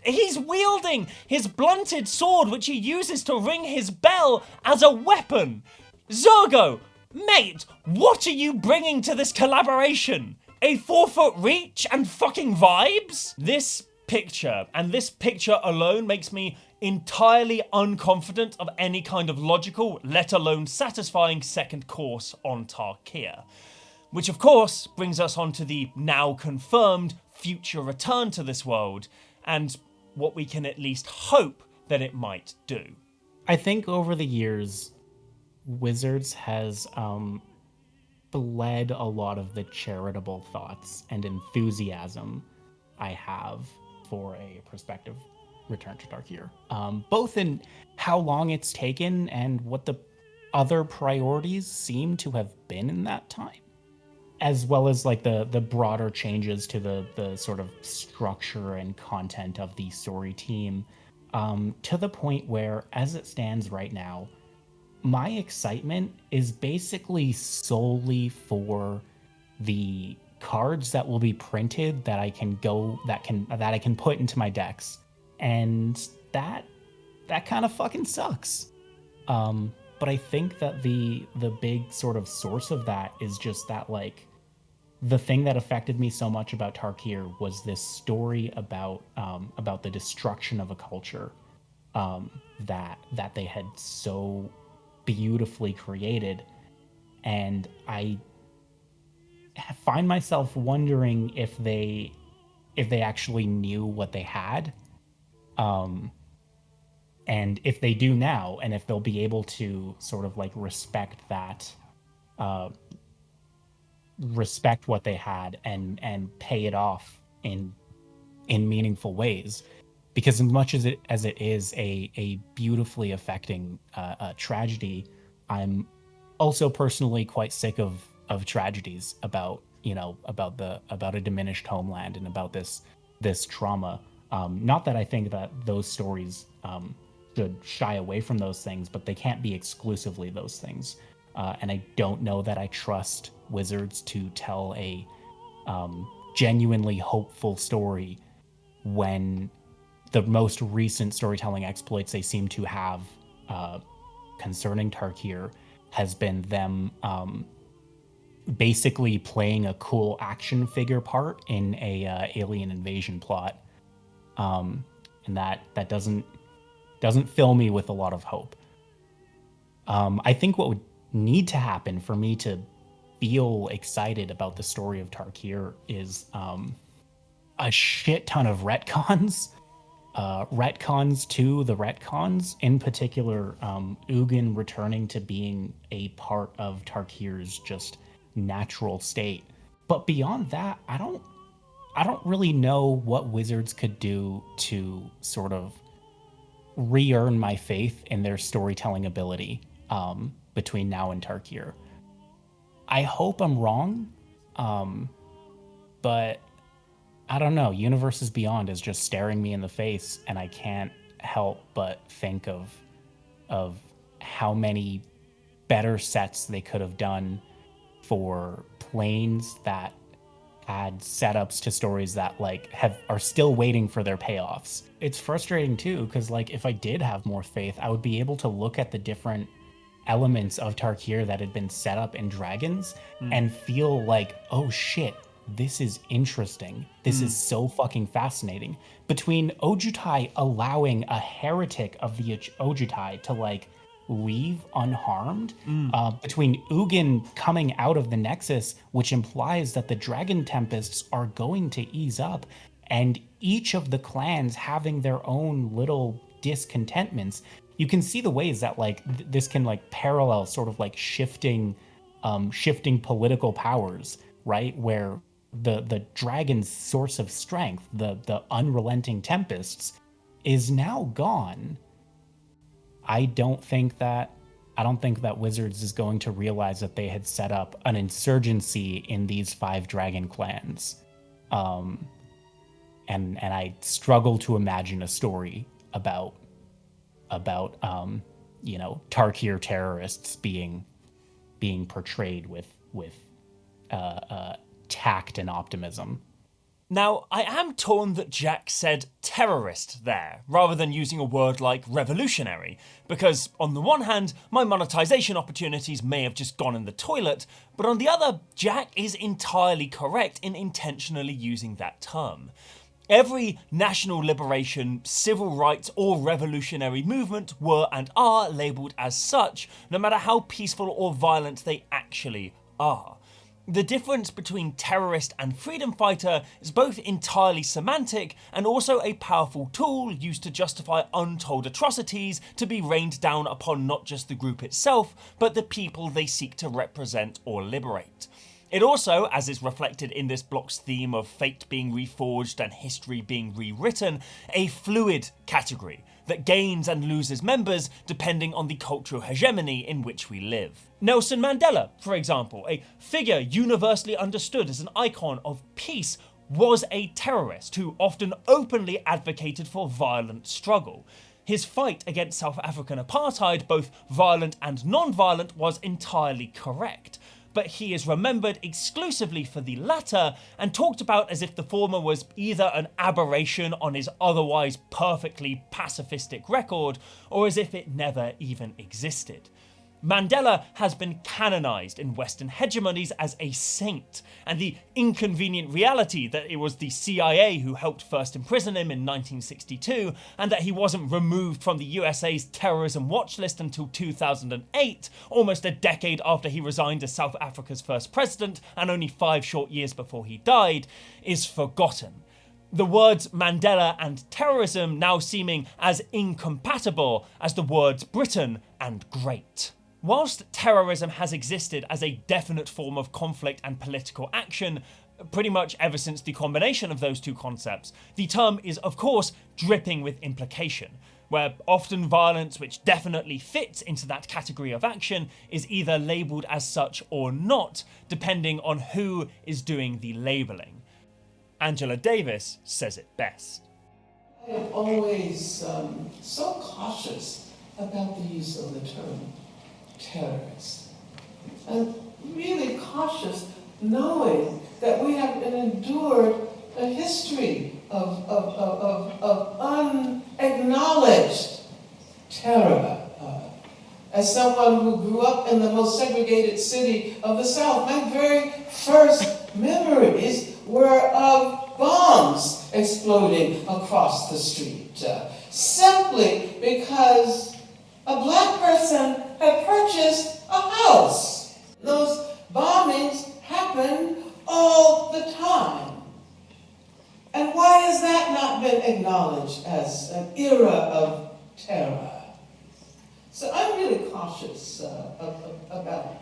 He's wielding his blunted sword, which he uses to ring his bell, as a weapon. Zergo, mate, what are you bringing to this collaboration? A 4-foot reach and fucking vibes? This picture, and this picture alone, makes me entirely unconfident of any kind of logical, let alone satisfying second course on Tarkir. Which of course brings us on to the now confirmed future return to this world, and what we can at least hope that it might do. I think over the years, Wizards has bled a lot of the charitable thoughts and enthusiasm I have for a prospective return to Tarkir. Both in how long it's taken and what the other priorities seem to have been in that time, as well as like the broader changes to the sort of structure and content of the story team, to the point where, as it stands right now, my excitement is basically solely for the cards that will be printed that I can put into my decks, and that kind of fucking sucks. But I think that the big sort of source of that is just that, like, the thing that affected me so much about Tarkir was this story about the destruction of a culture that they had so beautifully created, and I find myself wondering if they actually knew what they had, and if they do now, and if they'll be able to sort of like respect what they had and pay it off in meaningful ways. Because as much as it is a beautifully affecting tragedy, I'm also personally quite sick of tragedies about a diminished homeland and about this trauma. Not that I think that those stories should shy away from those things, but they can't be exclusively those things. And I don't know that I trust Wizards to tell a genuinely hopeful story when the most recent storytelling exploits they seem to have concerning Tarkir has been them basically playing a cool action figure part in a alien invasion plot, and that doesn't fill me with a lot of hope. I think what would need to happen for me to feel excited about the story of Tarkir is a shit ton of retcons. Retcons to the retcons, in particular, Ugin returning to being a part of Tarkir's just natural state. But beyond that, I don't really know what Wizards could do to sort of re-earn my faith in their storytelling ability between now and Tarkir. I hope I'm wrong, but I don't know. Universes Beyond is just staring me in the face, and I can't help but think of how many better sets they could have done for planes that had setups to stories that are still waiting for their payoffs. It's frustrating too, because if I did have more faith, I would be able to look at the different elements of Tarkir that had been set up in Dragons and feel like, oh shit, this is interesting. This is so fucking fascinating. Between Ojutai allowing a heretic of the Ojutai to leave unharmed, between Ugin coming out of the Nexus, which implies that the Dragon Tempests are going to ease up, and each of the clans having their own little discontentments, you can see the ways that this can parallel sort of shifting political powers, right? Where the dragon's source of strength, the unrelenting Tempests, is now gone. I don't think that Wizards is going to realize that they had set up an insurgency in these 5 dragon clans. And I struggle to imagine a story about about Tarkir terrorists being portrayed with tact and optimism. Now, I am torn that Jacc said terrorist there, rather than using a word like revolutionary, because on the one hand, my monetization opportunities may have just gone in the toilet, but on the other, Jacc is entirely correct in intentionally using that term. Every national liberation, civil rights, or revolutionary movement were and are labelled as such, no matter how peaceful or violent they actually are. The difference between terrorist and freedom fighter is both entirely semantic and also a powerful tool used to justify untold atrocities to be rained down upon not just the group itself, but the people they seek to represent or liberate. It also, as is reflected in this block's theme of fate being reforged and history being rewritten, a fluid category that gains and loses members depending on the cultural hegemony in which we live. Nelson Mandela, for example, a figure universally understood as an icon of peace, was a terrorist who often openly advocated for violent struggle. His fight against South African apartheid, both violent and non-violent, was entirely correct. But he is remembered exclusively for the latter and talked about as if the former was either an aberration on his otherwise perfectly pacifistic record, or as if it never even existed. Mandela has been canonised in Western hegemonies as a saint, and the inconvenient reality that it was the CIA who helped first imprison him in 1962, and that he wasn't removed from the USA's terrorism watch list until 2008, almost a decade after he resigned as South Africa's first president, and only 5 short years before he died, is forgotten. The words Mandela and terrorism now seeming as incompatible as the words Britain and great. Whilst terrorism has existed as a definite form of conflict and political action, pretty much ever since the combination of those two concepts, the term is of course dripping with implication, where often violence which definitely fits into that category of action is either labelled as such or not, depending on who is doing the labelling. Angela Davis says it best. I am always so cautious about the use of the term terrorists. And really cautious knowing that we have endured a history of unacknowledged terror. As someone who grew up in the most segregated city of the South, my very first memories were of bombs exploding across the street, simply because a black person had purchased a house. Those bombings happen all the time. And why has that not been acknowledged as an era of terror? So I'm really cautious about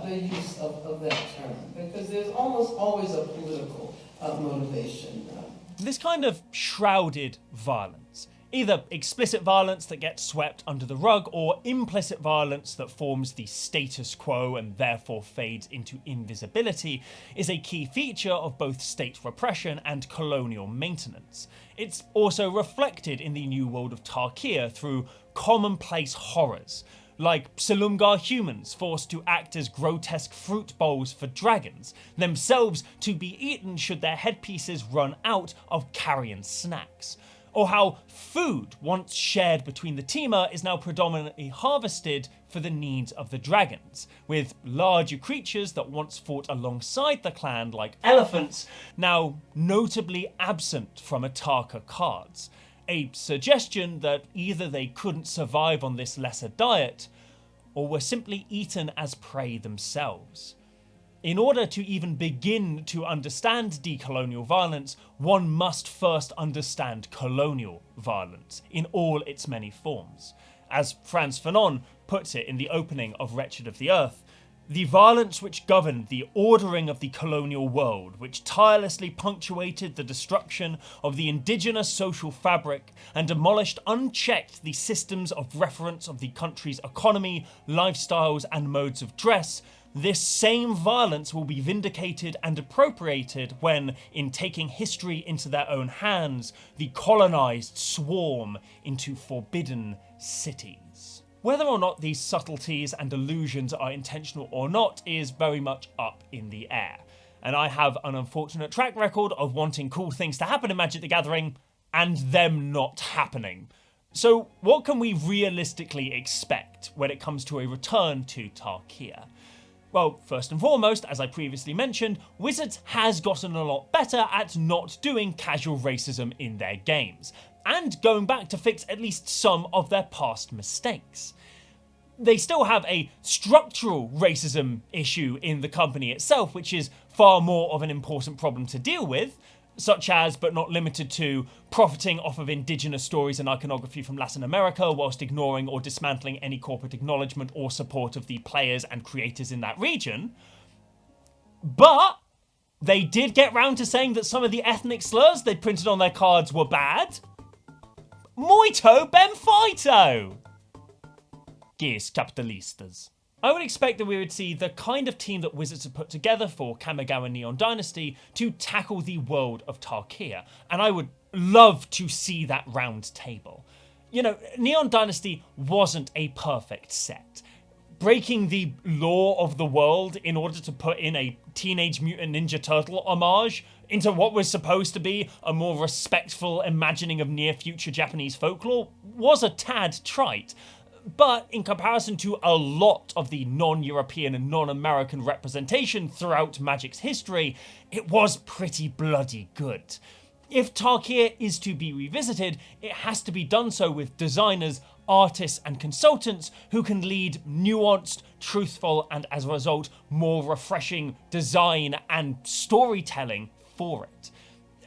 the use of that term, because there's almost always a political motivation. This kind of shrouded violence, either explicit violence that gets swept under the rug, or implicit violence that forms the status quo and therefore fades into invisibility, is a key feature of both state repression and colonial maintenance. It's also reflected in the New World of Tarkir through commonplace horrors, like Silumgar humans forced to act as grotesque fruit bowls for dragons, themselves to be eaten should their headpieces run out of carrion snacks. Or how food, once shared between the teamer, is now predominantly harvested for the needs of the dragons, with larger creatures that once fought alongside the clan, like elephants, now notably absent from Atarka cards. A suggestion that either they couldn't survive on this lesser diet, or were simply eaten as prey themselves. In order to even begin to understand decolonial violence, one must first understand colonial violence in all its many forms. As Frantz Fanon puts it in the opening of Wretched of the Earth, the violence which governed the ordering of the colonial world, which tirelessly punctuated the destruction of the indigenous social fabric and demolished unchecked the systems of reference of the country's economy, lifestyles and modes of dress, this same violence will be vindicated and appropriated when, in taking history into their own hands, the colonized swarm into forbidden cities. Whether or not these subtleties and allusions are intentional or not is very much up in the air, and I have an unfortunate track record of wanting cool things to happen in Magic the Gathering and them not happening. So what can we realistically expect when it comes to a return to Tarkir? Well, first and foremost, as I previously mentioned, Wizards has gotten a lot better at not doing casual racism in their games, and going back to fix at least some of their past mistakes. They still have a structural racism issue in the company itself, which is far more of an important problem to deal with, such as, but not limited to, profiting off of indigenous stories and iconography from Latin America whilst ignoring or dismantling any corporate acknowledgement or support of the players and creators in that region. But they did get round to saying that some of the ethnic slurs they printed on their cards were bad. Muito ben feito! Yes, capitalistas. I would expect that we would see the kind of team that Wizards have put together for Kamigawa Neon Dynasty to tackle the world of Tarkir, and I would love to see that round table. You know, Neon Dynasty wasn't a perfect set. Breaking the law of the world in order to put in a Teenage Mutant Ninja Turtle homage into what was supposed to be a more respectful imagining of near-future Japanese folklore was a tad trite. But in comparison to a lot of the non-European and non-American representation throughout Magic's history, it was pretty bloody good. If Tarkir is to be revisited, it has to be done so with designers, artists and consultants who can lead nuanced, truthful and as a result more refreshing design and storytelling for it.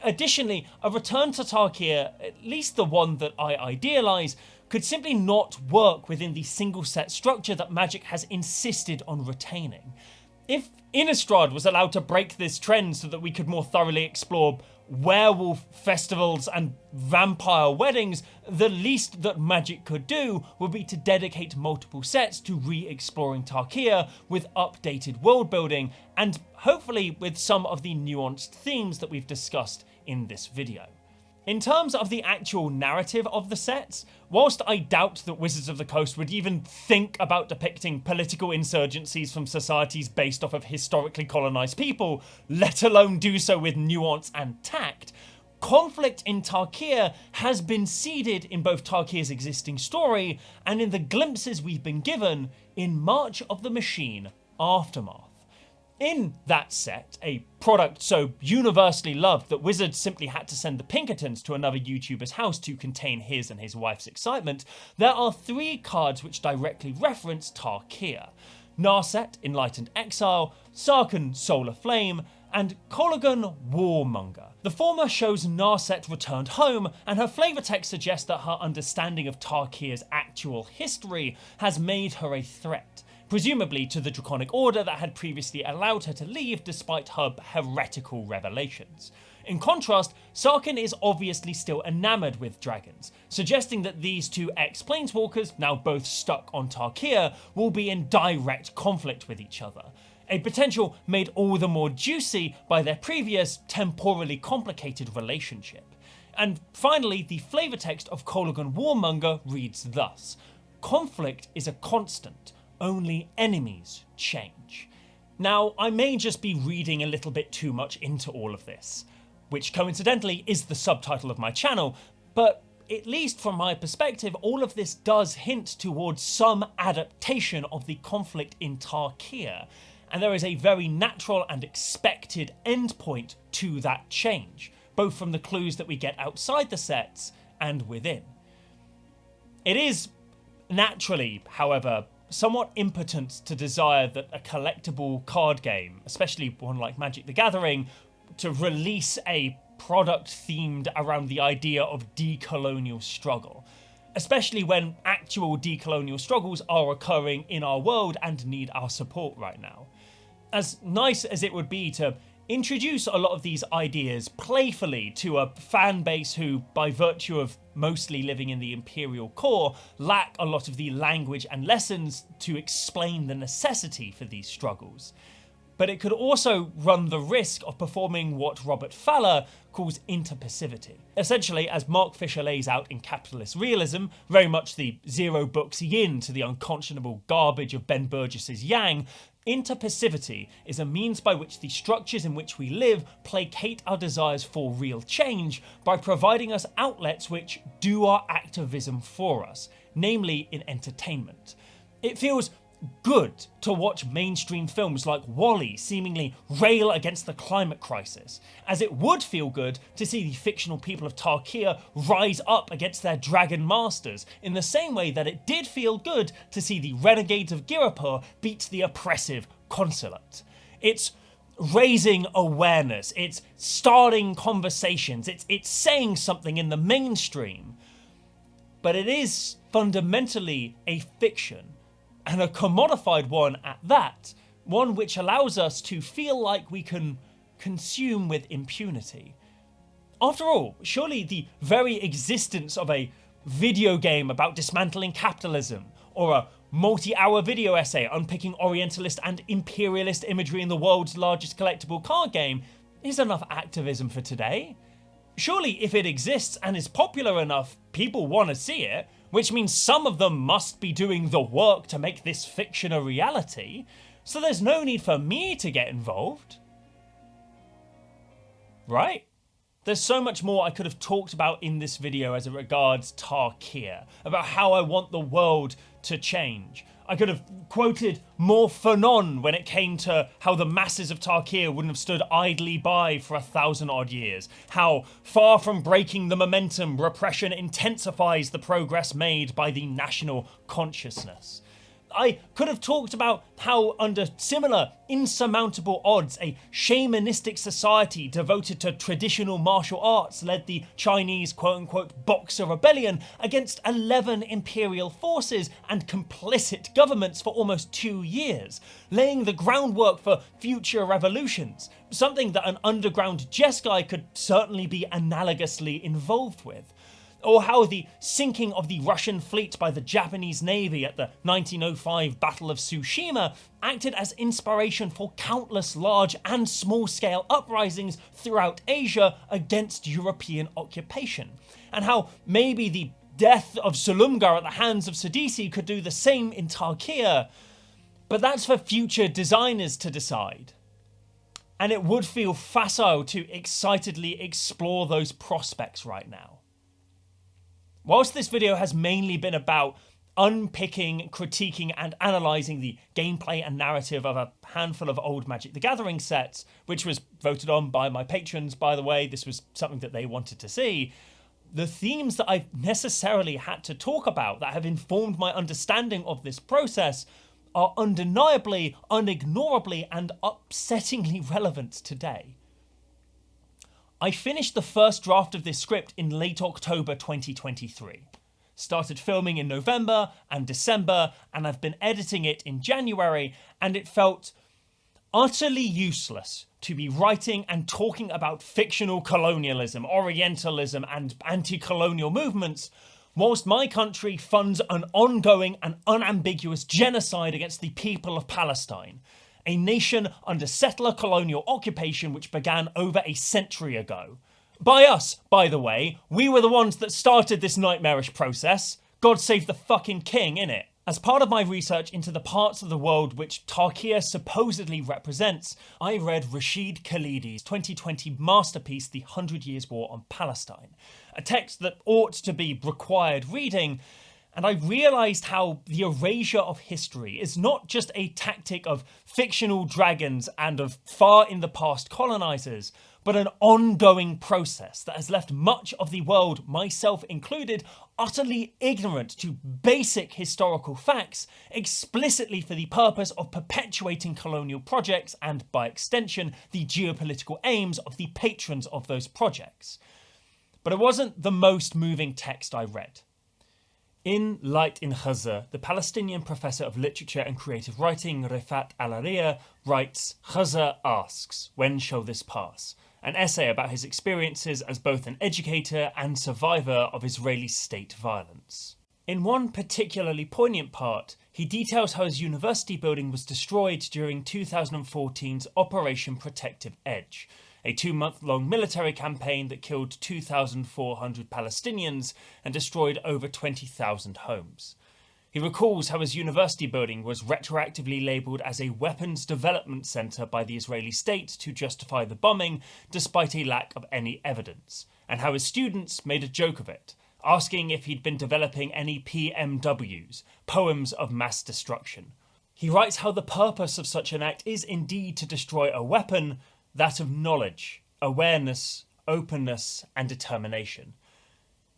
Additionally, a return to Tarkir, at least the one that I idealise, could simply not work within the single set structure that Magic has insisted on retaining. If Innistrad was allowed to break this trend so that we could more thoroughly explore werewolf festivals and vampire weddings, the least that Magic could do would be to dedicate multiple sets to re-exploring Tarkir with updated world building and hopefully with some of the nuanced themes that we've discussed in this video. In terms of the actual narrative of the sets, whilst I doubt that Wizards of the Coast would even think about depicting political insurgencies from societies based off of historically colonized people, let alone do so with nuance and tact, conflict in Tarkir has been seeded in both Tarkir's existing story and in the glimpses we've been given in March of the Machine Aftermath. In that set, a product so universally loved that Wizards simply had to send the Pinkertons to another YouTuber's house to contain his and his wife's excitement, there are 3 cards which directly reference Tarkir: Narset, Enlightened Exile, Sarkhan, Solar Flame, and Kolaghan, Warmonger. The former shows Narset returned home, and her flavor text suggests that her understanding of Tarkir's actual history has made her a threat, presumably to the Draconic Order that had previously allowed her to leave despite her heretical revelations. In contrast, Sarkhan is obviously still enamored with dragons, suggesting that these 2 ex-planeswalkers, now both stuck on Tarkir, will be in direct conflict with each other. A potential made all the more juicy by their previous, temporally complicated relationship. And finally, the flavor text of Kolaghan Warmonger reads thus: "Conflict is a constant. Only enemies change." Now, I may just be reading a little bit too much into all of this, which coincidentally is the subtitle of my channel, but at least from my perspective, all of this does hint towards some adaptation of the conflict in Tarkir, and there is a very natural and expected endpoint to that change, both from the clues that we get outside the sets and within. It is naturally, however, somewhat impotent to desire that a collectible card game, especially one like Magic the Gathering, to release a product themed around the idea of decolonial struggle, especially when actual decolonial struggles are occurring in our world and need our support right now. As nice as it would be to introduce a lot of these ideas playfully to a fan base who, by virtue of mostly living in the imperial core, lack a lot of the language and lessons to explain the necessity for these struggles. But it could also run the risk of performing what Robert Fowler calls interpassivity. Essentially, as Mark Fisher lays out in Capitalist Realism, very much the zero books yin to the unconscionable garbage of Ben Burgess's Yang, interpassivity is a means by which the structures in which we live placate our desires for real change by providing us outlets which do our activism for us, namely in entertainment. It feels good to watch mainstream films like WALL-E seemingly rail against the climate crisis, as it would feel good to see the fictional people of Tarkir rise up against their dragon masters, in the same way that it did feel good to see the renegades of Girapur beat the oppressive consulate. It's raising awareness, it's starting conversations, it's saying something in the mainstream, but it is fundamentally a fiction, and a commodified one at that, one which allows us to feel like we can consume with impunity. After all, surely the very existence of a video game about dismantling capitalism, or a multi-hour video essay unpicking Orientalist and imperialist imagery in the world's largest collectible card game, is enough activism for today. Surely if it exists and is popular enough, people want to see it, which means some of them must be doing the work to make this fiction a reality, so there's no need for me to get involved. Right? There's so much more I could have talked about in this video as it regards Tarkir, about how I want the world to change. I could have quoted more fanon when it came to how the masses of Tarkir wouldn't have stood idly by for 1,000 odd years. How, far from breaking the momentum, repression intensifies the progress made by the national consciousness. I could have talked about how, under similar insurmountable odds, a shamanistic society devoted to traditional martial arts led the Chinese quote-unquote Boxer Rebellion against 11 imperial forces and complicit governments for almost 2 years, laying the groundwork for future revolutions, something that an underground Jacc could certainly be analogously involved with. Or how the sinking of the Russian fleet by the Japanese Navy at the 1905 Battle of Tsushima acted as inspiration for countless large and small-scale uprisings throughout Asia against European occupation. And how maybe the death of Sulumgar at the hands of Sidisi could do the same in Tarkir. But that's for future designers to decide. And it would feel facile to excitedly explore those prospects right now. Whilst this video has mainly been about unpicking, critiquing and analysing the gameplay and narrative of a handful of old Magic the Gathering sets, which was voted on by my patrons, by the way, this was something that they wanted to see, the themes that I've necessarily had to talk about that have informed my understanding of this process are undeniably, unignorably and upsettingly relevant today. I finished the first draft of this script in late October 2023. Started filming in November and December, and I've been editing it in January, and it felt utterly useless to be writing and talking about fictional colonialism, orientalism, and anti-colonial movements, whilst my country funds an ongoing and unambiguous genocide against the people of Palestine, a nation under settler colonial occupation which began over a century ago. By us, by the way, we were the ones that started this nightmarish process. God save the fucking king, innit? As part of my research into the parts of the world which Tarkir supposedly represents, I read Rashid Khalidi's 2020 masterpiece, The 100 Years' War on Palestine, a text that ought to be required reading. And I realised how the erasure of history is not just a tactic of fictional dragons and of far in the past colonisers, but an ongoing process that has left much of the world, myself included, utterly ignorant to basic historical facts, explicitly for the purpose of perpetuating colonial projects and, by extension, the geopolitical aims of the patrons of those projects. But it wasn't the most moving text I read. In Light in Khazar, the Palestinian professor of literature and creative writing, Rifat Alaria, writes, Khazar asks, when shall this pass? an essay about his experiences as both an educator and survivor of Israeli state violence. In one particularly poignant part, he details how his university building was destroyed during 2014's Operation Protective Edge, a 2-month-long military campaign that killed 2,400 Palestinians and destroyed over 20,000 homes. He recalls how his university building was retroactively labelled as a weapons development centre by the Israeli state to justify the bombing, despite a lack of any evidence, and how his students made a joke of it, asking if he'd been developing any PMWs, poems of mass destruction. He writes how the purpose of such an act is indeed to destroy a weapon, that of knowledge, awareness, openness, and determination.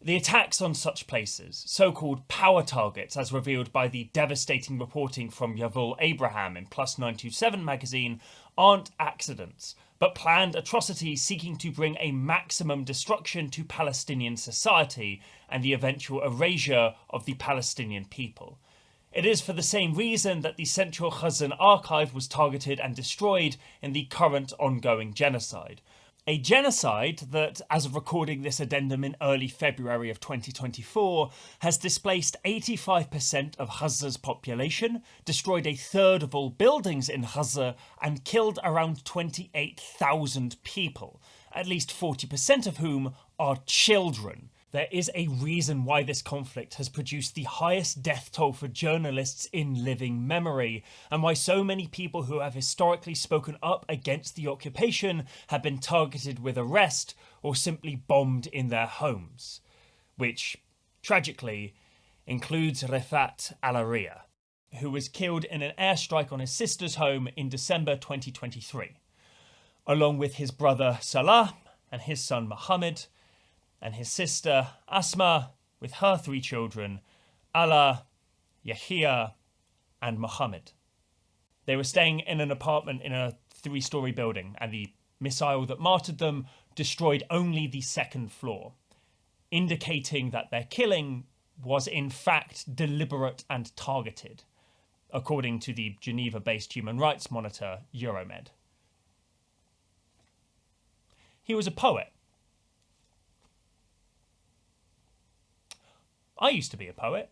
The attacks on such places, so-called power targets as revealed by the devastating reporting from Yavul Abraham in Plus 927 magazine, aren't accidents, but planned atrocities seeking to bring a maximum destruction to Palestinian society and the eventual erasure of the Palestinian people. It is for the same reason that the Central Khazan archive was targeted and destroyed in the current ongoing genocide. A genocide that, as of recording this addendum in early February of 2024, has displaced 85% of Gaza's population, destroyed a third of all buildings in Gaza, and killed around 28,000 people, at least 40% of whom are children. There is a reason why this conflict has produced the highest death toll for journalists in living memory, and why so many people who have historically spoken up against the occupation have been targeted with arrest or simply bombed in their homes. Which, tragically, includes Rifat Alaria, who was killed in an airstrike on his sister's home in December 2023, along with his brother Salah and his son Mohammed, and his sister Asma with her 3 children, Ala, Yahia, and Mohammed. They were staying in an apartment in a 3-story building, and the missile that martyred them destroyed only the 2nd floor, indicating that their killing was in fact deliberate and targeted, according to the Geneva-based human rights monitor Euromed. He was a poet. I used to be a poet.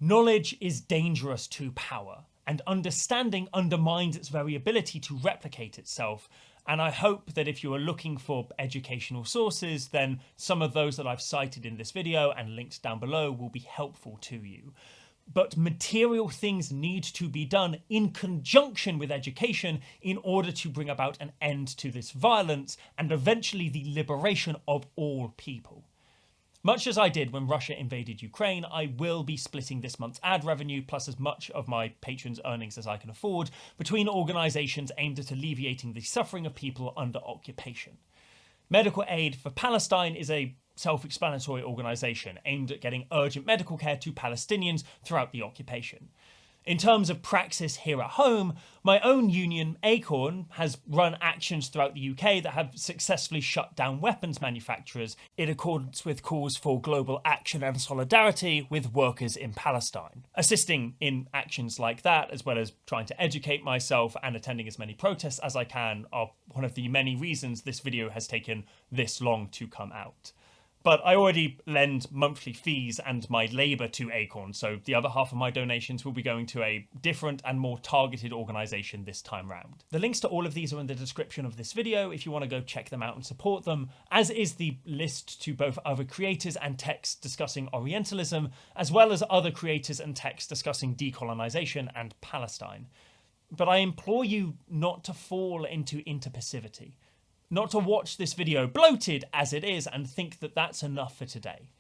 Knowledge is dangerous to power, and understanding undermines its very ability to replicate itself, and I hope that if you are looking for educational sources, then some of those that I've cited in this video and linked down below will be helpful to you. But material things need to be done in conjunction with education in order to bring about an end to this violence and eventually the liberation of all people. Much as I did when Russia invaded Ukraine, I will be splitting this month's ad revenue plus as much of my patrons' earnings as I can afford between organisations aimed at alleviating the suffering of people under occupation. Medical Aid for Palestine is a self-explanatory organisation aimed at getting urgent medical care to Palestinians throughout the occupation. In terms of praxis here at home, my own union, Acorn, has run actions throughout the UK that have successfully shut down weapons manufacturers in accordance with calls for global action and solidarity with workers in Palestine. Assisting in actions like that, as well as trying to educate myself and attending as many protests as I can, are one of the many reasons this video has taken this long to come out. But I already lend monthly fees and my labour to Acorn, so the other half of my donations will be going to a different and more targeted organisation this time round. The links to all of these are in the description of this video if you want to go check them out and support them, as is the list to both other creators and texts discussing Orientalism, as well as other creators and texts discussing decolonization and Palestine. But I implore you not to fall into interpassivity. Not to watch this video, bloated as it is, and think that that's enough for today.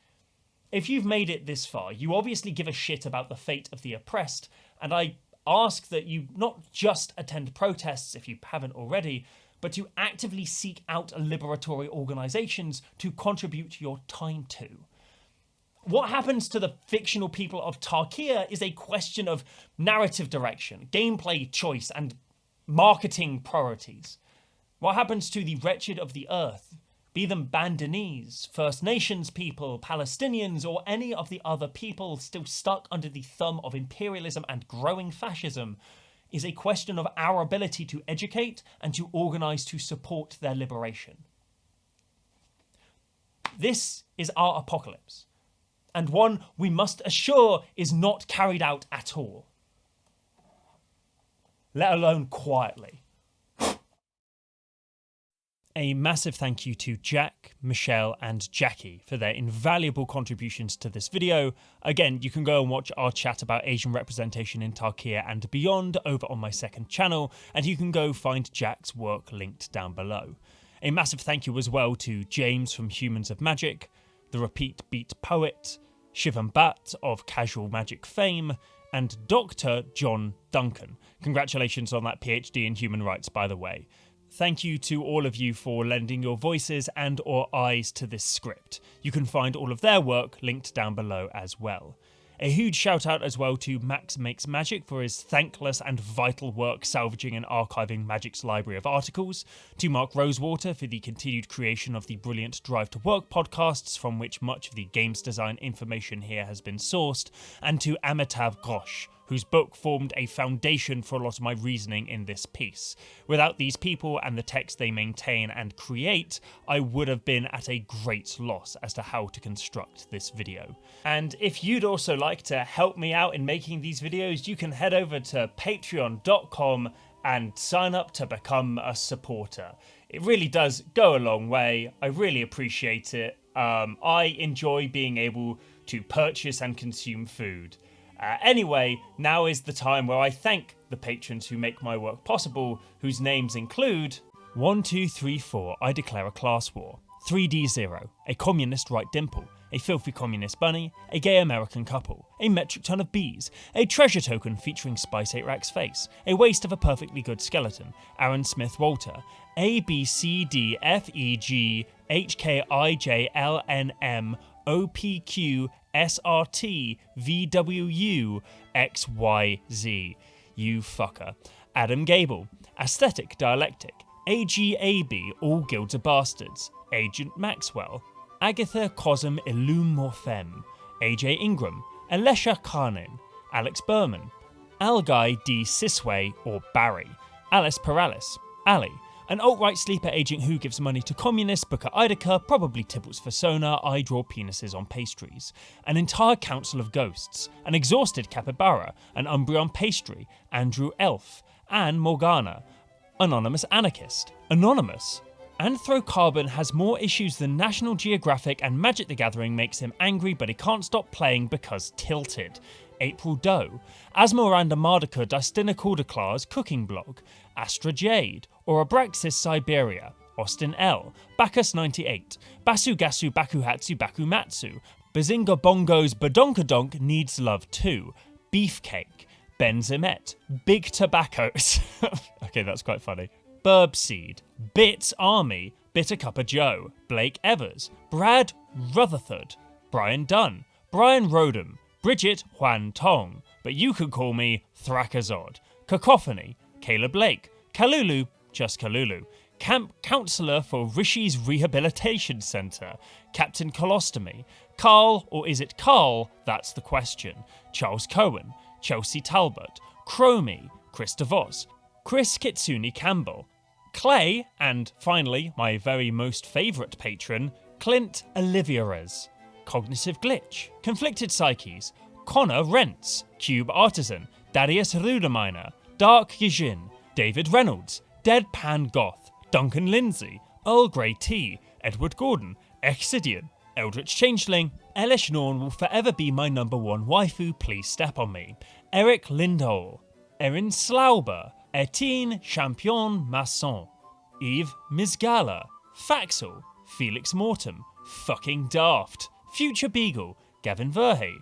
If you've made it this far, you obviously give a shit about the fate of the oppressed, and I ask that you not just attend protests if you haven't already, but to actively seek out liberatory organisations to contribute your time to. What happens to the fictional people of Tarkir is a question of narrative direction, gameplay choice, and marketing priorities. What happens to the wretched of the earth, be them Bandanese, First Nations people, Palestinians, or any of the other people still stuck under the thumb of imperialism and growing fascism, is a question of our ability to educate and to organise to support their liberation. This is our apocalypse, and one we must assure is not carried out at all, let alone quietly. A massive thank you to Jacc, Michelle and Jackie for their invaluable contributions to this video. Again, you can go and watch our chat about Asian representation in Tarkir and beyond over on my second channel, and you can go find Jack's work linked down below. A massive thank you as well to James from Humans of Magic, the Repeat Beat Poet, Shivam of Casual Magic fame, and Dr. John Duncan. Congratulations on that PhD in human rights, by the way. Thank you to all of you for lending your voices and or eyes to this script. You can find all of their work linked down below as well. A huge shout out as well to Max Makes Magic for his thankless and vital work salvaging and archiving Magic's library of articles, to Mark Rosewater for the continued creation of the brilliant Drive to Work podcasts from which much of the games design information here has been sourced, and to Amitav Ghosh, whose book formed a foundation for a lot of my reasoning in this piece. Without these people and the text they maintain and create, I would have been at a great loss as to how to construct this video. And if you'd also like to help me out in making these videos, you can head over to patreon.com and sign up to become a supporter. It really does go a long way. I really appreciate it. I enjoy being able to purchase and consume food. Anyway, now is the time where I thank the patrons who make my work possible, whose names include 1234, I declare a class war, 3D0, a communist right dimple, a filthy communist bunny, a gay American couple, a metric ton of bees, a treasure token featuring Spice 8 Rack's face, a waste of a perfectly good skeleton, Aaron Smith Walter, A, B, C, D, F, E, G, H, K, I, J, L, N, M, O, P, Q, SRT, VWU, XYZ. You fucker. Adam Gable, Aesthetic Dialectic, AGAB, All Guilds are Bastards, Agent Maxwell, Agatha Cosm Illum Morphem, AJ Ingram, Alesha Karnin, Alex Berman, Alguy D. Sisway or Barry, Alice Paralis, Ali, an alt-right sleeper agent who gives money to communists, Booker Idaka, probably Tibble's Persona, I draw penises on pastries, an entire council of ghosts, an exhausted capybara, an Umbreon pastry, Andrew Elf, Anne Morgana, anonymous anarchist, anonymous. Anthrocarbon has more issues than National Geographic, and Magic the Gathering makes him angry but he can't stop playing because tilted. April Doe, Asmoranda Mardika Dustina Kaldaklar's cooking blog, Astra Jade, or Abraxas Siberia, Austin L, Bacchus98, Basu Gasu Bakuhatsu Bakumatsu, Bazinga Bongo's Badonkadonk Needs Love Too, Beefcake, Ben Zimet, Big Tobaccos, okay that's quite funny, Burb Seed, Bits Army, Bitter Cuppa Joe, Blake Evers, Brad Rutherford, Brian Dunn, Brian Rodham, Bridget Huan Tong, but you could call me Thrakazod, Cacophony, Caleb Lake, Kalulu, just Kalulu, Camp Counselor for Rishi's Rehabilitation Centre, Captain Colostomy, Carl, or is it Carl? That's the question, Charles Cohen, Chelsea Talbot, Chromie, Chris DeVos, Chris Kitsune Campbell, Clay, and finally, my very most favourite patron, Clint Oliviares, Cognitive Glitch, Conflicted Psyches, Connor Rents, Cube Artisan, Darius Rudeminer, Dark Yijin, David Reynolds, Deadpan Goth, Duncan Lindsay, Earl Grey T, Edward Gordon, Exidian, Eldritch Changeling, Elish Norn will forever be my #1 waifu, please step on me, Eric Lindole, Erin Slauber, Etienne Champion Masson, Yves Mizgala, Faxel, Felix Mortem, Fucking Daft, Future Beagle, Gavin Verhey,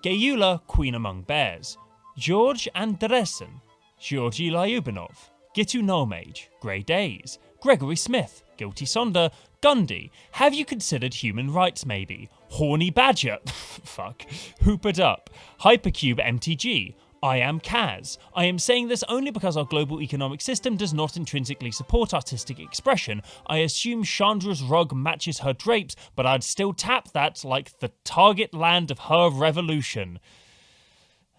Gayula Queen Among Bears, George Andresen, Georgi Lyubanov, Gitu Nomage, Grey Days, Gregory Smith, Guilty Sonder, Gundy, Have You Considered Human Rights Maybe, Horny Badger, fuck, Hoopered Up, Hypercube MTG, I am Kaz. I am saying this only because our global economic system does not intrinsically support artistic expression. I assume Chandra's rug matches her drapes, but I'd still tap that like the target land of her revolution.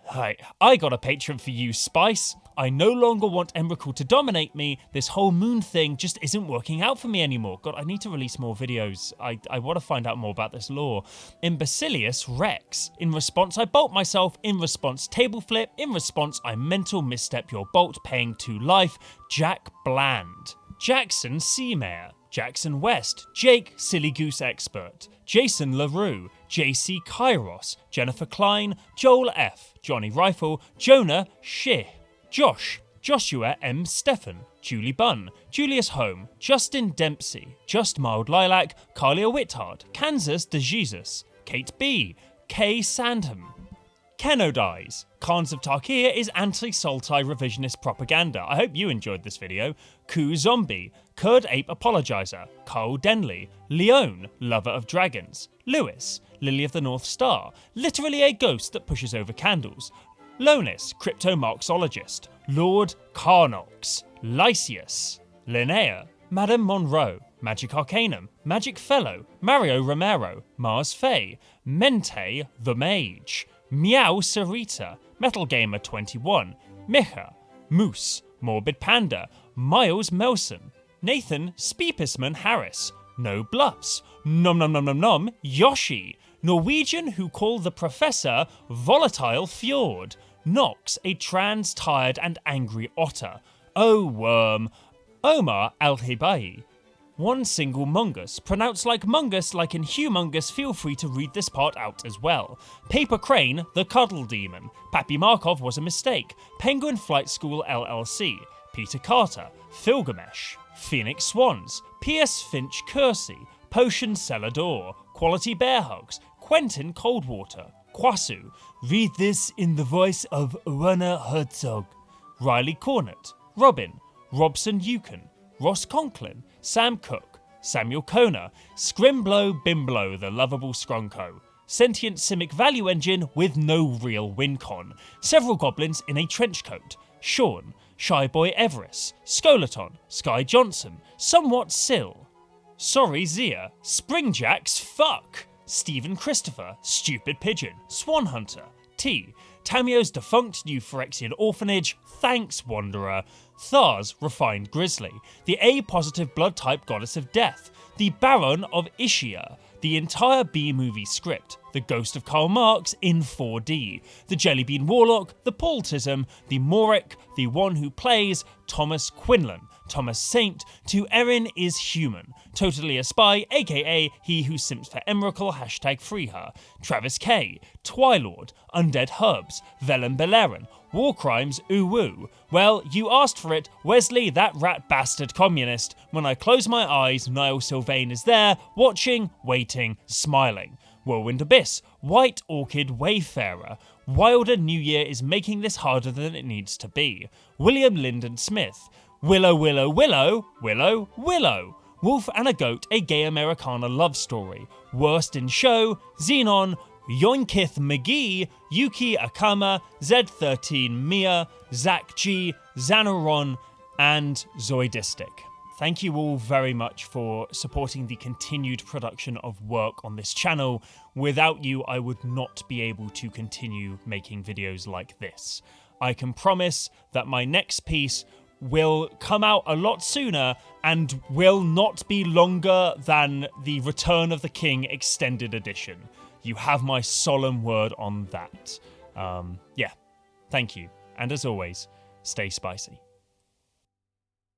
Hi, I got a patron for you, Spice. I no longer want Emrakul to dominate me. This whole moon thing just isn't working out for me anymore. God, I need to release more videos. I want to find out more about this lore. Imbecilius Rex. In response, I bolt myself. In response, table flip. In response, I mental misstep your bolt, paying 2 life. Jacc Bland. Jackson Seamayor. Jackson West, Jake Silly Goose Expert, Jason LaRue, JC Kairos, Jennifer Klein, Joel F, Johnny Rifle, Jonah Shih, Josh, Joshua M. Stephan, Julie Bunn, Julius Home, Justin Dempsey, Just Mild Lilac, Carlia Whithard, Kansas DeJesus, Kate B, Kay Sandham, Keno Dies. Khans of Tarkir is anti-Sultai revisionist propaganda. I hope you enjoyed this video. Ku Zombie, Kurd Ape Apologizer, Carl Denley, Leone, Lover of Dragons, Lewis, Lily of the North Star, literally a ghost that pushes over candles, Lonis, Crypto-Marxologist, Lord Carnox, Lysius, Linnea, Madame Monroe, Magic Arcanum, Magic Fellow, Mario Romero, Mars Faye, Mente the Mage, Meow Sarita, Metal Gamer 21, Micha, Moose, Morbid Panda, Miles Melson, Nathan Speepisman Harris, No Bluffs, Nom Nom Nom Nom Nom, Yoshi, Norwegian who call the Professor Volatile Fjord, Nox, a trans, tired and angry otter, Oh Worm, Omar Al-Hibai, One Single Mungus, pronounced like Mungus like in humongous, feel free to read this part out as well. Paper Crane, the Cuddle Demon, Pappy Markov was a mistake, Penguin Flight School LLC, Peter Carter, Filgamesh, Phoenix Swans, P.S. Finch Kersey, Potion Celador, Quality Bear Hugs, Quentin Coldwater, Kwasu, read this in the voice of Werner Herzog, Riley Cornett, Robin, Robson Yukon, Ross Conklin, Sam Cook, Samuel Kona, Scrimblow Bimblow the Lovable Scronko, Sentient Simic Value Engine with no real wincon, Several Goblins in a Trench Coat, Sean, Shy Boy Everest, Skolaton, Sky Johnson, Somewhat Sill, Sorry Zia, Springjacks Fuck, Stephen Christopher, Stupid Pigeon, Swan Hunter, T, Tamio's Defunct New Phyrexian Orphanage, Thanks Wanderer, Thars Refined Grizzly, the A-positive blood type Goddess of Death, the Baron of Ishia, the entire B-movie script, the Ghost of Karl Marx in 4D, the Jellybean Warlock, the Paultism, the Morik, the One Who Plays, Thomas Quinlan, Thomas Saint, To Erin is Human, Totally a Spy, aka He Who Simps for Emrakul, #free her, Travis K, Twilord, Undead Herbs, Velen Belerin, War Crimes, Uwu. Well, you asked for it, Wesley, that rat bastard communist. When I close my eyes, Niall Sylvain is there, watching, waiting, smiling. Whirlwind Abyss, White Orchid Wayfarer. Wilder New Year is making this harder than it needs to be. William Lyndon Smith, Willow, Willow, Willow, Willow, Willow. Wolf and a Goat, a gay Americana love story. Worst in Show, Xenon, Yoinkith McGee, Yuki Akama, Z13 Mia, Zach G, Xanaron, and Zoidistic. Thank you all very much for supporting the continued production of work on this channel. Without you, I would not be able to continue making videos like this. I can promise that my next piece will come out a lot sooner and will not be longer than the Return of the King Extended Edition. You have my solemn word on that. Yeah, thank you. And as always, stay spicy.